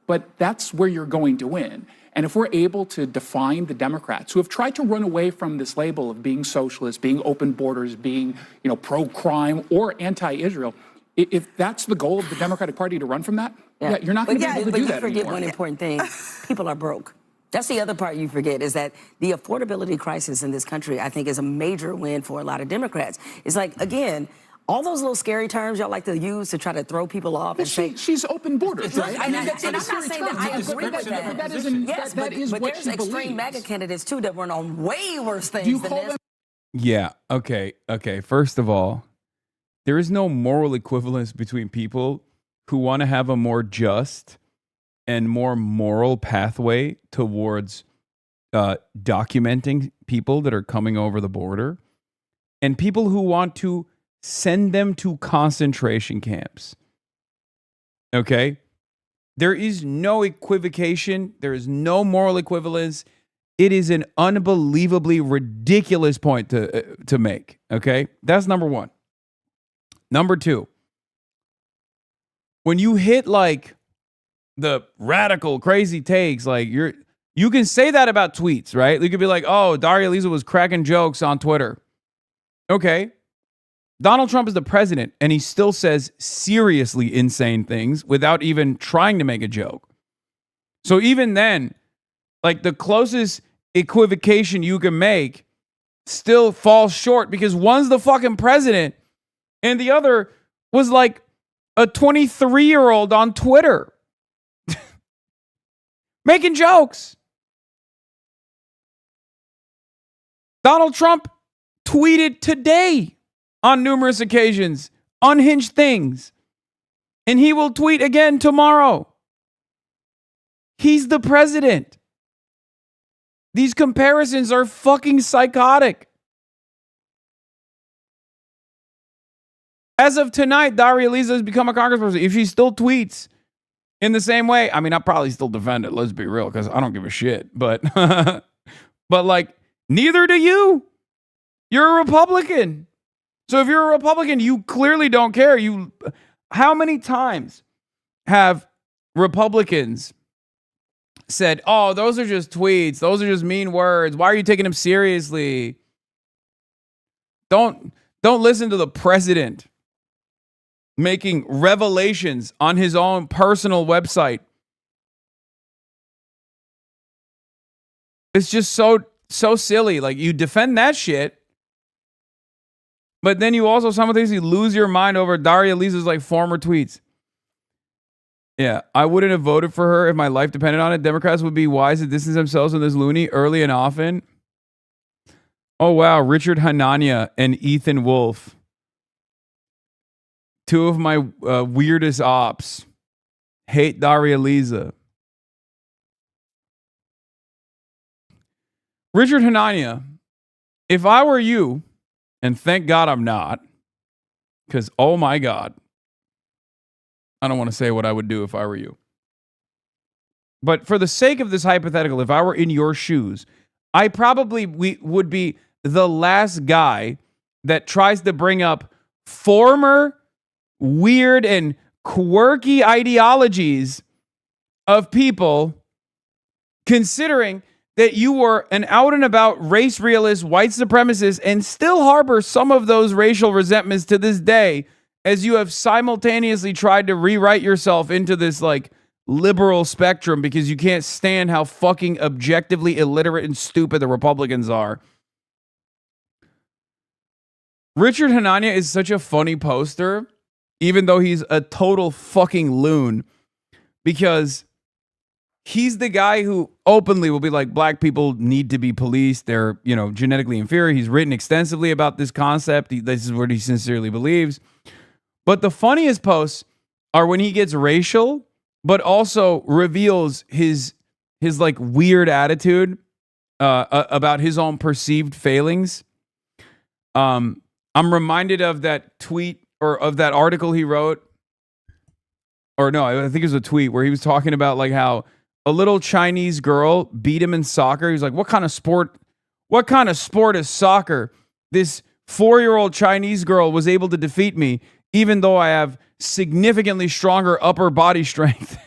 but that's where you're going to win. And if we're able to define the Democrats who have tried to run away from this label of being socialist, being open borders, being, you know, pro-crime or anti-Israel, if that's the goal of the Democratic Party to run from that, you're not going to be able to do that But you forget anymore. one important thing. People are broke. That's the other part you forget, is that the affordability crisis in this country, I think, is a major win for a lot of Democrats. It's like, again, all those little scary terms y'all like to use to try to throw people off and say... She's open borders, right? And I'm not saying that I agree with that. Yes, but there's extreme MAGA candidates, too, that run on way worse things than this. Yeah. Okay. First of all, there is no moral equivalence between people who want to have a more just and more moral pathway towards documenting people that are coming over the border and people who want to send them to concentration camps. Okay? There is no equivocation. There is no moral equivalence. It is an unbelievably ridiculous point to make. Okay? That's number one. Number two, when you hit like the radical crazy takes, like you can say that about tweets, right? You could be like, oh, Daria Valdez was cracking jokes on Twitter. Okay. Donald Trump is the president and he still says seriously insane things without even trying to make a joke. So even then, like the closest equivocation you can make still falls short because one's the fucking president and the other was like a 23-year-old on Twitter making jokes. Donald Trump tweeted today on numerous occasions unhinged things, and he will tweet again tomorrow. He's the president. These comparisons are fucking psychotic. As of tonight, Daria Valdez has become a congressperson. If she still tweets in the same way, I mean, I'll probably still defend it. Let's be real, because I don't give a shit. But, but like, neither do you. You're a Republican. So if you're a Republican, you clearly don't care. How many times have Republicans said, "Oh, those are just tweets. Those are just mean words. Why are you taking them seriously?" Don't listen to the president making revelations on his own personal website. It's just so silly. Like, you defend that shit, but then you also simultaneously lose your mind over Daria Valdez's like former tweets. Yeah, I wouldn't have voted for her if my life depended on it. Democrats would be wise to distance themselves from this loony early and often. Oh, wow. Richard Hanania and Ethan Wolf. Two of my weirdest ops. Hate Daria Valdez. Richard Hanania, if I were you, and thank God I'm not, because oh my God, I don't want to say what I would do if I were you. But for the sake of this hypothetical, if I were in your shoes, I probably would be the last guy that tries to bring up former weird and quirky ideologies of people, considering that you were an out and about race realist, white supremacist, and still harbor some of those racial resentments to this day, as you have simultaneously tried to rewrite yourself into this like liberal spectrum because you can't stand how fucking objectively illiterate and stupid the Republicans are. Richard Hanania is such a funny poster, even though he's a total fucking loon, because he's the guy who openly will be like, black people need to be policed. They're, genetically inferior. He's written extensively about this concept. This is what he sincerely believes. But the funniest posts are when he gets racial, but also reveals his like weird attitude about his own perceived failings. I'm reminded of that tweet or of that article he wrote. Or no, I think it was a tweet where he was talking about like how a little Chinese girl beat him in soccer. He's like, what kind of sport What kind of sport is soccer? This 4-year-old Chinese girl was able to defeat me, even though I have significantly stronger upper body strength.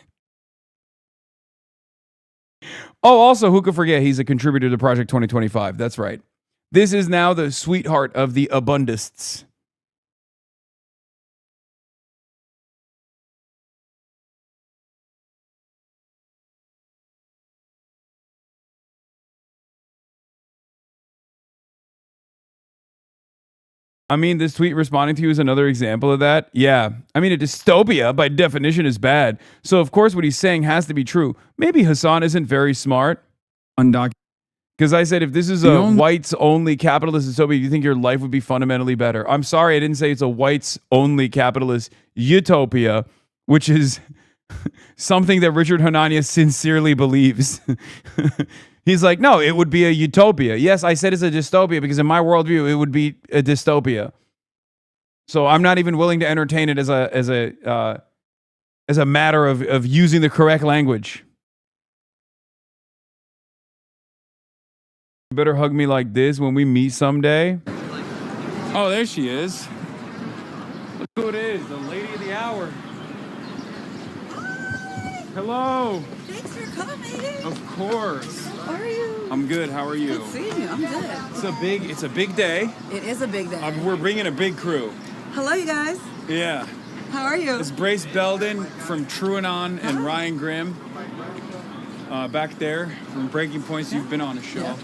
Oh, also, who could forget he's a contributor to Project 2025? That's right. This is now the sweetheart of the abundists. I mean, this tweet responding to you is another example of that. Yeah. I mean, a dystopia by definition is bad. So, of course, what he's saying has to be true. Maybe Hasan isn't very smart. Undocumented. Because I said, if this is a whites-only capitalist dystopia, you think your life would be fundamentally better. I'm sorry, I didn't say it's a whites-only capitalist utopia, which is something that Richard Hanania sincerely believes. He's like, no, it would be a utopia. Yes, I said it's a dystopia because in my worldview, it would be a dystopia. So I'm not even willing to entertain it as a matter of using the correct language. You better hug me like this when we meet someday. Oh, there she is. Look who it is, the lady of the hour. Hello. Thanks for coming. Of course. How are you? I'm good. How are you? Good seeing you. I'm good. It's a big day. It is a big day. We're bringing a big crew. Hello, you guys. Yeah. How are you? It's Brace Belden from TrueAnon and Ryan Grimm. Back there from Breaking Points. You've been on a show. Yeah.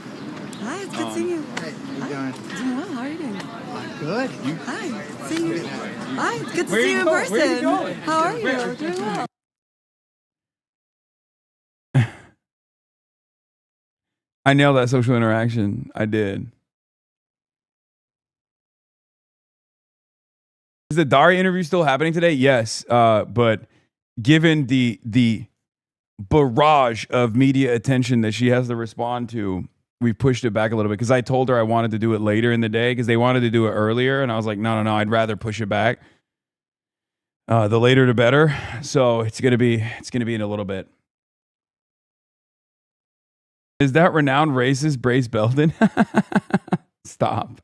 Hi, it's good seeing you. Hey, how you doing? Doing well. How are you doing? Good. Hi. Seeing you. Hi. It's good to Where see you you in going? person. Where you going? How are you? Doing well. I nailed that social interaction. I did. Is the Daria interview still happening today? Yes. But given the barrage of media attention that she has to respond to, we pushed it back a little bit because I told her I wanted to do it later in the day because they wanted to do it earlier. And I was like, no, I'd rather push it back. The later the better. So it's gonna be in a little bit. Is that renowned racist Brace Belden? Stop.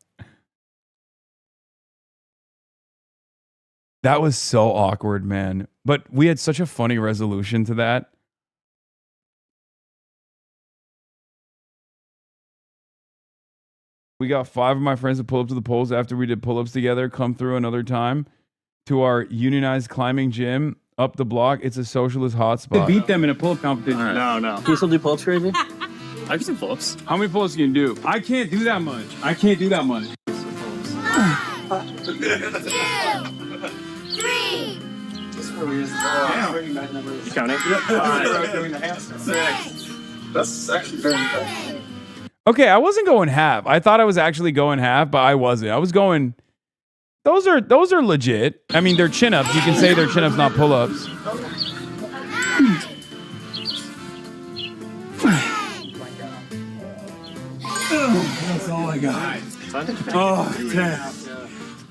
That was so awkward, man. But we had such a funny resolution to that. We got 5 of my friends to pull up to the polls after we did pull-ups together, come through another time to our unionized climbing gym up the block. It's a socialist hotspot. Beat them in a pull-up competition. Right. No. Can you still do pull-ups, crazy? I can do pull-ups. How many pull-ups can you do? I can't do that much. 1, 2, 3. This is where we use You counting? Yep. 6. That's actually very good. Okay, I wasn't going half. I thought I was actually going half, but I wasn't. I was going. Those are legit. I mean, they're chin-ups. You can say they're chin-ups, not pull-ups. That's all I got. Oh,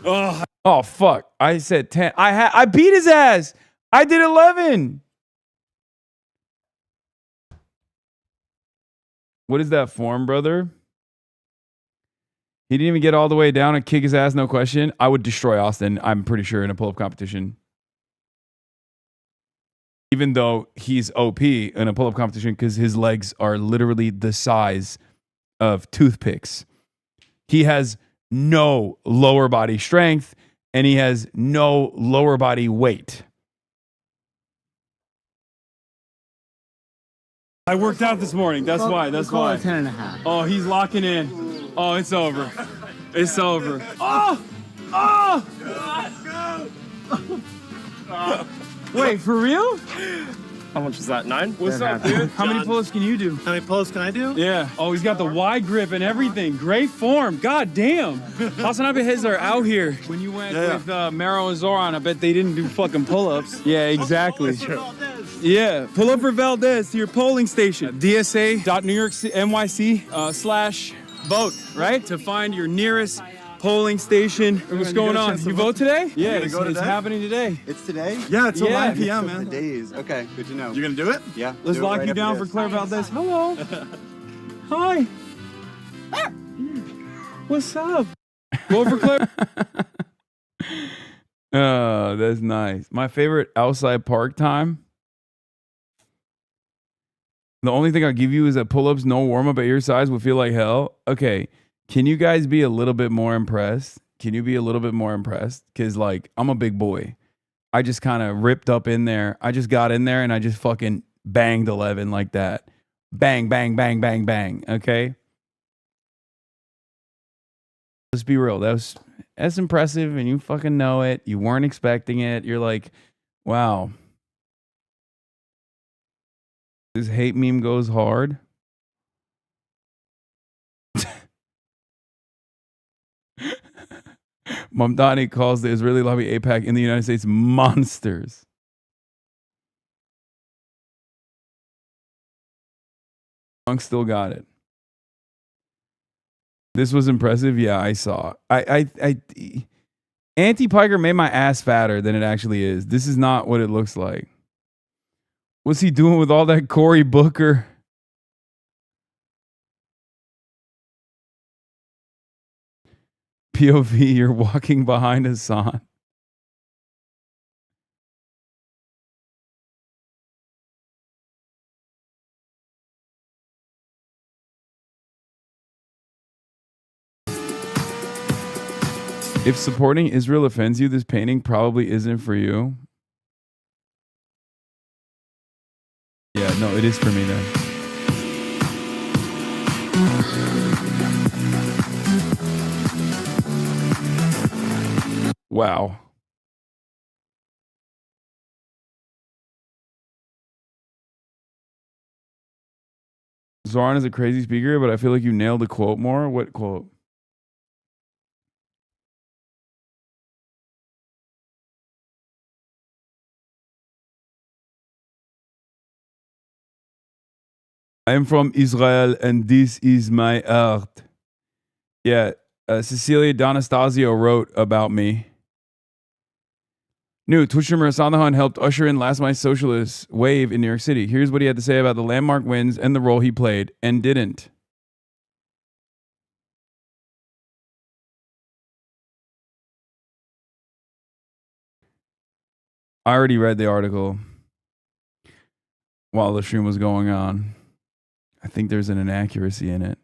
10. Oh fuck! I said 10. I beat his ass. I did 11. What is that form, brother? He didn't even get all the way down and kick his ass, no question. I would destroy Austin, I'm pretty sure, in a pull-up competition. Even though he's OP in a pull-up competition because his legs are literally the size of toothpicks. He has no lower body strength and he has no lower body weight. I worked out this morning. That's why. That's why. 10.5. Oh, he's locking in. Oh, it's over. It's over. Wait, for real? How much is that? 9? What's up, dude? How many pull-ups can you do? How many pull-ups can I do? Yeah. Oh, he's got the wide grip and everything. Great form. God damn. Hasanabi heads are out here. When you went with Mero and Zohran, I bet they didn't do fucking pull-ups. Yeah, exactly. Yeah. Pull up for Valdez to your polling station. DSA.NYC/vote, right? To find your nearest polling station. What's going on? You vote today? Yeah, it's happening today. It's today? Yeah, it's till 9 p.m., man. The days. Okay, good to know. You're going to do it? Yeah. Let's lock you down for Claire Valdez. Hello. Hi. What's up? Vote for Claire. Oh, that's nice. My favorite outside park time. The only thing I'll give you is that pull-ups, no warm-up at your size would feel like hell. Okay, can you guys be a little bit more impressed? Can you be a little bit more impressed? Because, like, I'm a big boy. I just kind of ripped up in there. I just got in there and I just fucking banged 11 like that. Bang, bang, bang, bang, bang. Okay? Let's be real. That's impressive and you fucking know it. You weren't expecting it. You're like, wow. This hate meme goes hard. Mamdani calls the Israeli lobby AIPAC in the United States monsters. Monk still got it. This was impressive. Yeah, I saw. Anti-Piker made my ass fatter than it actually is. This is not what it looks like. What's he doing with all that Cory Booker? POV, you're walking behind Hasan. If supporting Israel offends you, this painting probably isn't for you. Yeah, no, it is for me then. Wow. Zohran is a crazy speaker, but I feel like you nailed the quote more. What quote? I am from Israel and this is my art. Yeah, Cecilia D'Anastasio wrote about me. New Twitch streamer Hasan Piker helped usher in last night's socialist wave in New York City. Here's what he had to say about the landmark wins and the role he played and didn't. I already read the article while the stream was going on. I think there's an inaccuracy in it.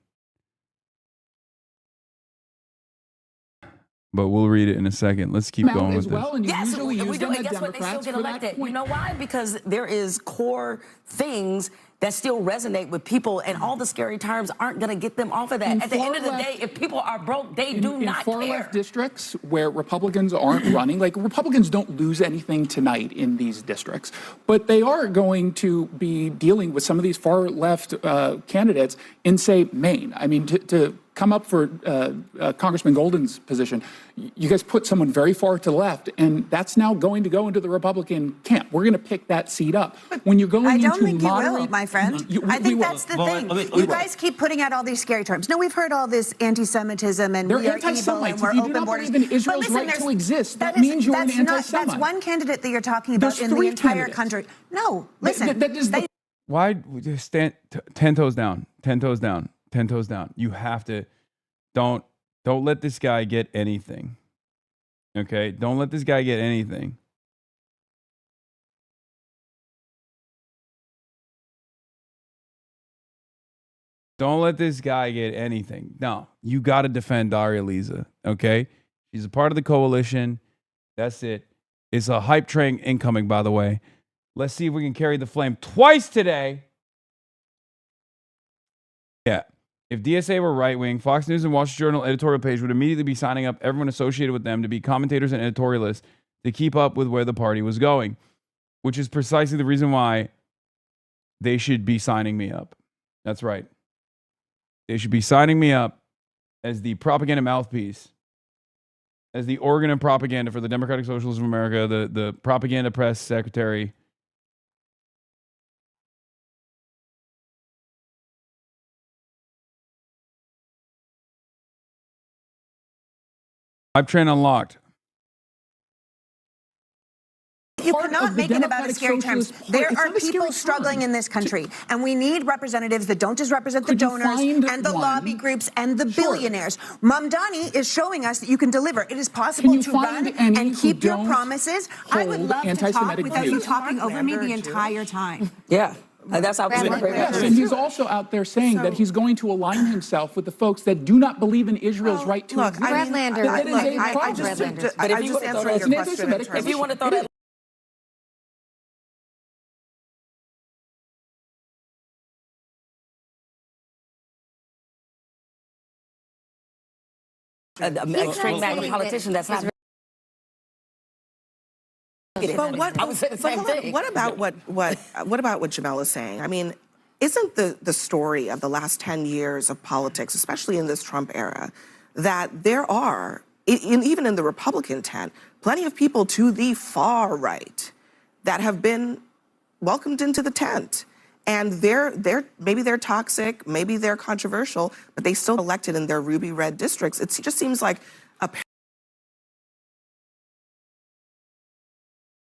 But we'll read it in a second. Let's keep going with this. Yes, we do. And guess what? They still get elected. You know why? Because there is core things that still resonate with people, and all the scary terms aren't going to get them off of that. At the end of the day, if people are broke, they do not care. In far-left districts where Republicans aren't running, like Republicans don't lose anything tonight in these districts, but they are going to be dealing with some of these far-left candidates in, say, Maine. I mean, to come up for Congressman Golden's position, you guys put someone very far to the left, and that's now going to go into the Republican camp. We're going to pick that seat up. When you're going I don't into think you will, my friend. I think that's the thing. You guys keep putting out all these scary terms. No, we've heard all this anti-Semitism and They're we are evil and anti-Semites. we're If you do open not borders. believe in Israel's But listen, right to there's- exist, that is- means you're an that's not- anti-Semite. That's one candidate that you're talking about There's in the three entire candidates. country. No, listen. Why just stand 10 toes down, 10 toes down, 10 toes down. You have to don't let this guy get anything. Okay? Don't let this guy get anything. Don't let this guy get anything. No, you got to defend Daria Valdez, okay? She's a part of the coalition. That's it. It's a hype train incoming, by the way. Let's see if we can carry the flame twice today. Yeah. If DSA were right-wing, Fox News and Wall Street Journal editorial page would immediately be signing up everyone associated with them to be commentators and editorialists to keep up with where the party was going, which is precisely the reason why they should be signing me up. That's right. They should be signing me up as the propaganda mouthpiece, as the organ of propaganda for the Democratic Socialists of America, the propaganda press secretary. Hype train unlocked. you part cannot of the make it about a Democratic scary terms. Socialist There Party. It's are not a people scary struggling term. in this country, and we need representatives that don't just represent the Could you donors find and the one? lobby groups and the Sure. billionaires. Mamdani is showing us that you can deliver. It is possible you to find run any and who keep your don't promises. I would hold love to talk anti-Semitic without views? you talking over me the entire time. Yeah. That's how Yes, and he's also out there saying that he's going to align himself with the folks that do not believe in Israel's right to exist. Redlander, That is a I problem. just But if you want to throw that, answering your question in terms if you want to throw that. Extreme MAGA politician, that's not. But what? I would say the same thing. What about what Jamel is saying? I mean, isn't the story of the last 10 years of politics, especially in this Trump era, that there are, even in the Republican tent, plenty of people to the far right that have been welcomed into the tent. And maybe they're toxic, maybe they're controversial, but they still elected in their ruby red districts. It just seems like a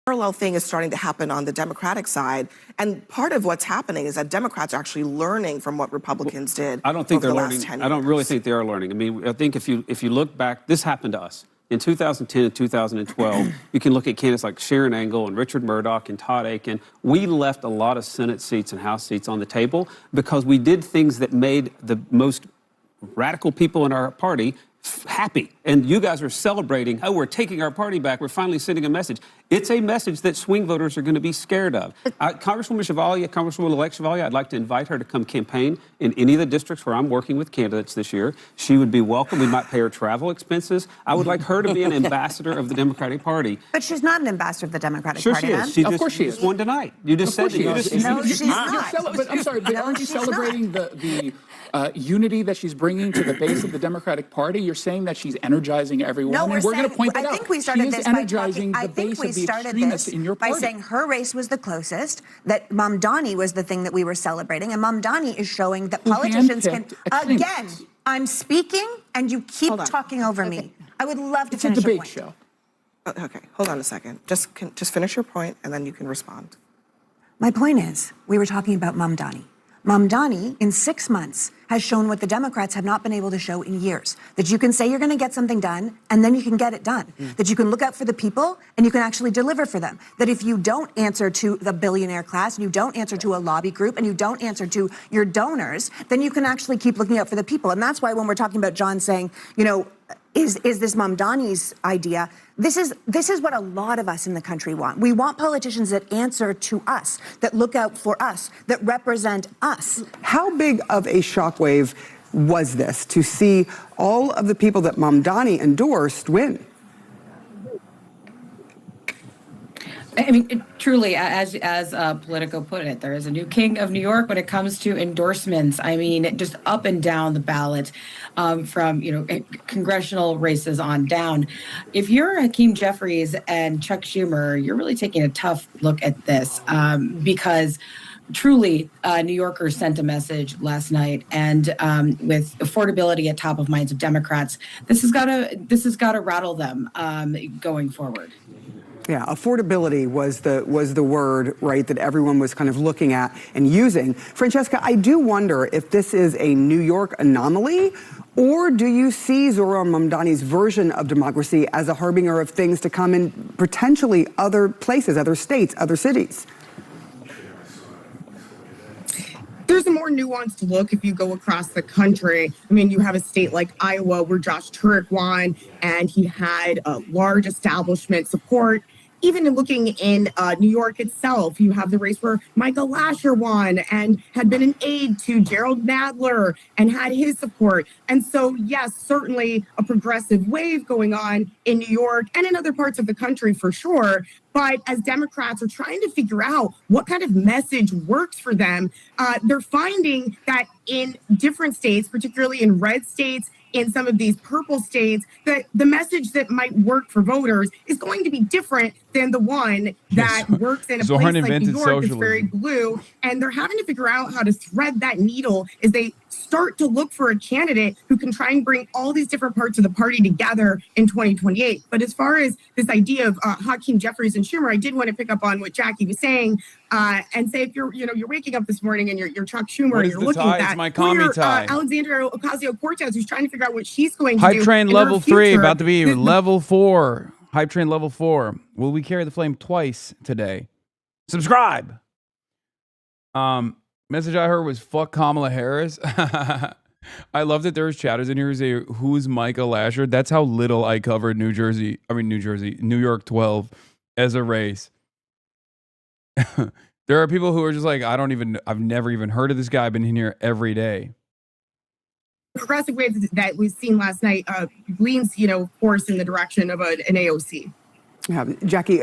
parallel thing is starting to happen on the Democratic side. And part of what's happening is that Democrats are actually learning from what Republicans did I don't think over they're the learning. last 10 years. I don't really think they are learning. I mean, I think if you look back, this happened to us. In 2010 and 2012, you can look at candidates like Sharon Angle and Richard Murdoch and Todd Akin. We left a lot of Senate seats and House seats on the table because we did things that made the most radical people in our party happy. And you guys are celebrating, oh, we're taking our party back. We're finally sending a message. It's a message that swing voters are going to be scared of. Congresswoman Chevalier, Congresswoman-elect Chevalier, I'd like to invite her to come campaign in any of the districts where I'm working with candidates this year. She would be welcome. We might pay her travel expenses. I would like her to be an ambassador of the Democratic Party. But she's not an ambassador of the Democratic Sure Party. she is. Of course she is. Won tonight. You just said that. No, she's not. But I'm sorry, but aren't you celebrating the unity that she's bringing to the base of the Democratic Party? You're saying that she's energizing everyone, No, and we're going to point that I out. think we started she is this energizing by talking. the base of the extremists in your party. By saying her race was the closest, that Mamdani was the thing that we were celebrating, and Mamdani is showing that politicians can. Again, I'm speaking, and you keep talking over me. I would love to finish It's a debate point. show. Okay, hold on a second. Just finish your point, and then you can respond. My point is, we were talking about Mamdani. Mamdani, in 6 months, has shown what the Democrats have not been able to show in years. That you can say you're going to get something done, and then you can get it done. That you can look out for the people, and you can actually deliver for them. That if you don't answer to the billionaire class, and you don't answer to a lobby group, and you don't answer to your donors, then you can actually keep looking out for the people. And that's why when we're talking about John saying, you know, is this Mamdani's idea? This is what a lot of us in the country want. We want politicians that answer to us, that look out for us, that represent us. How big of a shockwave was this to see all of the people that Mamdani endorsed win? I mean, truly, as Politico put it, there is a new king of New York when it comes to endorsements. I mean, just up and down the ballot, from congressional races on down. If you're Hakeem Jeffries and Chuck Schumer, you're really taking a tough look at this because. Truly, New Yorkers sent a message last night, and with affordability at top of minds of Democrats, this has got to rattle them going forward. Yeah, affordability was the word, right, that everyone was kind of looking at and using. Francesca, I do wonder if this is a New York anomaly, or do you see Zohran Mamdani's version of democracy as a harbinger of things to come in potentially other places, other states, other cities? There's a more nuanced look if you go across the country. I mean, you have a state like Iowa where Josh Turek won, and he had large establishment support. Even in looking in New York itself, you have the race where Michael Lasher won and had been an aide to Gerald Nadler and had his support. And so, yes, certainly a progressive wave going on in New York and in other parts of the country for sure. But as Democrats are trying to figure out what kind of message works for them, they're finding that in different states, particularly in red states, in some of these purple states, that the message that might work for voters is going to be different than the one that works in a place like New York that's very blue. And they're having to figure out how to thread that needle as they start to look for a candidate who can try and bring all these different parts of the party together in 2028. But as far as this idea of Hakeem Jeffries and Schumer, I did want to pick up on what Jackie was saying and say if you're waking up this morning and you're Chuck Schumer and you're looking at that, it's my commie tie. Alexandria Ocasio-Cortez, who's trying to figure out what she's going to Hype do. train in her level 3, future. about to be level 4. Hype train level 4. Will we carry the flame twice today? Subscribe. Message I heard was fuck Kamala Harris. I love that there's chatters in here who say, who's Micah Lasher? That's how little I covered New York 12 as a race. There are people who are just like, I've never even heard of this guy. I've been in here every day. Progressive wave that we've seen last night leans, of course, in the direction of an AOC. Yeah, Jackie,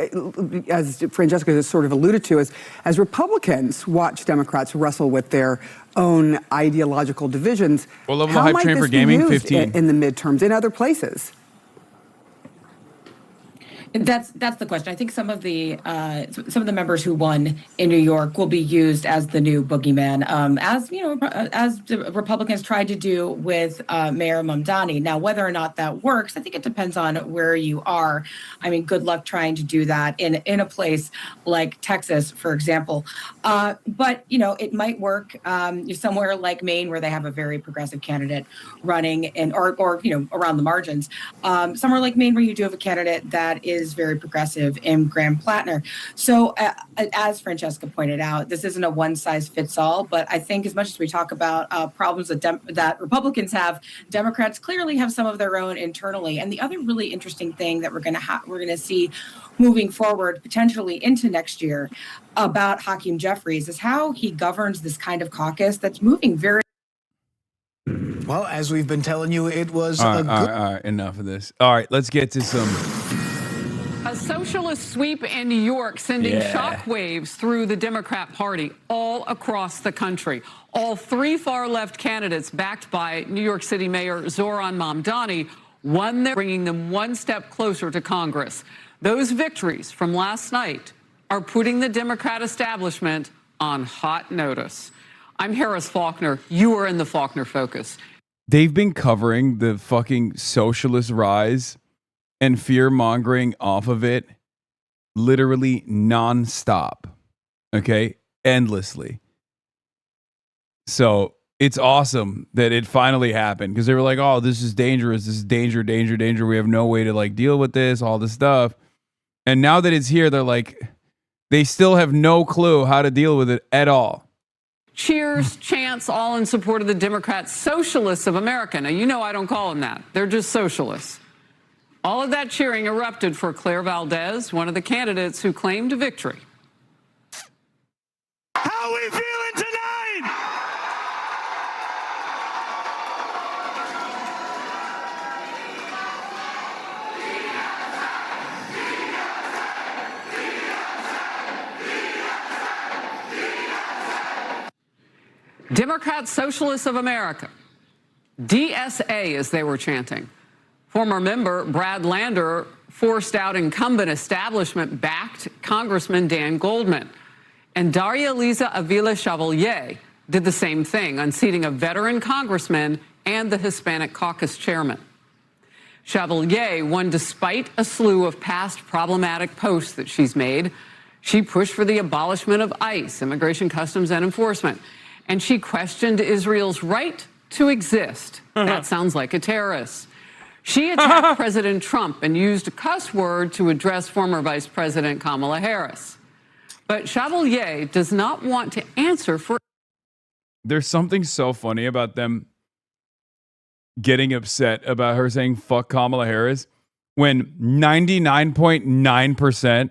as Francesca has sort of alluded to, as Republicans watch Democrats wrestle with their own ideological divisions, what level how of hype might train this for be gaming? used 15 in the midterms in other places? That's the question. I think some of the members who won in New York will be used as the new boogeyman, as the Republicans tried to do with Mayor Mamdani. Now, whether or not that works, I think it depends on where you are. I mean, good luck trying to do that in a place like Texas, for example. But it might work somewhere like Maine, where they have a very progressive candidate running, or around the margins. Somewhere like Maine, where you do have a candidate that is very progressive in Graham Plattner. So as Francesca pointed out, this isn't a one size fits all, but I think as much as we talk about problems that Republicans have, Democrats clearly have some of their own internally. And the other really interesting thing that we're going to see moving forward, potentially into next year, about Hakeem Jeffries is how he governs this kind of caucus that's moving very. Well, as we've been telling you, it was all right, enough of this. All right, let's get to some. A socialist sweep in New York sending shockwaves through the Democrat Party all across the country. All 3 far-left candidates backed by New York City Mayor Zohran Mamdani won, bringing them one step closer to Congress. Those victories from last night are putting the Democrat establishment on hot notice. I'm Harris Faulkner. You are in the Faulkner Focus. They've been covering the fucking socialist rise and fear-mongering off of it literally non-stop, okay? Endlessly. So it's awesome that it finally happened, because they were like, oh, this is dangerous. This is danger. We have no way to deal with this, all this stuff. And now that it's here, they're like, they still have no clue how to deal with it at all. Cheers, chants, all in support of the Democrats, Socialists of America. Now, I don't call them that. They're just socialists. All of that cheering erupted for Daria Valdez, one of the candidates who claimed victory. How we feeling tonight? Democrats, Socialists of America. DSA, as they were chanting. Former member Brad Lander forced out incumbent establishment-backed Congressman Dan Goldman. And Daria Avila Chevalier did the same thing, unseating a veteran congressman and the Hispanic caucus chairman. Chevalier won despite a slew of past problematic posts that she's made. She pushed for the abolishment of ICE, Immigration, Customs, and Enforcement. And she questioned Israel's right to exist. That sounds like a terrorist. She attacked President Trump and used a cuss word to address former Vice President Kamala Harris. But Chevalier does not want to answer for. There's something so funny about them getting upset about her saying fuck Kamala Harris when 99.9%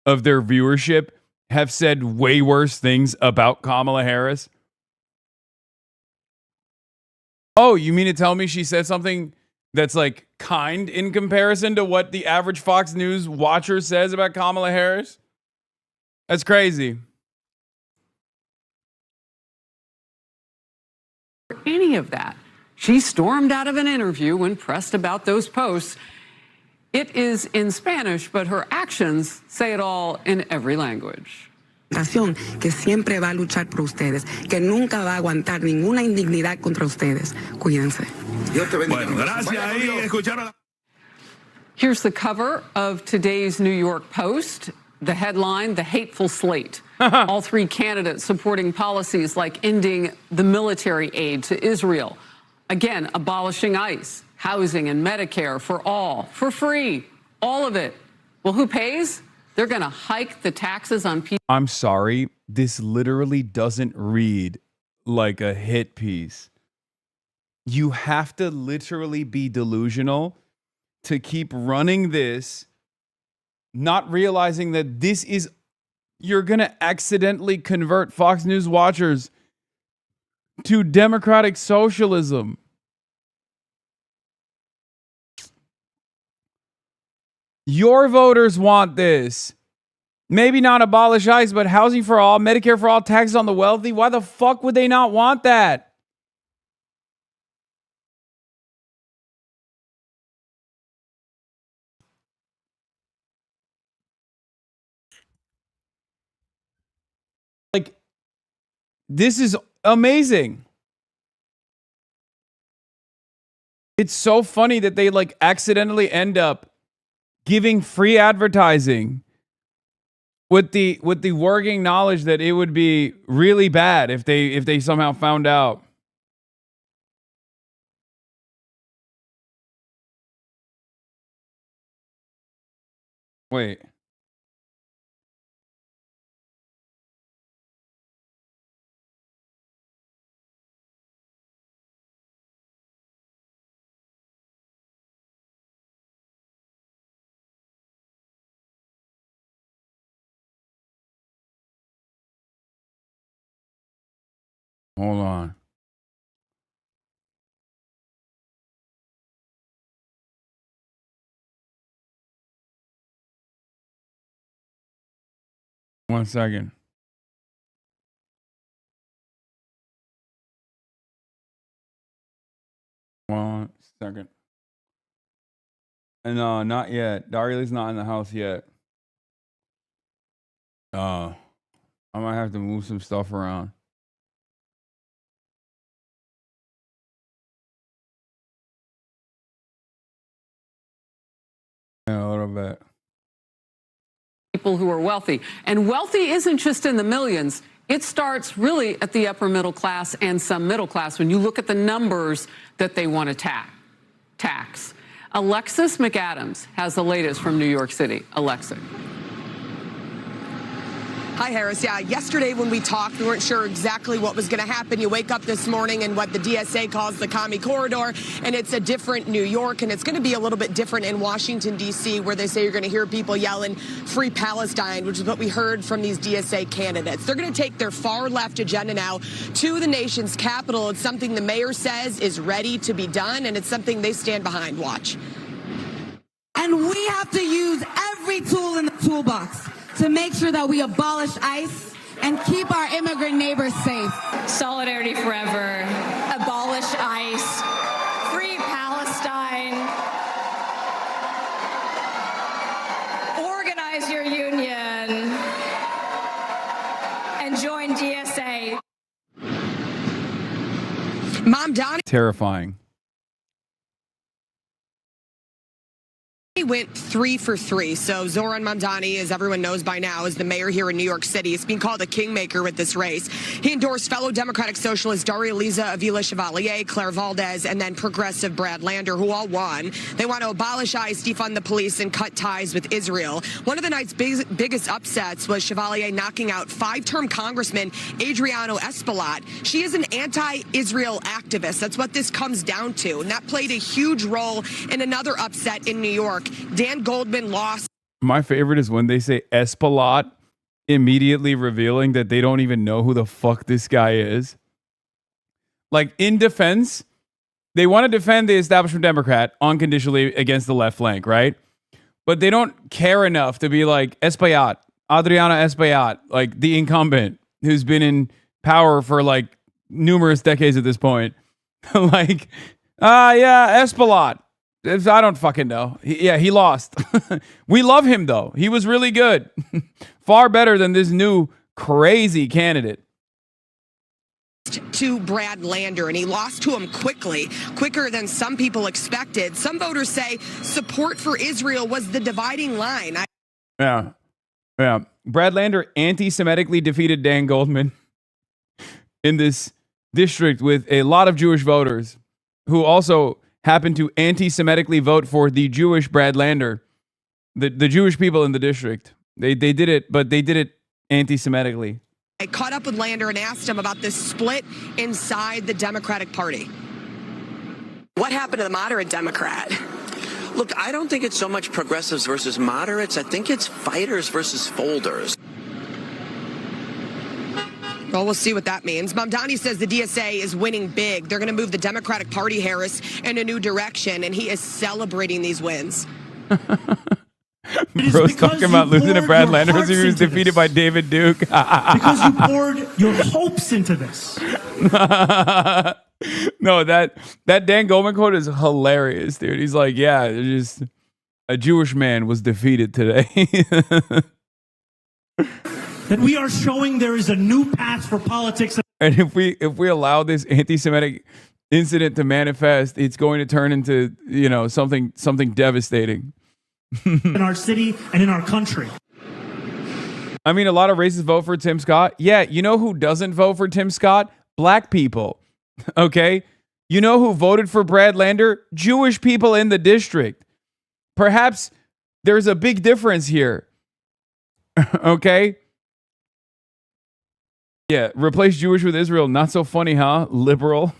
of their viewership have said way worse things about Kamala Harris. Oh, you mean to tell me she said something that's kind in comparison to what the average Fox News watcher says about Kamala Harris? That's crazy. Any of that. She stormed out of an interview when pressed about those posts. It is in Spanish, but her actions say it all in every language. administración que siempre va a luchar por ustedes, que nunca va a aguantar ninguna indignidad contra ustedes. Cuídense. Bueno, gracias. Ahí escucharon. Here's the cover of today's New York Post. The headline, The Hateful Slate. All three candidates supporting policies like ending the military aid to Israel. Again, abolishing ICE, housing and Medicare for all, for free, all of it. Well, who pays? They're going to hike the taxes on people. I'm sorry. This literally doesn't read like a hit piece. You have to literally be delusional to keep running this, not realizing that this is, you're going to accidentally convert Fox News watchers to democratic socialism. Your voters want this. Maybe not abolish ICE, but housing for all, Medicare for all, taxes on the wealthy. Why the fuck would they not want that? Like, this is amazing. It's so funny that they like accidentally end up giving free advertising with the working knowledge that it would be really bad if they somehow found out. Wait. Hold on. One second. One second. No, not yet. Daria's not in the house yet. I might have to move some stuff around. Yeah, a little bit. People who are wealthy. And wealthy isn't just in the millions. It starts really at the upper middle class and some middle class when you look at the numbers that they want to tax. Alexis McAdams has the latest from New York City. Alexis. Hi, Harris. Yeah, yesterday when we talked, we weren't sure exactly what was going to happen. You wake up this morning in what the DSA calls the commie corridor, and it's a different New York, and it's going to be a little bit different in Washington, D.C., where they say you're going to hear people yelling Free Palestine, which is what we heard from these DSA candidates. They're going to take their far-left agenda now to the nation's capital. It's something the mayor says is ready to be done, and it's something they stand behind. Watch. And we have to use every tool in the toolbox to make sure that we abolish ICE and keep our immigrant neighbors safe. Solidarity forever. Abolish ICE. Free Palestine. Organize your union. And join DSA. Mamdani Terrifying. He went 3 for 3. So Zohran Mamdani, as everyone knows by now, is the mayor here in New York City. He's being called a kingmaker with this race. He endorsed fellow Democratic Socialist Daria Valdez, Claire Valdez, and then progressive Brad Lander, who all won. They want to abolish ICE, defund the police, and cut ties with Israel. One of the night's biggest upsets was Chevalier knocking out 5-term Congressman Adriano Espaillat. She is an anti-Israel activist. That's what this comes down to. And that played a huge role in another upset in New York. Dan Goldman lost. My favorite is when they say Espaillat, immediately revealing that they don't even know who the fuck this guy is. Like, in defense, they want to defend the establishment Democrat unconditionally against the left flank, right? But they don't care enough to be like Espaillat, Adriana Espaillat, like the incumbent who's been in power for like numerous decades at this point. Like, yeah, Espaillat. I don't fucking know. He lost. We love him, though. He was really good. Far better than this new crazy candidate. To Brad Lander, and he lost to him quicker than some people expected. Some voters say support for Israel was the dividing line. Yeah. Brad Lander anti-Semitically defeated Dan Goldman in this district with a lot of Jewish voters who also happened to anti-Semitically vote for the Jewish Brad Lander. The Jewish people in the district. They did it, but they did it anti-Semitically. I caught up with Lander and asked him about this split inside the Democratic Party. What happened to the moderate Democrat? Look, I don't think it's so much progressives versus moderates. I think it's fighters versus folders. Well, we'll see what that means. Mamdani says the DSA is winning big. They're going to move the Democratic Party, Harris, in a new direction, and he is celebrating these wins. Bro's talking about losing to Brad Lander as he was defeated by David Duke. Because you poured your hopes into this. No, that Dan Goldman quote is hilarious, dude. He's like, yeah, just a Jewish man was defeated today. That we are showing there is a new path for politics. And if we allow this anti-Semitic incident to manifest, it's going to turn into, something devastating. In our city and in our country. I mean, a lot of racists vote for Tim Scott. Yeah, you know who doesn't vote for Tim Scott? Black people. Okay? You know who voted for Brad Lander? Jewish people in the district. Perhaps there's a big difference here. Okay? Yeah, replace Jewish with Israel. Not so funny, huh? Liberal.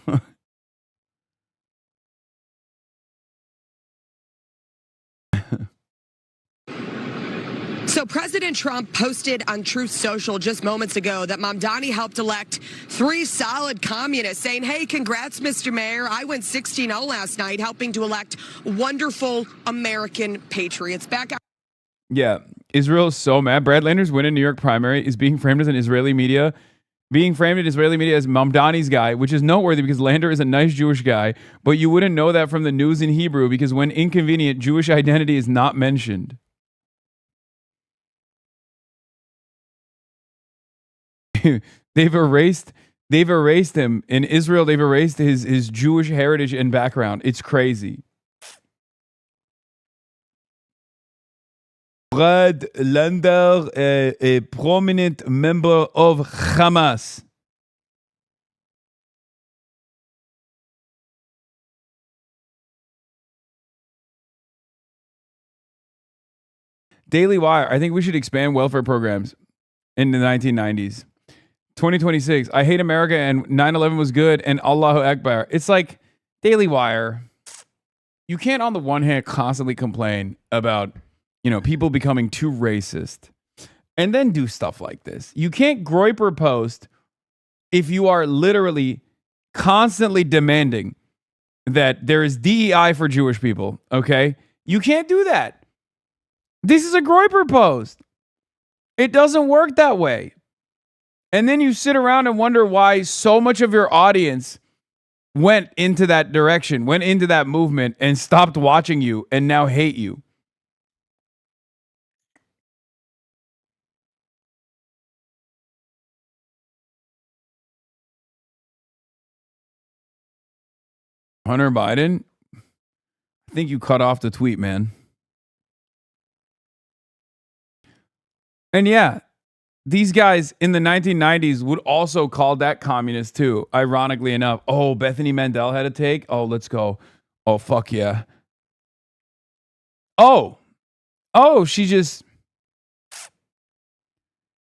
So President Trump posted on Truth Social just moments ago that Mamdani helped elect 3 solid communists, saying, hey, congrats, Mr. Mayor. I went 16-0 last night, helping to elect wonderful American patriots. Back out. Yeah, Israel is so mad. Brad Lander's win in New York primary is being framed as an Israeli media. Being framed in Israeli media as Mamdani's guy, which is noteworthy because Lander is a nice Jewish guy, but you wouldn't know that from the news in Hebrew because when inconvenient, Jewish identity is not mentioned. They've erased him. In Israel, they've erased his Jewish heritage and background. It's crazy. Brad Lander, a prominent member of Hamas. Daily Wire, I think we should expand welfare programs in the 1990s. 2026, I hate America and 9/11 was good and Allahu Akbar. It's like Daily Wire. You can't on the one hand constantly complain about, people becoming too racist and then do stuff like this. You can't Groyper post if you are literally constantly demanding that there is DEI for Jewish people, okay? You can't do that. This is a Groyper post. It doesn't work that way. And then you sit around and wonder why so much of your audience went into that direction, went into that movement, and stopped watching you and now hate you. Hunter Biden, I think you cut off the tweet, man. And yeah, these guys in the 1990s would also call that communist too, ironically enough. Oh, Bethany Mandel had a take? Oh, let's go. Oh, fuck yeah. Oh, she just...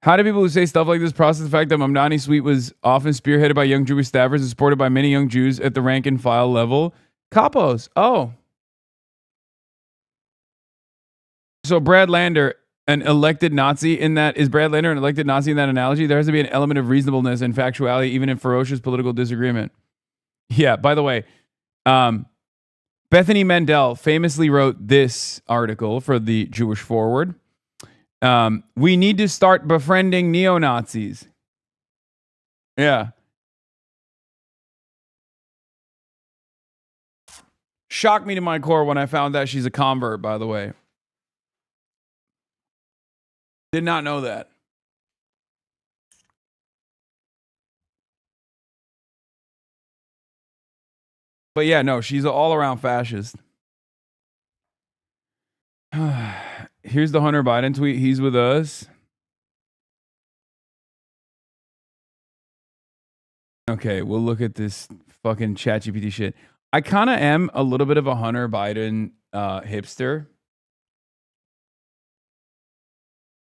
How do people who say stuff like this process the fact that Mamdani's suite was often spearheaded by young Jewish staffers and supported by many young Jews at the rank and file level? Capos. Oh. So Brad Lander, an elected Nazi in that, is Brad Lander an elected Nazi in that analogy? There has to be an element of reasonableness and factuality, even in ferocious political disagreement. Yeah, by the way, Bethany Mandel famously wrote this article for the Jewish Forward. We need to start befriending neo-Nazis. Yeah. Shocked me to my core when I found out she's a convert, by the way. Did not know that. But yeah, no, she's an all-around fascist. Here's the Hunter Biden tweet. He's with us. Okay, we'll look at this fucking ChatGPT shit. I kind of am a little bit of a Hunter Biden hipster.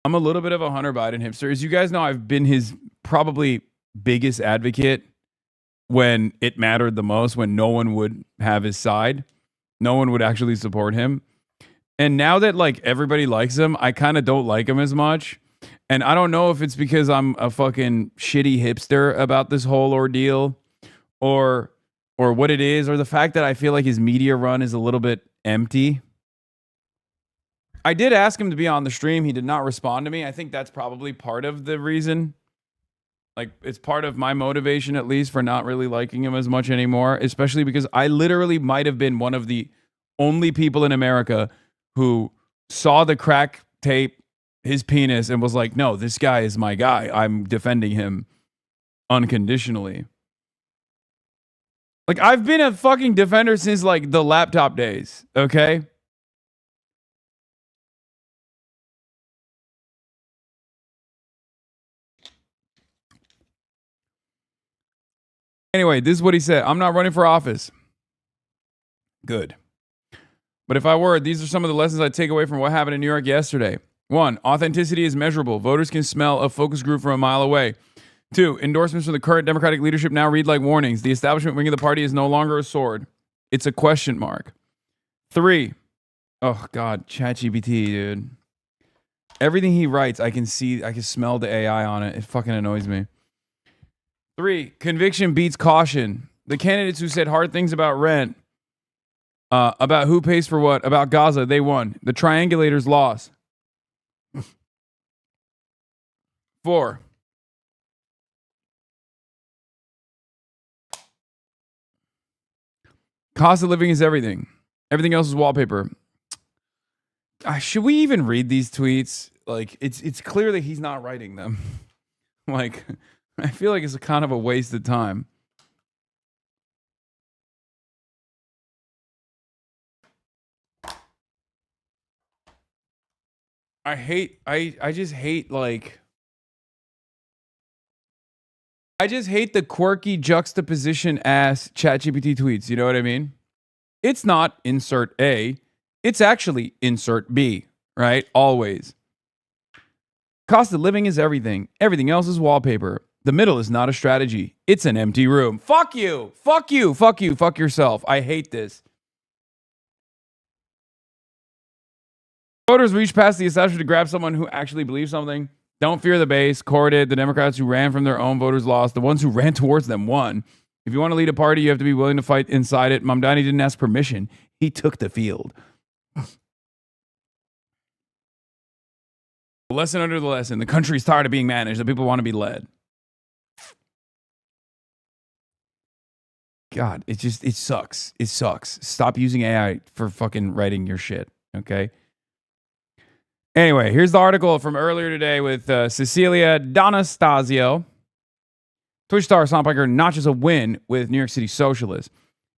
I'm a little bit of a Hunter Biden hipster. As you guys know, I've been his probably biggest advocate when it mattered the most, when no one would have his side. No one would actually support him. And now that like everybody likes him, I kind of don't like him as much. And I don't know if it's because I'm a fucking shitty hipster about this whole ordeal or what it is, or the fact that I feel like his media run is a little bit empty. I did ask him to be on the stream. He did not respond to me. I think that's probably part of the reason. Like, it's part of my motivation, at least, for not really liking him as much anymore, especially because I literally might have been one of the only people in America who saw the crack tape, his penis, and was like, no, this guy is my guy. I'm defending him unconditionally. Like, I've been a fucking defender since, like, the laptop days, okay? Anyway, this is what he said. I'm not running for office. Good. But if I were, these are some of the lessons I take away from what happened in New York yesterday. 1, authenticity is measurable. Voters can smell a focus group from a mile away. 2, endorsements from the current Democratic leadership now read like warnings. The establishment wing of the party is no longer a sword. It's a question mark. 3, oh God, ChatGPT, dude. Everything he writes, I can smell the AI on it. It fucking annoys me. 3, conviction beats caution. The candidates who said hard things about rent, about who pays for what, about Gaza, they won. The triangulators lost. 4, cost of living is everything. Everything else is wallpaper. Should we even read these tweets? Like, it's clear that he's not writing them. Like, I feel like it's a kind of a waste of time. I just hate the quirky juxtaposition ass ChatGPT tweets. You know what I mean? It's not insert A. It's actually insert B, right? Always. Cost of living is everything. Everything else is wallpaper. The middle is not a strategy. It's an empty room. Fuck you. Fuck you. Fuck you. Fuck yourself. I hate this. Voters reach past the establishment to grab someone who actually believes something. Don't fear the base. Courted. The Democrats who ran from their own voters lost. The ones who ran towards them won. If you want to lead a party, you have to be willing to fight inside it. Mamdani didn't ask permission. He took the field. Lesson under the lesson. The country's tired of being managed. The people want to be led. God, it sucks. It sucks. Stop using AI for fucking writing your shit, okay? Anyway, here's the article from earlier today with Cecilia D'Anastasio. Twitch star Hasan Piker notches a win with New York City Socialist.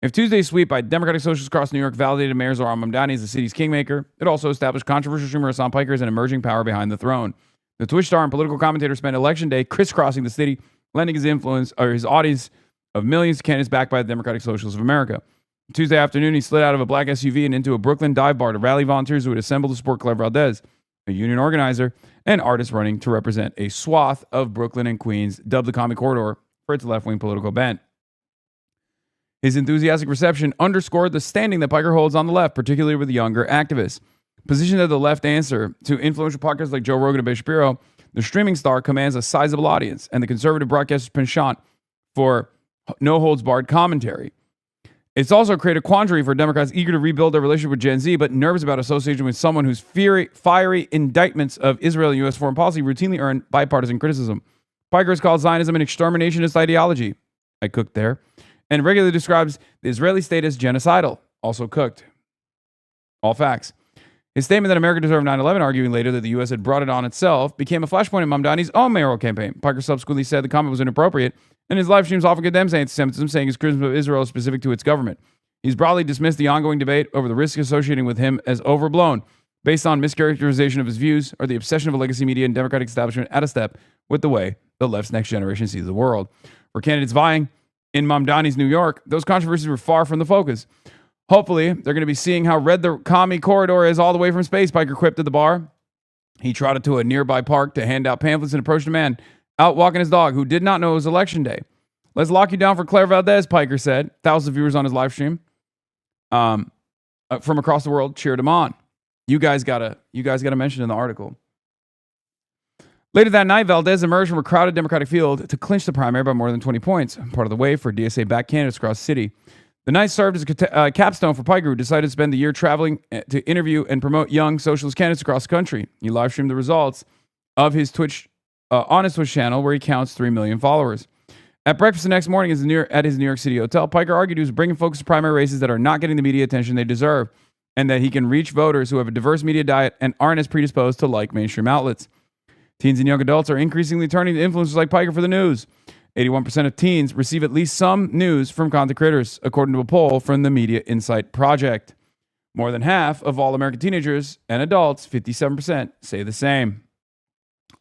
If Tuesday's sweep by Democratic Socialists across New York validated Mayor Zohran Mamdani as the city's kingmaker, it also established controversial streamer Hasan Piker as an emerging power behind the throne. The Twitch star and political commentator spent election day crisscrossing the city, lending his influence or his audience of millions of candidates backed by the Democratic Socialists of America. Tuesday afternoon, he slid out of a black SUV and into a Brooklyn dive bar to rally volunteers who had assembled to support Daria Valdez, a union organizer and artist running to represent a swath of Brooklyn and Queens, dubbed the Commie Corridor for its left-wing political bent. His enthusiastic reception underscored the standing that Piker holds on the left, particularly with younger activists. Positioned as the left answer to influential podcasts like Joe Rogan and Ben Shapiro, the streaming star commands a sizable audience and the conservative broadcaster's penchant for no-holds-barred commentary. It's also created a quandary for Democrats eager to rebuild their relationship with Gen Z, but nervous about association with someone whose fiery indictments of Israel and U.S. foreign policy routinely earn bipartisan criticism. Piker has called Zionism an exterminationist ideology. I cooked there. And regularly describes the Israeli state as genocidal. Also cooked. All facts. His statement that America deserved 9/11, arguing later that the U.S. had brought it on itself, became a flashpoint in Mamdani's own mayoral campaign. Piker subsequently said the comment was inappropriate And his live streams often condemns anti-Semitism, saying his criticism of Israel is specific to its government. He's broadly dismissed the ongoing debate over the risks associated with him as overblown, based on mischaracterization of his views or the obsession of a legacy media and democratic establishment out of step with the way the left's next generation sees the world. For candidates vying in Mamdani's New York, those controversies were far from the focus. Hopefully, they're going to be seeing how red the commie corridor is all the way from space, Piker quipped at the bar. He trotted to a nearby park to hand out pamphlets and approached a man out walking his dog who did not know it was election day. Let's lock you down for Daria Valdez, Piker said. Thousands of viewers on his live stream from across the world cheered him on. You guys gotta mention in the article. Later that night, Valdez emerged from a crowded Democratic field to clinch the primary by more than 20 points, part of the way for DSA-backed candidates across the city. The night served as a capstone for Piker, who decided to spend the year traveling to interview and promote young socialist candidates across the country. He live streamed the results of his Twitch on his Twitch channel, where he counts 3 million followers. At breakfast the next morning at his New York City hotel, Piker argued he was bringing focus to primary races that are not getting the media attention they deserve, and that he can reach voters who have a diverse media diet and aren't as predisposed to like mainstream outlets. Teens and young adults are increasingly turning to influencers like Piker for the news. 81% of teens receive at least some news from content creators, according to a poll from the Media Insight Project. More than half of all American teenagers and adults, 57%, say the same.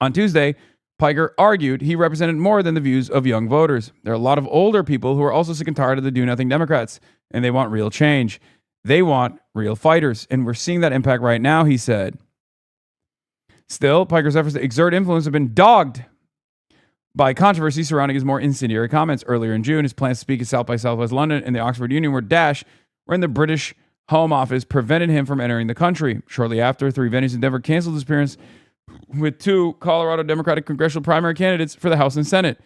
On Tuesday, Piker argued he represented more than the views of young voters. There are a lot of older people who are also sick and tired of the do-nothing Democrats, and they want real change. They want real fighters, and we're seeing that impact right now, he said. Still, Piker's efforts to exert influence have been dogged by controversy surrounding his more incendiary comments. Earlier in June, his plans to speak at South by Southwest London and the Oxford Union were dashed when the British Home Office prevented him from entering the country. Shortly after, 3 venues in Denver canceled his appearance with 2 Colorado Democratic congressional primary candidates for the House and Senate.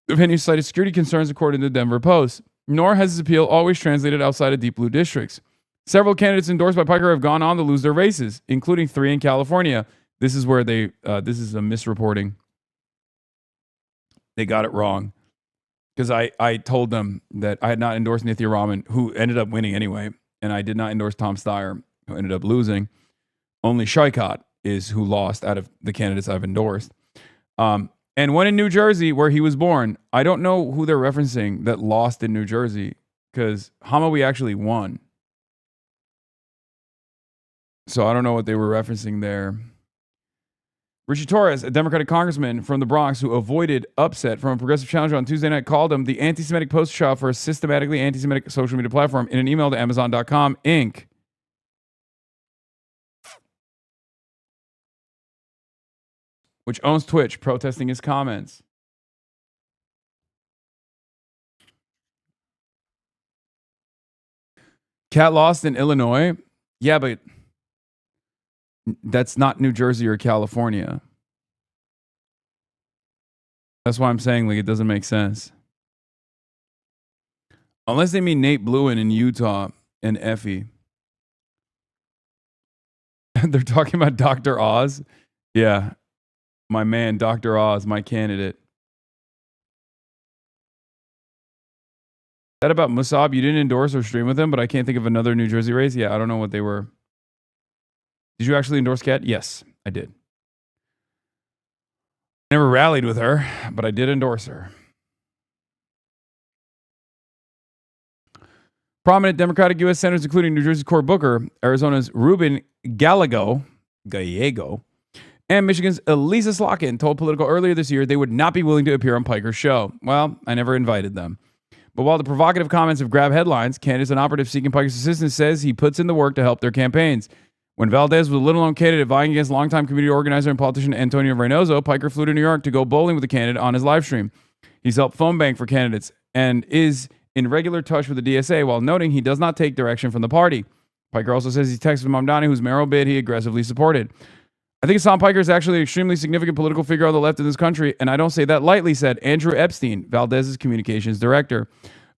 The venues cited security concerns, according to the Denver Post. Nor has his appeal always translated outside of deep blue districts. Several candidates endorsed by Piker have gone on to lose their races, including 3 in California. This is where this is a misreporting. They got it wrong. Because I told them that I had not endorsed Nithya Raman, who ended up winning anyway, and I did not endorse Tom Steyer, who ended up losing. Only Shaikat is who lost out of the candidates I've endorsed. And one in New Jersey, where he was born. I don't know who they're referencing that lost in New Jersey, because Hamawi actually won. So I don't know what they were referencing there. Richie Torres, a Democratic congressman from the Bronx who avoided upset from a progressive challenger on Tuesday night, called him the anti-Semitic poster child for a systematically anti-Semitic social media platform in an email to Amazon.com, Inc. which owns Twitch, protesting his comments. Cat lost in Illinois? Yeah, but that's not New Jersey or California. That's why I'm saying, like, it doesn't make sense. Unless they mean Nate Bluen in Utah and Effie. They're talking about Dr. Oz. Yeah. My man, Dr. Oz, my candidate. That about Musab, you didn't endorse or stream with him, but I can't think of another New Jersey race. Yeah, I don't know what they were. Did you actually endorse Kat? Yes, I did. Never rallied with her, but I did endorse her. Prominent Democratic U.S. senators, including New Jersey's Cory Booker, Arizona's Ruben Gallego, and Michigan's Elisa Slotkin told Politico earlier this year they would not be willing to appear on Piker's show. Well, I never invited them. But while the provocative comments have grabbed headlines, candidates and operatives seeking Piker's assistance says he puts in the work to help their campaigns. When Valdez was a little-known candidate vying against longtime community organizer and politician Antonio Reynoso, Piker flew to New York to go bowling with the candidate on his live stream. He's helped phone bank for candidates and is in regular touch with the DSA while noting he does not take direction from the party. Piker also says he texted Mamdani, whose mayoral bid he aggressively supported. I think Hasan Piker is actually an extremely significant political figure on the left in this country, and I don't say that lightly, said Andrew Epstein, Valdez's communications director.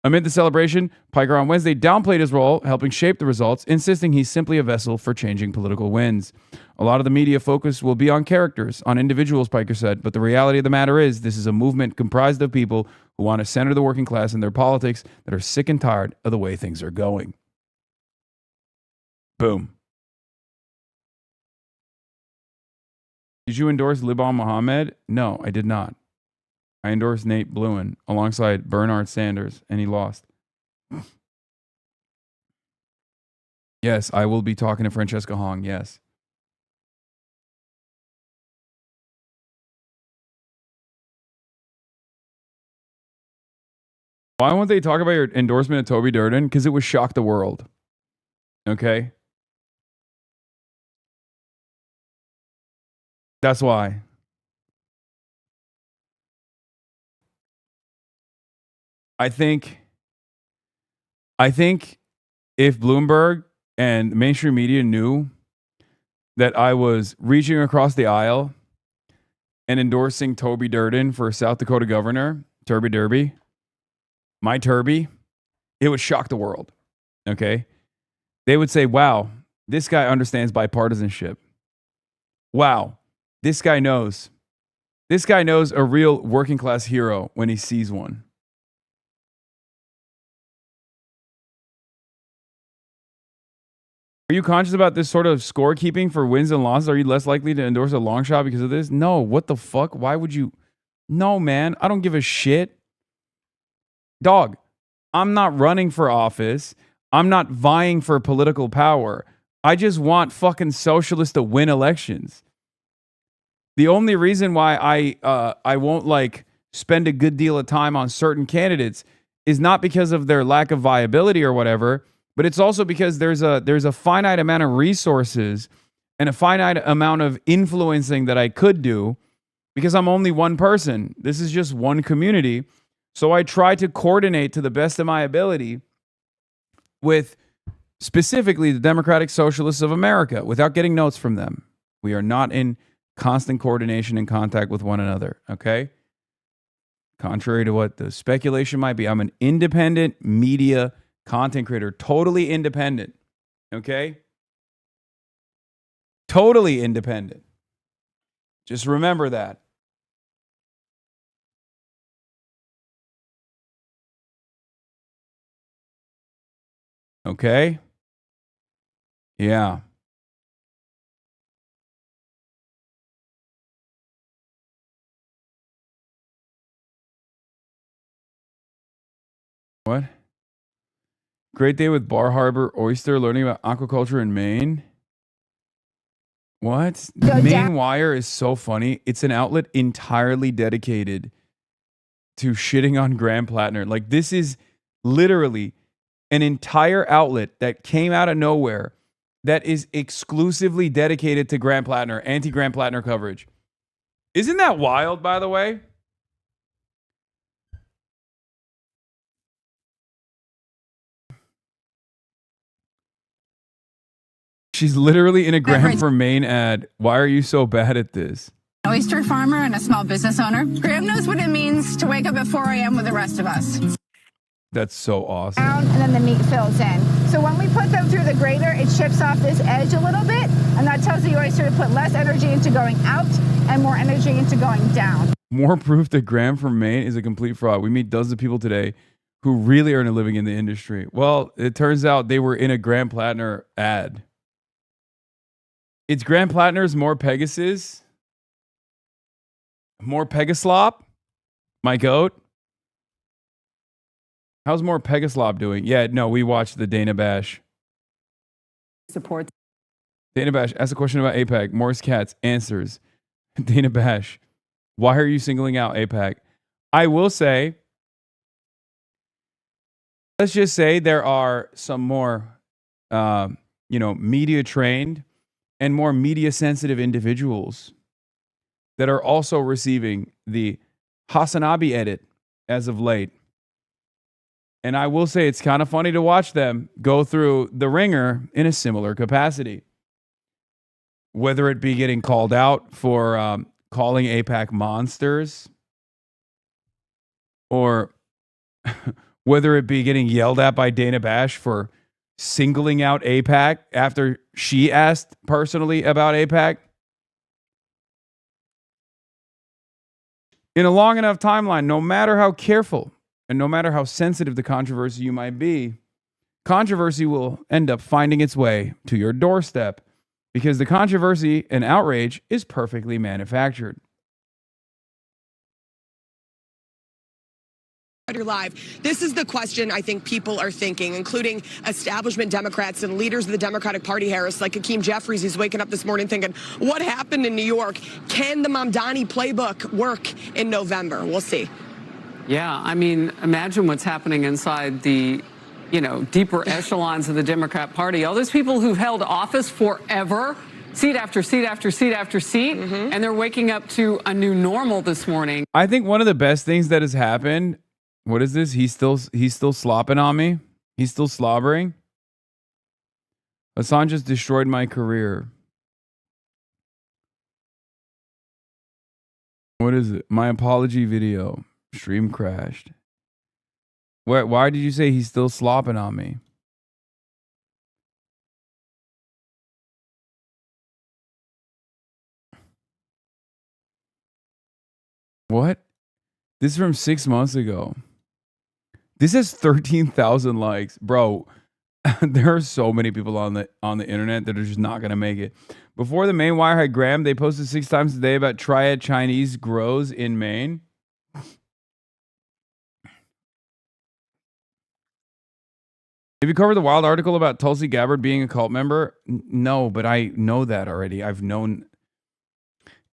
Amid the celebration, Piker on Wednesday downplayed his role, helping shape the results, insisting he's simply a vessel for changing political winds. A lot of the media focus will be on characters, on individuals, Piker said, but the reality of the matter is this is a movement comprised of people who want to center the working class in their politics that are sick and tired of the way things are going. Boom. Did you endorse Libon Mohammed? No, I did not. I endorsed Nate Bluen alongside Bernard Sanders, and he lost. Yes, I will be talking to Francesca Hong. Yes. Why won't they talk about your endorsement of Toby Durden? Because it would shock the world. Okay? That's why. I think if Bloomberg and mainstream media knew that I was reaching across the aisle and endorsing Toby Durden for South Dakota governor, Turby Derby, my Turby, it would shock the world. Okay? They would say, wow, this guy understands bipartisanship. Wow, this guy knows. This guy knows a real working class hero when he sees one. Are you conscious about this sort of scorekeeping for wins and losses? Are you less likely to endorse a long shot because of this? No. What the fuck? Why would you? No, man. I don't give a shit. Dog, I'm not running for office. I'm not vying for political power. I just want fucking socialists to win elections. The only reason why I won't like spend a good deal of time on certain candidates is not because of their lack of viability or whatever, but it's also because there's a finite amount of resources and a finite amount of influencing that I could do because I'm only one person. This is just one community. So I try to coordinate to the best of my ability with specifically the Democratic Socialists of America without getting notes from them. We are not in constant coordination and contact with one another, okay? Contrary to what the speculation might be, I'm an independent media content creator, totally independent, okay? Totally independent. Just remember that. Okay? Yeah. What? Great day with Bar Harbor Oyster, learning about aquaculture in Maine. What? The Maine Wire is so funny. It's an outlet entirely dedicated to shitting on Graham Plattner. Like, this is literally an entire outlet that came out of nowhere that is exclusively dedicated to Graham Plattner, anti-Graham Plattner coverage. Isn't that wild, by the way? She's literally in a Graham from Maine ad. Why are you so bad at this? Oyster farmer and a small business owner. Graham knows what it means to wake up at 4 a.m. with the rest of us. That's so awesome. And then the meat fills in. So when we put them through the grater, it chips off this edge a little bit, and that tells the oyster to put less energy into going out and more energy into going down. More proof that Graham from Maine is a complete fraud. We meet dozens of people today who really earn a living in the industry. Well, it turns out they were in a Graham Plattner ad. It's Graham Plattner's More Pegasus. More Pegaslop? My goat? How's More Pegaslop doing? Yeah, no, we watched the Dana Bash. Supports. Dana Bash asked a question about AIPAC. Morris Katz answers. Dana Bash, why are you singling out AIPAC? I will say, let's just say there are some more, media trained and more media sensitive individuals that are also receiving the Hasanabi edit as of late. And I will say it's kind of funny to watch them go through the ringer in a similar capacity. Whether it be getting called out for calling AIPAC monsters, or whether it be getting yelled at by Dana Bash for singling out AIPAC after she asked personally about AIPAC. In a long enough timeline, no matter how careful and no matter how sensitive the controversy you might be, controversy will end up finding its way to your doorstep because the controversy and outrage is perfectly manufactured. You're live. This is the question I think people are thinking, including establishment Democrats and leaders of the Democratic Party, Harris, like Hakeem Jeffries, who's waking up this morning thinking, what happened in New York? Can the Mamdani playbook work in November? We'll see. Yeah, I mean, imagine what's happening inside the, deeper echelons of the Democrat Party. All those people who've held office forever, seat after seat after seat after seat, and they're waking up to a new normal this morning. I think one of the best things that has happened. What is this? He's still slopping on me. He's still slobbering. Hasan just destroyed my career. What is it? My apology video. Stream crashed. Why did you say he's still slopping on me? What? This is from 6 months ago. This has 13,000 likes. Bro, there are so many people on the internet that are just not going to make it. Before the Maine Wire had Graham, they posted 6 times a day about triad Chinese grows in Maine. Have you covered the wild article about Tulsi Gabbard being a cult member? No, but I know that already. I've known.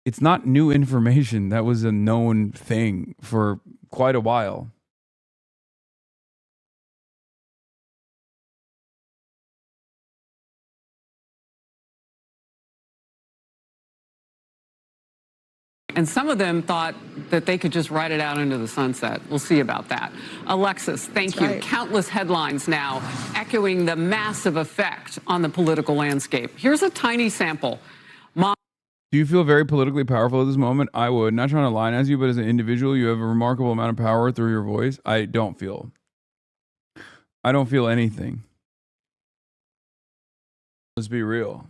It's not new information. That was a known thing for quite a while. And some of them thought that they could just write it out into the sunset. We'll see about that. Alexis, thank you. Right. Countless headlines now echoing the massive effect on the political landscape. Here's a tiny sample. Do you feel very politically powerful at this moment? I would. Not trying to lionize you, but as an individual, you have a remarkable amount of power through your voice. I don't feel anything. Let's be real.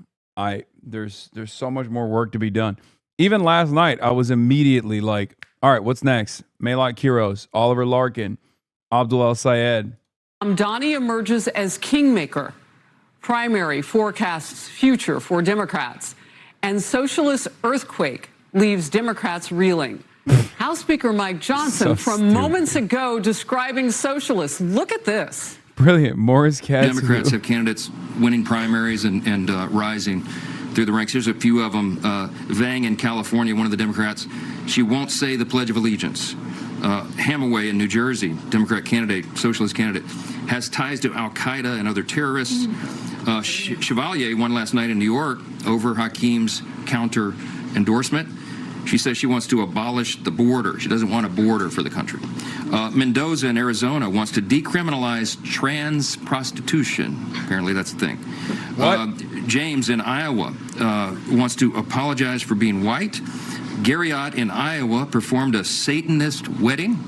There's so much more work to be done. Even last night, I was immediately like, all right, what's next? Maylot Quiros, Oliver Larkin, Abdul El Sayed. Mamdani emerges as kingmaker. Primary forecasts future for Democrats. And socialist earthquake leaves Democrats reeling. House Speaker Mike Johnson from moments ago describing socialists. Look at this. Brilliant. Morris Katz. Democrats have candidates winning primaries and rising through the ranks. Here's a few of them. Vang in California, one of the Democrats, she won't say the Pledge of Allegiance. Hamaway in New Jersey, Democrat candidate, socialist candidate, has ties to Al-Qaeda and other terrorists. Chevalier won last night in New York over Hakeem's counter endorsement. She says she wants to abolish the border. She doesn't want a border for the country. Mendoza in Arizona wants to decriminalize trans prostitution. Apparently that's the thing. James in Iowa wants to apologize for being white. Garriott in Iowa performed a Satanist wedding.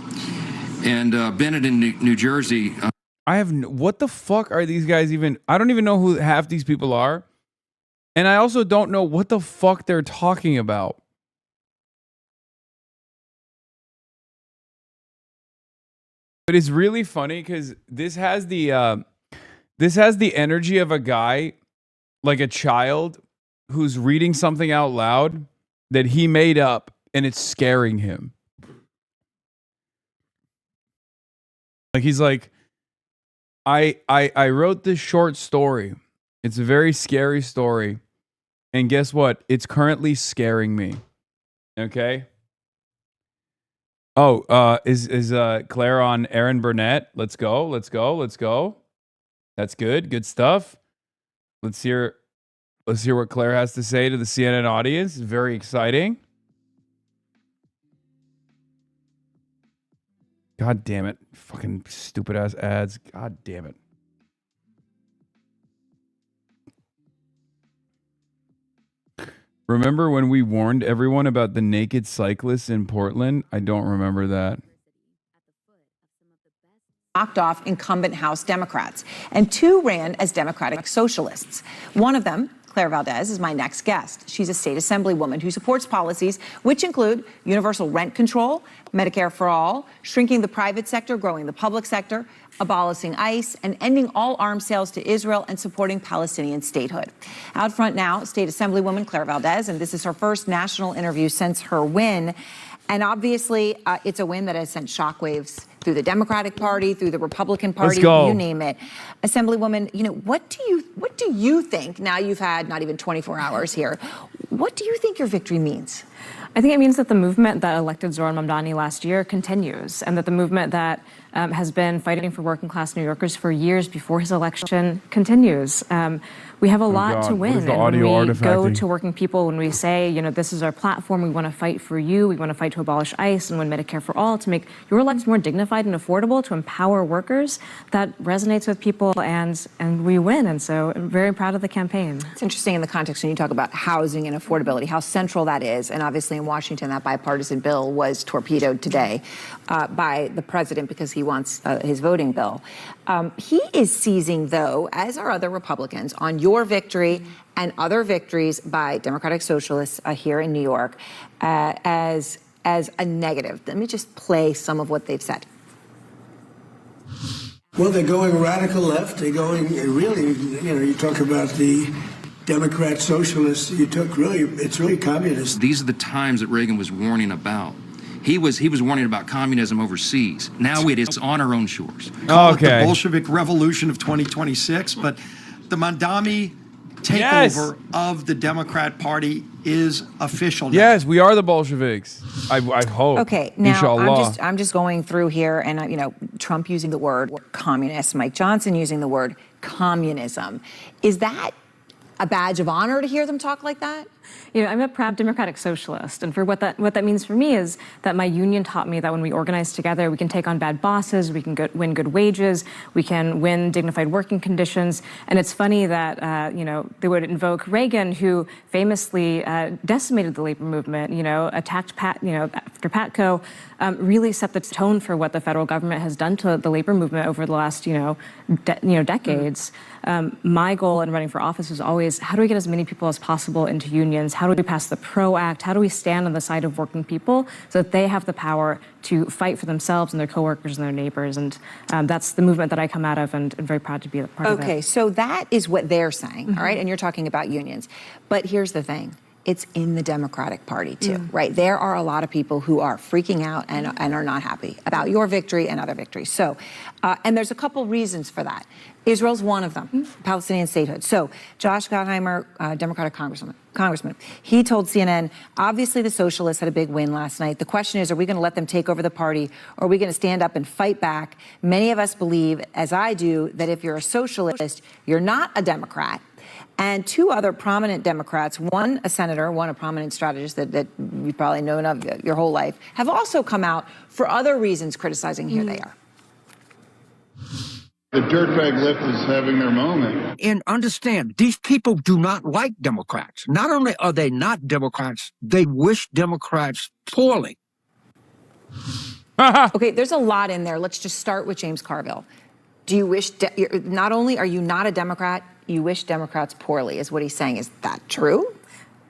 And Bennett in New Jersey... what the fuck are these guys even? I don't even know who half these people are. And I also don't know what the fuck they're talking about. But it's really funny because this has the energy of a guy, like a child, who's reading something out loud that he made up and it's scaring him. Like he's like, I wrote this short story. It's a very scary story. And guess what? It's currently scaring me. Okay? Oh, is Claire on Aaron Burnett? Let's go. That's good. Good stuff. Let's hear what Claire has to say to the CNN audience. Very exciting. God damn it. Fucking stupid ass ads. God damn it. Remember when we warned everyone about the naked cyclists in Portland? I don't remember that. Knocked off incumbent House Democrats, and 2 ran as Democratic Socialists. One of them, Claire Valdez, is my next guest. She's a state assemblywoman who supports policies which include universal rent control, Medicare for all, shrinking the private sector, growing the public sector, abolishing ICE, and ending all arms sales to Israel and supporting Palestinian statehood. Out front now, state assemblywoman Claire Valdez, and this is her first national interview since her win. And obviously, it's a win that has sent shockwaves through the Democratic Party, through the Republican Party, you name it. Assemblywoman, what do you think, now you've had not even 24 hours here, what do you think your victory means? I think it means that the movement that elected Zohran Mamdani last year continues, and that the movement that has been fighting for working class New Yorkers for years before his election continues. We have a lot to win, and when we go to working people, when we say, this is our platform, we want to fight for you, we want to fight to abolish ICE and win Medicare for all, to make your lives more dignified and affordable, to empower workers, that resonates with people, and we win. And so I'm very proud of the campaign. It's interesting in the context when you talk about housing and affordability, how central that is. And obviously in Washington, that bipartisan bill was torpedoed today by the president because he wants his voting bill. He is seizing, though, as are other Republicans, on your victory and other victories by Democratic Socialists here in New York as a negative. Let me just play some of what they've said. Well, they're going radical left. They're going really, you talk about the Democrat Socialists, it's really communist. These are the times that Reagan was warning about. He was warning about communism overseas. Now it is on our own shores. Call it the Bolshevik Revolution of 2026, but the Mamdani takeover of the Democrat Party is official now. Yes, we are the Bolsheviks. I hope. Okay, now Inshallah. I'm just going through here, and Trump using the word communist, Mike Johnson using the word communism. Is that a badge of honor to hear them talk like that? I'm a proud Democratic Socialist, and for what that means for me is that my union taught me that when we organize together, we can take on bad bosses, we can win good wages, we can win dignified working conditions. And it's funny that they would invoke Reagan, who famously decimated the labor movement, attacked after Patco, really set the tone for what the federal government has done to the labor movement over the last decades. My goal in running for office is always, how do we get as many people as possible into unions? How do we pass the PRO Act? How do we stand on the side of working people so that they have the power to fight for themselves and their coworkers and their neighbors? And that's the movement that I come out of, and I'm very proud to be a part of it. Okay, so that is what they're saying, all right? And you're talking about unions. But here's the thing. It's in the Democratic Party, too, right? There are a lot of people who are freaking out and are not happy about your victory and other victories. So, and there's a couple reasons for that. Israel's one of them, Palestinian statehood. So Josh Gottheimer, Democratic congressman, he told CNN, obviously the socialists had a big win last night. The question is, are we going to let them take over the party, or are we going to stand up and fight back? Many of us believe, as I do, that if you're a socialist, you're not a Democrat. And two other prominent Democrats, one a senator, one a prominent strategist that you've probably known of your whole life, have also come out for other reasons criticizing. Here they are. The dirtbag left is having their moment. And understand, these people do not like Democrats. Not only are they not Democrats, they wish Democrats poorly. Okay, there's a lot in there. Let's just start with James Carville. Do you wish, not only are you not a Democrat, you wish Democrats poorly, is what he's saying. Is that true?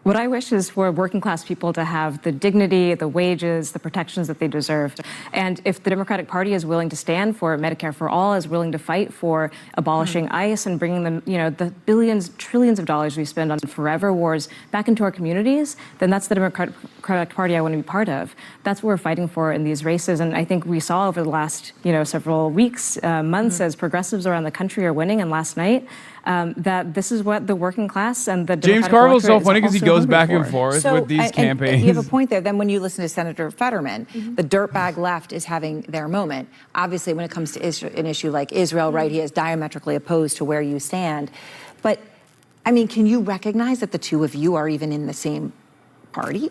What I wish is for working class people to have the dignity, the wages, the protections that they deserve. And if the Democratic Party is willing to stand for Medicare for all, is willing to fight for abolishing ICE and bringing them, the billions, trillions of dollars we spend on forever wars back into our communities, then that's the Democratic Party I want to be part of. That's what we're fighting for in these races. And I think we saw over the last, several weeks, months, as progressives around the country are winning, and last night, that this is what the working class and the James Carville's so funny because he goes back and forth with these campaigns. And you have a point there. Then when you listen to Senator Fetterman, the dirtbag left is having their moment. Obviously, when it comes to an issue like Israel, right, he is diametrically opposed to where you stand. But, can you recognize that the two of you are even in the same party?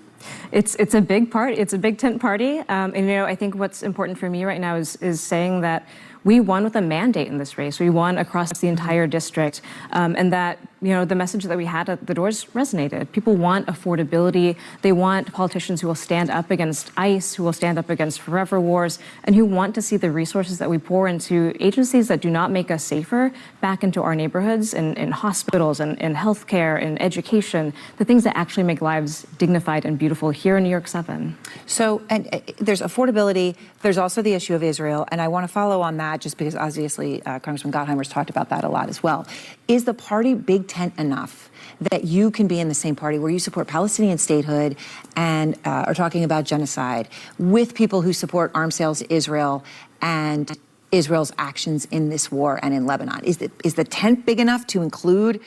It's a big party. It's a big tent party. I think what's important for me right now is saying that we won with a mandate in this race. We won across the entire district, and that the message that we had at the doors resonated. People want affordability. They want politicians who will stand up against ICE, who will stand up against forever wars, and who want to see the resources that we pour into agencies that do not make us safer back into our neighborhoods, in hospitals, and in healthcare, in education, the things that actually make lives dignified and beautiful here in New York 7. So, and there's affordability. There's also the issue of Israel, and I want to follow on that just because obviously Congressman Gottheimer's talked about that a lot as well. Is the party big militant enough that you can be in the same party where you support Palestinian statehood and are talking about genocide with people who support arms sales to Israel and Israel's actions in this war and in Lebanon? Is the tent big enough to include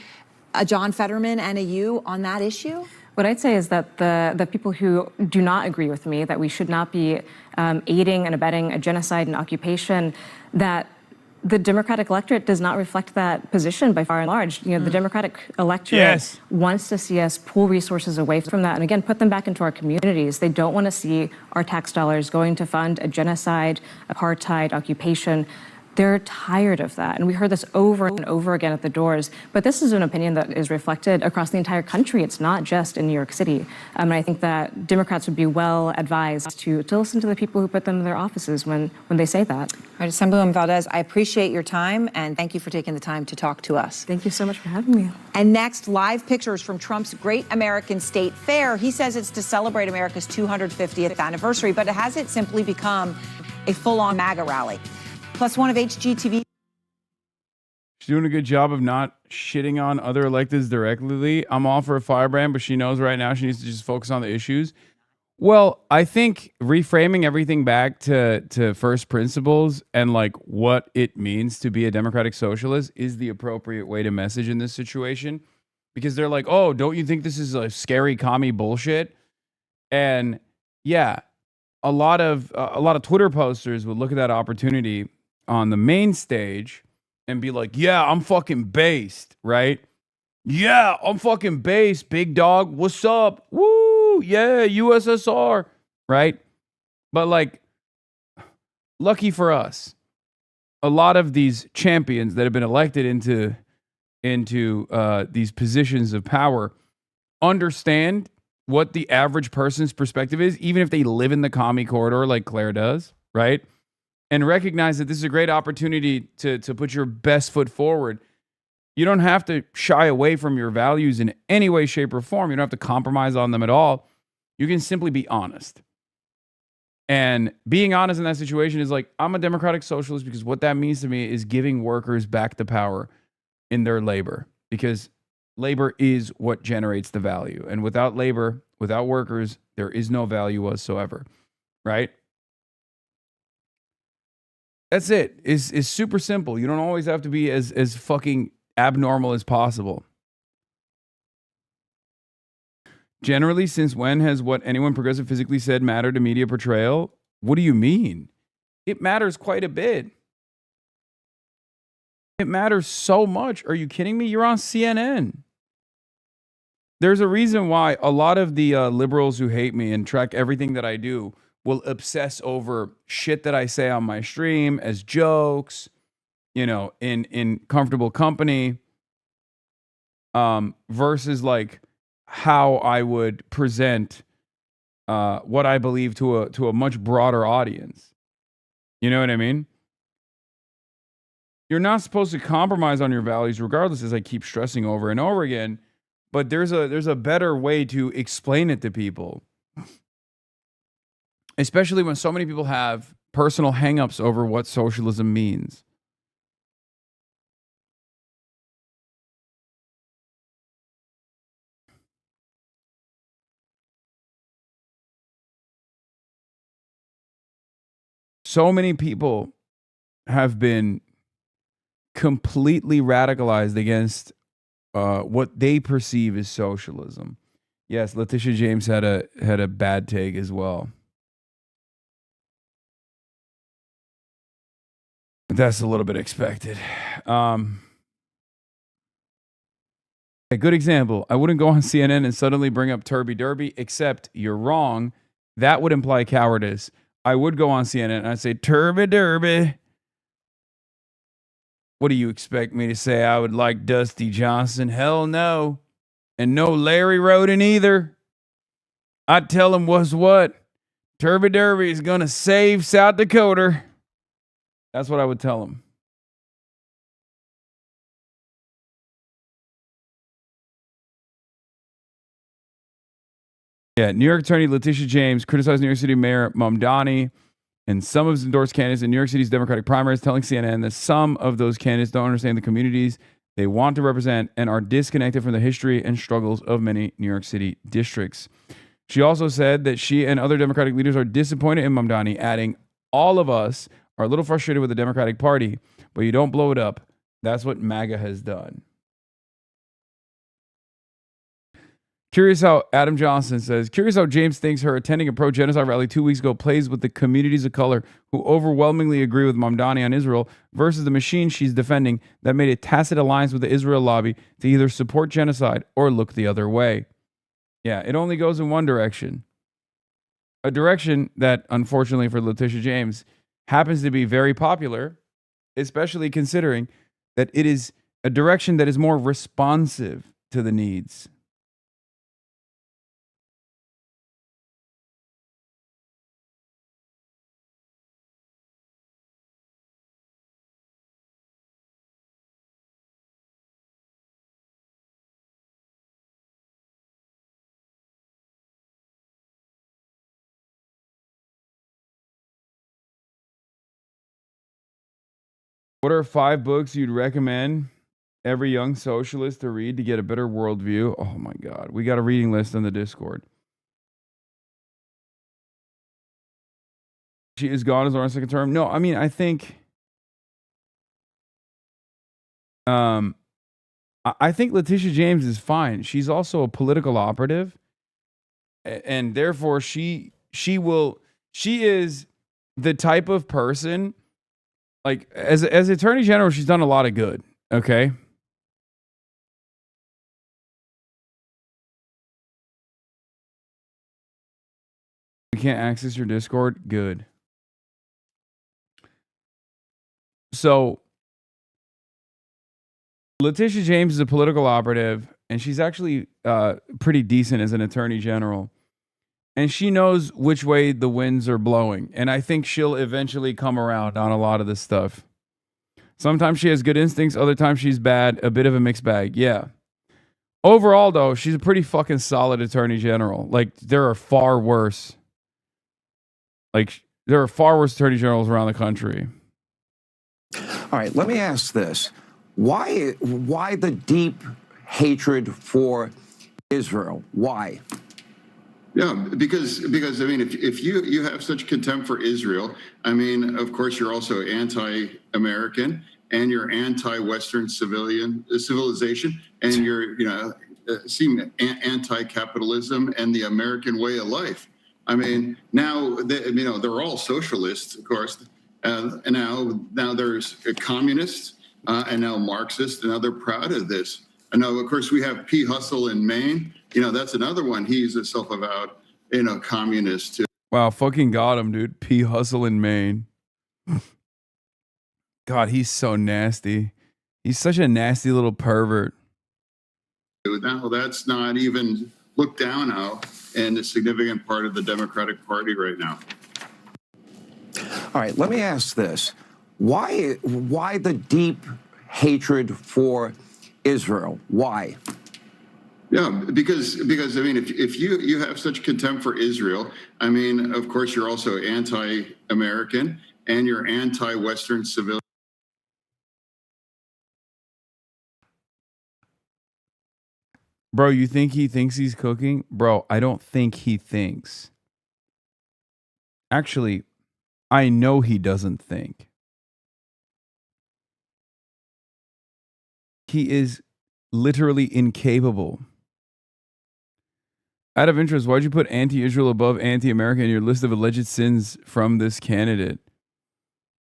a John Fetterman and a you on that issue? What I'd say is that the people who do not agree with me, that we should not be aiding and abetting a genocide and occupation, that the Democratic electorate does not reflect that position by far and large. The Democratic electorate wants to see us pull resources away from that and again, put them back into our communities. They don't want to see our tax dollars going to fund a genocide, apartheid, occupation. They're tired of that. And we heard this over and over again at the doors. But this is an opinion that is reflected across the entire country. It's not just in New York City. And I think that Democrats would be well advised to listen to the people who put them in their offices when they say that. All right, Assemblywoman Valdez, I appreciate your time and thank you for taking the time to talk to us. Thank you so much for having me. And next, live pictures from Trump's Great American State Fair. He says it's to celebrate America's 250th anniversary, but has it simply become a full-on MAGA rally? Plus one of HGTV. She's doing a good job of not shitting on other electeds directly. I'm all for a firebrand, but she knows right now she needs to just focus on the issues. Well, I think reframing everything back to first principles and like what it means to be a democratic socialist is the appropriate way to message in this situation. Because they're like, oh, don't you think this is a scary commie bullshit? And yeah, a lot of Twitter posters would look at that opportunity on the main stage and be like, yeah, I'm fucking based, right? Yeah, I'm fucking based, big dog. What's up? Woo, yeah, USSR, right? But like, lucky for us, a lot of these champions that have been elected into these positions of power understand what the average person's perspective is, even if they live in the commie corridor like Claire does, right? And recognize that this is a great opportunity to put your best foot forward. You don't have to shy away from your values in any way, shape, or form. You don't have to compromise on them at all. You can simply be honest. And being honest in that situation is like, I'm a democratic socialist because what that means to me is giving workers back the power in their labor. Because labor is what generates the value. And without labor, without workers, there is no value whatsoever, right? That's it. It's super simple. You don't always have to be as fucking abnormal as possible. Generally, since when has what anyone progressive physically said mattered to media portrayal? What do you mean? It matters quite a bit. It matters so much. Are you kidding me? You're on CNN. There's a reason why a lot of the liberals who hate me and track everything that I do will obsess over shit that I say on my stream as jokes, in comfortable company, versus like how I would present what I believe to a much broader audience. You know what I mean? You're not supposed to compromise on your values regardless, as I keep stressing over and over again, but there's a better way to explain it to people. Especially when so many people have personal hangups over what socialism means. So many people have been completely radicalized against what they perceive as socialism. Yes, Letitia James had a bad take as well. That's a little bit expected. A good example. I wouldn't go on CNN and suddenly bring up Turby Derby, except you're wrong. That would imply cowardice. I would go on CNN and I'd say, Turby Derby. What do you expect me to say? I would like Dusty Johnson? Hell no. And no Larry Roden either. I'd tell him what's what. Turby Derby is going to save South Dakota. That's what I would tell him. Yeah, New York Attorney Letitia James criticized New York City Mayor Mamdani and some of his endorsed candidates in New York City's Democratic primaries, telling CNN that some of those candidates don't understand the communities they want to represent and are disconnected from the history and struggles of many New York City districts. She also said that she and other Democratic leaders are disappointed in Mamdani, adding, all of us are a little frustrated with the Democratic Party, but you don't blow it up. That's what MAGA has done. Curious how Adam Johnson says, curious how James thinks her attending a pro-genocide rally 2 weeks ago plays with the communities of color who overwhelmingly agree with Mamdani on Israel versus the machine she's defending that made a tacit alliance with the Israel lobby to either support genocide or look the other way. Yeah, it only goes in one direction. A direction that, unfortunately for Letitia James, happens to be very popular, especially considering that it is a direction that is more responsive to the needs. What are 5 books you'd recommend every young socialist to read to get a better worldview? Oh my God. We got a reading list on the Discord. She is gone as our second term. No, I mean, I think I think Letitia James is fine. She's also a political operative. And therefore she is the type of person, like as Attorney General, she's done a lot of good. Okay. You can't access your Discord. Good. So Letitia James is a political operative, and she's actually pretty decent as an attorney general. And she knows which way the winds are blowing. And I think she'll eventually come around on a lot of this stuff. Sometimes she has good instincts. Other times she's bad. A bit of a mixed bag. Yeah. Overall, though, she's a pretty fucking solid attorney general. Like, there are far worse. There are far worse attorney generals around the country. All right, let me ask this. Why the deep hatred for Israel? Why? Yeah, because I mean, if you have such contempt for Israel, I mean, of course, you're also anti-American and you're anti-Western civilization, and you're anti-capitalism and the American way of life. I mean, now they're all socialists, of course, and now there's communists and now Marxists, and now they're proud of this. And now, of course, we have P. Hustle in Maine. That's another one. He's a self-avowed, communist too. Wow, fucking got him, dude. P. Hustle in Maine. God, he's so nasty. He's such a nasty little pervert. Now that's not even looked down on in a significant part of the Democratic Party right now. All right, let me ask this. Why the deep hatred for Israel? Why? Yeah, because I mean, if you have such contempt for Israel, I mean, of course, you're also anti-American and you're anti-Western civil. Bro, you think he thinks he's cooking? Bro, I don't think he thinks. Actually, I know he doesn't think. He is literally incapable. Out of interest, why'd you put anti-Israel above anti-American in your list of alleged sins from this candidate?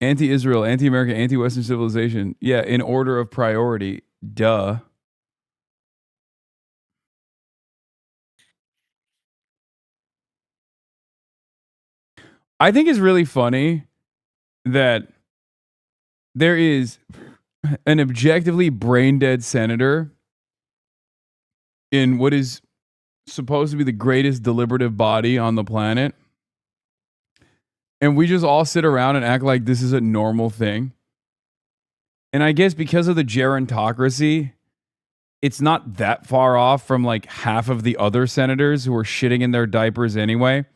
Anti-Israel, anti-American, anti-Western civilization. Yeah, in order of priority. Duh. I think it's really funny that there is an objectively brain-dead senator in what is supposed to be the greatest deliberative body on the planet, and we just all sit around and act like this is a normal thing. And I guess because of the gerontocracy, it's not that far off from like half of the other senators who are shitting in their diapers anyway.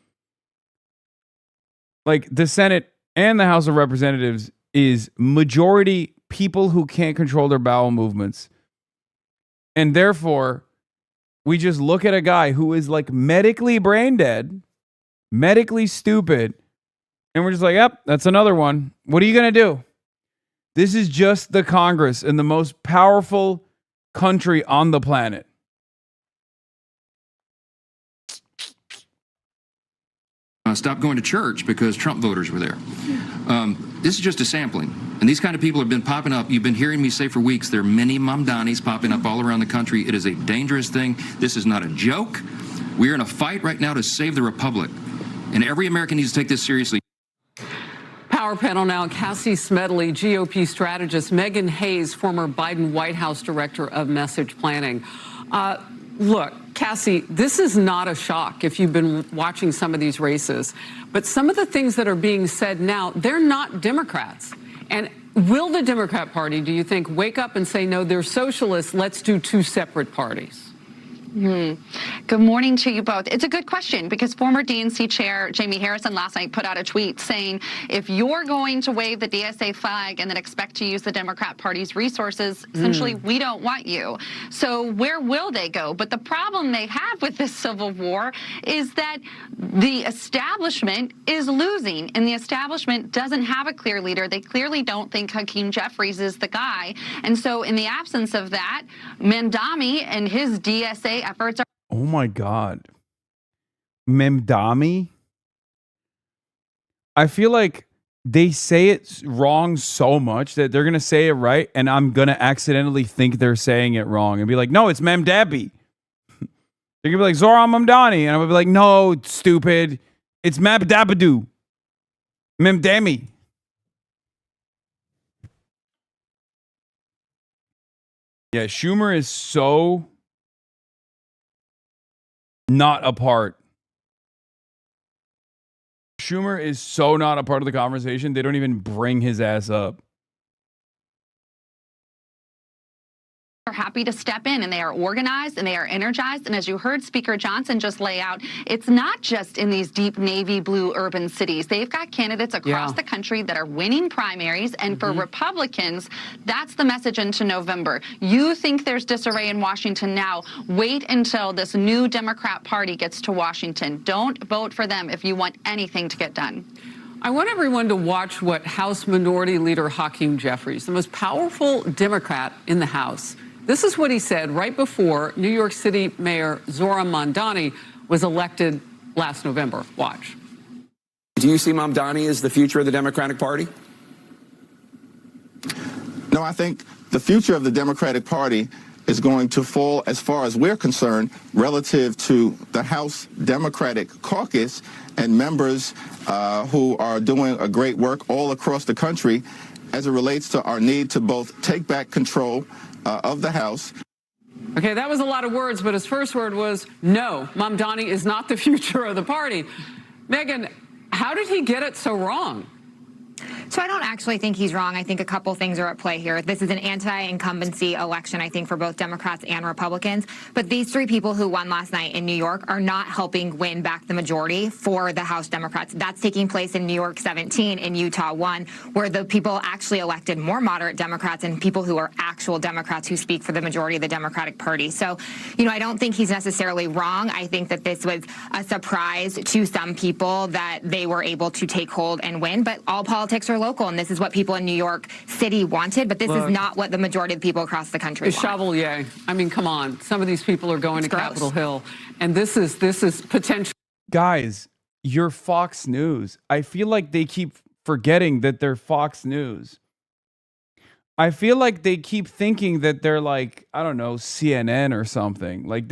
Like, the Senate and the House of Representatives is majority people who can't control their bowel movements And therefore, we just look at a guy who is like medically brain dead, medically stupid, and we're just like, yep, that's another one. What are you going to do? This is just the Congress in the most powerful country on the planet. Stop going to church because Trump voters were there. This is just a sampling. And these kind of people have been popping up. You've been hearing me say for weeks, there are many Mamdanis popping up all around the country. It is a dangerous thing. This is not a joke. We're in a fight right now to save the republic. And every American needs to take this seriously. Power panel now. Cassie Smedley, GOP strategist. Megan Hayes, former Biden White House director of message planning. Look, Cassie, this is not a shock if you've been watching some of these races. But some of the things that are being said now, they're not Democrats. And will the Democrat Party, do you think, wake up and say, no, they're socialists, let's do two separate parties? Good morning to you both. It's a good question because former DNC chair Jamie Harrison last night put out a tweet saying, if you're going to wave the DSA flag and then expect to use the Democrat Party's resources, essentially, we don't want you. So where will they go? But the problem they have with this civil war is that the establishment is losing, and the establishment doesn't have a clear leader. They clearly don't think Hakeem Jeffries is the guy. And so in the absence of that, Mamdani and his DSA efforts are. Oh my God. Mamdani? I feel like they say it wrong so much that they're going to say it right, and I'm going to accidentally think they're saying it wrong and be like, no, it's Mamdabi. They're going to be like, Zohran Mamdani. And I'm going to be like, no, stupid. It's Mabdabadoo. Mamdami. Yeah, Schumer is so not a part. Schumer is so not a part of the conversation, they don't even bring his ass up. Are happy to step in, and they are organized and they are energized. And as you heard Speaker Johnson just lay out, it's not just in these deep navy blue urban cities. They've got candidates across the country that are winning primaries. And for Republicans, that's the message into November. You think there's disarray in Washington now. Wait until this new Democrat Party gets to Washington. Don't vote for them if you want anything to get done. I want everyone to watch what House Minority Leader Hakeem Jeffries, the most powerful Democrat in the House, this is what he said right before New York City Mayor Zohran Mamdani was elected last November. Watch. Do you see Mamdani as the future of the Democratic Party? No, I think the future of the Democratic Party is going to fall, as far as we're concerned, relative to the House Democratic Caucus and members who are doing a great work all across the country as it relates to our need to both take back control of the House. Okay, that was a lot of words, but his first word was no. Mamdani is not the future of the party. Megan, how did he get it so wrong? So I don't actually think he's wrong. I think a couple things are at play here. This is an anti-incumbency election, I think, for both Democrats and Republicans. But these three people who won last night in New York are not helping win back the majority for the House Democrats. That's taking place in New York 17, in Utah 1, where the people actually elected more moderate Democrats and people who are actual Democrats who speak for the majority of the Democratic Party. So, I don't think he's necessarily wrong. I think that this was a surprise to some people that they were able to take hold and win. But all politics are local, and this is what people in New York City wanted, but this is not what the majority of the people across the country want. Chevalier, I mean, come on. Some of these people are going to Capitol Hill, and this is potential. Guys, you're Fox News. I feel like they keep forgetting that they're Fox News. I feel like they keep thinking that they're like, I don't know, CNN or something. Like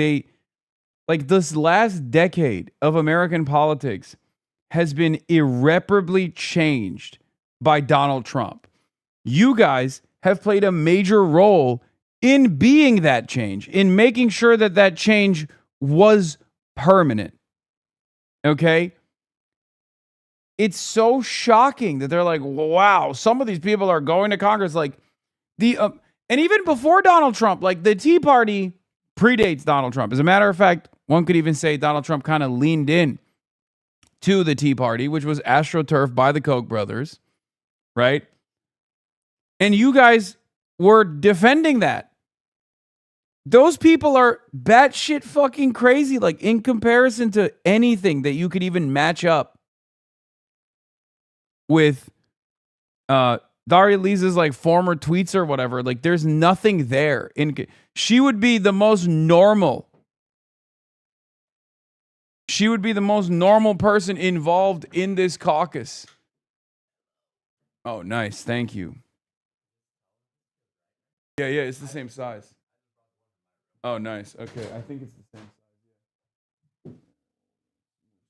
this last decade of American politics has been irreparably changed by Donald Trump. You guys have played a major role in being that change, in making sure that that change was permanent. Okay? It's so shocking that they're like, wow, some of these people are going to Congress. Like and even before Donald Trump, like the Tea Party predates Donald Trump. As a matter of fact, one could even say Donald Trump kind of leaned in to the Tea Party, which was AstroTurf by the Koch brothers, right? And you guys were defending that. Those people are batshit fucking crazy, like in comparison to anything that you could even match up with Daria Valdez's like former tweets or whatever. Like there's nothing there. She would be the most normal. She would be the most normal person involved in this caucus. Oh, nice. Thank you. Yeah, it's the same size. Oh, nice. Okay, I think it's the same size.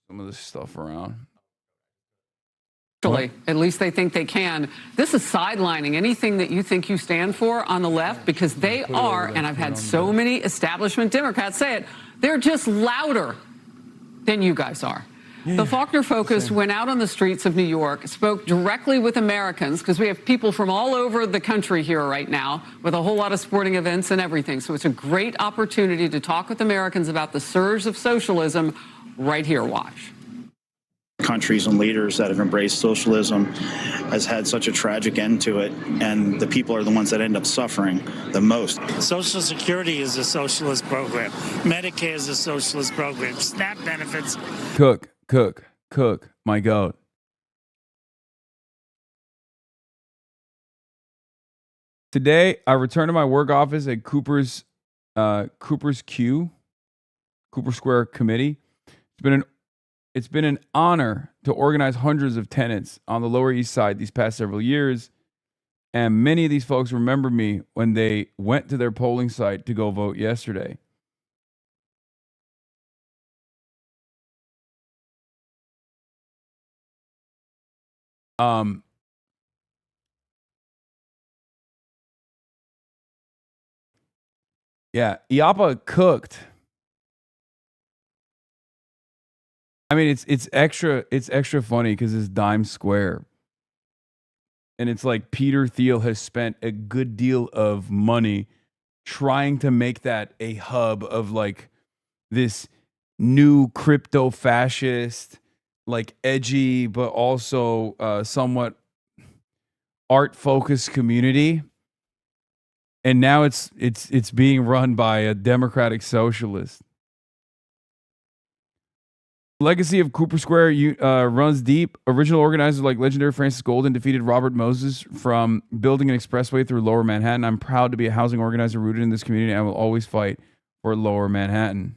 Some of this stuff around. At least they think they can. This is sidelining anything that you think you stand for on the left, because they are, and I've had so many establishment Democrats say it, they're just louder than you guys are. The Faulkner Focus went out on the streets of New York, spoke directly with Americans, because we have people from all over the country here right now with a whole lot of sporting events and everything. So it's a great opportunity to talk with Americans about the surge of socialism right here. Watch. Countries and leaders that have embraced socialism has had such a tragic end to it, and the people are the ones that end up suffering the most. Social Security is a socialist program. Medicare is a socialist program. SNAP benefits. Cook, my goat. Today, I returned to my work office at Cooper Square Committee. It's been an honor to organize hundreds of tenants on the Lower East Side these past several years, and many of these folks remember me when they went to their polling site to go vote yesterday. Yeah, Iapa cooked. I mean, it's extra funny because it's dime square. And it's like Peter Thiel has spent a good deal of money trying to make that a hub of like this new crypto fascist, like edgy, but also somewhat art focused community. And now it's being run by a democratic socialist. Legacy of Cooper Square runs deep. Original organizers like legendary Francis Golden defeated Robert Moses from building an expressway through Lower Manhattan. I'm proud to be a housing organizer rooted in this community, and I will always fight for Lower Manhattan.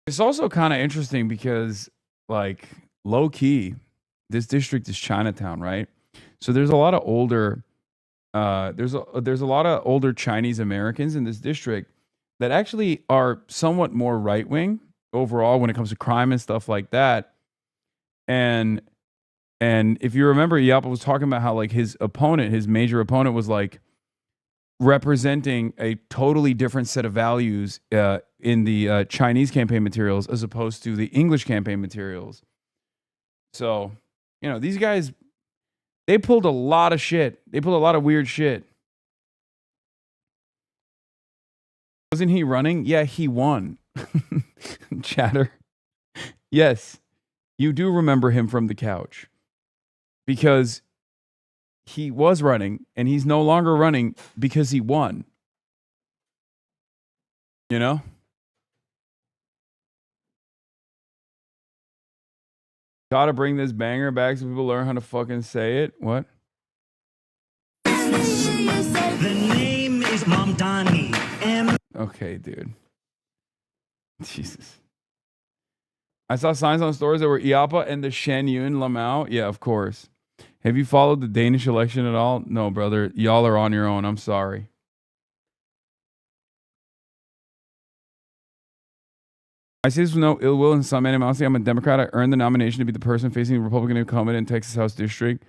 It's also kind of interesting because, like, low key, this district is Chinatown, right? So there's a lot of older. There's a lot of older Chinese Americans in this district that actually are somewhat more right wing overall when it comes to crime and stuff like that. And if you remember, Iapa was talking about how like his major opponent was like representing a totally different set of values in the Chinese campaign materials as opposed to the English campaign materials. So, you know, these guys, they pulled a lot of shit. They pulled a lot of weird shit. Wasn't he running? Yeah, he won. Chatter. Yes, you do remember him from the couch. Because he was running, and he's no longer running because he won. You know? Gotta bring this banger back so people learn how to fucking say it. What? The name is Mamdani. Okay, dude. Jesus. I saw signs on stores that were Iapa and the Shen Yun Lamau. Yeah, of course. Have you followed the Danish election at all? No, brother. Y'all are on your own. I'm sorry. I say this with no ill will and some animosity. I'm a Democrat. I earned the nomination to be the person facing the Republican incumbent in Texas House District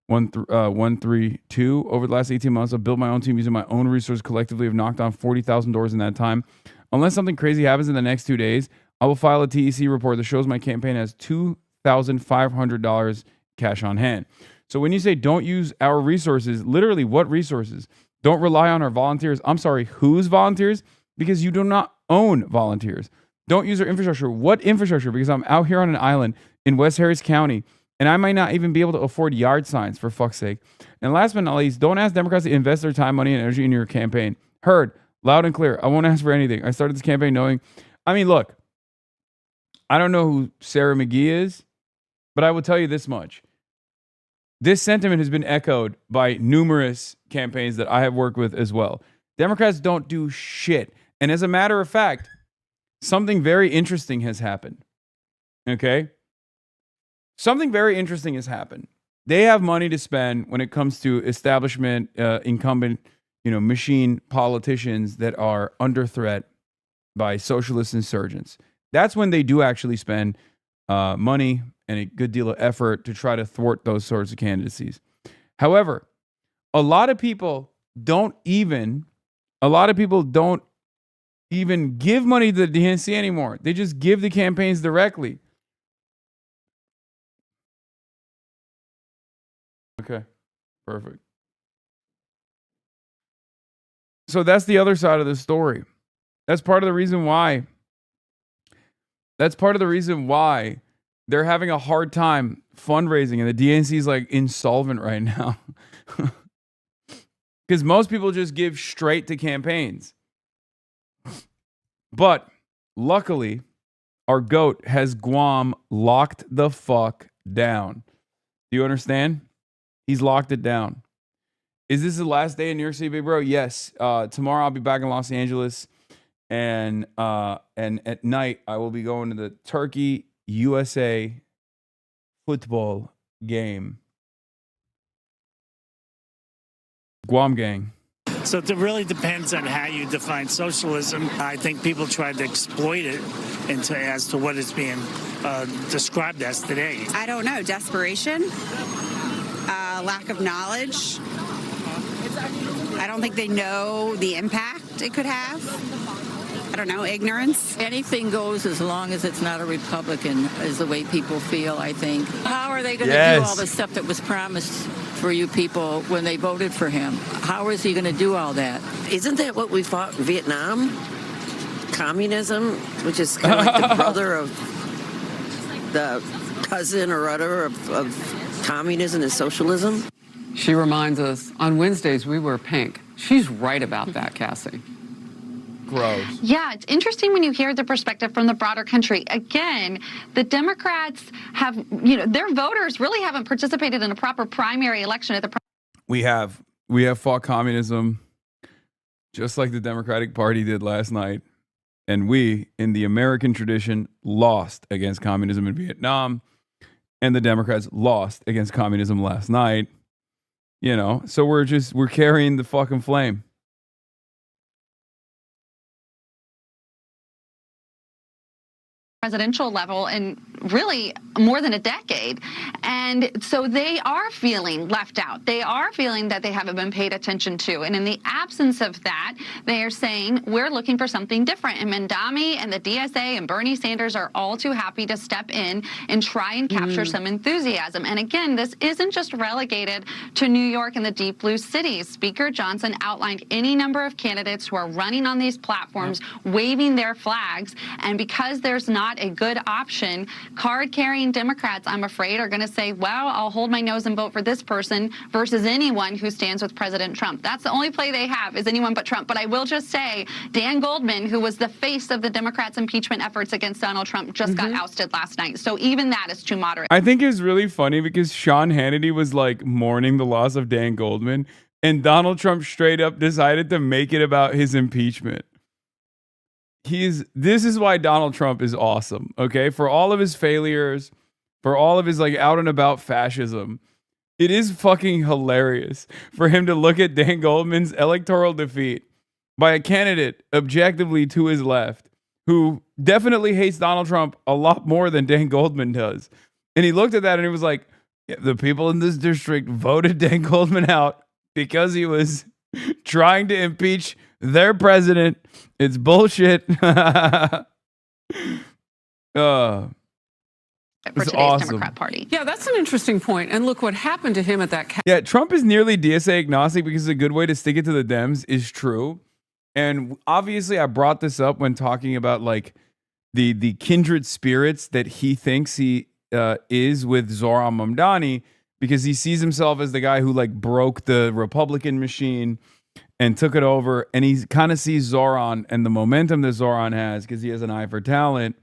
132. Over the last 18 months, I've built my own team using my own resources. Collectively, I've knocked on 40,000 doors in that time. Unless something crazy happens in the next 2 days, I will file a TEC report that shows my campaign has $2,500 cash on hand. So when you say don't use our resources, literally what resources? Don't rely on our volunteers. I'm sorry, whose volunteers? Because you do not own volunteers. Don't use our infrastructure. What infrastructure? Because I'm out here on an island in West Harris County And I might not even be able to afford yard signs, for fuck's sake. And last but not least, don't ask Democrats to invest their time, money, and energy in your campaign. Heard loud and clear. I won't ask for anything. I started this campaign knowing, I mean, look, I don't know who Sarah McGee is, but I will tell you this much. This sentiment has been echoed by numerous campaigns that I have worked with as well. Democrats don't do shit. And as a matter of fact, something very interesting has happened. Okay? Something very interesting has happened. They have money to spend when it comes to establishment, incumbent, machine politicians that are under threat by socialist insurgents. That's when they do actually spend money and a good deal of effort to try to thwart those sorts of candidacies. However, a lot of people don't even give money to the DNC anymore. They just give the campaigns directly. Okay, perfect. So that's the other side of the story. That's part of the reason why. They're having a hard time fundraising, and the DNC is like insolvent right now. Because most people just give straight to campaigns. But luckily, our GOAT has Guam locked the fuck down. Do you understand? He's locked it down. Is this the last day in New York City, big bro? Yes. Tomorrow I'll be back in Los Angeles. And at night I will be going to the Turkey USA football game. Guam gang. So it really depends on how you define socialism. I think people try to exploit it as to what it's being described as today. I don't know. Desperation, lack of knowledge. I don't think they know the impact it could have. I don't know, ignorance. Anything goes as long as it's not a Republican, is the way people feel, I think. How are they going to do all the stuff that was promised for you people when they voted for him? How is he going to do all that? Isn't that what we fought in Vietnam? Communism, which is kind of like the brother of the cousin or other of communism and socialism? She reminds us, on Wednesdays we wear pink. She's right about that, Cassie. Gross. Yeah, it's interesting when you hear the perspective from the broader country. Again, the Democrats have, their voters really haven't participated in a proper primary election at the. We have fought communism just like the Democratic Party did last night. And we, in the American tradition, lost against communism in Vietnam. And the Democrats lost against communism last night. So we're carrying the fucking flame. Presidential level in really more than a decade. And so they are feeling left out. They are feeling that they haven't been paid attention to. And in the absence of that, they are saying, we're looking for something different. And Mamdani and the DSA and Bernie Sanders are all too happy to step in and try and capture some enthusiasm. And again, this isn't just relegated to New York and the deep blue cities. Speaker Johnson outlined any number of candidates who are running on these platforms, waving their flags. And because there's not a good option, card-carrying Democrats, I'm afraid, are going to say, well, I'll hold my nose and vote for this person versus anyone who stands with President Trump. That's the only play they have, is anyone but Trump. But I will just say, Dan Goldman, who was the face of the Democrats' impeachment efforts against Donald Trump, just got ousted last night. So even that is too moderate. I think it was really funny because Sean Hannity was like mourning the loss of Dan Goldman, and Donald Trump straight up decided to make it about his impeachment. This is why Donald Trump is awesome, okay? For all of his failures, for all of his like out and about fascism, it is fucking hilarious for him to look at Dan Goldman's electoral defeat by a candidate objectively to his left who definitely hates Donald Trump a lot more than Dan Goldman does. And he looked at that and he was like, yeah, the people in this district voted Dan Goldman out because he was trying to impeach their president. It's bullshit. For today's awesome. Democrat Party. Yeah, that's an interesting point. And look what happened to him at that. Yeah, Trump is nearly DSA agnostic because a good way to stick it to the Dems is true. And obviously, I brought this up when talking about like the kindred spirits that he thinks he is with Zohran Mamdani, because he sees himself as the guy who like broke the Republican machine and took it over. And he kind of sees Zohran and the momentum that Zohran has, because he has an eye for talent.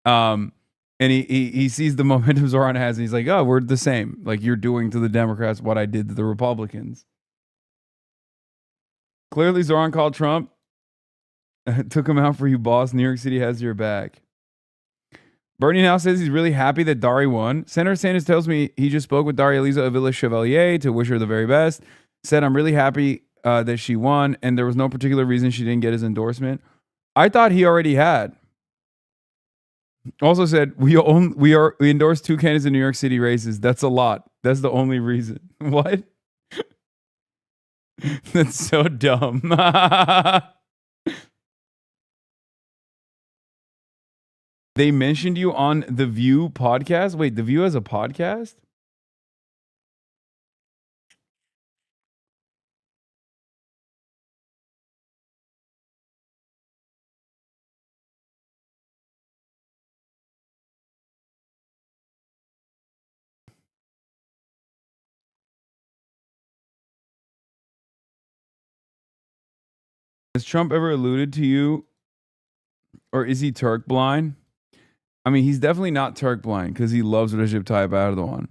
And he sees the momentum Zohran has, and he's like, oh, we're the same. Like, you're doing to the Democrats what I did to the Republicans. Clearly, Zohran called Trump. Took him out for you, boss. New York City has your back. Bernie now says he's really happy that Dari won. Senator Sanders tells me he just spoke with Daria Valdez Chevalier to wish her the very best. Said, I'm really happy that she won, and there was no particular reason she didn't get his endorsement. I thought he already had. Also said, we endorsed 2 candidates in New York City races. That's a lot. That's the only reason. What? That's so dumb. They mentioned you on The View podcast? Wait, The View has a podcast? Has Trump ever alluded to you, or is he Turk blind? I mean, he's definitely not Turk blind, because he loves Recep Tayyip Erdogan.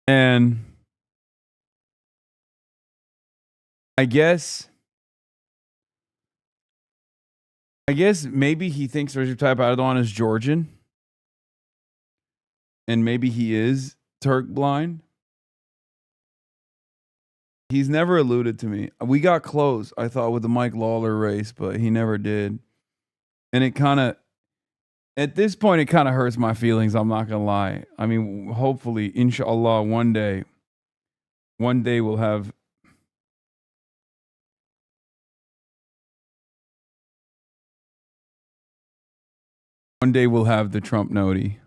And I guess maybe he thinks Recep Tayyip Erdogan is Georgian, and maybe he is Turk blind. He's never alluded to me. We got close, I thought, with the Mike Lawler race, but he never did. And it kind of, at this point, it kind of hurts my feelings. I'm not going to lie. I mean, hopefully, inshallah, one day we'll have the Trump noti.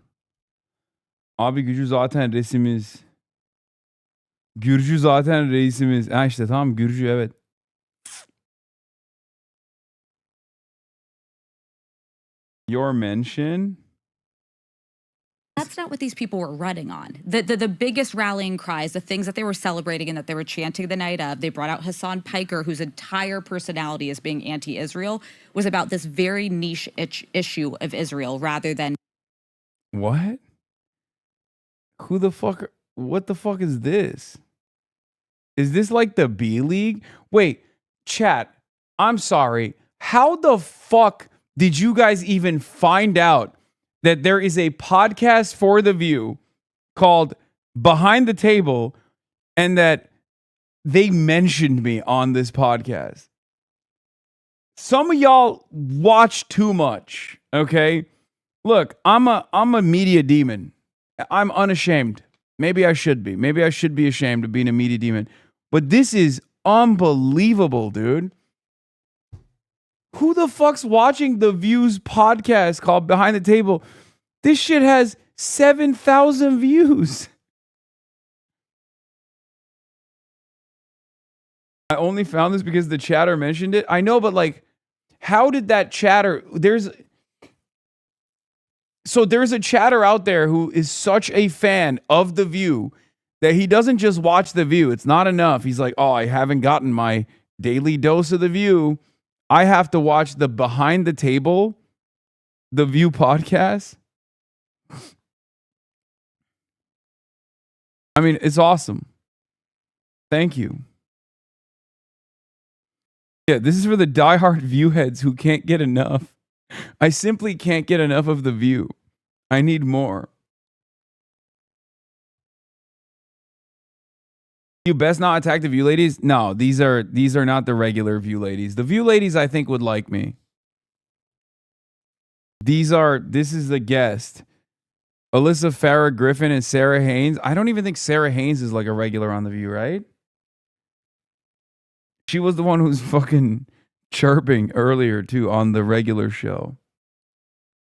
Abi gücü zaten resimiz. Gürcü zaten reisimiz. Ha işte tamam, Gürcü, evet. Your mention? That's not what these people were running on. The biggest rallying cries, the things that they were celebrating and that they were chanting the night of, they brought out Hasan Piker, whose entire personality as being anti-Israel was about this very niche issue of Israel rather than... What? Who the fuck? What the fuck is this? Is this like the B League? Wait, chat, I'm sorry. How the fuck did you guys even find out that there is a podcast for The View called Behind the Table and that they mentioned me on this podcast? Some of y'all watch too much, okay? Look, I'm a media demon. I'm unashamed. Maybe I should be. Maybe I should be ashamed of being a media demon. But this is unbelievable, dude. Who the fuck's watching The View's podcast called Behind the Table? This shit has 7,000 views. I only found this because the chatter mentioned it. I know, but like, how did that chatter... There's a chatter out there who is such a fan of The View that he doesn't just watch The View. It's not enough. He's like, oh, I haven't gotten my daily dose of The View. I have to watch the Behind the Table, The View podcast. I mean, it's awesome. Thank you. Yeah, this is for the diehard View heads who can't get enough. I simply can't get enough of The View. I need more. You best not attack the View ladies. No, these are not the regular View ladies. The View ladies, I think, would like me. This is the guest. Alyssa Farrah Griffin and Sarah Haynes. I don't even think Sarah Haynes is like a regular on The View, right? She was the one who's fucking chirping earlier too on the regular show.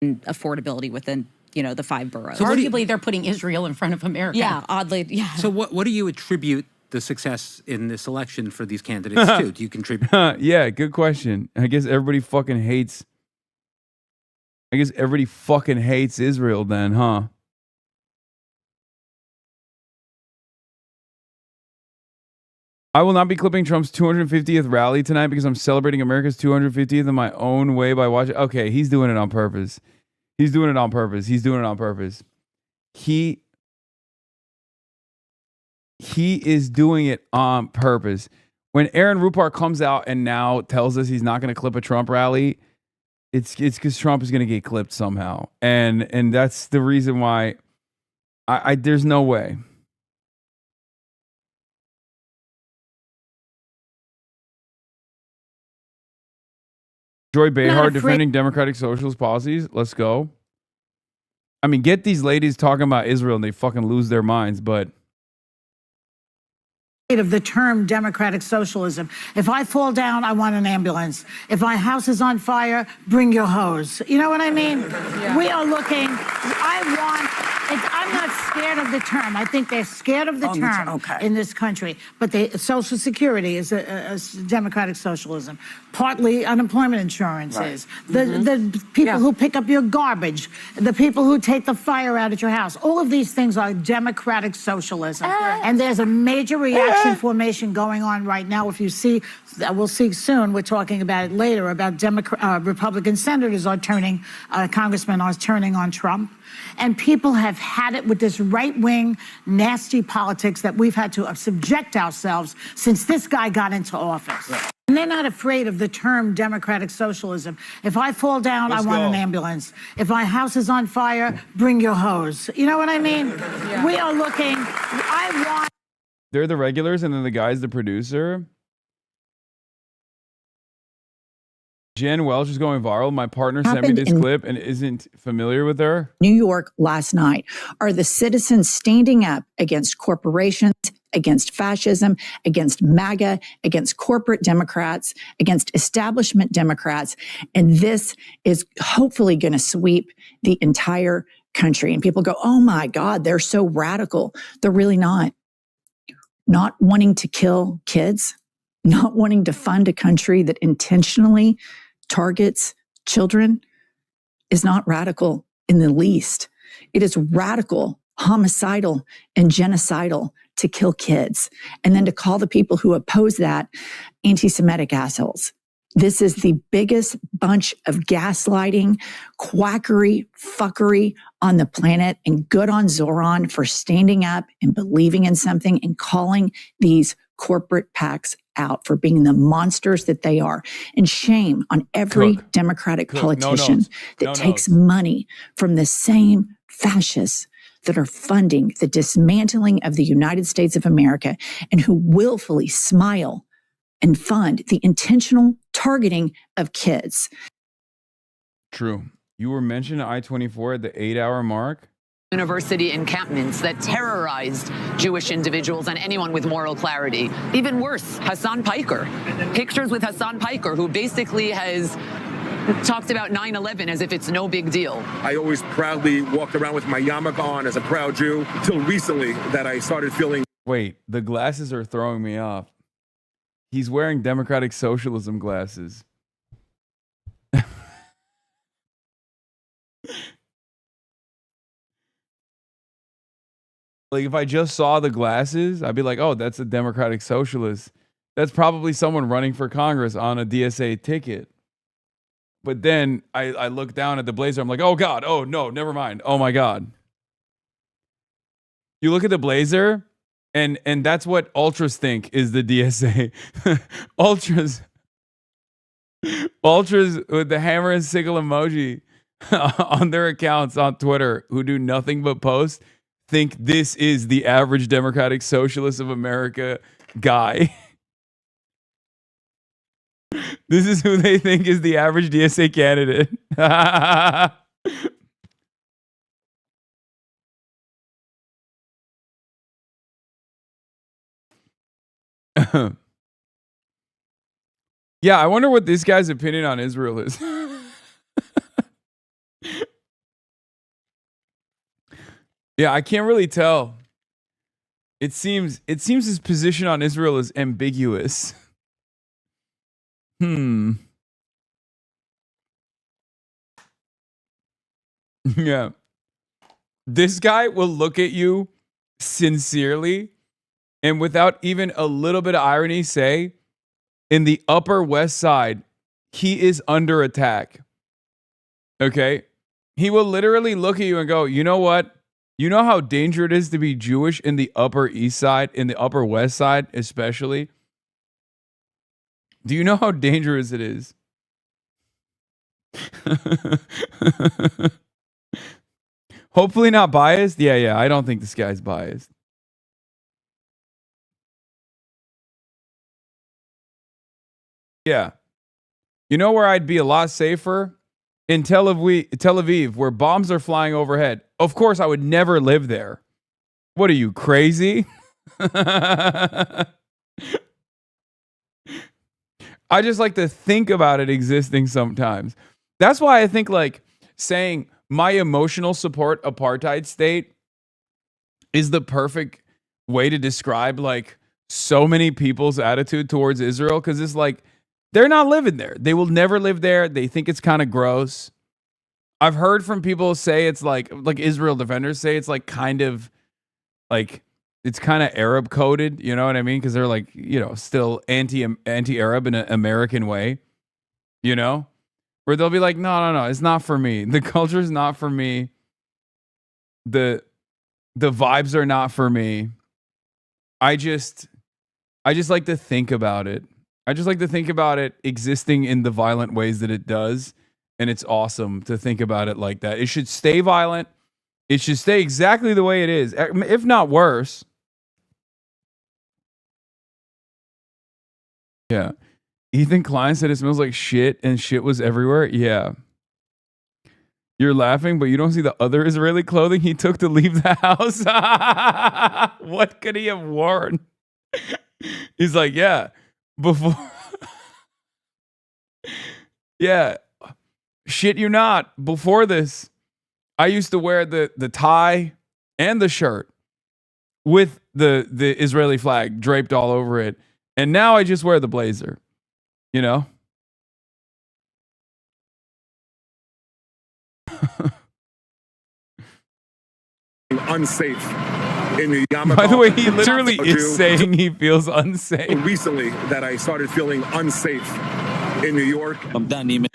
Affordability within, the 5 boroughs. So arguably, they're putting Israel in front of America. Yeah, oddly, yeah. So what do you attribute the success in this election for these candidates to? Do you contribute? Yeah, good question. I guess everybody fucking hates I guess everybody fucking hates Israel then, huh? I will not be clipping Trump's 250th rally tonight because I'm celebrating America's 250th in my own way by watching. Okay, he's doing it on purpose. He's doing it on purpose. He's doing it on purpose. He is doing it on purpose. When Aaron Rupar comes out and now tells us he's not going to clip a Trump rally, it's because Trump is going to get clipped somehow, and that's the reason why. I there's no way. Joy Behar defending democratic socialist policies. Let's go. I mean, get these ladies talking about Israel and they fucking lose their minds, but of the term democratic socialism. If I fall down, I want an ambulance. If my house is on fire, bring your hose. You know what I mean? Yeah. We are looking, I'm not scared of the term. I think they're scared of the term in this country. But Social Security is a democratic socialism. Partly unemployment insurance is. The people who pick up your garbage, the people who take the fire out at your house, all of these things are democratic socialism. And there's a major reaction formation going on right now. If you see, we'll see soon, we're talking about it later, about Republican senators are turning, congressmen are turning on Trump. And people have had it with this right-wing, nasty politics that we've had to subject ourselves since this guy got into office. Right. And they're not afraid of the term democratic socialism. If I fall down, I want an ambulance. If my house is on fire, bring your hose. You know what I mean? Yeah. We are looking, they're the regulars and then the guy's the producer. Jen Welch is going viral. My partner sent me this clip and isn't familiar with her. New York last night. Are the citizens standing up against corporations, against fascism, against MAGA, against corporate Democrats, against establishment Democrats? And this is hopefully going to sweep the entire country. And people go, oh my God, they're so radical. They're really not. Not wanting to kill kids, not wanting to fund a country that intentionally targets children is not radical in the least. It is radical, homicidal, and genocidal to kill kids. And then to call the people who oppose that anti-Semitic assholes. This is the biggest bunch of gaslighting, quackery, fuckery on the planet. And good on Zohran for standing up and believing in something and calling these corporate PACs out for being the monsters that they are. And shame on every Democratic politician that takes money from the same fascists that are funding the dismantling of the United States of America and who willfully smile and fund the intentional targeting of kids. True. You were mentioning I-24 at the 8-hour mark. University encampments that terrorized Jewish individuals and anyone with moral clarity. Even worse, Hasan Piker. Pictures with Hasan Piker, who basically has talked about 9/11 as if it's no big deal. I always proudly walked around with my yarmulke on as a proud Jew, till recently that I started feeling... Wait, the glasses are throwing me off. He's wearing democratic socialism glasses. Like, if I just saw the glasses, I'd be like, oh, that's a democratic socialist. That's probably someone running for Congress on a DSA ticket. But then I look down at the blazer. I'm like, oh, God. Oh, no, never mind. Oh, my God. You look at the blazer, and that's what ultras think is the DSA. Ultras with the hammer and sickle emoji on their accounts on Twitter who do nothing but post think this is the average Democratic Socialist of America guy. This is who they think is the average DSA candidate. Yeah, I wonder what this guy's opinion on Israel is. Yeah, I can't really tell. It seems his position on Israel is ambiguous. Yeah. This guy will look at you sincerely and without even a little bit of irony say, in the Upper West Side, he is under attack. Okay? He will literally look at you and go, you know what? You know how dangerous it is to be Jewish in the Upper East Side, in the Upper West Side especially? Do you know how dangerous it is? Hopefully not biased. Yeah, I don't think this guy's biased. Yeah. You know where I'd be a lot safer? In Tel Aviv, where bombs are flying overhead. Of course, I would never live there. What are you, crazy? I just like to think about it existing sometimes. That's why I think like saying my emotional support apartheid state is the perfect way to describe like so many people's attitude towards Israel, because it's like they're not living there. They will never live there. They think it's kind of gross. I've heard from people say it's like Israel defenders say it's like kind of like it's kind of Arab coded, you know what I mean? Because they're like, you know, still anti-Arab in an American way, you know, where they'll be like, no, it's not for me. The culture is not for me. The vibes are not for me. I just like to think about it. I just like to think about it existing in the violent ways that it does. And it's awesome to think about it like that. It should stay violent. It should stay exactly the way it is, if not worse. Yeah. Ethan Klein said it smells like shit and shit was everywhere. Yeah. You're laughing, but you don't see the other Israeli clothing he took to leave the house. What could he have worn? He's like, yeah, before. Yeah. Shit you not. Before this, I used to wear the tie and the shirt with the Israeli flag draped all over it. And now I just wear the blazer, you know? Unsafe in the Yamaka. By the way, he literally is saying he feels unsafe. Recently that I started feeling unsafe in New York. Mamdani.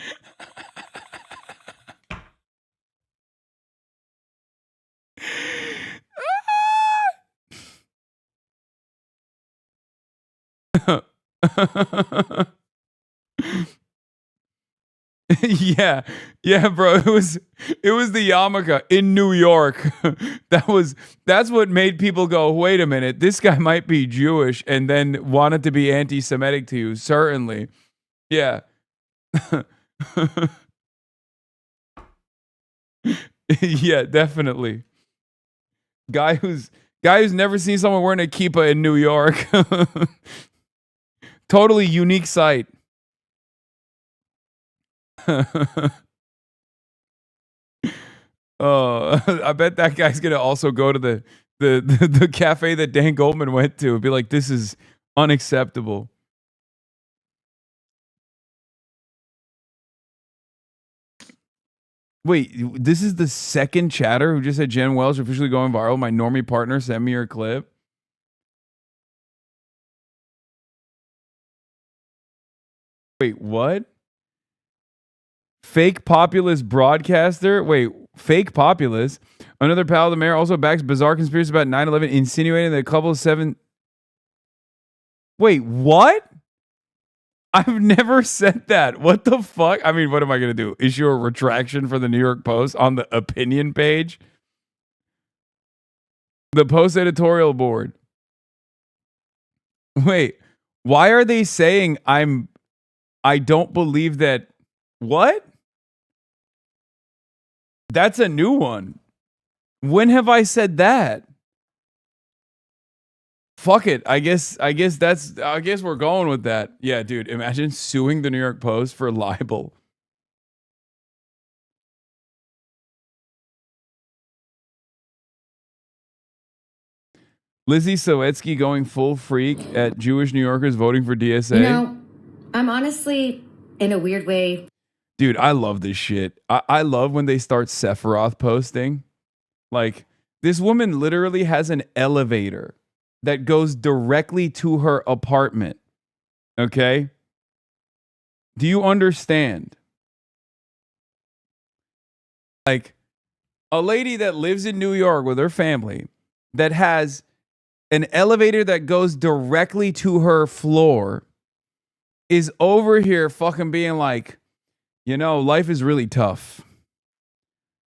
yeah, bro. It was the yarmulke in New York. That's what made people go, wait a minute, this guy might be Jewish, and then wanted to be anti-Semitic to you. Certainly, yeah, yeah, definitely. Guy who's never seen someone wearing a kippah in New York. Totally unique sight. Oh, I bet that guy's gonna also go to the cafe that Dan Goldman went to and be like, this is unacceptable. Wait, this is the second chatter who just said Jen Welch officially going viral. My normie partner sent me her clip. Wait, what? Fake populist broadcaster? Wait, fake populist? Another pal of the mayor also backs bizarre conspiracy about 9/11, insinuating that a couple of seven... Wait, what? I've never said that. What the fuck? I mean, what am I going to do? Issue a retraction for the New York Post on the opinion page? The Post editorial board. Wait, why are they saying I don't believe that... What? That's a new one. When have I said that? Fuck it. I guess we're going with that. Yeah, dude, imagine suing the New York Post for libel. Lizzie Soetsky going full freak at Jewish New Yorkers voting for DSA. You know, I'm honestly, in a weird way. Dude, I love this shit. I love when they start Sephiroth posting. Like, this woman literally has an elevator that goes directly to her apartment. Okay? Do you understand? Like, a lady that lives in New York with her family that has an elevator that goes directly to her floor is over here fucking being like, you know, life is really tough.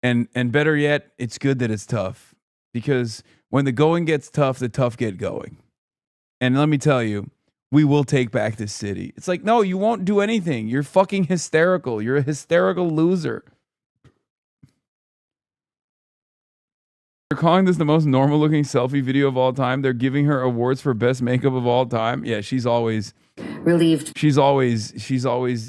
And better yet, it's good that it's tough. Because when the going gets tough, the tough get going. And let me tell you, we will take back this city. It's like, no, you won't do anything. You're fucking hysterical. You're a hysterical loser. They're calling this the most normal looking selfie video of all time. They're giving her awards for best makeup of all time. Yeah, she's always relieved. She's always,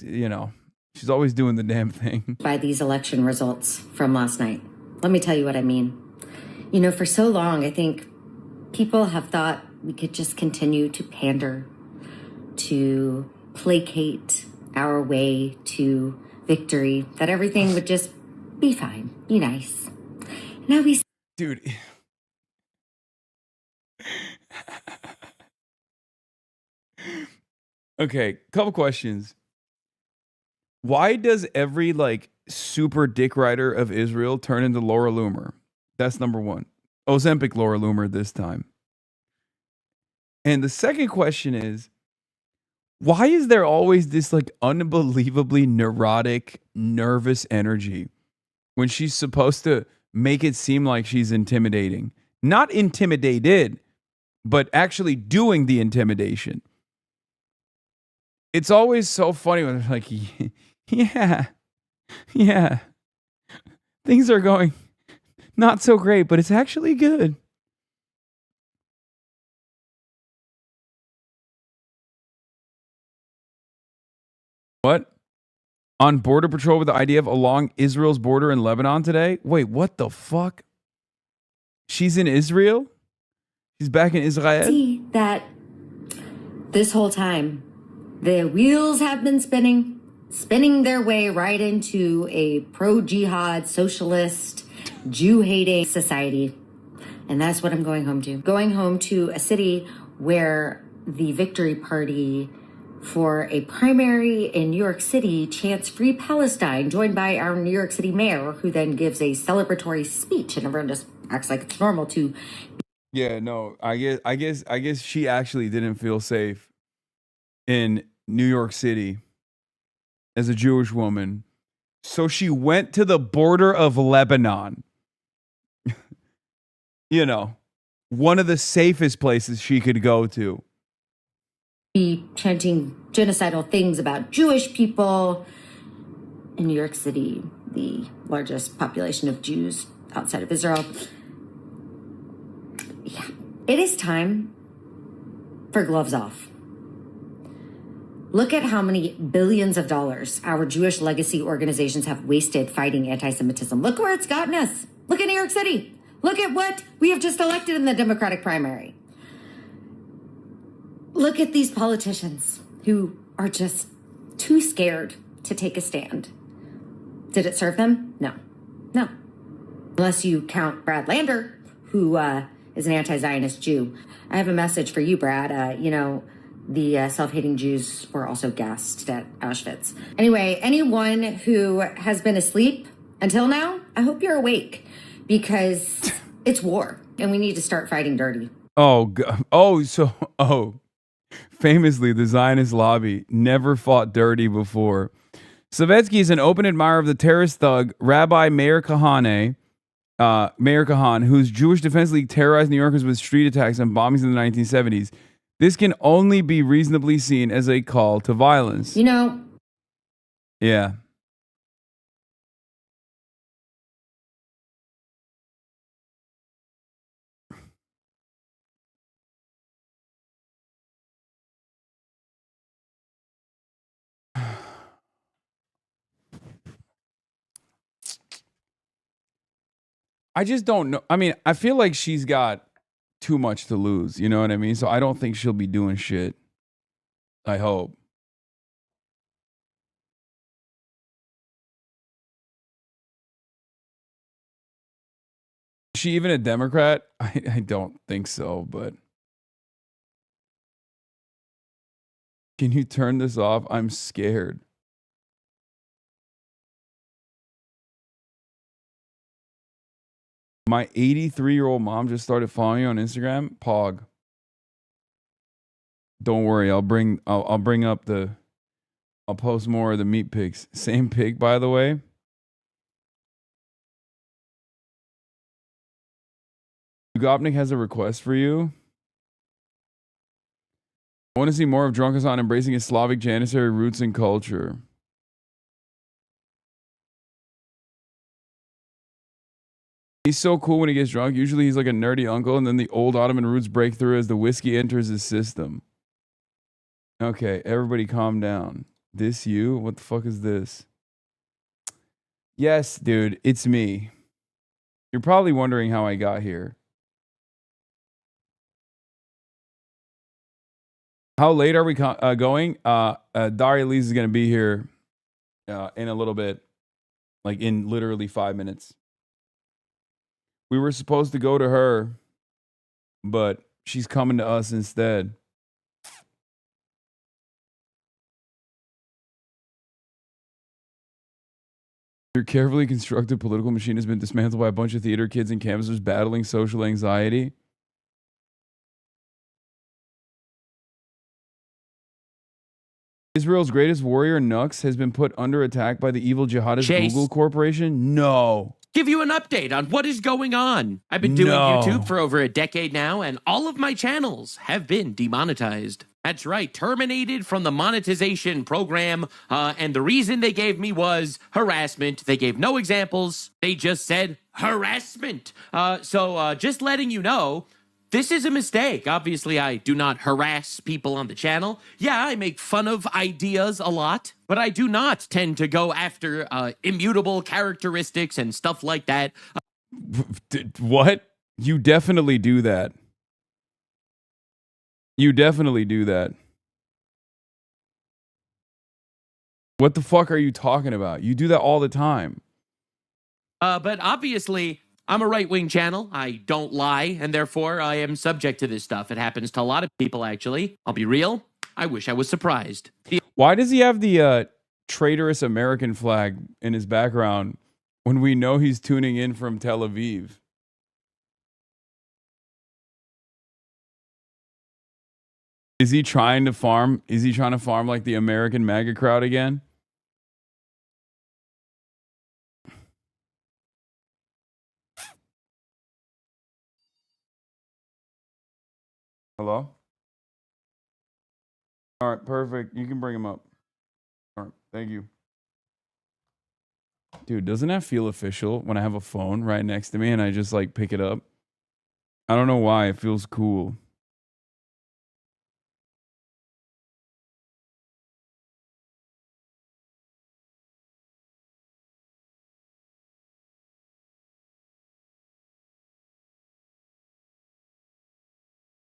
you know, she's always doing the damn thing. By these election results from last night. Let me tell you what I mean. You know, for so long, I think people have thought we could just continue to pander, to placate our way to victory, that everything would just be fine, be nice. Now we... Dude. Okay, couple questions. Why does every like super dick rider of Israel turn into Laura Loomer? That's number one. Ozempic Laura Loomer this time. And the second question is, why is there always this like unbelievably neurotic, nervous energy when she's supposed to make it seem like she's intimidating? Not intimidated, but actually doing the intimidation. It's always so funny when they're like, yeah, things are going not so great, but it's actually good. What? On border patrol with the IDF along Israel's border in Lebanon today? Wait, what the fuck? She's in Israel? She's back in Israel? See that this whole time, the wheels have been spinning their way right into a pro-jihad, socialist, Jew-hating society. And that's what I'm going home to. Going home to a city where the victory party for a primary in New York City chants Free Palestine, joined by our New York City mayor, who then gives a celebratory speech, and everyone just acts like it's normal to. Yeah, no, I guess she actually didn't feel safe in New York City as a Jewish woman. So she went to the border of Lebanon. You know, one of the safest places she could go to. Be chanting genocidal things about Jewish people in New York City, the largest population of Jews outside of Israel. Yeah, it is time for gloves off. Look at how many billions of dollars our Jewish legacy organizations have wasted fighting anti-Semitism. Look where it's gotten us. Look at New York City. Look at what we have just elected in the Democratic primary. Look at these politicians who are just too scared to take a stand. Did it serve them? No. Unless you count Brad Lander, who is an anti-Zionist Jew. I have a message for you, Brad. The self-hating Jews were also gassed at Auschwitz. Anyway, anyone who has been asleep until now, I hope you're awake, because it's war and we need to start fighting dirty. Famously, the Zionist lobby never fought dirty before. Savetsky is an open admirer of the terrorist thug Rabbi Meir Kahane, whose Jewish Defense League terrorized New Yorkers with street attacks and bombings in the 1970s. This can only be reasonably seen as a call to violence. You know. Yeah. I just don't know. I mean, I feel like she's got too much to lose. You know what I mean? So I don't think she'll be doing shit. I hope. she even a Democrat? I don't think so, but can you turn this off? I'm scared. My 83-year-old mom just started following you on Instagram. Pog. Don't worry, I'll bring up I'll post more of the meat pics. Same pig, by the way. Gopnik has a request for you. I want to see more of Drunk Hasan embracing his Slavic Janissary roots and culture. He's so cool when he gets drunk. Usually he's like a nerdy uncle, and then the old Ottoman roots break through as the whiskey enters his system. Okay, everybody calm down. This you? What the fuck is this? Yes, dude, it's me. You're probably wondering how I got here. How late are we going? Daria Valdez is going to be here in a little bit. Like in literally 5 minutes. We were supposed to go to her, but she's coming to us instead. Your carefully constructed political machine has been dismantled by a bunch of theater kids and canvassers battling social anxiety. Israel's greatest warrior, Nux, has been put under attack by the evil jihadist Google Corporation? No. Give you an update on what is going on. I've been doing YouTube for over a decade now, and all of my channels have been demonetized. That's right, terminated from the monetization program, and the reason they gave me was harassment. They gave no examples. They just said harassment. So just letting you know, this is a mistake. Obviously, I do not harass people on the channel. Yeah, I make fun of ideas a lot, but I do not tend to go after immutable characteristics and stuff like that. What? You definitely do that. You definitely do that. What the fuck are you talking about? You do that all the time. But obviously, I'm a right-wing channel. I don't lie, and therefore I am subject to this stuff. It happens to a lot of people, actually. I'll be real. I wish I was surprised. Why does he have the traitorous American flag in his background when we know he's tuning in from Tel Aviv? Is he trying to farm? Is he trying to farm like the American MAGA crowd again? Hello? All right, perfect. You can bring him up. All right, thank you. Dude, doesn't that feel official when I have a phone right next to me and I just like pick it up? I don't know why. It feels cool.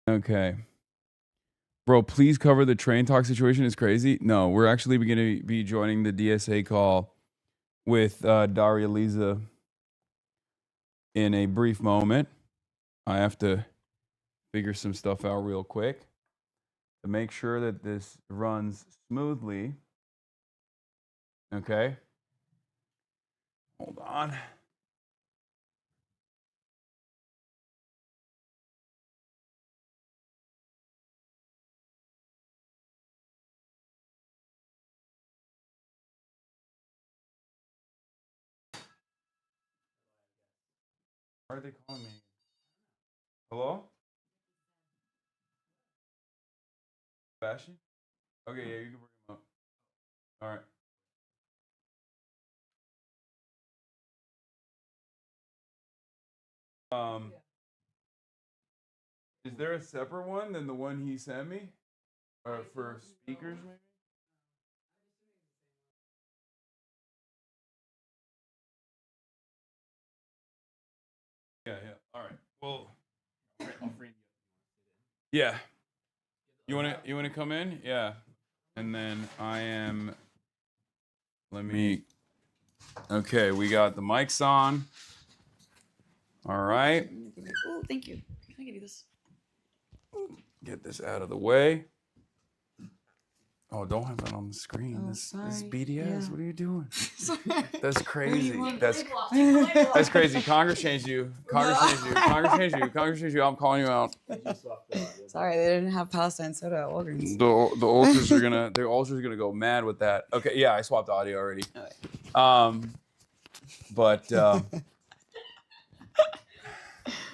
Okay. Bro, please cover the train talk situation. Is crazy. No, we're actually going to be joining the DSA call with Daria Valdez in a brief moment. I have to figure some stuff out real quick to make sure that this runs smoothly. Okay. Hold on. Why are they calling me? Hello? Sebastian? Okay, yeah, you can bring him up. All right. Is there a separate one than the one he sent me? Or for speakers, maybe? Yeah. All right. Well, I'll free you. Yeah. You wanna come in? Yeah. And then I am. Let me. Okay, we got the mics on. All right. Oh, thank you. Can I give you this? Get this out of the way. Oh, don't have it on the screen. Oh, this sorry. is BDS. Yeah. What are you doing? Sorry. That's crazy. That's That's crazy. Congress changed you. Congress changed you. Congress changed you. Congress changed you. I'm calling you out. Sorry, they didn't have Palestine soda at Walgreens. The ultras are gonna go mad with that. Okay, yeah, I swapped audio already. But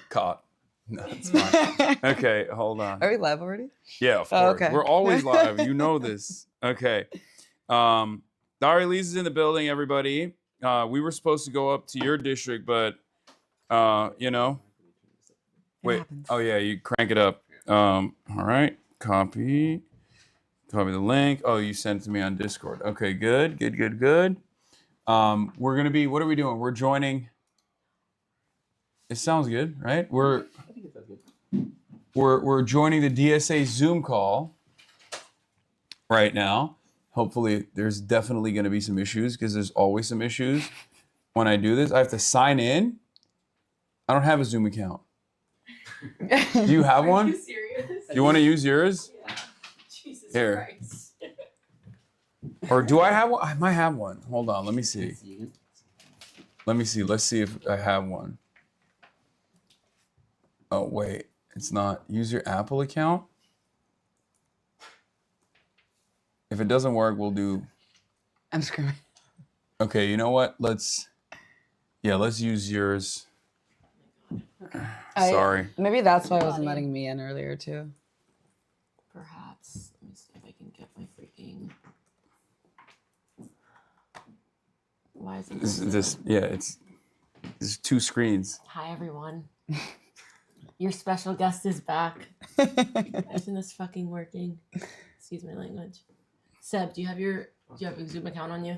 caught. No, it's fine. Okay, hold on. Are we live already? Yeah, of Oh, course. okay. We're always live. You know this. Okay. Daria Valdez is in the building, everybody. We were supposed to go up to your district, but you know. Wait. Oh yeah, you crank it up. All right. Copy the link. Oh, you sent it to me on Discord. Okay, good. We're gonna be, what are we doing? We're joining. It sounds good, right? We're joining the DSA Zoom call right now. Hopefully, there's definitely going to be some issues because there's always some issues when I do this. I have to sign in. I don't have a Zoom account. Do you have one? Are you serious? Do you want to use yours? Yeah. Jesus Here. Christ. Or do I have one? I might have one. Hold on. Let me see. Let's see if I have one. Oh, wait. It's not. Use your Apple account. If it doesn't work, we'll do. I'm screaming. Okay, you know what? Let's use yours. Sorry. Maybe that's why it wasn't letting me in earlier, too. Perhaps. Let me see if I can get my freaking. Why is it there's two screens. Hi, everyone. Your special guest is back. Isn't this fucking working? Excuse my language. Seb, do you have a Zoom account on you?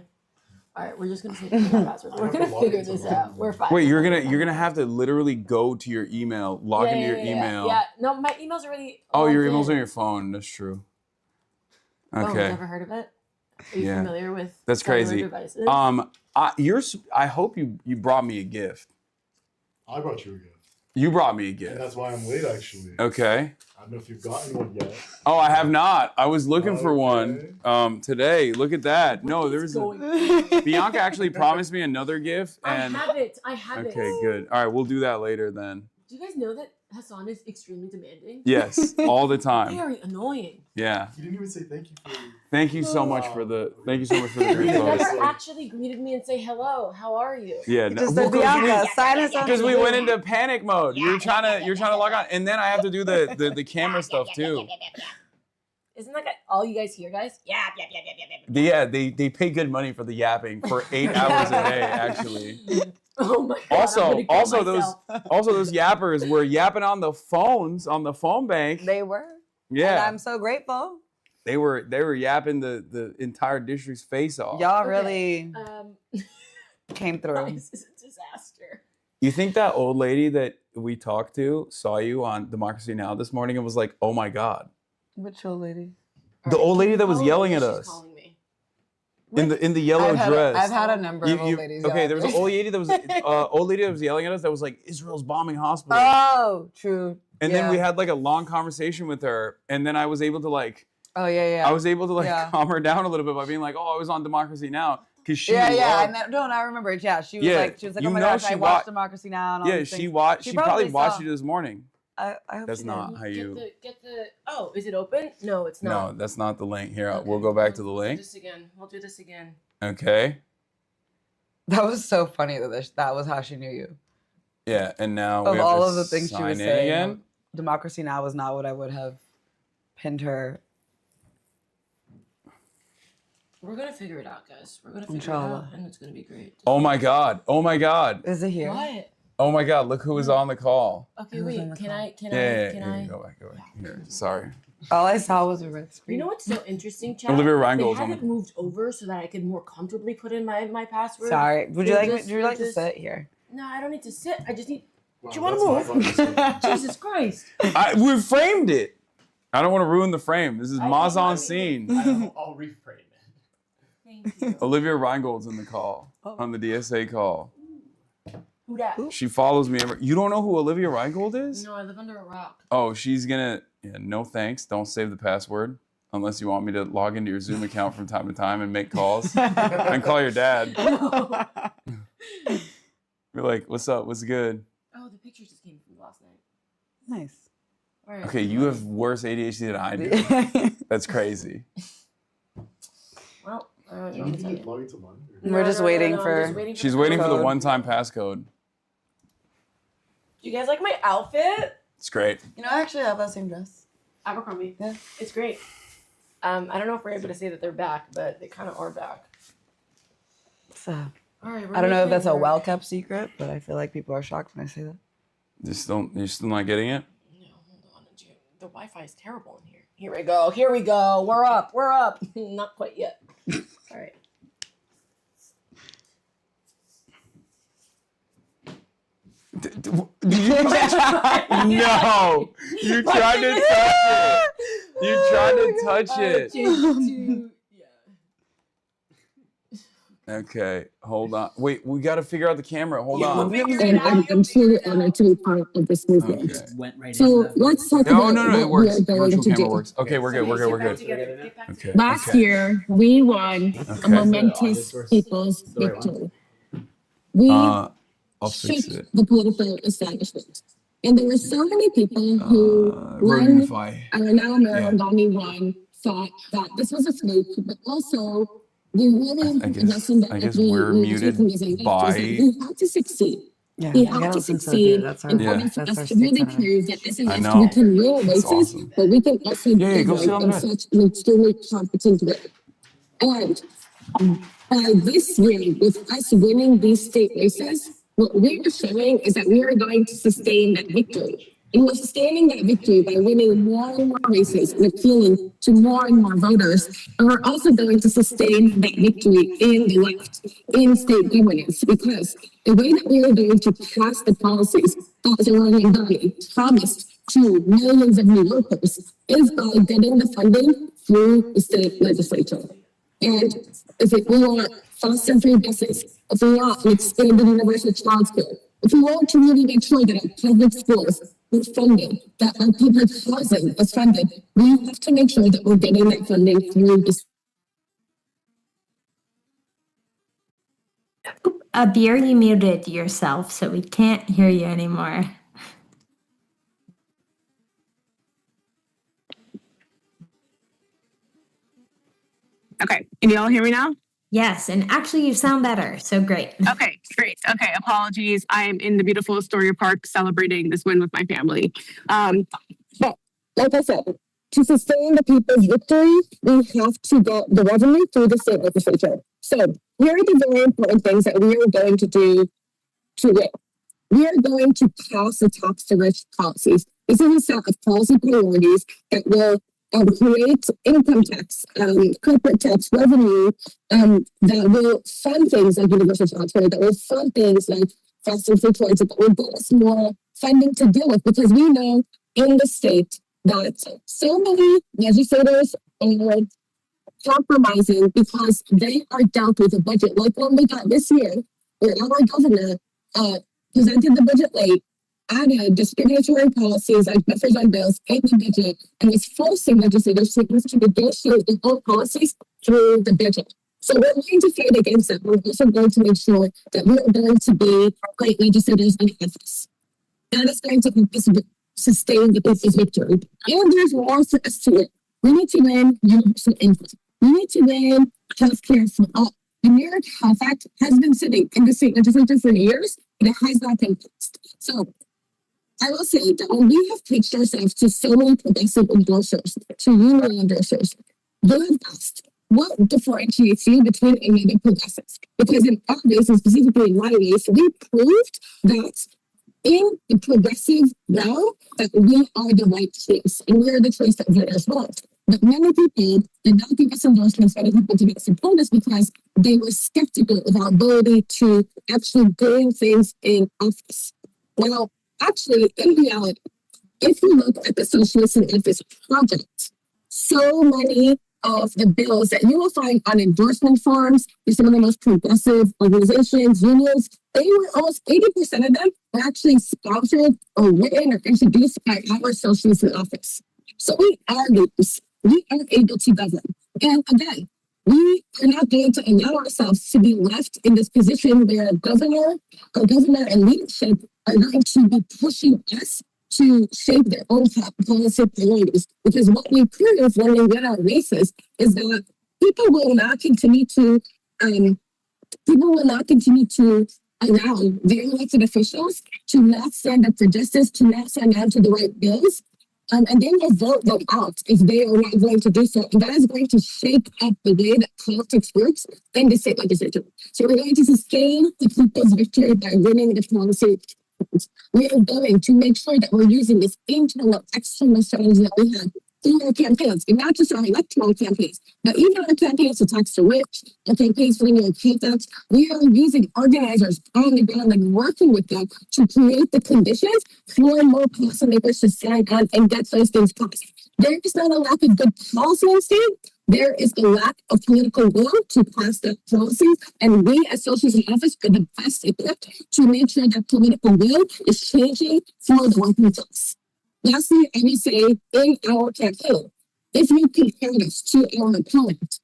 All right, we're just gonna say passwords. We're gonna figure this out. We're fine. Wait, you're gonna have to literally go to your email, log into your email. Yeah, no, my email's already. Oh, your email's on your phone. That's true. Oh, Okay. you've never heard of it? Are you familiar with? That's crazy. Devices? I hope you brought me a gift. I brought you a gift. You brought me a gift. And that's why I'm late, actually. Okay. I don't know if you've gotten one yet. Oh, I have not. I was looking for one today. Look at that. No, there's Bianca actually promised me another gift. And I have it. Okay, good. All right, we'll do that later then. Do you guys know that Hasan is extremely demanding? Yes, all the time. Very annoying. You Yeah. didn't even say thank you for Thank you so much for the great You post. never actually greeted me and say hello. How are you? Yeah, because we went into panic mode. You're trying to log on, and then I have to do the camera stuff too. Isn't that all you guys hear, guys? Yeah. Yeah, they pay good money for the yapping for 8 hours a day, actually. Oh my God. Also those yappers were yapping on the phones on the phone bank. They were. Yeah. And I'm so grateful. They were yapping the entire district's face off. Y'all really came through. This is a disaster. You think that old lady that we talked to saw you on Democracy Now! This morning and was like, "Oh my God." Which old lady? The old lady that was yelling at us. In the yellow dress. I've had a number of old ladies. Okay, there was an old lady that was yelling at us that was like, Israel's bombing hospitals. Oh, true. And then we had like a long conversation with her, and then I was able to like. Oh yeah. I was able to calm her down a little bit by being like, "Oh, I was on Democracy Now!" Because she I loved. remember it. Yeah, she was like, oh my gosh, I watched Democracy Now! And all these things. She probably watched it this morning. I hope that's she not did. how you. Get the. Oh, is it open? No, it's not. No, that's not the link. Here, we'll go back to the link. We'll do this again. Okay. That was so funny that was how she knew you. Yeah, and now Of we have all to of the things she sign was in saying, again. Democracy Now! Was not what I would have pinned her. We're gonna figure it out, guys. We're gonna figure Inshallah. it out, and it's gonna be great. Oh my God! Oh my God! Is it here? What? Oh my God! Look who is on the call. Okay, wait. Can I? Go back. Here, sorry. All I saw was a red screen. You know what's so interesting, Chad? Olivia Reingold's They on haven't moved over so that I could more comfortably put in my password. Sorry. Would you like to sit here? No, I don't need to sit. I just need. Do you want to move? Jesus Christ! We framed it. I don't want to ruin the frame. This is Mazan scene. I'll reframe it. Thank you. Olivia Reingold's in the call on the DSA call. Who dat? She follows me. You don't know who Olivia Reingold is? No, I live under a rock. Oh, she's gonna. Yeah, no thanks. Don't save the password unless you want me to log into your Zoom account from time to time and make calls and call your dad. You're like, what's up? What's good? Oh, the picture just came from last night. Nice. All right. Okay, you have worse ADHD than I do. That's crazy. Well, Do you need to get logged into mine? We're just waiting for. She's waiting for the one-time passcode. Do you guys like my outfit? It's great. You know, I actually have that same dress. Abercrombie. Yeah. It's great. I don't know if we're able to say that they're back, but they kind of are back. So, All right. I don't know if that's a well-kept secret, but I feel like people are shocked when I say that. You're still not getting it? No, hold on. The Wi-Fi is terrible in here. Here we go. Here we go. We're up. We're up. Not quite yet. All right. Did you No! You tried to touch it! You tried to touch it! Okay, hold on. Wait, we got to figure out the camera. Hold on. And I'm truly honored to be part of this movement. Okay. So let's talk No, about no, it what we works. are going Virtual to camera do. works. Okay, we're good. Okay. Last year, we won a Okay. momentous people's victory. We I'll fix shook it. the political establishment. And there were so many people who, when Unify. now Mamdani won, thought that this was a fluke, but also we really lesson that I guess we we're muted taken as a by. we had to succeed. Yeah, We we have gotta to listen to succeed that's our, in order for that's us our to really stick on it. prove that as a I left know. we can win That's races, awesome. but we can also Yeah, go do sit it on in that. such an extremely competent way. And by this year, with us winning these state races, what we are showing is that we are going to sustain that victory. And we're sustaining that victory by winning more and more races and appealing to more and more voters. And we're also going to sustain that victory in the left, in state governance, because the way that we are going to pass the policies that Zohran Mamdani promised to millions of New Yorkers is by getting the funding through the state legislature. And if we want fast and free buses, if we want an expanded universal child care, if we want to really make sure that our public schools are funded, that our public housing is funded, we have to make sure that we're getting that funding through this. Abir, you muted yourself, so we can't hear you anymore. Okay, can you all hear me now? Yes, and actually you sound better, so great. Okay, great. Okay, apologies. I am in the beautiful Astoria Park celebrating this win with my family. But like I said, to sustain the people's victory, we have to get the revenue through the state legislature. So here are the very important things that we are going to do to win. We are going to pass the tax to rich policies. This is a set of policy priorities that will create income tax, corporate tax revenue that will fund things like universal child care, that will fund things like fast and free transit, that will give us more funding to deal with, because we know in the state that so many legislators are compromising because they are dealt with a budget like one we got this year, where our governor presented the budget late, added discriminatory policies like buffers on bills in the budget, and was forcing legislators to negotiate the whole policies through the budget. So we're going to fight against that. We're also going to make sure that we're going to be great legislators in office. That is going to help us sustain the people's victory. And there's more for us to win. We need to win universal income. We need to win health care for all. The New York Health Act has been sitting in the state legislature for years, but it has not been passed. So I will say that when we have pitched ourselves to so many progressive endorsers, to union endorsers, they have asked, what differentiates you between any other progressives? Because in our race, and specifically in my race, we proved that in the progressive realm, that we are the right choice, and we are the choice that voters want. But many people did not give us endorsements, many people did not support us because they were skeptical of our ability to actually doing things in office. Now, actually, in reality, if you look at the Socialist in Office project, so many of the bills that you will find on endorsement forms for some of the most progressive organizations, unions, they were almost 80% of them were actually sponsored or written or introduced by our socialists in office. So we are leaders. We are able to govern. And again, we are not going to allow ourselves to be left in this position where governor and leadership are going to be pushing us to shape their own policy priorities. Because what we prove when we win our races is that people will not continue to allow their elected officials to not stand up for justice, to not stand down to the right bills. And they will vote them out if they are not going to do so. And that is going to shake up the way that politics works in the state legislature. So we're going to sustain the people's victory by winning the policy. We are going to make sure that we're using this internal, external strategy that we have in our campaigns, and not just our electoral campaigns, but even our campaigns to tax the rich, our campaigns for new accountants. We are using organizers on the ground and working with them to create the conditions for more policymakers to stand on and get those things passed. There is not a lack of good policy in state. There is a lack of political will to pass that policy, and we as socialists in office are the best equipped to make sure that political will is changing for the working class. Lastly, I will say in our campaign, if you compare us to our opponent,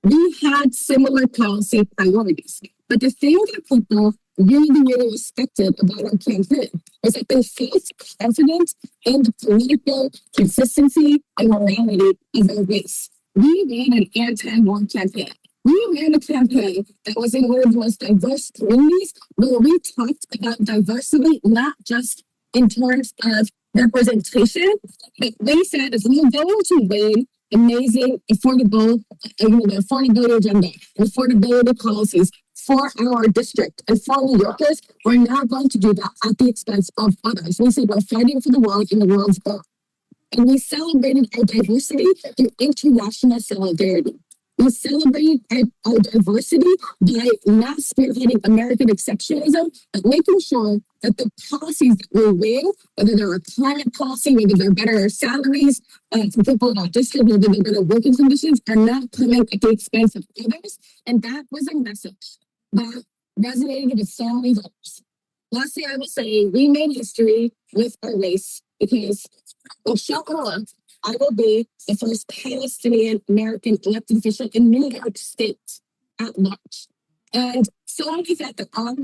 we had similar policy priorities. But the thing that people really respected about our campaign was that they felt confident in the political consistency and morality of our base. We ran an anti-war campaign. We ran a campaign that was in one of the most diverse communities where we talked about diversity, not just in terms of representation, but we said if we're going to win amazing affordability agenda, affordability policies for our district and for New Yorkers, we're not going to do that at the expense of others. We said we're fighting for the world and the world's good. And we celebrated our diversity through international solidarity. We celebrated our diversity by not spearheading American exceptionalism, but making sure that the policies that we win, whether they're a climate policy, whether they're better salaries for people in our district, whether they're better working conditions, are not coming at the expense of others. And that was a message that resonated with so many voters. Lastly, I will say we made history with our race because inshallah, I will be the first Palestinian American elected official in New York State at large. And so many thought that our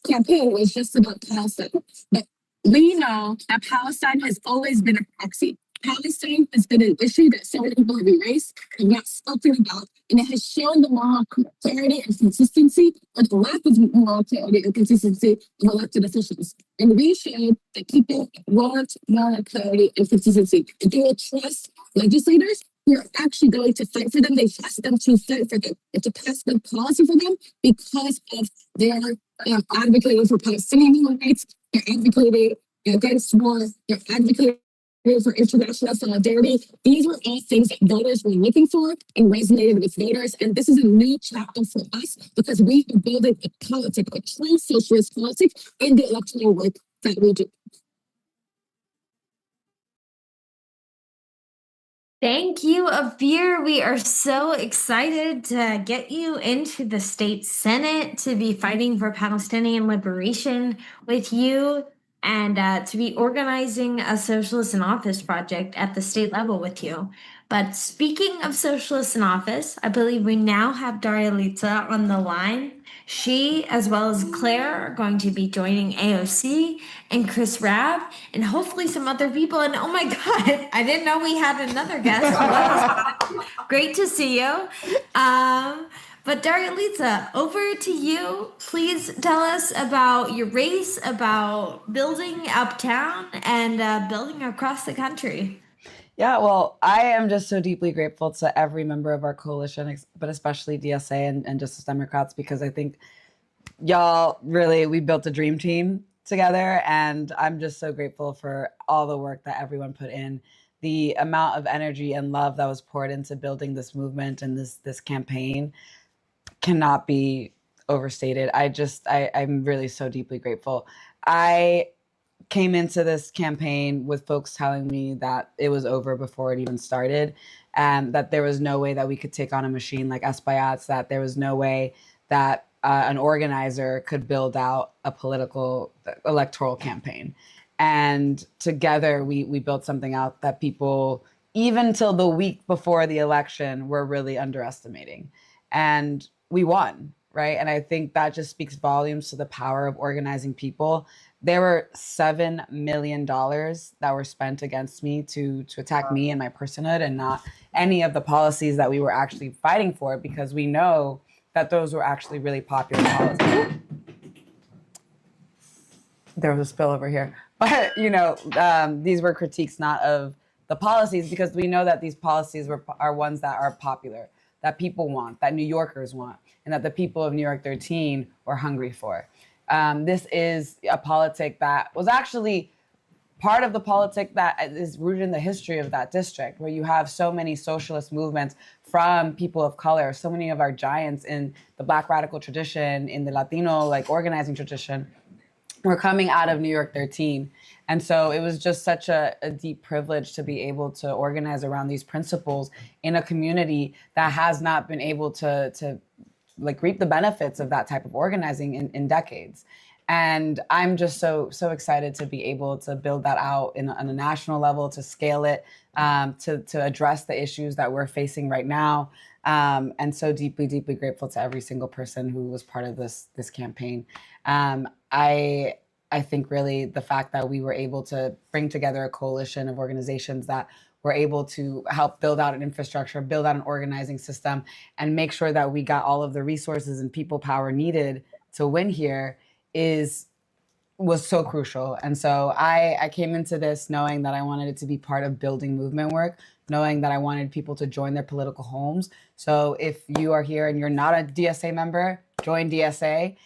campaign was just about Palestine. But we know that Palestine has always been a proxy. Palestine has been an issue that so many people have erased and not spoken about, and it has shown the moral clarity and consistency, or the lack of moral clarity and consistency of elected officials. And we showed that people want moral clarity and consistency. If they will trust legislators who are actually going to fight for them, they trust them to fight for them and to pass good policy for them because of their advocating for Palestinian human rights, they're advocating against war, they're advocating for international solidarity. These were all things that voters were looking for and resonated with voters. And this is a new chapter for us because we are building a politic, a true socialist politic in the electoral work that we do. Thank you, Abir. We are so excited to get you into the state Senate, to be fighting for Palestinian liberation with you, and to be organizing a Socialist in Office project at the state level with you. But speaking of Socialists in Office, I believe we now have Daria Valdez on the line. She, as well as Claire, are going to be joining AOC and Chris Rabb, and hopefully some other people. And oh my God, I didn't know we had another guest. Great to see you. But Daria Valdez, over to you. Please tell us about your race, about building uptown and building across the country. Yeah, well, I am just so deeply grateful to every member of our coalition, but especially DSA and Justice Democrats, because I think y'all really, we built a dream team together. And I'm just so grateful for all the work that everyone put in, the amount of energy and love that was poured into building this movement and this campaign cannot be overstated. I'm really so deeply grateful. I came into this campaign with folks telling me that it was over before it even started, and that there was no way that we could take on a machine like Espaillat's, that there was no way that an organizer could build out a political electoral campaign. And together we built something out that people, even till the week before the election, were really underestimating. And we won, right? And I think that just speaks volumes to the power of organizing people. There were $7 million that were spent against me to attack me and my personhood, and not any of the policies that we were actually fighting for, because we know that those were actually really popular policies. There was a spill over here. But, these were critiques not of the policies, because we know that these policies are ones that are popular, that people want, that New Yorkers want, and that the people of New York 13 were hungry for. This is a politic that was actually part of the politic that is rooted in the history of that district, where you have so many socialist movements from people of color, so many of our giants in the Black radical tradition, in the Latino organizing tradition, were coming out of New York 13. And so it was just such a deep privilege to be able to organize around these principles in a community that has not been able to reap the benefits of that type of organizing in decades. And I'm just so excited to be able to build that out on a national level, to scale it, to address the issues that we're facing right now. And so deeply, deeply grateful to every single person who was part of this campaign. I think really the fact that we were able to bring together a coalition of organizations that were able to help build out an infrastructure, build out an organizing system, and make sure that we got all of the resources and people power needed to win here was so crucial. And so I came into this knowing that I wanted it to be part of building movement work, knowing that I wanted people to join their political homes. So if you are here and you're not a DSA member, join DSA,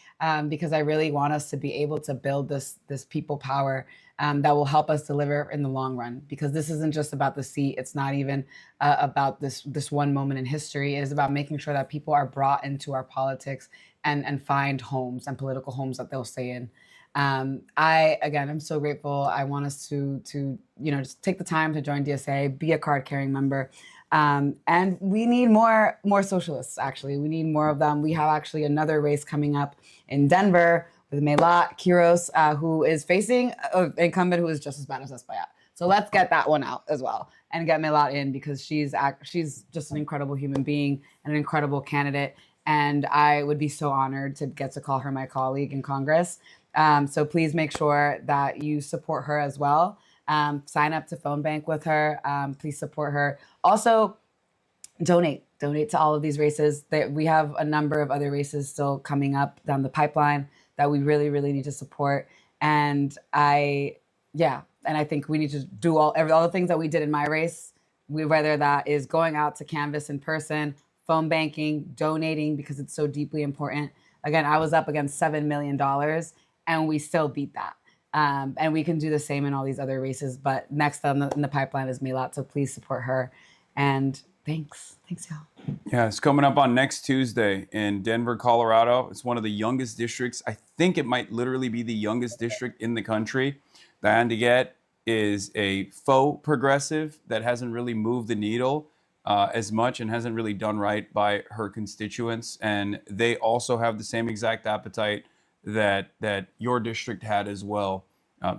because I really want us to be able to build this people power that will help us deliver in the long run. Because this isn't just about the seat. It's not even about this one moment in history. It is about making sure that people are brought into our politics and find homes and political homes that they'll stay in. I'm so grateful. I want us to just take the time to join DSA, be a card-carrying member. And we need more socialists, actually. We need more of them. We have actually another race coming up in Denver with Melat Kiros, who is facing an incumbent who is just as bad as Espaillat. So let's get that one out as well and get Melat in, because she's just an incredible human being and an incredible candidate. And I would be so honored to get to call her my colleague in Congress. So please make sure that you support her as well. Sign up to phone bank with her. Please support her. Also, donate to all of these races. We have a number of other races still coming up down the pipeline that we really, really need to support. And I think we need to do all the things that we did in my race, whether that is going out to canvass in person, phone banking, donating, because it's so deeply important. Again, I was up against $7 million and we still beat that. And we can do the same in all these other races. But next in the pipeline is Melat, so please support her. And thanks, y'all. Yeah, it's coming up on next Tuesday in Denver, Colorado. It's one of the youngest districts. I think it might literally be the youngest district in the country. Diane DeGette is a faux progressive that hasn't really moved the needle as much and hasn't really done right by her constituents. And they also have the same exact appetite that your district had as well.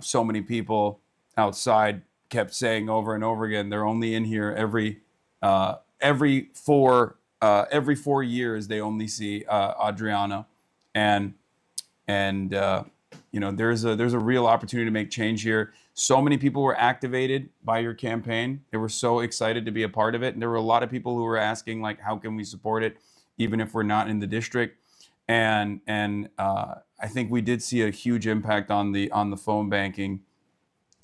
So many people outside kept saying over and over again, they're only in here every 4 years. They only see Adriana, and there's a real opportunity to make change here. So many people were activated by your campaign. They were so excited to be a part of it, and there were a lot of people who were asking, like, how can we support it, even if we're not in the district? And I think we did see a huge impact on the phone banking,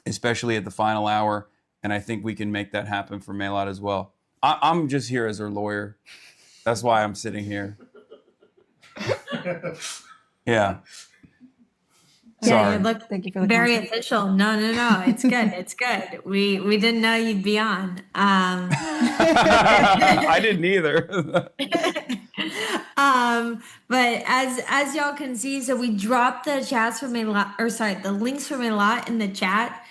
especially at the final hour. And I think we can make that happen for Melat as well. I'm just here as her lawyer. That's why I'm sitting here. Yeah. Sorry. You look Thank you for the very compliment. official. No, it's good. It's good. We didn't know you'd be on. I didn't either. But as y'all can see, so we dropped the chats from a lot, or sorry, the links from a lot in the chat.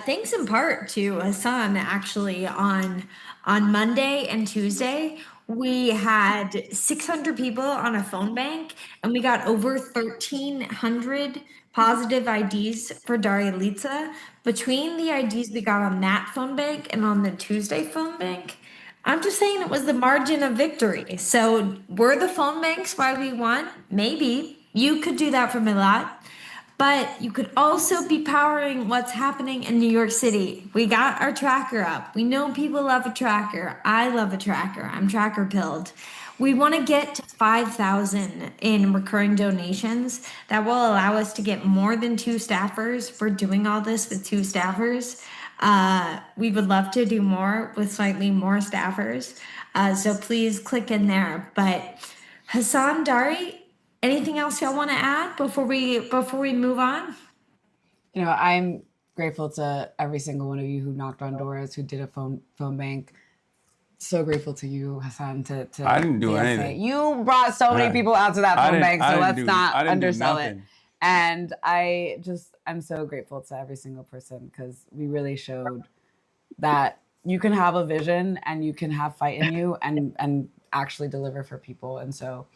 Thanks in part to Hasan actually on Monday and Tuesday. We had 600 people on a phone bank, and we got over 1,300 positive IDs for Daria Litsa. Between the IDs we got on that phone bank and on the Tuesday phone bank, I'm just saying it was the margin of victory. So were the phone banks why we won? Maybe. You could do that from a lot. But you could also be powering what's happening in New York City. We got our tracker up. We know people love a tracker. I love a tracker. I'm tracker pilled. We want to get to 5,000 in recurring donations. That will allow us to get more than 2 staffers. We're doing all this with 2 staffers. We would love to do more with slightly more staffers. So please click in there. But Hasan, Dari, anything else y'all want to add before we move on? You know, I'm grateful to every single one of you who knocked on doors, who did a phone bank. So grateful to you, Hasan. To I didn't do anything. You brought so many people out to that phone bank, so let's not undersell it. Nothing. And I'm so grateful to every single person, because we really showed that you can have a vision and you can have fight in you and actually deliver for people. And so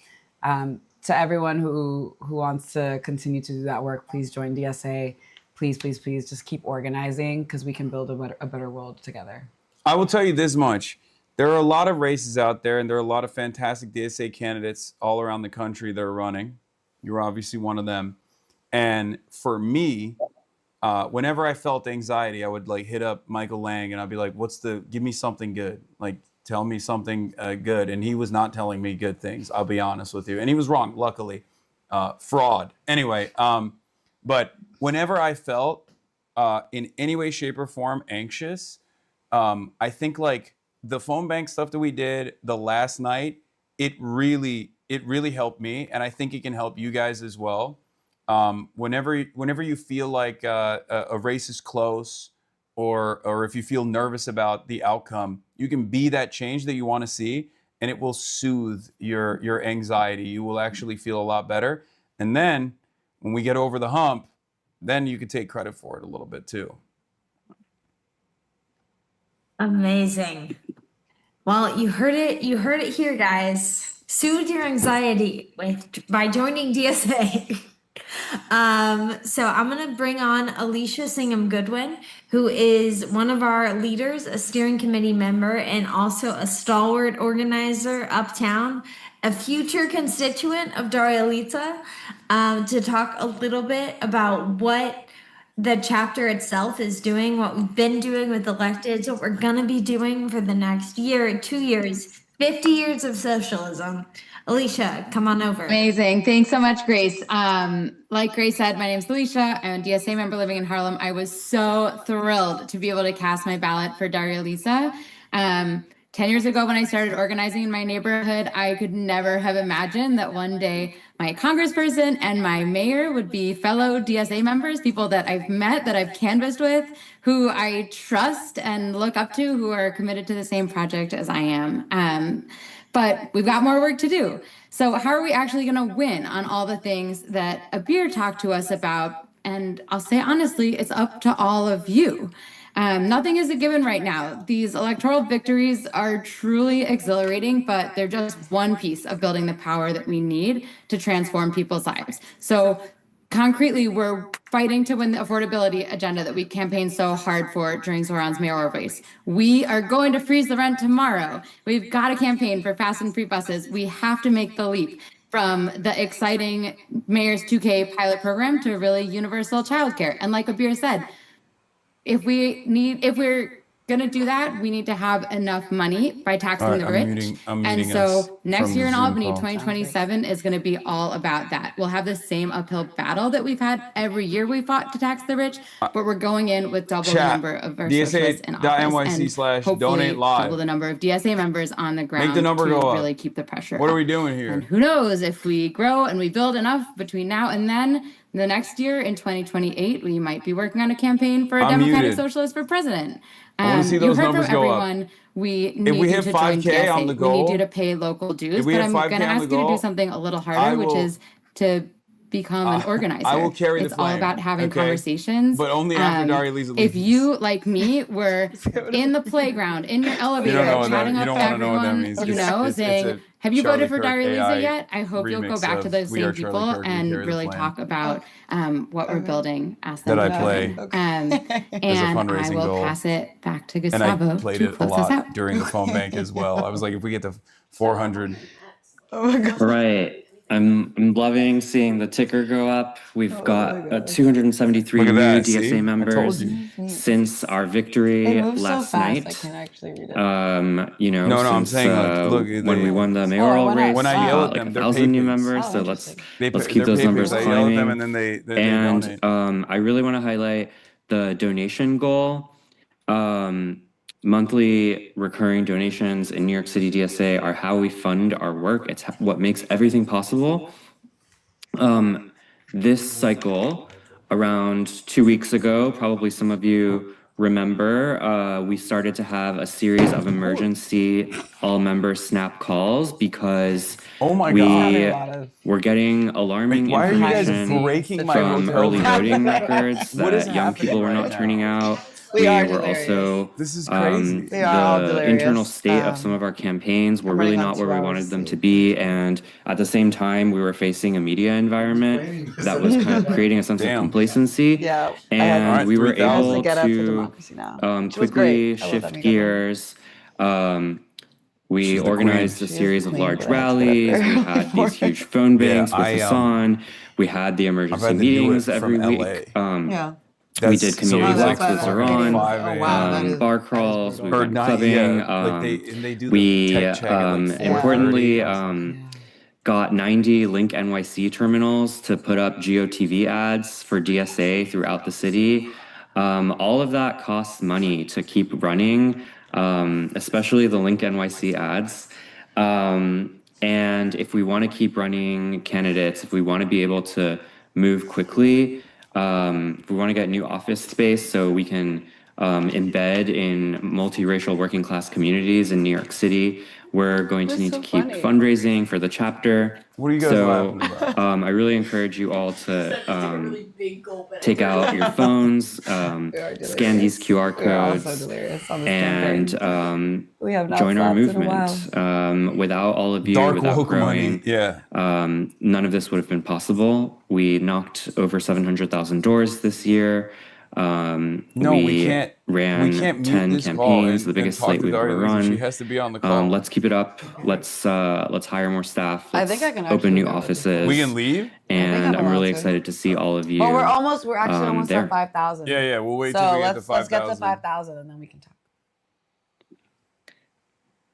to everyone who wants to continue to do that work, please join DSA. Please just keep organizing, because we can build a better world together. I will tell you this much. There are a lot of races out there, and there are a lot of fantastic DSA candidates all around the country that are running. You're obviously one of them. And for me, whenever I felt anxiety, I would hit up Michael Lang and I'd be like, give me something good. Tell me something good. And he was not telling me good things, I'll be honest with you. And he was wrong, luckily. Fraud. Anyway, but whenever I felt in any way, shape, or form anxious, I think the phone bank stuff that we did the last night, it really helped me. And I think it can help you guys as well. Whenever you feel like a race is close, or if you feel nervous about the outcome, you can be that change that you want to see, and it will soothe your anxiety. You will actually feel a lot better. And then when we get over the hump, then you can take credit for it a little bit too. Amazing. Well, you heard it here, guys. Soothe your anxiety by joining DSA. So I'm going to bring on Alicia Singham Goodwin, who is one of our leaders, a steering committee member, and also a stalwart organizer uptown, a future constituent of Daria Litsa, to talk a little bit about what the chapter itself is doing, what we've been doing with electeds, what we're going to be doing for the next year, 2 years, 50 years of socialism. Alicia, come on over. Amazing. Thanks so much, Grace. Like Grace said, my name is Alicia. I'm a DSA member living in Harlem. I was so thrilled to be able to cast my ballot for Daria Litsa. 10 years ago, when I started organizing in my neighborhood, I could never have imagined that one day my congressperson and my mayor would be fellow DSA members, people that I've met, that I've canvassed with, who I trust and look up to, who are committed to the same project as I am. But we've got more work to do. So how are we actually going to win on all the things that Abir talked to us about? And I'll say honestly, it's up to all of you. Nothing is a given right now. These electoral victories are truly exhilarating, but they're just one piece of building the power that we need to transform people's lives. So concretely, we're fighting to win the affordability agenda that we campaigned so hard for during Zohran's mayoral race. We are going to freeze the rent tomorrow. We've got a campaign for fast and free buses. We have to make the leap from the exciting Mayor's 2K pilot program to really universal childcare. And like Abir said, if we're going to do that, we need to have enough money by taxing the rich. And so next year in Albany, 2027 is going to be all about that. We'll have the same uphill battle that we've had every year we fought to tax the rich, but we're going in with double the number of our socialists in office and hopefully double the number of DSA members on the ground to really keep the pressure What up. are we doing here? And who knows, if we grow and we build enough between now and then, The next year, in 2028, we might be working on a campaign for a I'm Democratic muted. Socialist for president. I want to see You those heard numbers from go up. everyone. We If need we you hit to join 5K on DSA. the We need you goal, to pay local dues, if we but hit I'm 5K going to on the ask you to do goal, something a little I harder, which will. is to become an organizer. I will carry the It's all flame. about having Okay, conversations. but only after Daria Lisa leaves. If you, like me, were in the playground, in your elevator, chatting up to everyone you know, saying, have you voted for Daria Lisa yet? I hope you'll go back to those same people and really talk about what we're building. Ask them That to I vote play in. as a And I fundraising will goal. pass it back to And I Gustavo played to it a close us out. lot during the phone bank as well. I was like, if we get to 400. Oh my God. Right. I'm loving seeing the ticker go up. We've got 273 Look at new that, see? DSA I members told you. since our victory It moves last so fast, night. I can't actually read it. You know, No, I'm since saying, like, look, when we won the mayoral went up. race, When I we've yell got at like them, they're 1,000 new pay members. Oh, So interesting. let's keep those numbers I yell at them climbing. and then they And donate. I really want to highlight the donation goal. Monthly recurring donations in New York City DSA are how we fund our work. It's what makes everything possible. This cycle, around 2 weeks ago, probably some of you remember, we started to have a series of emergency all-member snap calls because we were getting alarming Why are you guys information breaking my from hotel early room? voting records What is that young people were happening not right turning now? out. We We are were delirious. also This is crazy. We are all the delirious. internal state of some of our campaigns were I'm really running on not where 2 we hours wanted them to sleep. be, and at the same time we were facing a media environment that was kind of creating a sense of complacency. Yeah, And we were able Get Up for to Democracy Now. She was quickly great. I love shift Emmy Goodman. gears. We She's the organized queen. a series of queen, large but I have to get rallies. up We there. had these huge phone banks with Hasan. We had the I've emergency had to do meetings it every from week. LA. Yeah. We did community so walks with Zohran, bar that crawls, we Or went not, clubbing. yeah, like they do the We tech check at like 4:30. importantly got 90 Link NYC terminals to put up GeoTV ads for DSA throughout the city. All of that costs money to keep running, especially the Link NYC ads. And if we want to keep running candidates, if we want to be able to move quickly, if we want to get new office space so we can embed in multiracial working class communities in New York City, we're going to need to keep fundraising for the chapter. What are you guys so, laughing about? I really encourage you all to take out your phones, scan these QR We are all codes, so delirious on this and We have not join our slept in a while. movement. Without all of you, Dark without woke growing, money. Yeah. none of this would have been possible. We knocked over 700,000 doors this year. we can't. ran We can't mute 10 this call campaigns, and the biggest talk slate to we've Daria ever Lisa. run. She has to be on the call. Let's keep it up. Let's hire more staff. I Let's think I can actually open new go. offices. We can leave? And I'm really allowed to. excited to see all of you. Well, we're actually almost there. at 5,000. Yeah, we'll wait so till we get to let's get to 5,000. 5,000 and then we can talk.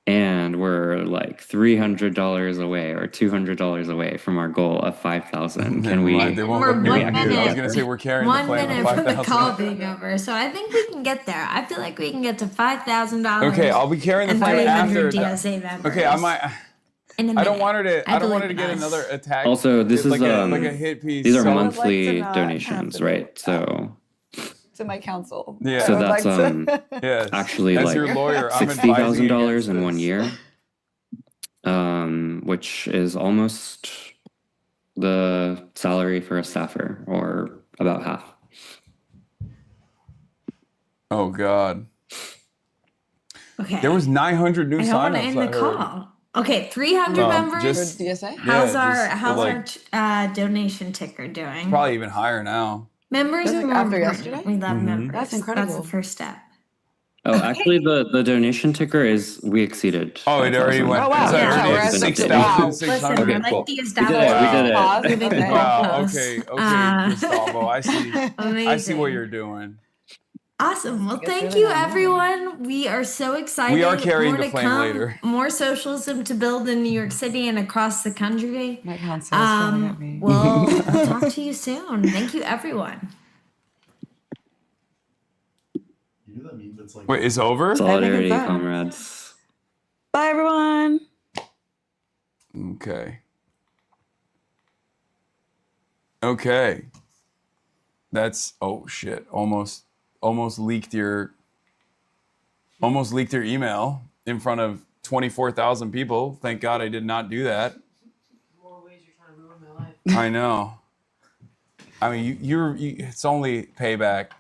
And we're like $300 away or $200 away from our goal of 5,000. Can we? They won't We're let me one unmute. I was minute. gonna say we're carrying 1 the flame minute of from the 5,000. call being over, so I think we can get there. I feel like we can get to $5,000. Okay, I'll be carrying the and flame 300 after. DSA members. Okay, I might. In a I don't minute. want her to. I don't want her to believe get in us. another attack. Also, this is like a hit piece. these are So- monthly not donations, have to right? So To my counsel. Yeah. So I would that's like to- Yes. actually As like your lawyer, I'm advising $60,000 in against 1 this. year, which is almost the salary for a staffer, or about half. Oh God. Okay. There was 900 new I don't want to signups. end the I heard. call. Okay, 300 members. just- For DSA? how's yeah, our just, donation ticker doing? Probably even higher now. Members That's are like more after important. yesterday? We love Mhm. members. That's That's incredible. the first step. Oh, actually, the donation ticker is we exceeded. Oh, it already 5,000. went. Oh, wow. It's Yeah, already we're at 6,600. Listen, we're Okay, like cool. the We established. did it. We did it. Pause. Moving the Okay. Wow. goalposts. Okay, Gustavo. I see. I see what Amazing. you're doing. Awesome. Well, guess thank really you, not mine. everyone. We are so excited. We are carrying More the to flame come. later. More socialism to build in New York City and across the country. My counsel is yelling at me. We'll talk to you soon. Thank you, everyone. You know that meme that's like. Wait, it's over? Solidarity, I think it's that. comrades. Bye, everyone. Okay. Okay. That's oh shit. Almost leaked your email in front of 24,000 people. Thank God I did not do that. More ways you're trying to ruin my life. I know. I mean, it's only payback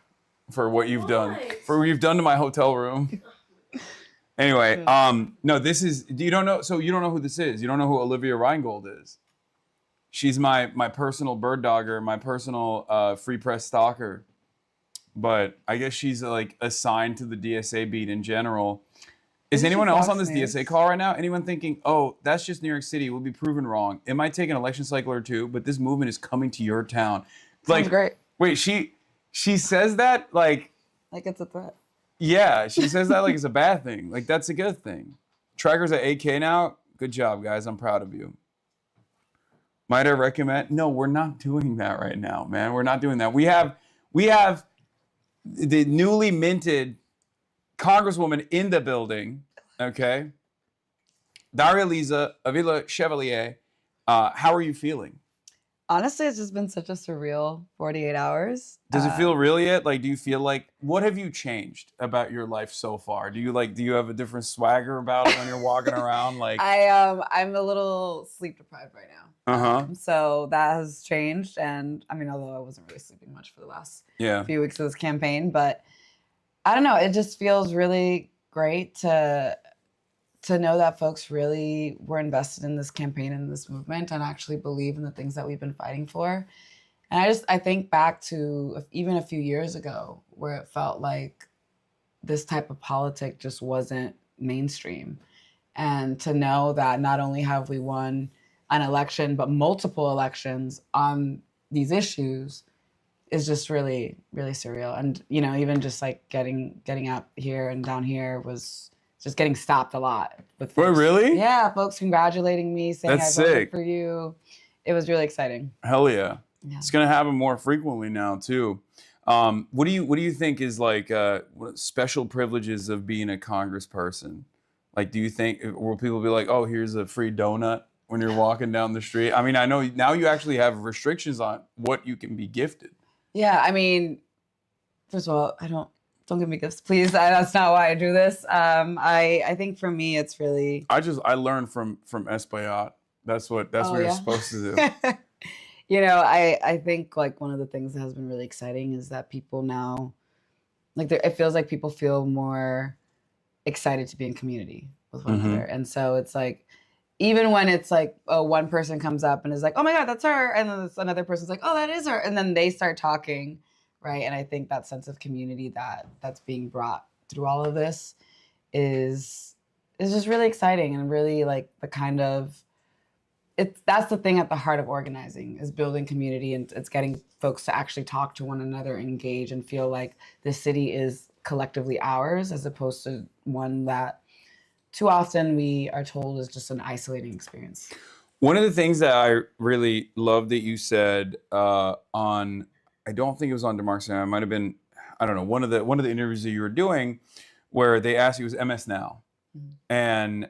for what you've done. For what you've done to my hotel room. Anyway, no, this is, you don't know who this is. You don't know who Olivia Reingold is. She's my personal bird dogger, my personal free press stalker. But I guess she's like assigned to the DSA beat in general. Is anyone else on this DSA call right now? Anyone thinking, oh, that's just New York City, we'll be proven wrong. It might take an election cycle or two, but this movement is coming to your town. Like, great. Wait, she says that like it's a threat. Yeah, she says that like it's a bad thing. Like that's a good thing. Tracker's at 8K now. Good job, guys. I'm proud of you. Might I recommend? No, we're not doing that right now, man. We're not doing that. We have the newly minted Congresswoman in the building, okay? Daria Avila Chevalier, how are you feeling? Honestly, it's just been such a surreal 48 hours. Does it feel real yet? Like, do you feel like, what have you changed about your life so far? Do you have a different swagger about it when you're walking around? Like, I'm a little sleep deprived right now. Uh-huh. So that has changed. And I mean, although I wasn't really sleeping much for the last few weeks of this campaign, but I don't know, it just feels really great to know that folks really were invested in this campaign and this movement and actually believe in the things that we've been fighting for. And I think back to even a few years ago where it felt like this type of politic just wasn't mainstream. And to know that not only have we won an election, but multiple elections on these issues is just really, really surreal. And, you know, even just like getting up here and down here was just getting stopped a lot. With folks. Wait, really? Yeah, folks congratulating me, saying That's I voted sick. for you. It was really exciting. Hell yeah. It's gonna happen more frequently now too. What do you think is like special privileges of being a congressperson? Like, do you think will people be like, oh, here's a free donut when you're walking down the street? I mean, I know now you actually have restrictions on what you can be gifted. Yeah, I mean, first of all, don't give me gifts, please. That's not why I do this. I think for me, it's really. I learned from Espaillat. That's what you're supposed to do. You know, I think like one of the things that has been really exciting is that people now, like, it feels like people feel more excited to be in community with one another, and so it's like, even when it's like, oh, one person comes up and is like, oh my God, that's her, and then another person's like, oh, that is her, and then they start talking. Right. And I think that sense of community that's being brought through all of this is just really exciting and really like the kind of that's the thing at the heart of organizing is building community, and it's getting folks to actually talk to one another, engage, and feel like the city is collectively ours as opposed to one that too often we are told is just an isolating experience. One of the things that I really love that you said on, I don't think it was on Democracy Now! It might have been, I don't know, one of the interviews that you were doing where they asked you, it was MS Now. And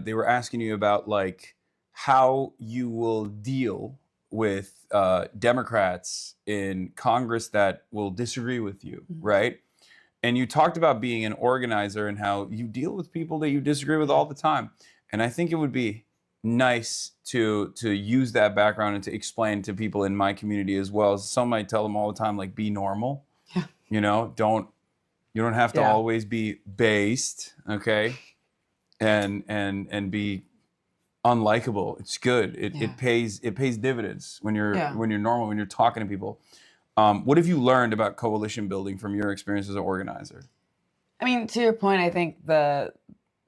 they were asking you about like how you will deal with Democrats in Congress that will disagree with you, right? And you talked about being an organizer and how you deal with people that you disagree with all the time. And I think it would be nice to use that background and to explain to people in my community as well. Some might tell them all the time, like, be normal. Yeah. You know, you don't have to always be based, okay? And be unlikable. It's good. It pays dividends when you're normal, when you're talking to people. What have you learned about coalition building from your experience as an organizer? I mean, to your point, I think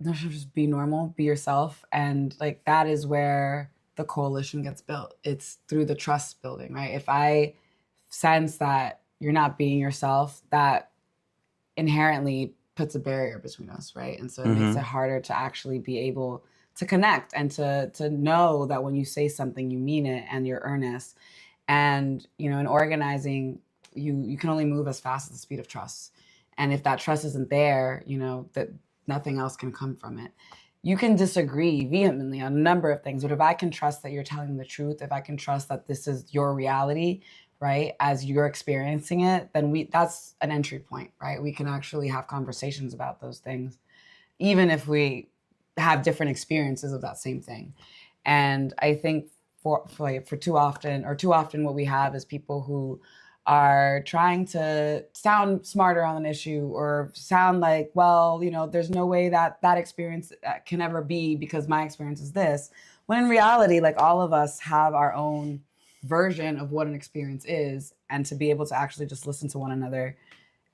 just be normal, be yourself. And like, that is where the coalition gets built. It's through the trust building, right? If I sense that you're not being yourself, that inherently puts a barrier between us, right? And so it makes it harder to actually be able to connect and to know that when you say something, you mean it and you're earnest. And, you know, in organizing, you can only move as fast as the speed of trust. And if that trust isn't there, you know, that nothing else can come from it. You can disagree vehemently on a number of things, but if I can trust that you're telling the truth, if I can trust that this is your reality, right, as you're experiencing it, then that's an entry point, right? We can actually have conversations about those things, even if we have different experiences of that same thing. And I think for too often what we have is people who are trying to sound smarter on an issue or sound like, well, there's no way that experience can ever be because my experience is this. When in reality, like, all of us have our own version of what an experience is, and to be able to actually just listen to one another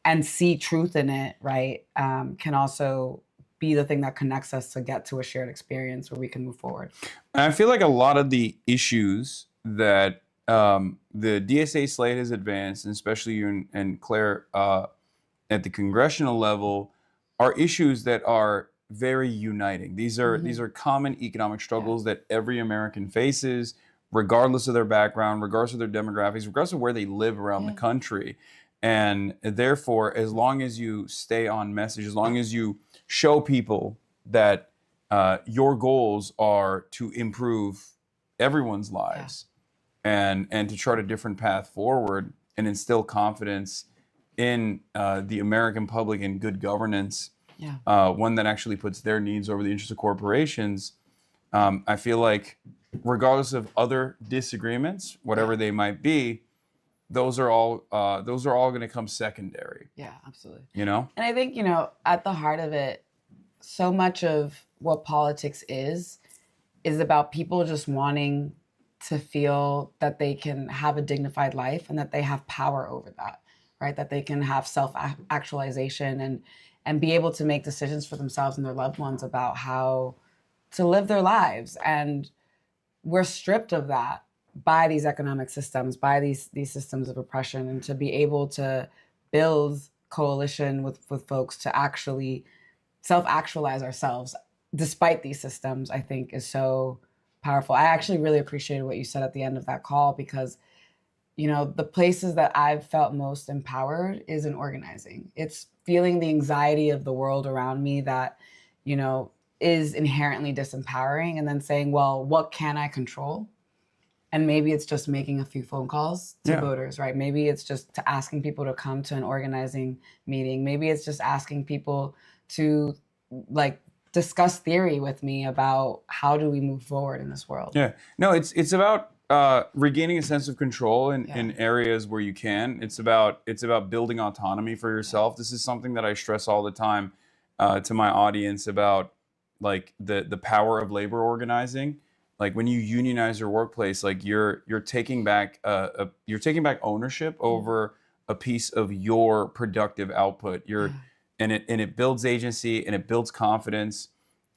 and see truth in it, right, can also be the thing that connects us to get to a shared experience where we can move forward. And I feel like a lot of the issues that the DSA slate has advanced, and especially you and Claire at the congressional level, are issues that are very uniting. These are common economic struggles that every American faces, regardless of their background, regardless of their demographics, regardless of where they live around the country. And therefore, as long as you stay on message, as long as you show people that your goals are to improve everyone's lives and to chart a different path forward and instill confidence in the American public and good governance, one that actually puts their needs over the interests of corporations, I feel like regardless of other disagreements, whatever they might be, those are all going to come secondary. Yeah, absolutely. You know? And I think, at the heart of it, so much of what politics is about people just wanting to feel that they can have a dignified life and that they have power over that, right? That they can have self-actualization and be able to make decisions for themselves and their loved ones about how to live their lives. And we're stripped of that by these economic systems, by these systems of oppression, and to be able to build coalition with folks to actually self-actualize ourselves despite these systems, I think is so powerful. I actually really appreciated what you said at the end of that call, because the places that I've felt most empowered is in organizing. It's feeling the anxiety of the world around me that, is inherently disempowering, and then saying, well, what can I control? And maybe it's just making a few phone calls to voters, right? Maybe it's just asking people to come to an organizing meeting. Maybe it's just asking people to discuss theory with me about how do we move forward in this world. Yeah, no, it's about regaining a sense of control in areas where you can. It's about building autonomy for yourself. This is something that I stress all the time to my audience about, like the power of labor organizing. Like when you unionize your workplace, like you're taking back ownership over a piece of your productive output. And it builds agency, and it builds confidence,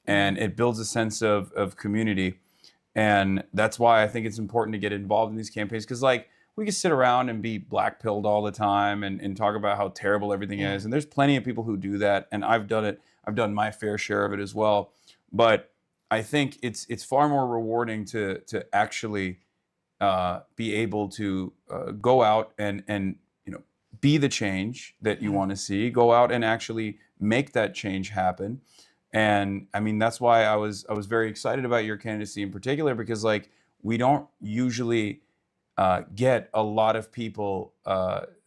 and it builds a sense of community. And that's why I think it's important to get involved in these campaigns, because like we can sit around and be black-pilled all the time and talk about how terrible everything is. And there's plenty of people who do that, and I've done it. I've done my fair share of it as well. But I think it's far more rewarding to actually be able to go out and be the change that you want to see. Go out and actually make that change happen. And I mean, that's why I was very excited about your candidacy in particular, because like we don't usually get a lot of people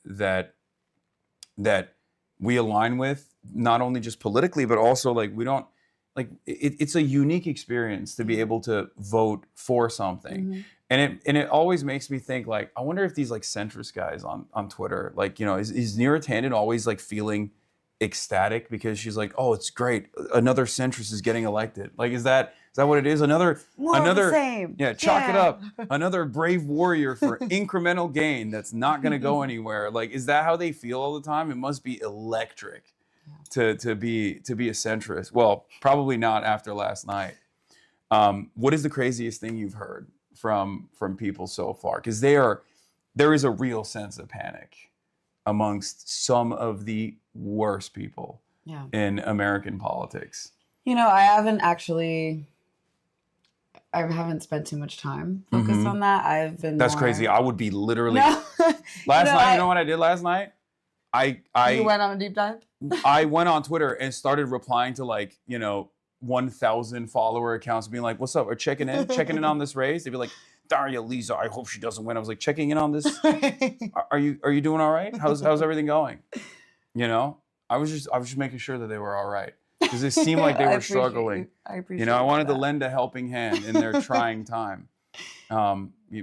that we align with, not only just politically, but also like we don't. Like it's a unique experience to be able to vote for something. And it always makes me think, like, I wonder if these like centrist guys on Twitter, like, is Neera Tanden always like feeling ecstatic because she's like, oh, it's great, another centrist is getting elected? Like, is that what it is? Another same. Yeah, chalk it up. Another brave warrior for incremental gain that's not gonna go anywhere. Like, is that how they feel all the time? It must be electric to be a centrist. Well, probably not after last night. What is the craziest thing you've heard from people so far? Because there is a real sense of panic amongst some of the worst people in American politics. I haven't spent too much time focused on that. I've been That's crazy. I would be literally last night. You know what I did last night? You went on a deep dive? I went on Twitter and started replying to 1,000 follower accounts being like, what's up? Or checking in on this race. They'd be like, Daria Lisa, I hope she doesn't win. I was like, checking in on this. Are you doing all right? How's everything going? You know, I was just making sure that they were all right, because it seemed like they were struggling. I appreciate You know, I wanted that. to lend a helping hand in their trying time.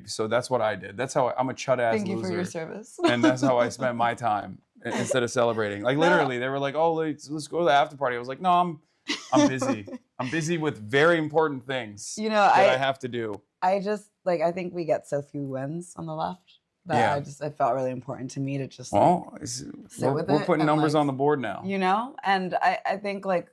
So that's what I did. That's how I'm a chud ass loser. Thank you for your service. And that's how I spent my time instead of celebrating. Like literally, they were like, "Oh, let's go to the after party." I was like, "No, I'm busy. I'm busy with very important things You know, that I have to do." I just like, I think we get so few wins on the left that Yeah. it felt really important to me to just Well, sit we're with it putting and, numbers like, on the board now. you know, and I think like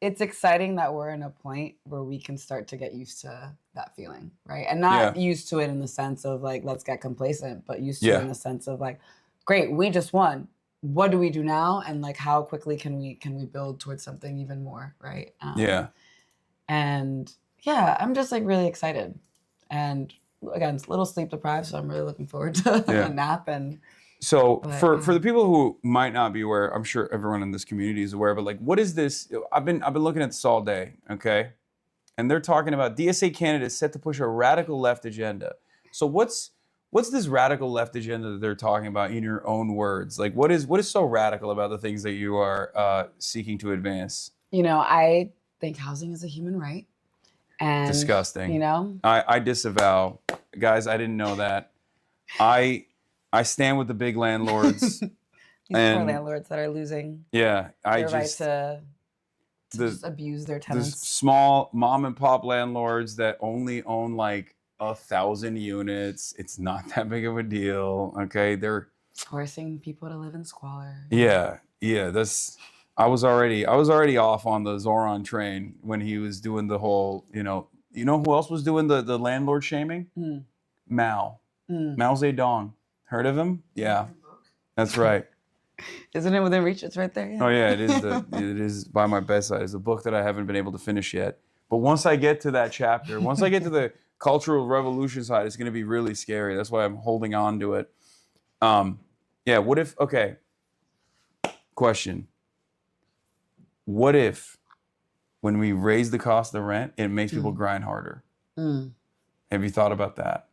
it's exciting that we're in a point where we can start to get used to that feeling, right? And not used to it in the sense of like, let's get complacent, but used to it in the sense of like, great, we just won. What do we do now? And like, how quickly can we build towards something even more, right? And yeah, I'm just like really excited. And again, it's a little sleep deprived, so I'm really looking forward to a nap. And So for the people who might not be aware, I'm sure everyone in this community is aware, but like, what is this? I've been looking at this all day, okay? And they're talking about DSA candidates set to push a radical left agenda. So what's this radical left agenda that they're talking about in your own words? Like, what is so radical about the things that you are seeking to advance? you know, I think housing is a human right. And Disgusting. You know, I disavow. Guys, I didn't know that. I stand with the big landlords. these poor landlords that are losing Yeah, I their just right to just abuse their the tenants. small mom and pop landlords that only own like 1,000 units. It's not that big of a deal. Okay, they're Forcing people to live in squalor. yeah. That's I was already off on the Zohran train when he was doing the whole, you know who else was doing the landlord shaming? Mao. Mao Zedong. Heard of him? Yeah. That's right. Isn't it within reach? It's right there. Yeah. Oh yeah, it is by my bedside. It's a book that I haven't been able to finish yet. But once I get to that chapter, once I get to the cultural revolution side, it's going to be really scary. That's why I'm holding on to it. What if? Okay. Question. What if, when we raise the cost of rent, it makes people grind harder? Have you thought about that?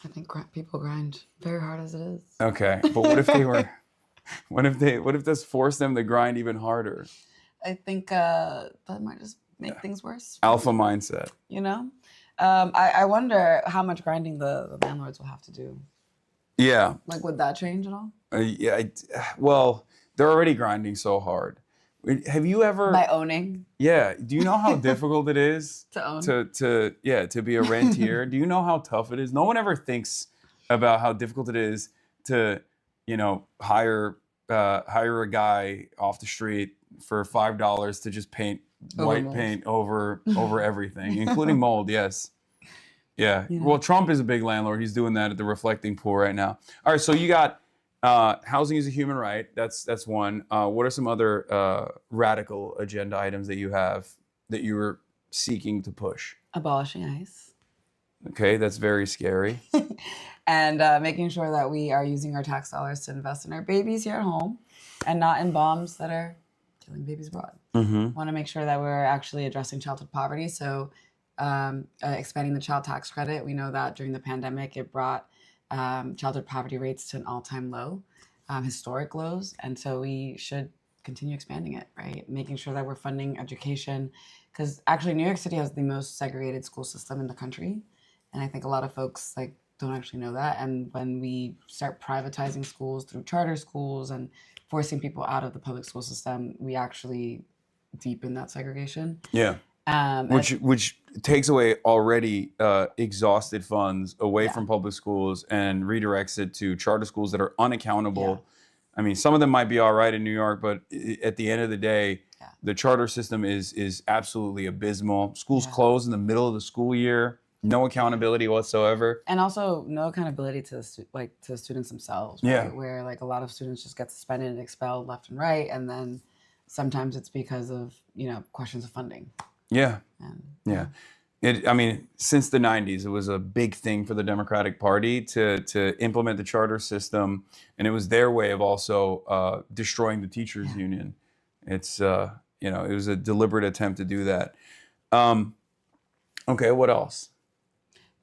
I think people grind very hard as it is. Okay, but what if they were? What if this forced them to grind even harder? I think that might just make things worse. Alpha mindset. You know, I wonder how much grinding the landlords will have to do. Yeah. Like, would that change at all? Well, they're already grinding so hard. Have you ever By owning? Yeah. Do you know how difficult it is To own? to be a rentier? Do you know how tough it is? No one ever thinks about how difficult it is to, hire a guy off the street for $5 to just paint white mold. paint over everything, including mold. Yes. Yeah. Well, Trump is a big landlord. He's doing that at the reflecting pool right now. All right. So you got housing is a human right. That's one. What are some other radical agenda items that you have that you were seeking to push? Abolishing ICE. Okay, that's very scary. And making sure that we are using our tax dollars to invest in our babies here at home and not in bombs that are killing babies abroad. Want to make sure that we're actually addressing childhood poverty. So expanding the child tax credit. We know that during the pandemic, it brought childhood poverty rates to an all-time low, historic lows. And so we should continue expanding it, right? Making sure that we're funding education. Because actually New York City has the most segregated school system in the country. And I think a lot of folks don't actually know that. And when we start privatizing schools through charter schools and forcing people out of the public school system, we actually deepen that segregation. Yeah. Which takes away already exhausted funds away from public schools and redirects it to charter schools that are unaccountable. I mean, some of them might be all right in New York, but at the end of the day, the charter system is absolutely abysmal. Schools close in the middle of the school year. No accountability whatsoever. And also no accountability to the students themselves. Right? Yeah. Where a lot of students just get suspended and expelled left and right, and then sometimes it's because of questions of funding. Yeah. Yeah. Since the 90s, it was a big thing for the Democratic Party to implement the charter system, and it was their way of also destroying the teachers union. It's it was a deliberate attempt to do that. Okay, what else?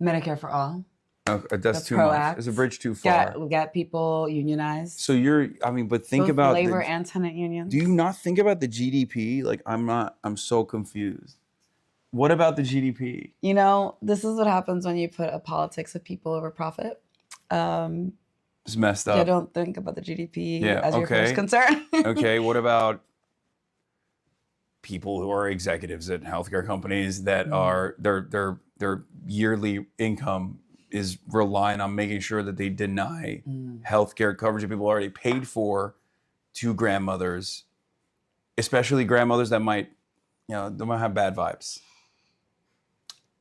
Medicare for all. Okay, that's The too PRO much. Act. It's a bridge too far. Get people unionized. So but think Both about labor and tenant unions. Do you not think about the GDP? Like, I'm so confused. What about the GDP? You know, this is what happens when you put a politics of people over profit. It's messed up. Yeah, don't think about the GDP Yeah, as your okay. first concern. Okay, what about people who are executives at healthcare companies that are their yearly income is relying on making sure that they deny healthcare coverage that people already paid for to grandmothers, especially grandmothers that might have bad vibes.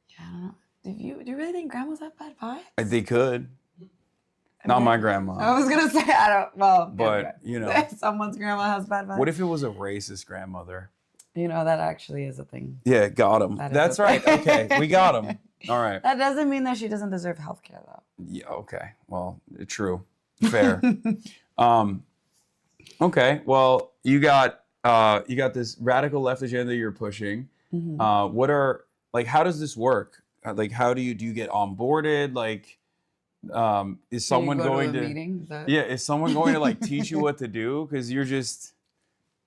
Yeah, I don't know. Do you really think grandmas have bad vibes? They could. Not my grandma. I was gonna say I don't. Well, But, someone's grandma has bad vibes. what if it was a racist grandmother? You know, that actually is a thing. Yeah, got him. That is That's a right. thing. Okay, we got him. All right. That doesn't mean that she doesn't deserve health care, though. Yeah, okay. Well, true. Fair. Okay. Well, you got this radical left agenda you're pushing. How does this work? Like, how do you get onboarded? Like, is someone going to meeting? is someone going to like teach you what to do? Because you're just,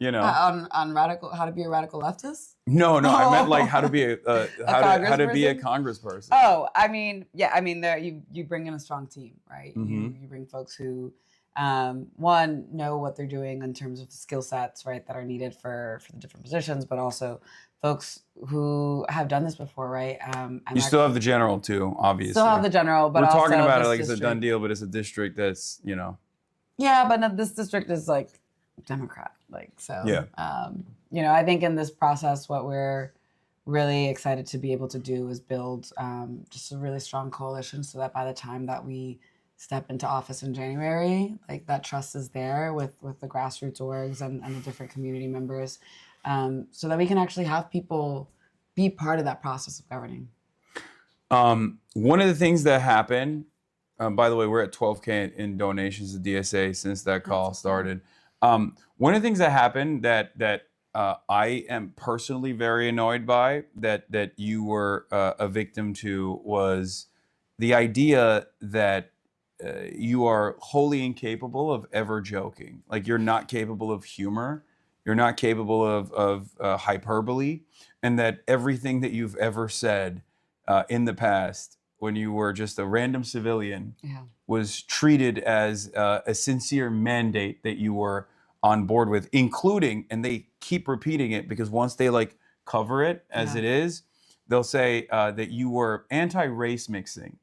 on how to be a radical leftist? No, I meant like how to be how to be a congressperson? congressperson. Oh, I mean, there you bring in a strong team, right? You bring folks who, one, know what they're doing in terms of the skill sets, right, that are needed for the different positions, but also folks who have done this before, right? You still have the general too, obviously. Still have the general, but we're talking also about it this like it's a district. done deal, but it's a district that's Yeah, but no, this district is like Democrat, like so. Yeah. I think in this process, what we're really excited to be able to do is build just a really strong coalition, so that by the time that we step into office in January, like that trust is there with the grassroots orgs and the different community members, so that we can actually have people be part of that process of governing. One of the things that happened, by the way, we're at 12K in donations to DSA since that call started. One of the things that happened that I am personally very annoyed by, that you were a victim to, was the idea that you are wholly incapable of ever joking. Like, you're not capable of humor. You're not capable of hyperbole. And that everything that you've ever said in the past, when you were just a random civilian, was treated as a sincere mandate that you were on board with, including, and they keep repeating it because once they like cover it as it is, they'll say that you were anti-race mixing.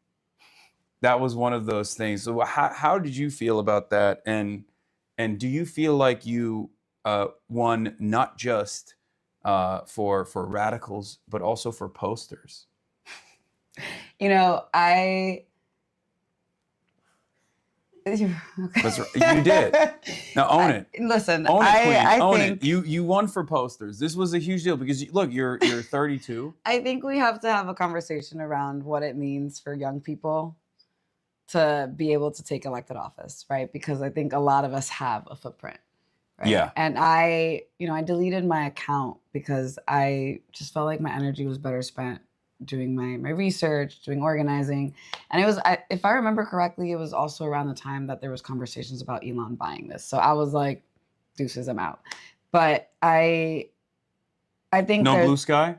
That was one of those things. So how did you feel about that? And do you feel like you won not just for radicals, but also for posters? That's right. You did. Now own it. Listen, own it, Queen. I Own think it. You won for posters. This was a huge deal because look, you're 32. I think we have to have a conversation around what it means for young people to be able to take elected office, right? Because I think a lot of us have a footprint. Right? Yeah. And I deleted my account because I just felt like my energy was better spent doing my research, doing organizing. And it was, if I remember correctly, it was also around the time that there was conversations about Elon buying this. So I was like, deuces, I'm out. But I think no blue sky?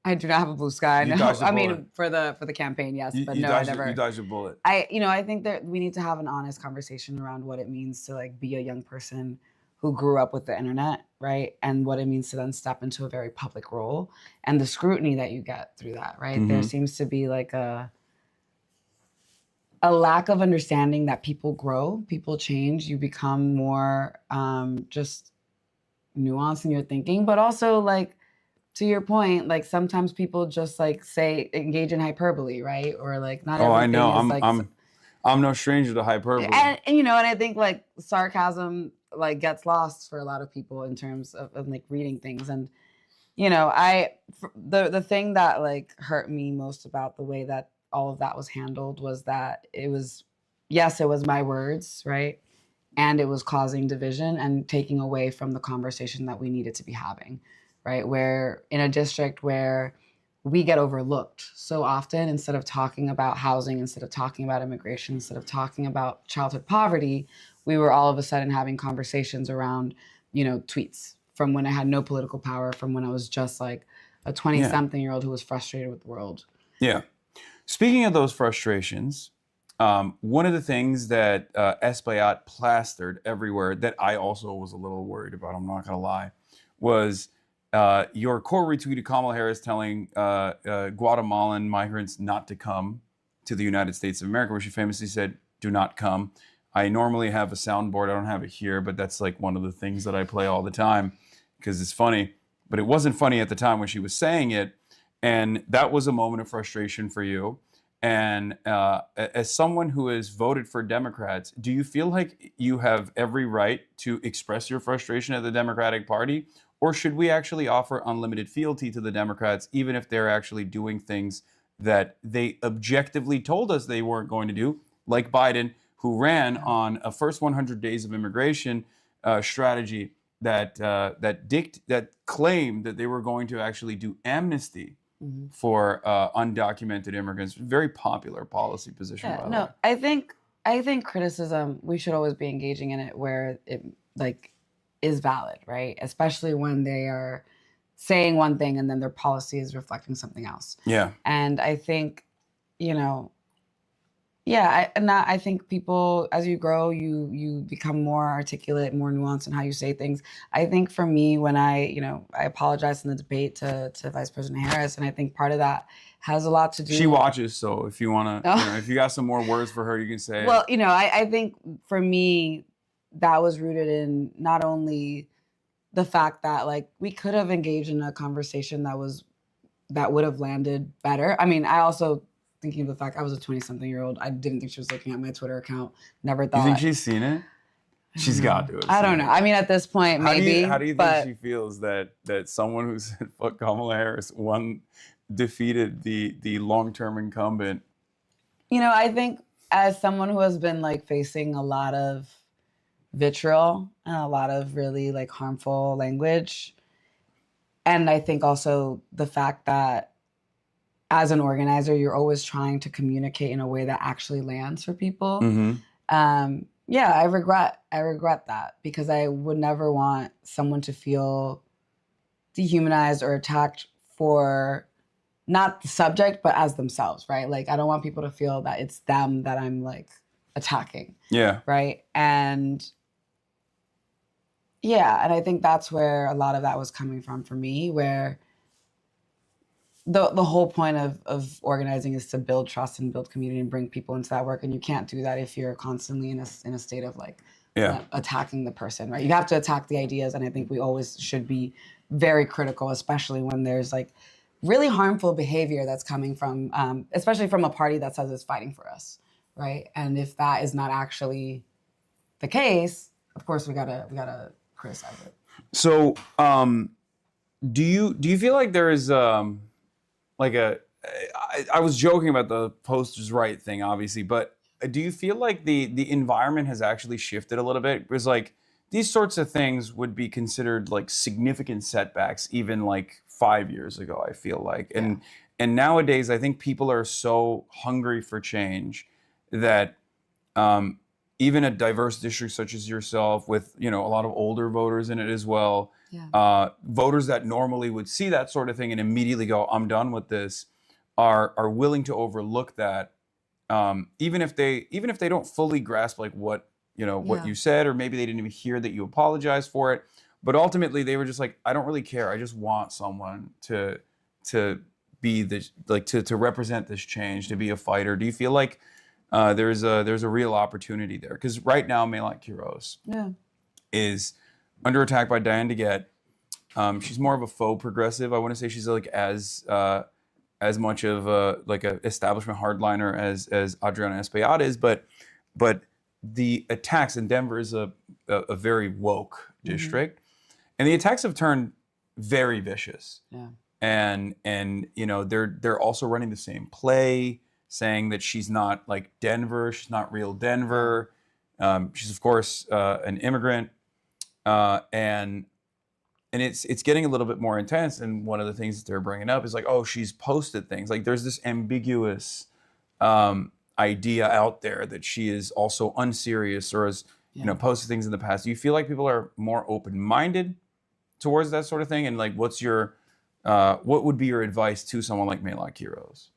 I do not have a blue sky. You No, dodged a I mean bullet. for the campaign, yes, You but you no, dodged, I never. You dodged a bullet. I think that we need to have an honest conversation around what it means to like be a young person who grew up with the internet, right? And what it means to then step into a very public role and the scrutiny that you get through that, right? Mm-hmm. There seems to be like a lack of understanding that people grow, people change, you become more just nuanced in your thinking, but also like, to your point, like sometimes people just like engage in hyperbole, right? Or like not everything I know. is like, I'm no stranger to hyperbole. and and I think like sarcasm like gets lost for a lot of people in terms of like reading things. And the thing that like hurt me most about the way that all of that was handled was that it was my words, right? And it was causing division and taking away from the conversation that we needed to be having, right? Where in a district where we get overlooked so often. Instead of talking about housing, instead of talking about immigration, instead of talking about childhood poverty, we were all of a sudden having conversations around, you know, tweets from when I had no political power, from when I was just like a 20-something-year-old who was frustrated with the world. Yeah. Speaking of those frustrations, one of the things that Espaillat plastered everywhere that I also was a little worried about, I'm not going to lie, was your core retweeted Kamala Harris telling Guatemalan migrants not to come to the United States of America, where she famously said, "Do not come." I normally have a soundboard. I don't have it here, but that's like one of the things that I play all the time because it's funny. But it wasn't funny at the time when she was saying it. And that was a moment of frustration for you. And as someone who has voted for Democrats, do you feel like you have every right to express your frustration at the Democratic Party? Or should we actually offer unlimited fealty to the Democrats, even if they're actually doing things that they objectively told us they weren't going to do, like Biden, who ran on a first 100 days of immigration strategy that claimed that they were going to actually do amnesty for undocumented immigrants. Very popular policy position. Yeah, by the no, way. I think criticism, we should always be engaging in it where it like is valid, right? Especially when they are saying one thing and then their policy is reflecting something else. Yeah. And I think, you know, yeah, I think people, as you grow, you become more articulate, more nuanced in how you say things. I think for me, when I apologized in the debate to Vice President Harris, and I think part of that has a lot to do. She watches, so if you want to, if you got some more words for her, you can say. Well, you know, I think for me, that was rooted in not only the fact that like we could have engaged in a conversation that would have landed better. I mean, I also. Thinking of the fact I was a 20-something-year-old, I didn't think she was looking at my Twitter account. Never thought. You think she's seen it? She's got to. I don't know. I mean, at this point, maybe. How do you think she feels that someone who said fuck Kamala Harris defeated the long-term incumbent? You know, I think as someone who has been like facing a lot of vitriol and a lot of really like harmful language, and I think also the fact that as an organizer, you're always trying to communicate in a way that actually lands for people. Yeah, I regret that because I would never want someone to feel dehumanized or attacked for not the subject, but as themselves, right? Like, I don't want people to feel that it's them that I'm like attacking. Yeah. Right. And yeah, and I think that's where a lot of that was coming from for me, where the whole point of organizing is to build trust and build community and bring people into that work. And you can't do that if you're constantly in a state of like attacking the person, right? You have to attack the ideas. And I think we always should be very critical, especially when there's like really harmful behavior that's coming from, especially from a party that says it's fighting for us, right? And if that is not actually the case, of course we gotta criticize it. So, do you feel like there is I was joking about the posters right thing, obviously, but do you feel like the environment has actually shifted a little bit? Because like these sorts of things would be considered like significant setbacks even like 5 years ago, I feel like. And nowadays I think people are so hungry for change that even a diverse district such as yourself with, you know, a lot of older voters in it as well, voters that normally would see that sort of thing and immediately go, I'm done with this, are willing to overlook that, even if they don't fully grasp like what you said, or maybe they didn't even hear that you apologized for it, but ultimately they were just like, I don't really care, I just want someone to be this, like to represent this change, to be a fighter. Do you feel like there's a real opportunity there? Because right now Melat Quiros is under attack by Diane DeGette. She's more of a faux progressive. I want to say she's like as much of a establishment hardliner as Adriana Espaillat is, but the attacks in Denver is a very woke district, and the attacks have turned very vicious. Yeah. And you know they're also running the same play, saying that she's not like Denver, she's not real Denver. She's of course an immigrant. And and it's getting a little bit more intense. And one of the things that they're bringing up is like, oh, she's posted things. Like there's this ambiguous idea out there that she is also unserious or has posted things in the past. Do you feel like people are more open-minded towards that sort of thing? And like, what's your what would be your advice to someone like Melot Kiros?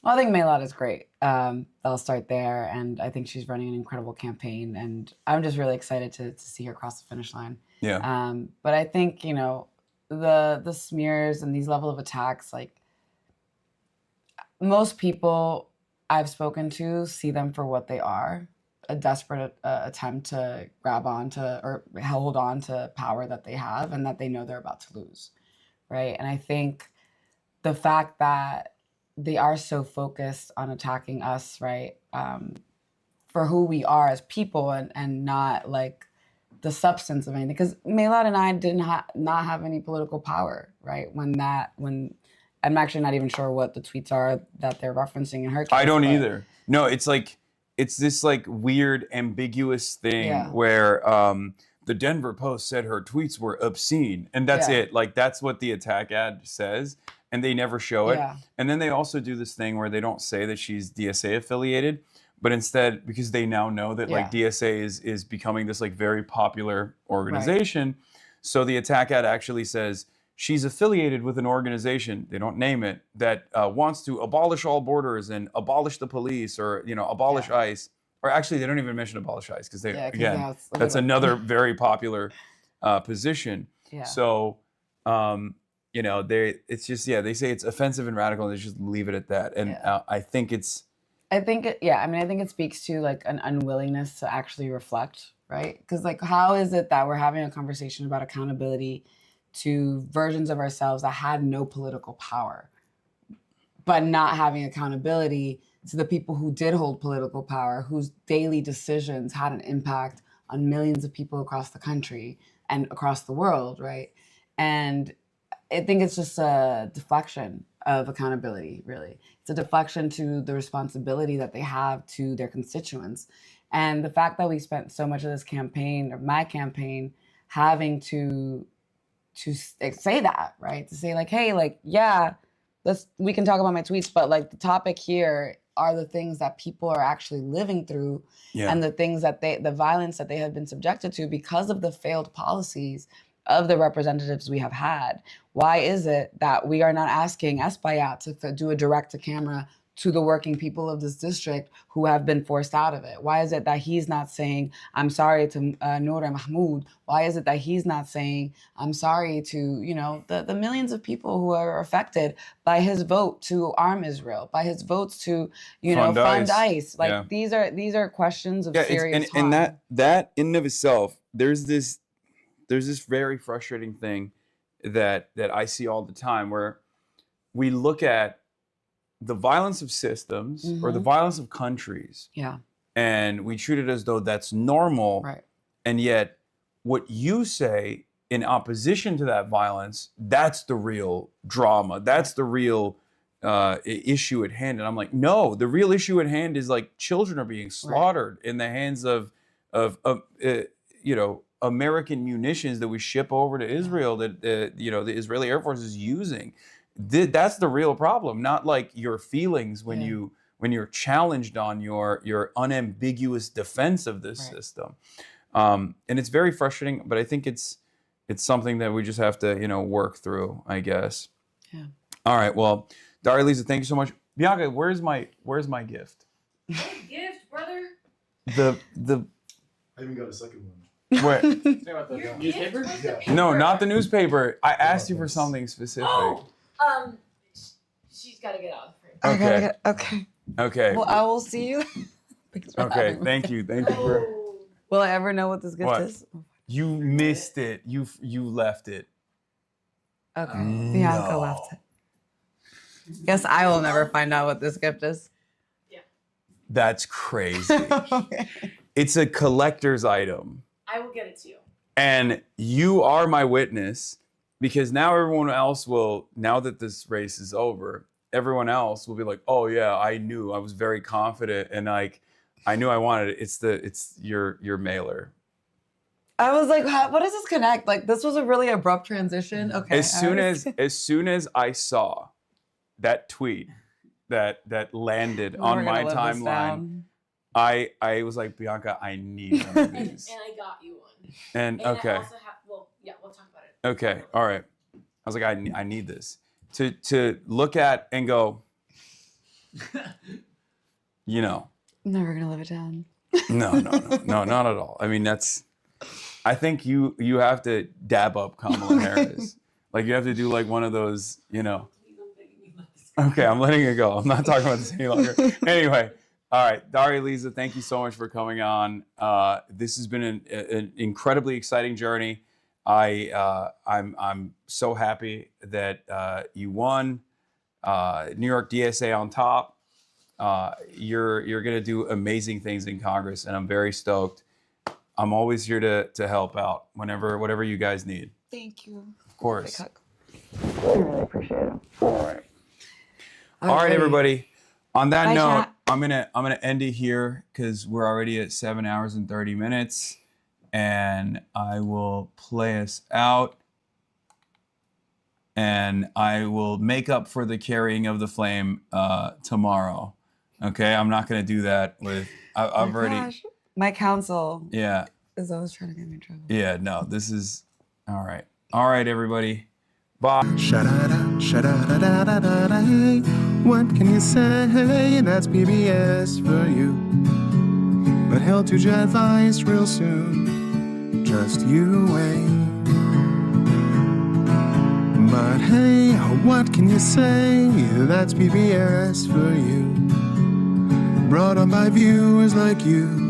Well, I think Melot is great. I'll start there, and I think she's running an incredible campaign, and I'm just really excited to see her cross the finish line. Yeah. But I think, you know, the smears and these level of attacks, like most people I've spoken to see them for what they are, a desperate attempt to grab on to or hold on to power that they have and that they know they're about to lose, right? And I think the fact that they are so focused on attacking us, right, for who we are as people and not like the substance of anything. Because Melot and I didn't not have any political power, right? When I'm actually not even sure what the tweets are that they're referencing in her case. I don't either. No, it's like, it's this like weird ambiguous thing where the Denver Post said her tweets were obscene, and that's it. Like that's what the attack ad says, and they never show it. And then they also do this thing where they don't say that she's DSA affiliated, but instead, because they now know that like DSA is becoming this like very popular organization, so the attack ad actually says she's affiliated with an organization, they don't name it, that wants to abolish all borders and abolish the police, or abolish ICE. Or actually, they don't even mention abolish ICE because again, that's another very popular position. So, it's just they say it's offensive and radical, and they just leave it at that. And I think it speaks to like an unwillingness to actually reflect, right? Because like, how is it that we're having a conversation about accountability to versions of ourselves that had no political power, but not having accountability to the people who did hold political power, whose daily decisions had an impact on millions of people across the country and across the world, right? And I think it's just a deflection of accountability, really. It's a deflection to the responsibility that they have to their constituents. And the fact that we spent so much of this campaign, or my campaign, having to say that, right? To say like, hey, like, we can talk about my tweets, but like the topic here are the things that people are actually living through, and the things that the violence that they have been subjected to because of the failed policies of the representatives we have had. Why is it that we are not asking Espaillat to do a direct-to-camera to the working people of this district who have been forced out of it? Why is it that he's not saying, I'm sorry to Noor Mahmoud? Why is it that he's not saying, I'm sorry to, the millions of people who are affected by his vote to arm Israel, by his votes to, fund ICE? Like these are questions of serious harm. And that in and of itself, there's this very frustrating thing that I see all the time where we look at the violence of systems or the violence of countries, and we treat it as though that's normal, and yet what you say in opposition to that violence, that's the real drama, that's the real issue at hand. And I'm like, no, the real issue at hand is like children are being slaughtered in the hands of American munitions that we ship over to Israel that the Israeli Air Force is using. That's the real problem, not like your feelings when you're challenged on your unambiguous defense of this system. And it's very frustrating, but I think it's something that we just have to work through, I guess. Yeah. All right. Well, Daria Lisa, thank you so much. Bianca, where's my gift? Gift, brother. The I even got a second one. Where? Newspaper? No, not the newspaper. I asked you for something specific. She's got to get out of here. Okay. Okay. Well, I will see you. Okay. Thank you for. Will I ever know what this gift is? You missed it. You left it. Okay. Bianca left it. Guess I will never find out what this gift is. That's crazy. Okay. It's a collector's item. I will get it to you. And you are my witness, because now everyone else will, now that this race is over, everyone else will be like, oh yeah, I knew. I was very confident, and like I knew I wanted it. It's your mailer. I was like, what does this connect? Like, this was a really abrupt transition. Okay. As soon as I saw that tweet that landed on my timeline, I was like, Bianca, I need one of these. And I got you one. And I okay. also have, well, yeah, we'll talk about it. Okay. All right. I was like, I need this to look at and go, you know. I'm never gonna live it down. No, not at all. I mean, I think you have to dab up Kamala Harris. Like, you have to do like one of those, you know. Okay, I'm letting it go. I'm not talking about this any longer. Anyway, all right, Daria, Lisa, thank you so much for coming on. This has been an incredibly exciting journey. I'm so happy that you won. New York DSA on top. You're gonna do amazing things in Congress, and I'm very stoked. I'm always here to help out whatever you guys need. Thank you. Of course. I really appreciate it. All right, everybody. On that Bye, note, chat. I'm gonna end it here because we're already at 7 hours and 30 minutes, and I will play us out. And I will make up for the carrying of the flame tomorrow. Okay, I'm not gonna do that with. I've already. Gosh. My counsel. Yeah. Is always trying to get me in trouble. Yeah. No. This is all right. All right, everybody. Bye. Hey, what can you say? That's PBS for you. But he'll do your advice real soon. Just you wait. But hey, what can you say? That's PBS for you. Brought on by viewers like you.